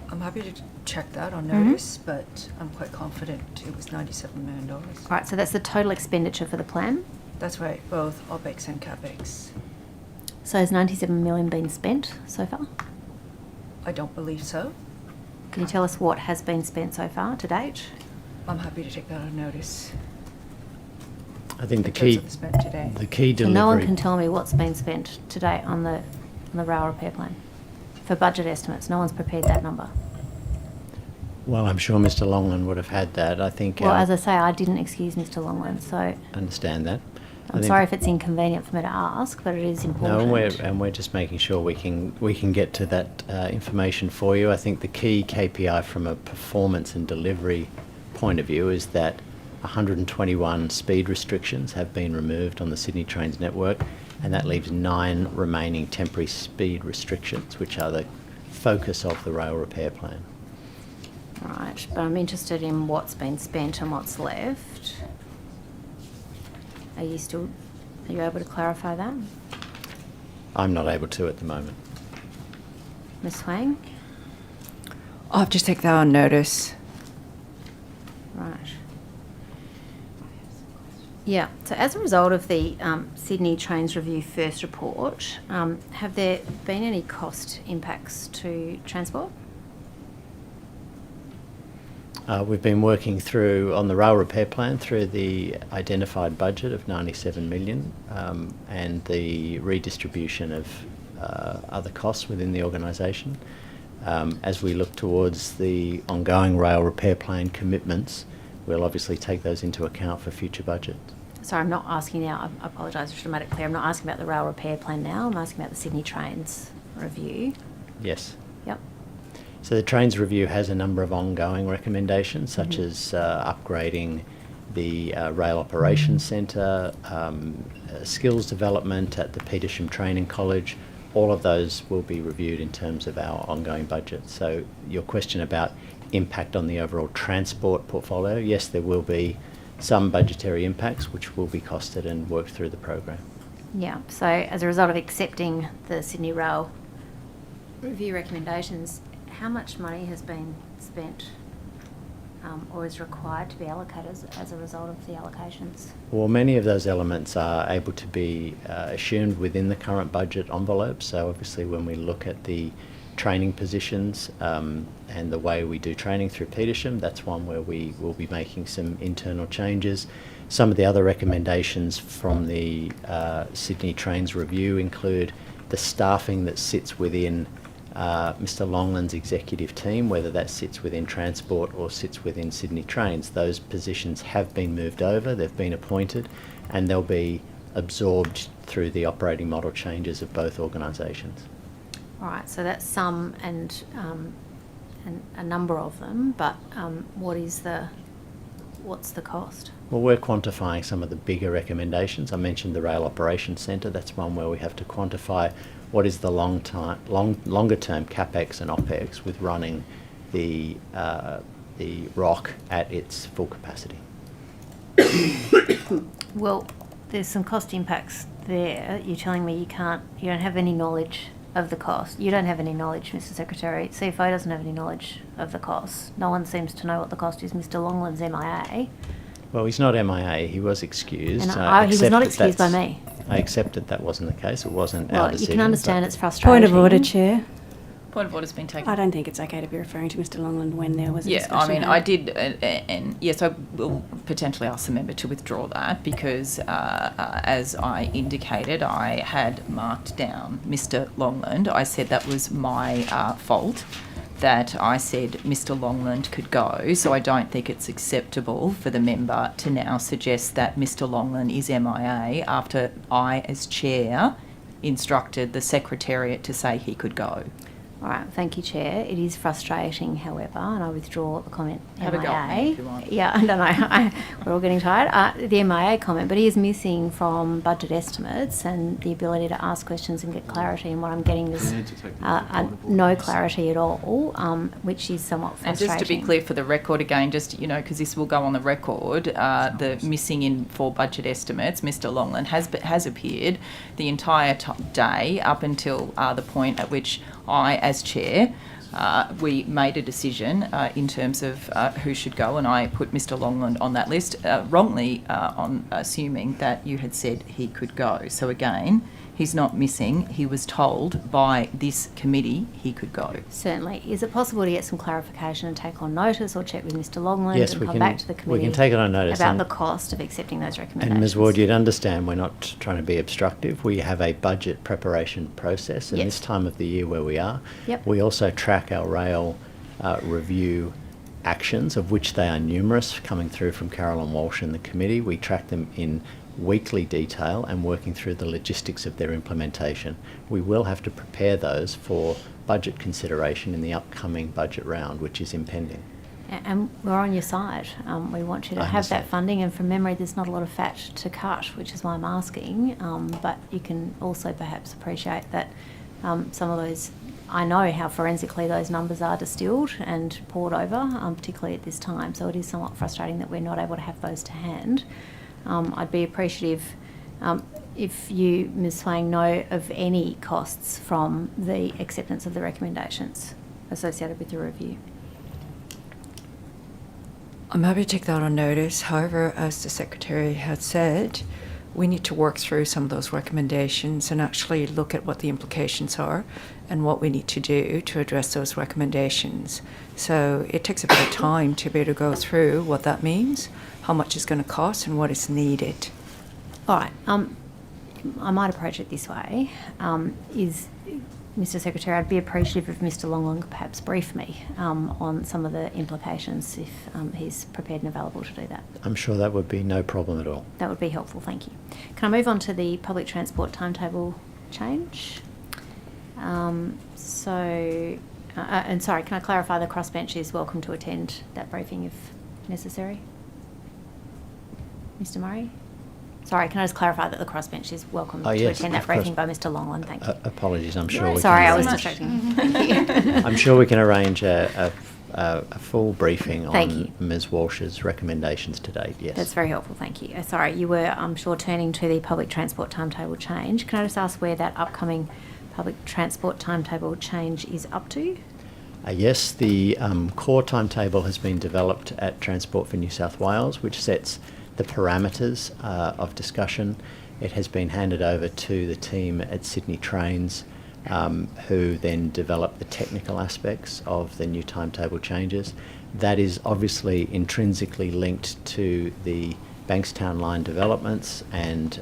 I'm happy to check that on Mhm. notice, but I'm quite confident it was $97 million. All right, so that's the total expenditure for the plan. That's right, both OPEX and CAPEX. So has 97 million been spent so far? I don't believe so. Can you tell us what has been spent so far to date? I'm happy to take that on notice. I think In terms of the spend today. the key So delivery. no one can tell me what's been spent to date on the rail repair plan for budget estimates. No one's prepared that number. Well, I'm sure Mr Longland would have had that. I think. Well, as I say, I didn't excuse Mr Longland, so Understand that. I'm sorry if it's inconvenient for me to ask, but it is important. No, and we're just making sure we can get to that information for you. I think the key KPI from a performance and delivery point of view is that 121 speed restrictions have been removed on the Sydney Trains network, and that leaves 9 remaining temporary speed restrictions, which are the focus of the rail repair plan. Right, but I'm interested in what's been spent and what's left. Are you able to clarify that? I'm not able to at the moment. Ms Huang? I'll have to take that on notice. Right. Yeah, so as a result of the Sydney Trains Review first report, have there been any cost impacts to transport? We've been working through, on the rail repair plan, through the identified budget of 97 million and the redistribution of other costs within the organisation. As we look towards the ongoing rail repair plan commitments, we'll obviously take those into account for future budgets. Sorry, I'm not asking now, I apologise, I should have made it clear. I'm not asking about the rail repair plan now, I'm asking about the Sydney Trains Review. Yes. Yep. So the Trains Review has a number of ongoing recommendations, such as upgrading the Rail Operations Centre, skills development at the Petersham Training College. All of those will be reviewed in terms of our ongoing budget. So your question about impact on the overall transport portfolio, yes, there will be some budgetary impacts which will be costed and worked through the program. Yeah, so as a result of accepting the Sydney Rail Review recommendations, how much money has been spent or is required to be allocated as a result of the allocations? Well, many of those elements are able to be assumed within the current budget envelope. So obviously when we look at the training positions and the way we do training through Petersham, that's one where we will be making some internal changes. Some of the other recommendations from the Sydney Trains Review include the staffing that sits within Mr Longland's executive team, whether that sits within transport or sits within Sydney Trains. Those positions have been moved over, they've been appointed, and they'll be absorbed through the operating model changes of both organisations. All right, so that's some, and a number of them, but what's the cost? Well, we're quantifying some of the bigger recommendations. I mentioned the Rail Operations Centre. That's one where we have to quantify what is the longer term CapEx and OpEx with running the ROC at its full capacity. Well, there's some cost impacts there. You're telling me you don't have any knowledge of the cost. You don't have any knowledge, Mr. Secretary. CFO doesn't have any knowledge of the cost. No one seems to know what the cost is. Mr. Longland's MIA. Well, he's not MIA. He was excused. And he was not excused by me. I accept that that wasn't the case. It wasn't our Well, decision. you can understand it's frustrating. Point of order, Chair. Point of order's been taken. I don't think it's okay to be referring to Mr. Longland when there was a Yeah, discussion. I mean, had. I did, and yes, I will potentially ask the member to withdraw that because, as I indicated, I had marked down Mr. Longland. I said that was my fault, that I said Mr. Longland could go, so I don't think it's acceptable for the member to now suggest that Mr. Longland is MIA after I, as chair, instructed the Secretariat to say he could go. All right, thank you, Chair. It is frustrating, however, and I withdraw the comment. Have a go at me if you want. Yeah, I don't know. We're all getting tired. The MIA comment, but he is missing from budget estimates and the ability to ask questions and get clarity. And what I'm getting is no clarity at all, which is somewhat frustrating. And just to be clear for the record again, just, because this will go on the record, the missing in for budget estimates, Mr. Longland has appeared the entire day up until the point at which I, as chair, we made a decision in terms of who should go, and I put Mr. Longland on that list, wrongly on assuming that you had said he could go. So again, he's not missing. He was told by this committee he could go. Certainly. Is it possible to get some clarification and take on notice or check with Mr. Longland Yes, and we come can- back to the committee we can take it on notice about and- the cost of accepting those recommendations? And Ms Ward, you'd understand we're not trying to be obstructive. We have a budget preparation process, and Yes. this time of the year where we are, Yep. we also track our rail review actions, of which they are numerous, coming through from Carolyn Walsh and the committee. We track them in weekly detail and working through the logistics of their implementation. We will have to prepare those for budget consideration in the upcoming budget round, which is impending. And we're on your side. We want you to I have that understand. funding, and from memory, there's not a lot of fat to cut, which is why I'm asking. But you can also perhaps appreciate that some of those, I know how forensically those numbers are distilled and poured over, particularly at this time. So it is somewhat frustrating that we're not able to have those to hand. I'd be appreciative if you, Ms Swain, know of any costs from the acceptance of the recommendations associated with the review. I'm happy to take that on notice. However, as the Secretary had said, we need to work through some of those recommendations and actually look at what the implications are and what we need to do to address those recommendations. So it takes a bit of time to be able to go through what that means, how much it's going to cost, and what is needed. All right. I might approach it this way. Mr. Secretary, I'd be appreciative if Mr. Longland could perhaps brief me on some of the implications if he's prepared and available to do that. I'm sure that would be no problem at all. That would be helpful, thank you. Can I move on to the public transport timetable change? And sorry, can I clarify the crossbench is welcome to attend that briefing if necessary? Mr. Murray? Sorry, can I just clarify that the crossbench is welcome to Yes, attend that of course. briefing by Mr. Longland? Thank you. Apologies, I'm sure we Sorry, can I was arrange- distracting. Thank you. I'm sure we can arrange a full briefing Thank on you. Ms Walsh's recommendations to date, yes. That's very helpful, thank you. Sorry, you were, I'm sure, turning to the public transport timetable change. Can I just ask where that upcoming public transport timetable change is up to? Yes, the core timetable has been developed at Transport for New South Wales, which sets the parameters of discussion. It has been handed over to the team at Sydney Trains, who then develop the technical aspects of the new timetable changes. That is obviously intrinsically linked to the Bankstown line developments and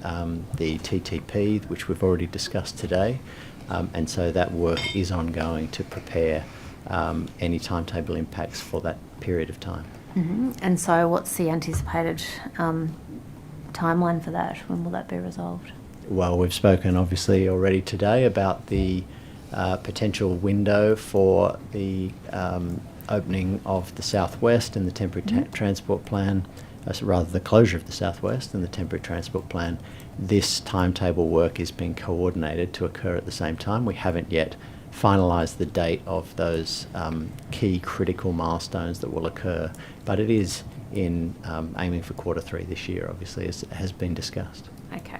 the TTP, which we've already discussed today. And so that work is ongoing to prepare any timetable impacts for that period of time. Mm-hmm. And so what's the anticipated timeline for that? When will that be resolved? Well, we've spoken obviously already today about the potential window for the opening of the southwest and the temporary transport plan, rather the closure of the southwest and the temporary transport plan, this timetable work is being coordinated to occur at the same time. We haven't yet finalised the date of those key critical milestones that will occur, but it is in aiming for Q3 this year, obviously, as has been discussed. Okay.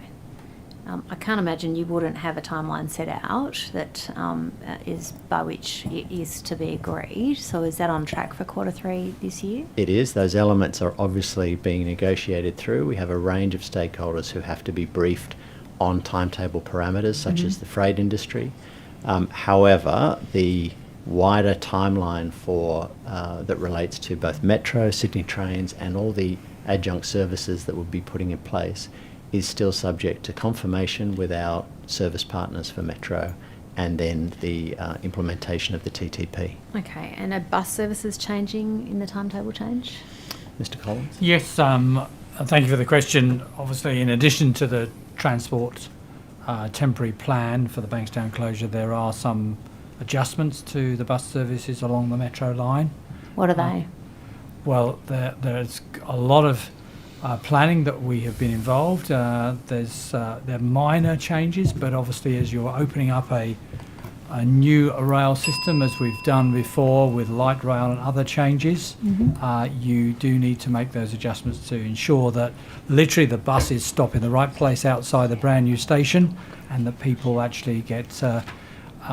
I can't imagine you wouldn't have a timeline set out that is by which it is to be agreed. So is that on track for Q3 this year? It is. Those elements are obviously being negotiated through. We have a range of stakeholders who have to be briefed on timetable parameters, such as the freight industry. However, the wider timeline for that relates to both Metro, Sydney Trains and all the adjunct services that we'll be putting in place is still subject to confirmation with our service partners for Metro and then the implementation of the TTP. Okay, and are bus services changing in the timetable change? Mr. Collins? Yes, thank you for the question. Obviously, in addition to the transport temporary plan for the Bankstown closure, there are some adjustments to the bus services along the Metro line. What are they? Well, there's a lot of planning that we have been involved. There are minor changes, but obviously as you're opening up a new rail system, as we've done before with light rail and other changes, you do need to make those adjustments to ensure that literally the buses stop in the right place outside the brand new station and that people actually get a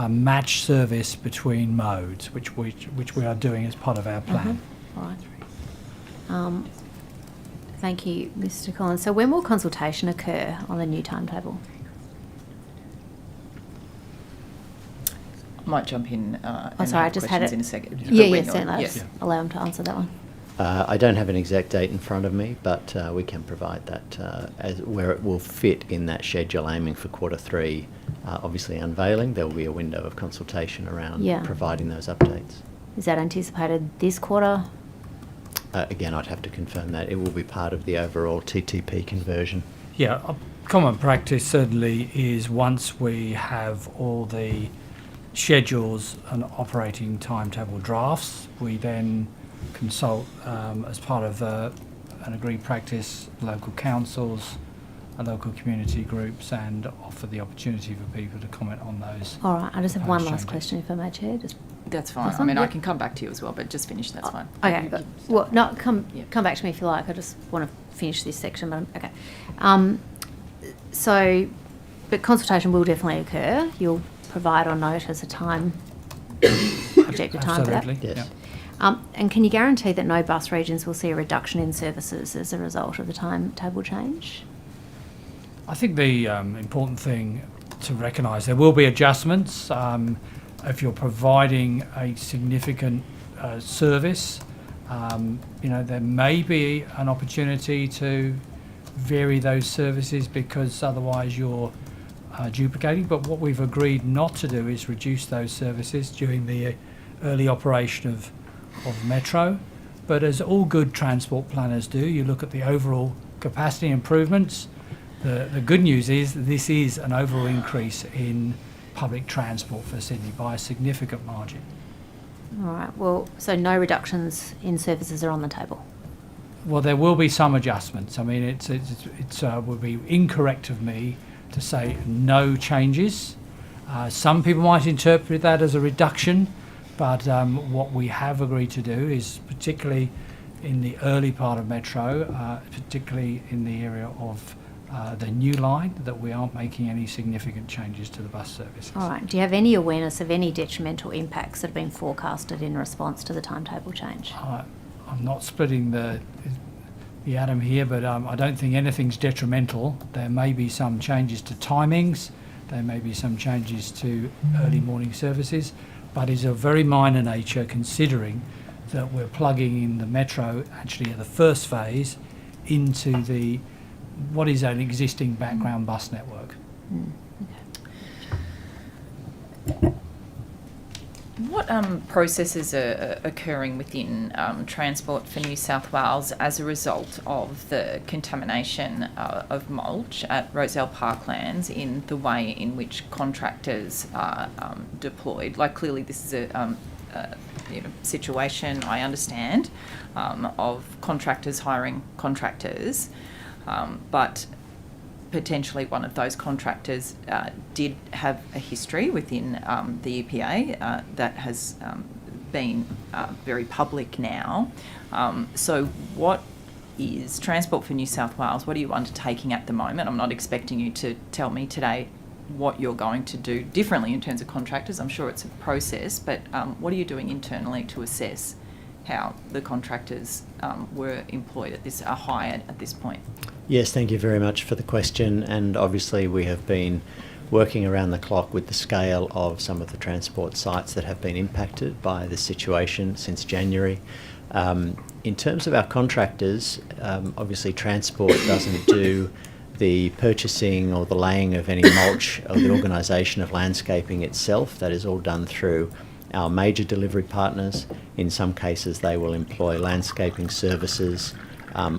match service between modes, which we are doing as part of our plan. Right. Thank you, Mr. Collins. So when will consultation occur on the new timetable? I might jump in and sorry, I have just had questions it. in a second. Yeah, certainly. Allow them to answer that one. I don't have an exact date in front of me, but we can provide that as where it will fit in that schedule, aiming for Q3. Obviously unveiling, there will be a window of consultation around providing those updates. Is that anticipated this quarter? Again, I'd have to confirm that. It will be part of the overall TTP conversion. Yeah, a common practice certainly is once we have all the schedules and operating timetable drafts, we then consult as part of an agreed practice local councils and local community groups and offer the opportunity for people to comment on those. All right, I just have one last changes. question, if I may, Chair. That's fine. I mean, I can come back to you as well, but just finish. That's fine. Okay, but come back to me if you like. I just want to finish this section. But okay. But consultation will definitely occur. You'll provide or note as a time objective time for that. Absolutely. Yes. And can you guarantee that no bus regions will see a reduction in services as a result of the timetable change? I think the important thing to recognise, there will be adjustments. If you're providing a significant service, there may be an opportunity to vary those services because otherwise you're duplicating. But what we've agreed not to do is reduce those services during the early operation of Metro. But as all good transport planners do, you look at the overall capacity improvements. The good news is that this is an overall increase in public transport for Sydney by a significant margin. All right. Well, so no reductions in services are on the table. Well, there will be some adjustments. I mean, it would be incorrect of me to say no changes. Some people might interpret that as a reduction, but what we have agreed to do is, particularly in the early part of Metro, particularly in the area of the new line, that we aren't making any significant changes to the bus services. All right. Do you have any awareness of any detrimental impacts that have been forecasted in response to the timetable change? I'm not splitting the atom here, but I don't think anything's detrimental. There may be some changes to timings, there may be some changes to early morning services, but it's of very minor nature considering that we're plugging in the Metro actually at the first phase into what is an existing background bus network. Okay. What processes are occurring within Transport for New South Wales as a result of the contamination of mulch at Roselle Parklands in the way in which contractors are deployed? Like, clearly this is situation, I understand, of contractors hiring contractors, but potentially one of those contractors did have a history within the EPA that has been very public now. So what is Transport for New South Wales? What are you undertaking at the moment? I'm not expecting you to tell me today what you're going to do differently in terms of contractors. I'm sure it's a process, but what are you doing internally to assess how the contractors were employed are hired at this point? Yes, thank you very much for the question. And obviously we have been working around the clock with the scale of some of the transport sites that have been impacted by the situation since January. In terms of our contractors, obviously Transport doesn't do the purchasing or the laying of any mulch or the organisation of landscaping itself. That is all done through our major delivery partners. In some cases they will employ landscaping services,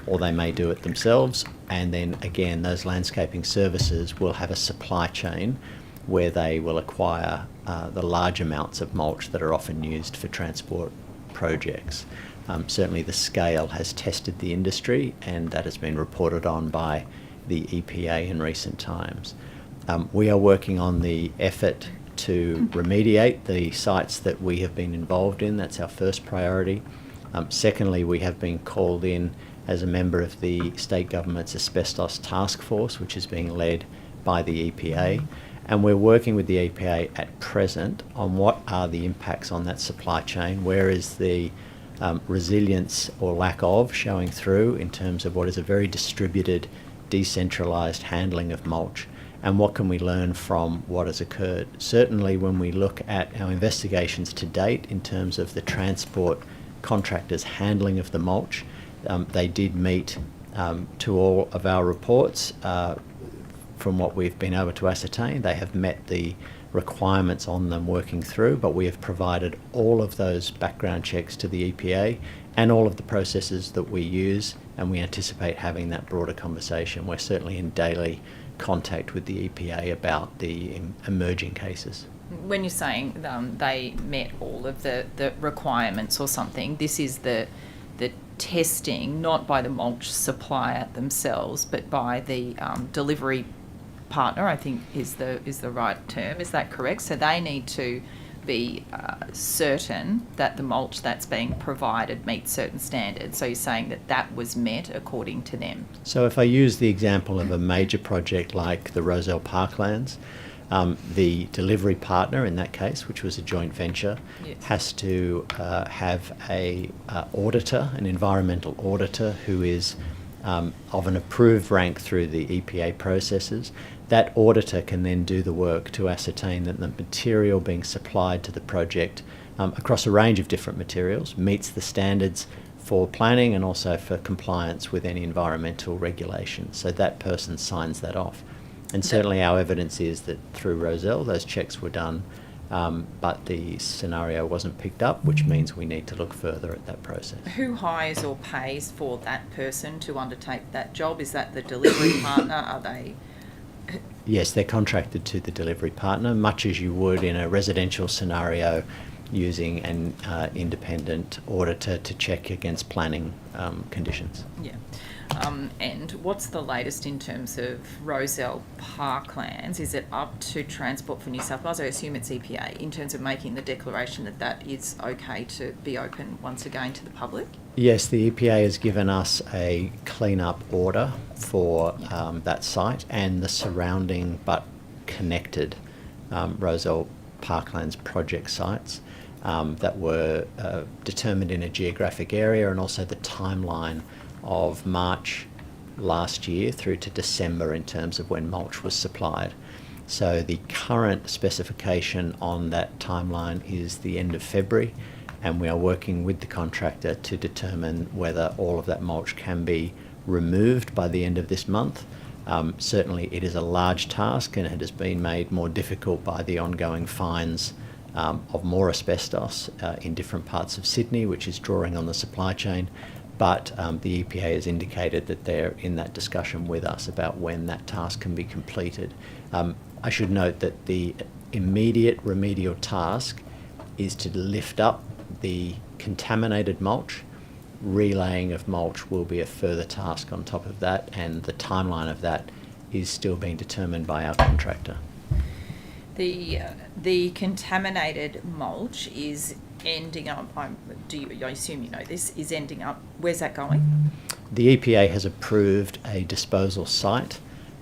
or they may do it themselves, and then again those landscaping services will have a supply chain where they will acquire the large amounts of mulch that are often used for transport projects. Certainly the scale has tested the industry, and that has been reported on by the EPA in recent times. We are working on the effort to remediate the sites that we have been involved in. That's our first priority. Secondly, we have been called in as a member of the state government's asbestos task force, which is being led by the EPA, and we're working with the EPA at present on what are the impacts on that supply chain, where is the resilience or lack of showing through in terms of what is a very distributed, decentralised handling of mulch, and what can we learn from what has occurred. Certainly when we look at our investigations to date in terms of the transport contractors' handling of the mulch, they did meet to all of our reports. From what we've been able to ascertain, they have met the requirements on them working through, but we have provided all of those background checks to the EPA and all of the processes that we use, and we anticipate having that broader conversation. We're certainly in daily contact with the EPA about the emerging cases. When you're saying they met all of the requirements or something, this is the testing, not by the mulch supplier themselves, but by the delivery partner, I think is the right term. Is that correct? So they need to be certain that the mulch that's being provided meets certain standards. So you're saying that that was met according to them. So if I use the example of a major project like the Rozelle Parklands, the delivery partner in that case, which was a joint venture, yes, has to have a auditor, an environmental auditor who is of an approved rank through the EPA processes. That auditor can then do the work to ascertain that the material being supplied to the project across a range of different materials meets the standards for planning and also for compliance with any environmental regulations. So that person signs that off. And certainly our evidence is that through Rozelle those checks were done, but the scenario wasn't picked up, which means we need to look further at that process. Who hires or pays for that person to undertake that job? Is that the delivery partner? Are they... Yes, they're contracted to the delivery partner, much as you would in a residential scenario using an independent auditor to check against planning conditions. Yeah. And what's the latest in terms of Rozelle Parklands? Is it up to Transport for New South Wales? I assume it's EPA in terms of making the declaration that that is okay to be open once again to the public? Yes, the EPA has given us a clean-up order for that site and the surrounding but connected Rozelle Parklands project sites that were determined in a geographic area, and also the timeline of March last year through to December in terms of when mulch was supplied. So the current specification on that timeline is the end of February, and we are working with the contractor to determine whether all of that mulch can be removed by the end of this month. Certainly it is a large task, and it has been made more difficult by the ongoing finds of more asbestos in different parts of Sydney, which is drawing on the supply chain. But the EPA has indicated that they're in that discussion with us about when that task can be completed. I should note that the immediate remedial task is to lift up the contaminated mulch. Relaying of mulch will be a further task on top of that, and the timeline of that is still being determined by our contractor. The contaminated mulch is ending up, I assume you know this, is ending up, where's that going? The EPA has approved a disposal site.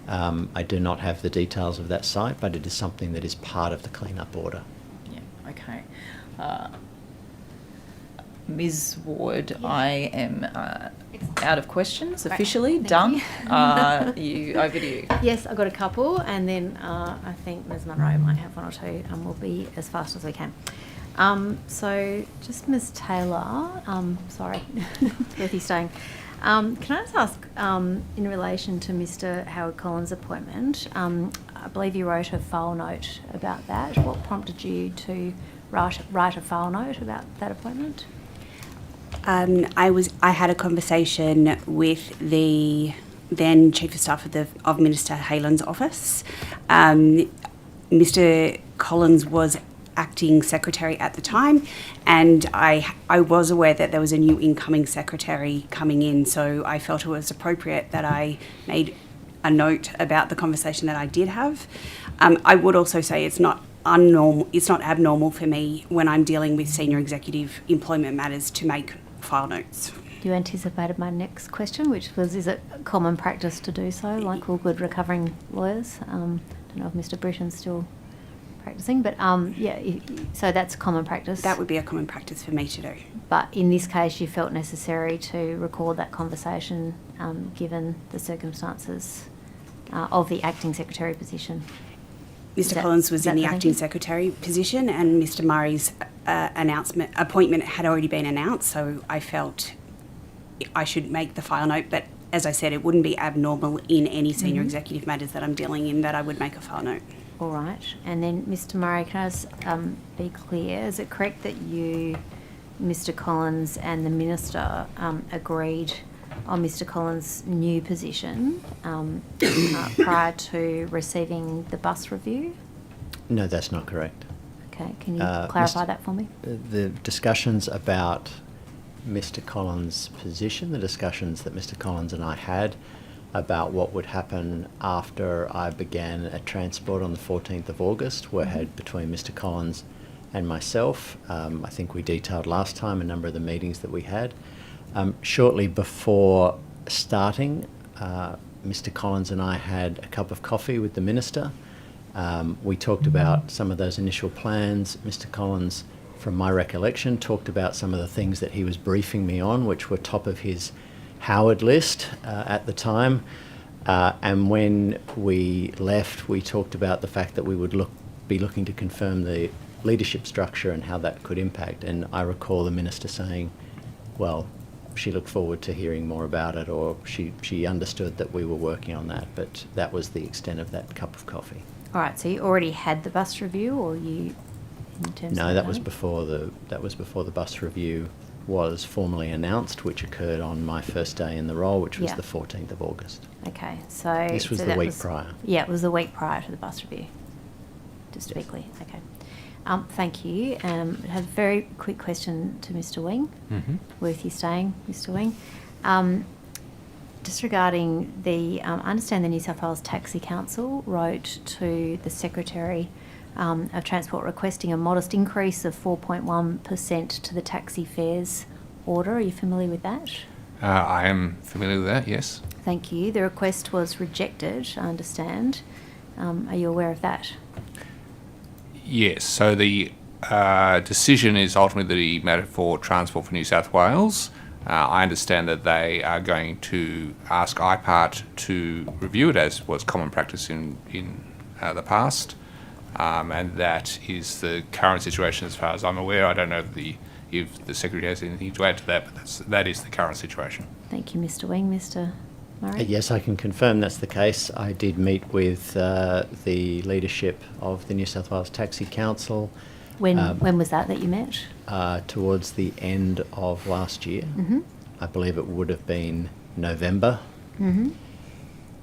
I do not have the details of that site, but it is something that is part of the clean-up order. Yeah, okay. Ms. Ward, I am out of questions, officially done. Over to you. Yes, I've got a couple, and then I think Ms. Munro might have one or two, and we'll be as fast as we can. So just Ms. Taylor, sorry, worth you staying. Can I just ask, in relation to Mr. Howard Collins' appointment, I believe you wrote a file note about that. What prompted you to write a file note about that appointment? I had a conversation with the then Chief of Staff of Minister Haylen's office. Mr. Collins was acting secretary at the time, and I was aware that there was a new incoming secretary coming in, so I felt it was appropriate that I made a note about the conversation that I did have. I would also say it's not abnormal for me when I'm dealing with senior executive employment matters to make file notes. You anticipated my next question, which was, is it common practice to do so, like all good recovering lawyers? I don't know if Mr. Britton's still practicing, but so that's common practice. That would be a common practice for me to do. But in this case, you felt necessary to record that conversation, given the circumstances of the acting secretary position. Mr. Collins was in the acting secretary position, and Mr. Murray's appointment had already been announced, so I felt I should make the file note. But as I said, it wouldn't be abnormal in any senior executive matters that I'm dealing in that I would make a file note. All right. And then, Mr. Murray, can I just be clear? Is it correct that you, Mr. Collins, and the Minister agreed on Mr. Collins' new position prior to receiving the bus review? No, that's not correct. Okay, can you clarify that for me? The discussions about Mr. Collins' position, the discussions that Mr. Collins and I had about what would happen after I began at Transport on the 14th of August were had between Mr. Collins and myself. I think we detailed last time a number of the meetings that we had. Shortly before starting, Mr. Collins and I had a cup of coffee with the Minister. We talked about some of those initial plans. Mr. Collins, from my recollection, talked about some of the things that he was briefing me on, which were top of his Howard list at the time. And when we left, we talked about the fact that we would be looking to confirm the leadership structure and how that could impact. And I recall the Minister saying, well, she looked forward to hearing more about it, or she understood that we were working on that, but that was the extent of that cup of coffee. All right, so you already had the bus review, or you, in terms No, of that was before the bus review was formally announced, which occurred on my first day in the role, which was the 14th of August. Okay, so this was the week prior. Yeah, it was the week prior to the bus review. Just to be clear, okay. Thank you. I have a very quick question to Mr. Wing. Worth you staying, Mr. Wing. Just regarding the, I understand the New South Wales Taxi Council wrote to the Secretary of Transport requesting a modest increase of 4.1% to the taxi fares order. Are you familiar with that? I am familiar with that, yes. Thank you. The request was rejected, I understand. Are you aware of that? Yes, so the decision is ultimately the matter for Transport for New South Wales. I understand that they are going to ask IPART to review it, as was common practice in the past, and that is the current situation as far as I'm aware. I don't know if the Secretary has anything to add to that, but that is the current situation. Thank you, Mr. Wing. Mr. Murray? Yes, I can confirm that's the case. I did meet with the leadership of the New South Wales Taxi Council. When was that you met? Towards the end of last year. I believe it would have been November.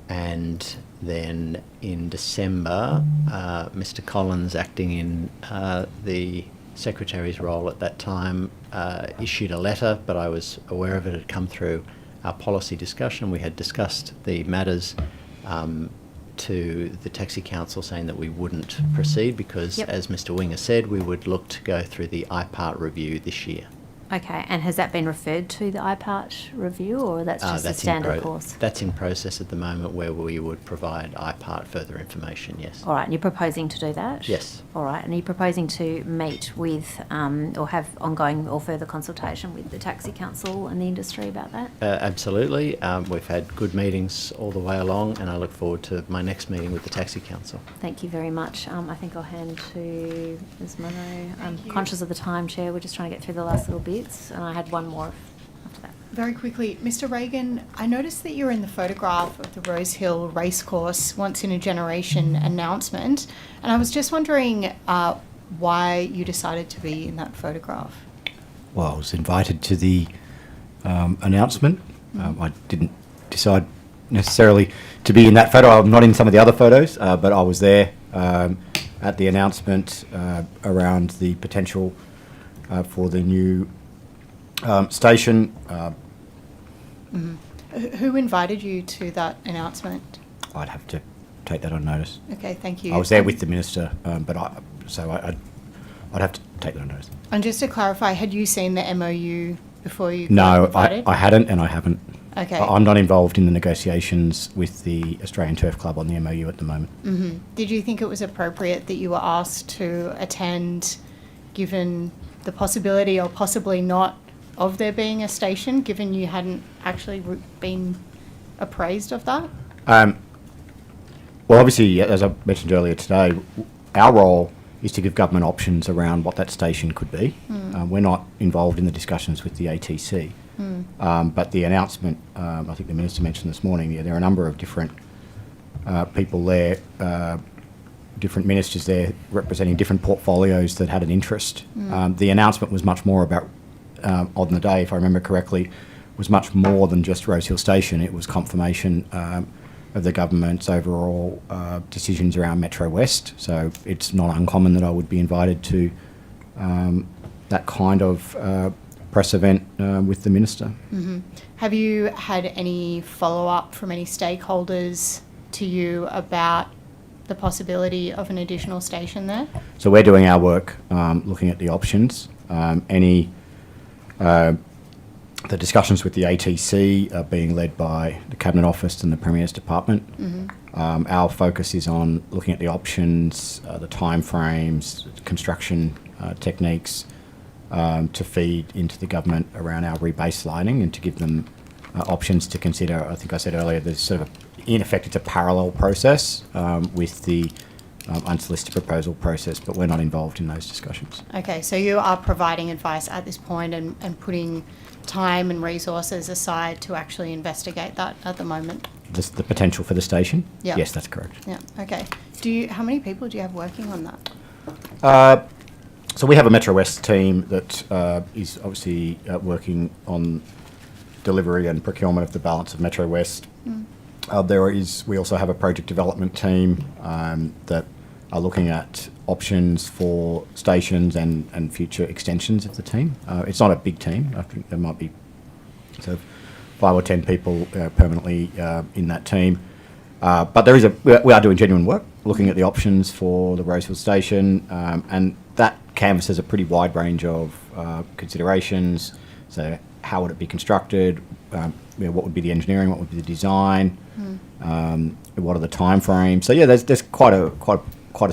And then in December, Mr. Collins, acting in the Secretary's role at that time, issued a letter, but I was aware of it had come through our policy discussion. We had discussed the matters to the Taxi Council, saying that we wouldn't proceed because, as Mr Winger said, we would look to go through the IPART review this year. Okay, and has that been referred to the IPART review, or that's just a standard course? That's in process at the moment, where we would provide IPART further information, yes. All right, and you're proposing to do that? Yes. All right, and are you proposing to meet with or have ongoing or further consultation with the Taxi Council and the industry about that? Absolutely. We've had good meetings all the way along, and I look forward to my next meeting with the Taxi Council. Thank you very much. I think I'll hand to Ms Munro. I'm conscious of the time, Chair. We're just trying to get through the last little bits, and I had one more after that. Very quickly, Mr Reagan, I noticed that you're in the photograph of the Rose Hill Racecourse Once in a Generation announcement, and I was just wondering why you decided to be in that photograph. Well, I was invited to the announcement. I didn't decide necessarily to be in that photo. I'm not in some of the other photos, but I was there at the announcement around the potential for the new station. Who invited you to that announcement? I'd have to take that on notice. Okay, thank you. I was there with the minister, but I'd have to take that on notice. And just to clarify, had you seen the MOU before you No, got invited? I hadn't, and I haven't. Okay. I'm not involved in the negotiations with the Australian Turf Club on the MOU at the moment. Did you think it was appropriate that you were asked to attend, given the possibility or possibly not of there being a station, given you hadn't actually been appraised of that? Well, obviously, as I mentioned earlier today, our role is to give government options around what that station could be. We're not involved in the discussions with the ATC. But the announcement, I think the Minister mentioned this morning, there are a number of different people there, different ministers there representing different portfolios that had an interest. The announcement was much more about, on the day, if I remember correctly, was much more than just Rose Hill Station. It was confirmation of the government's overall decisions around Metro West. So it's not uncommon that I would be invited to that kind of press event with the Minister. Have you had any follow-up from any stakeholders to you about the possibility of an additional station there? So we're doing our work looking at the options. The discussions with the ATC are being led by the Cabinet Office and the Premier's Department. Our focus is on looking at the options, the timeframes, construction techniques, to feed into the government around our rebaselining and to give them options to consider. I think I said earlier, there's sort of, in effect, it's a parallel process with the unsolicited proposal process, but we're not involved in those discussions. Okay, so you are providing advice at this point and putting time and resources aside to actually investigate that at the moment? The potential for the station? Yeah. Yes, that's correct. Yeah, okay. How many people do you have working on that? So we have a Metro West team that is obviously working on delivery and procurement of the balance of Metro West. We also have a project development team that are looking at options for stations and future extensions of the team. It's not a big team. I think there might be sort of 5 or 10 people permanently in that team. But we are doing genuine work, looking at the options for the Rose Hill Station, and that canvasses a pretty wide range of considerations. So how would it be constructed? What would be the engineering? What would be the design? What are the time frames? So yeah, there's quite a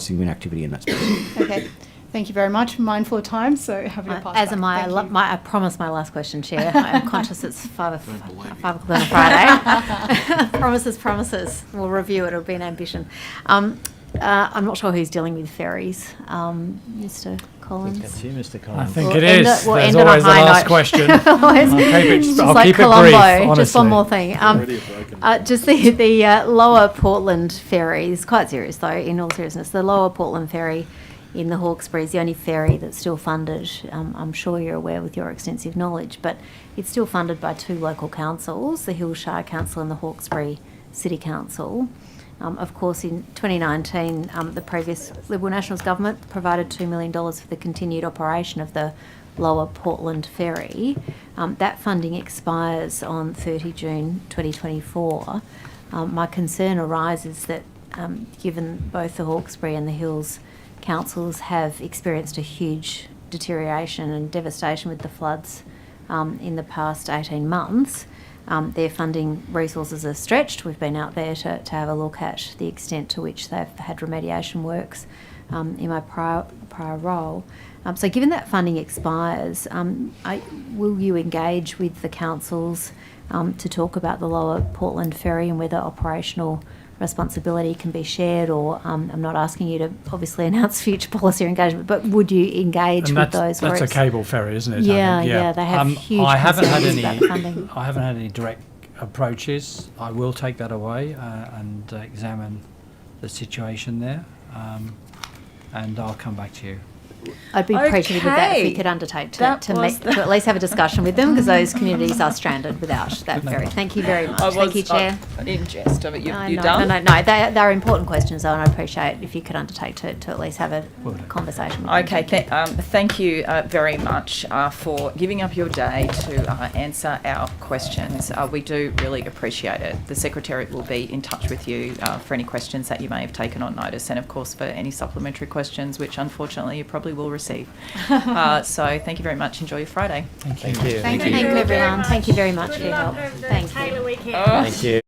significant activity in that space. Okay. Thank you very much. I'm mindful of time, so happy to pass As back. am I. Thank you. I promise my last question, Chair. I'm conscious it's 5 o'clock on a Friday. Promises. We'll review it. It'll be an ambition. I'm not sure who's dealing with ferries. Mr. Collins? That's you, Mr. Collins. I think it is. There's always the last question. I'll keep it brief, honestly. Just one more thing. Just the Lower Portland ferry is quite serious, though, in all seriousness. The Lower Portland ferry in the Hawkesbury is the only ferry that's still funded. I'm sure you're aware with your extensive knowledge, but it's still funded by 2 local councils, the Hill Shire Council and the Hawkesbury City Council. Of course, in 2019, the previous Liberal Nationals government provided $2 million for the continued operation of the Lower Portland Ferry. That funding expires on 30 June 2024. My concern arises that given both the Hawkesbury and the Hills councils have experienced a huge deterioration and devastation with the floods in the past 18 months, their funding resources are stretched. We've been out there to have a look at the extent to which they've had remediation works in my prior role. So given that funding expires, will you engage with the councils to talk about the Lower Portland Ferry and whether operational responsibility can be shared, or I'm not asking you to obviously announce future policy or engagement, but would you engage with those groups? That's a cable ferry, isn't it? Yeah, they have huge concerns about funding. I haven't had any direct approaches. I will take that away and examine the situation there, and I'll come back to you. I'd be appreciative of that if we could undertake to at least have a discussion with them, because those communities are stranded without that ferry. Thank you very much. Thank you, Chair. In jest, but you're done? No. They're important questions, though, and I'd appreciate if you could undertake to at least have a conversation with them. Okay, thank you very much for giving up your day to answer our questions. We do really appreciate it. The Secretariat will be in touch with you for any questions that you may have taken on notice, and of course for any supplementary questions, which unfortunately you probably will receive. So thank you very much. Enjoy your Friday. Thank you. Thank you, everyone. Thank you very much for your help. Thank you. Thank you.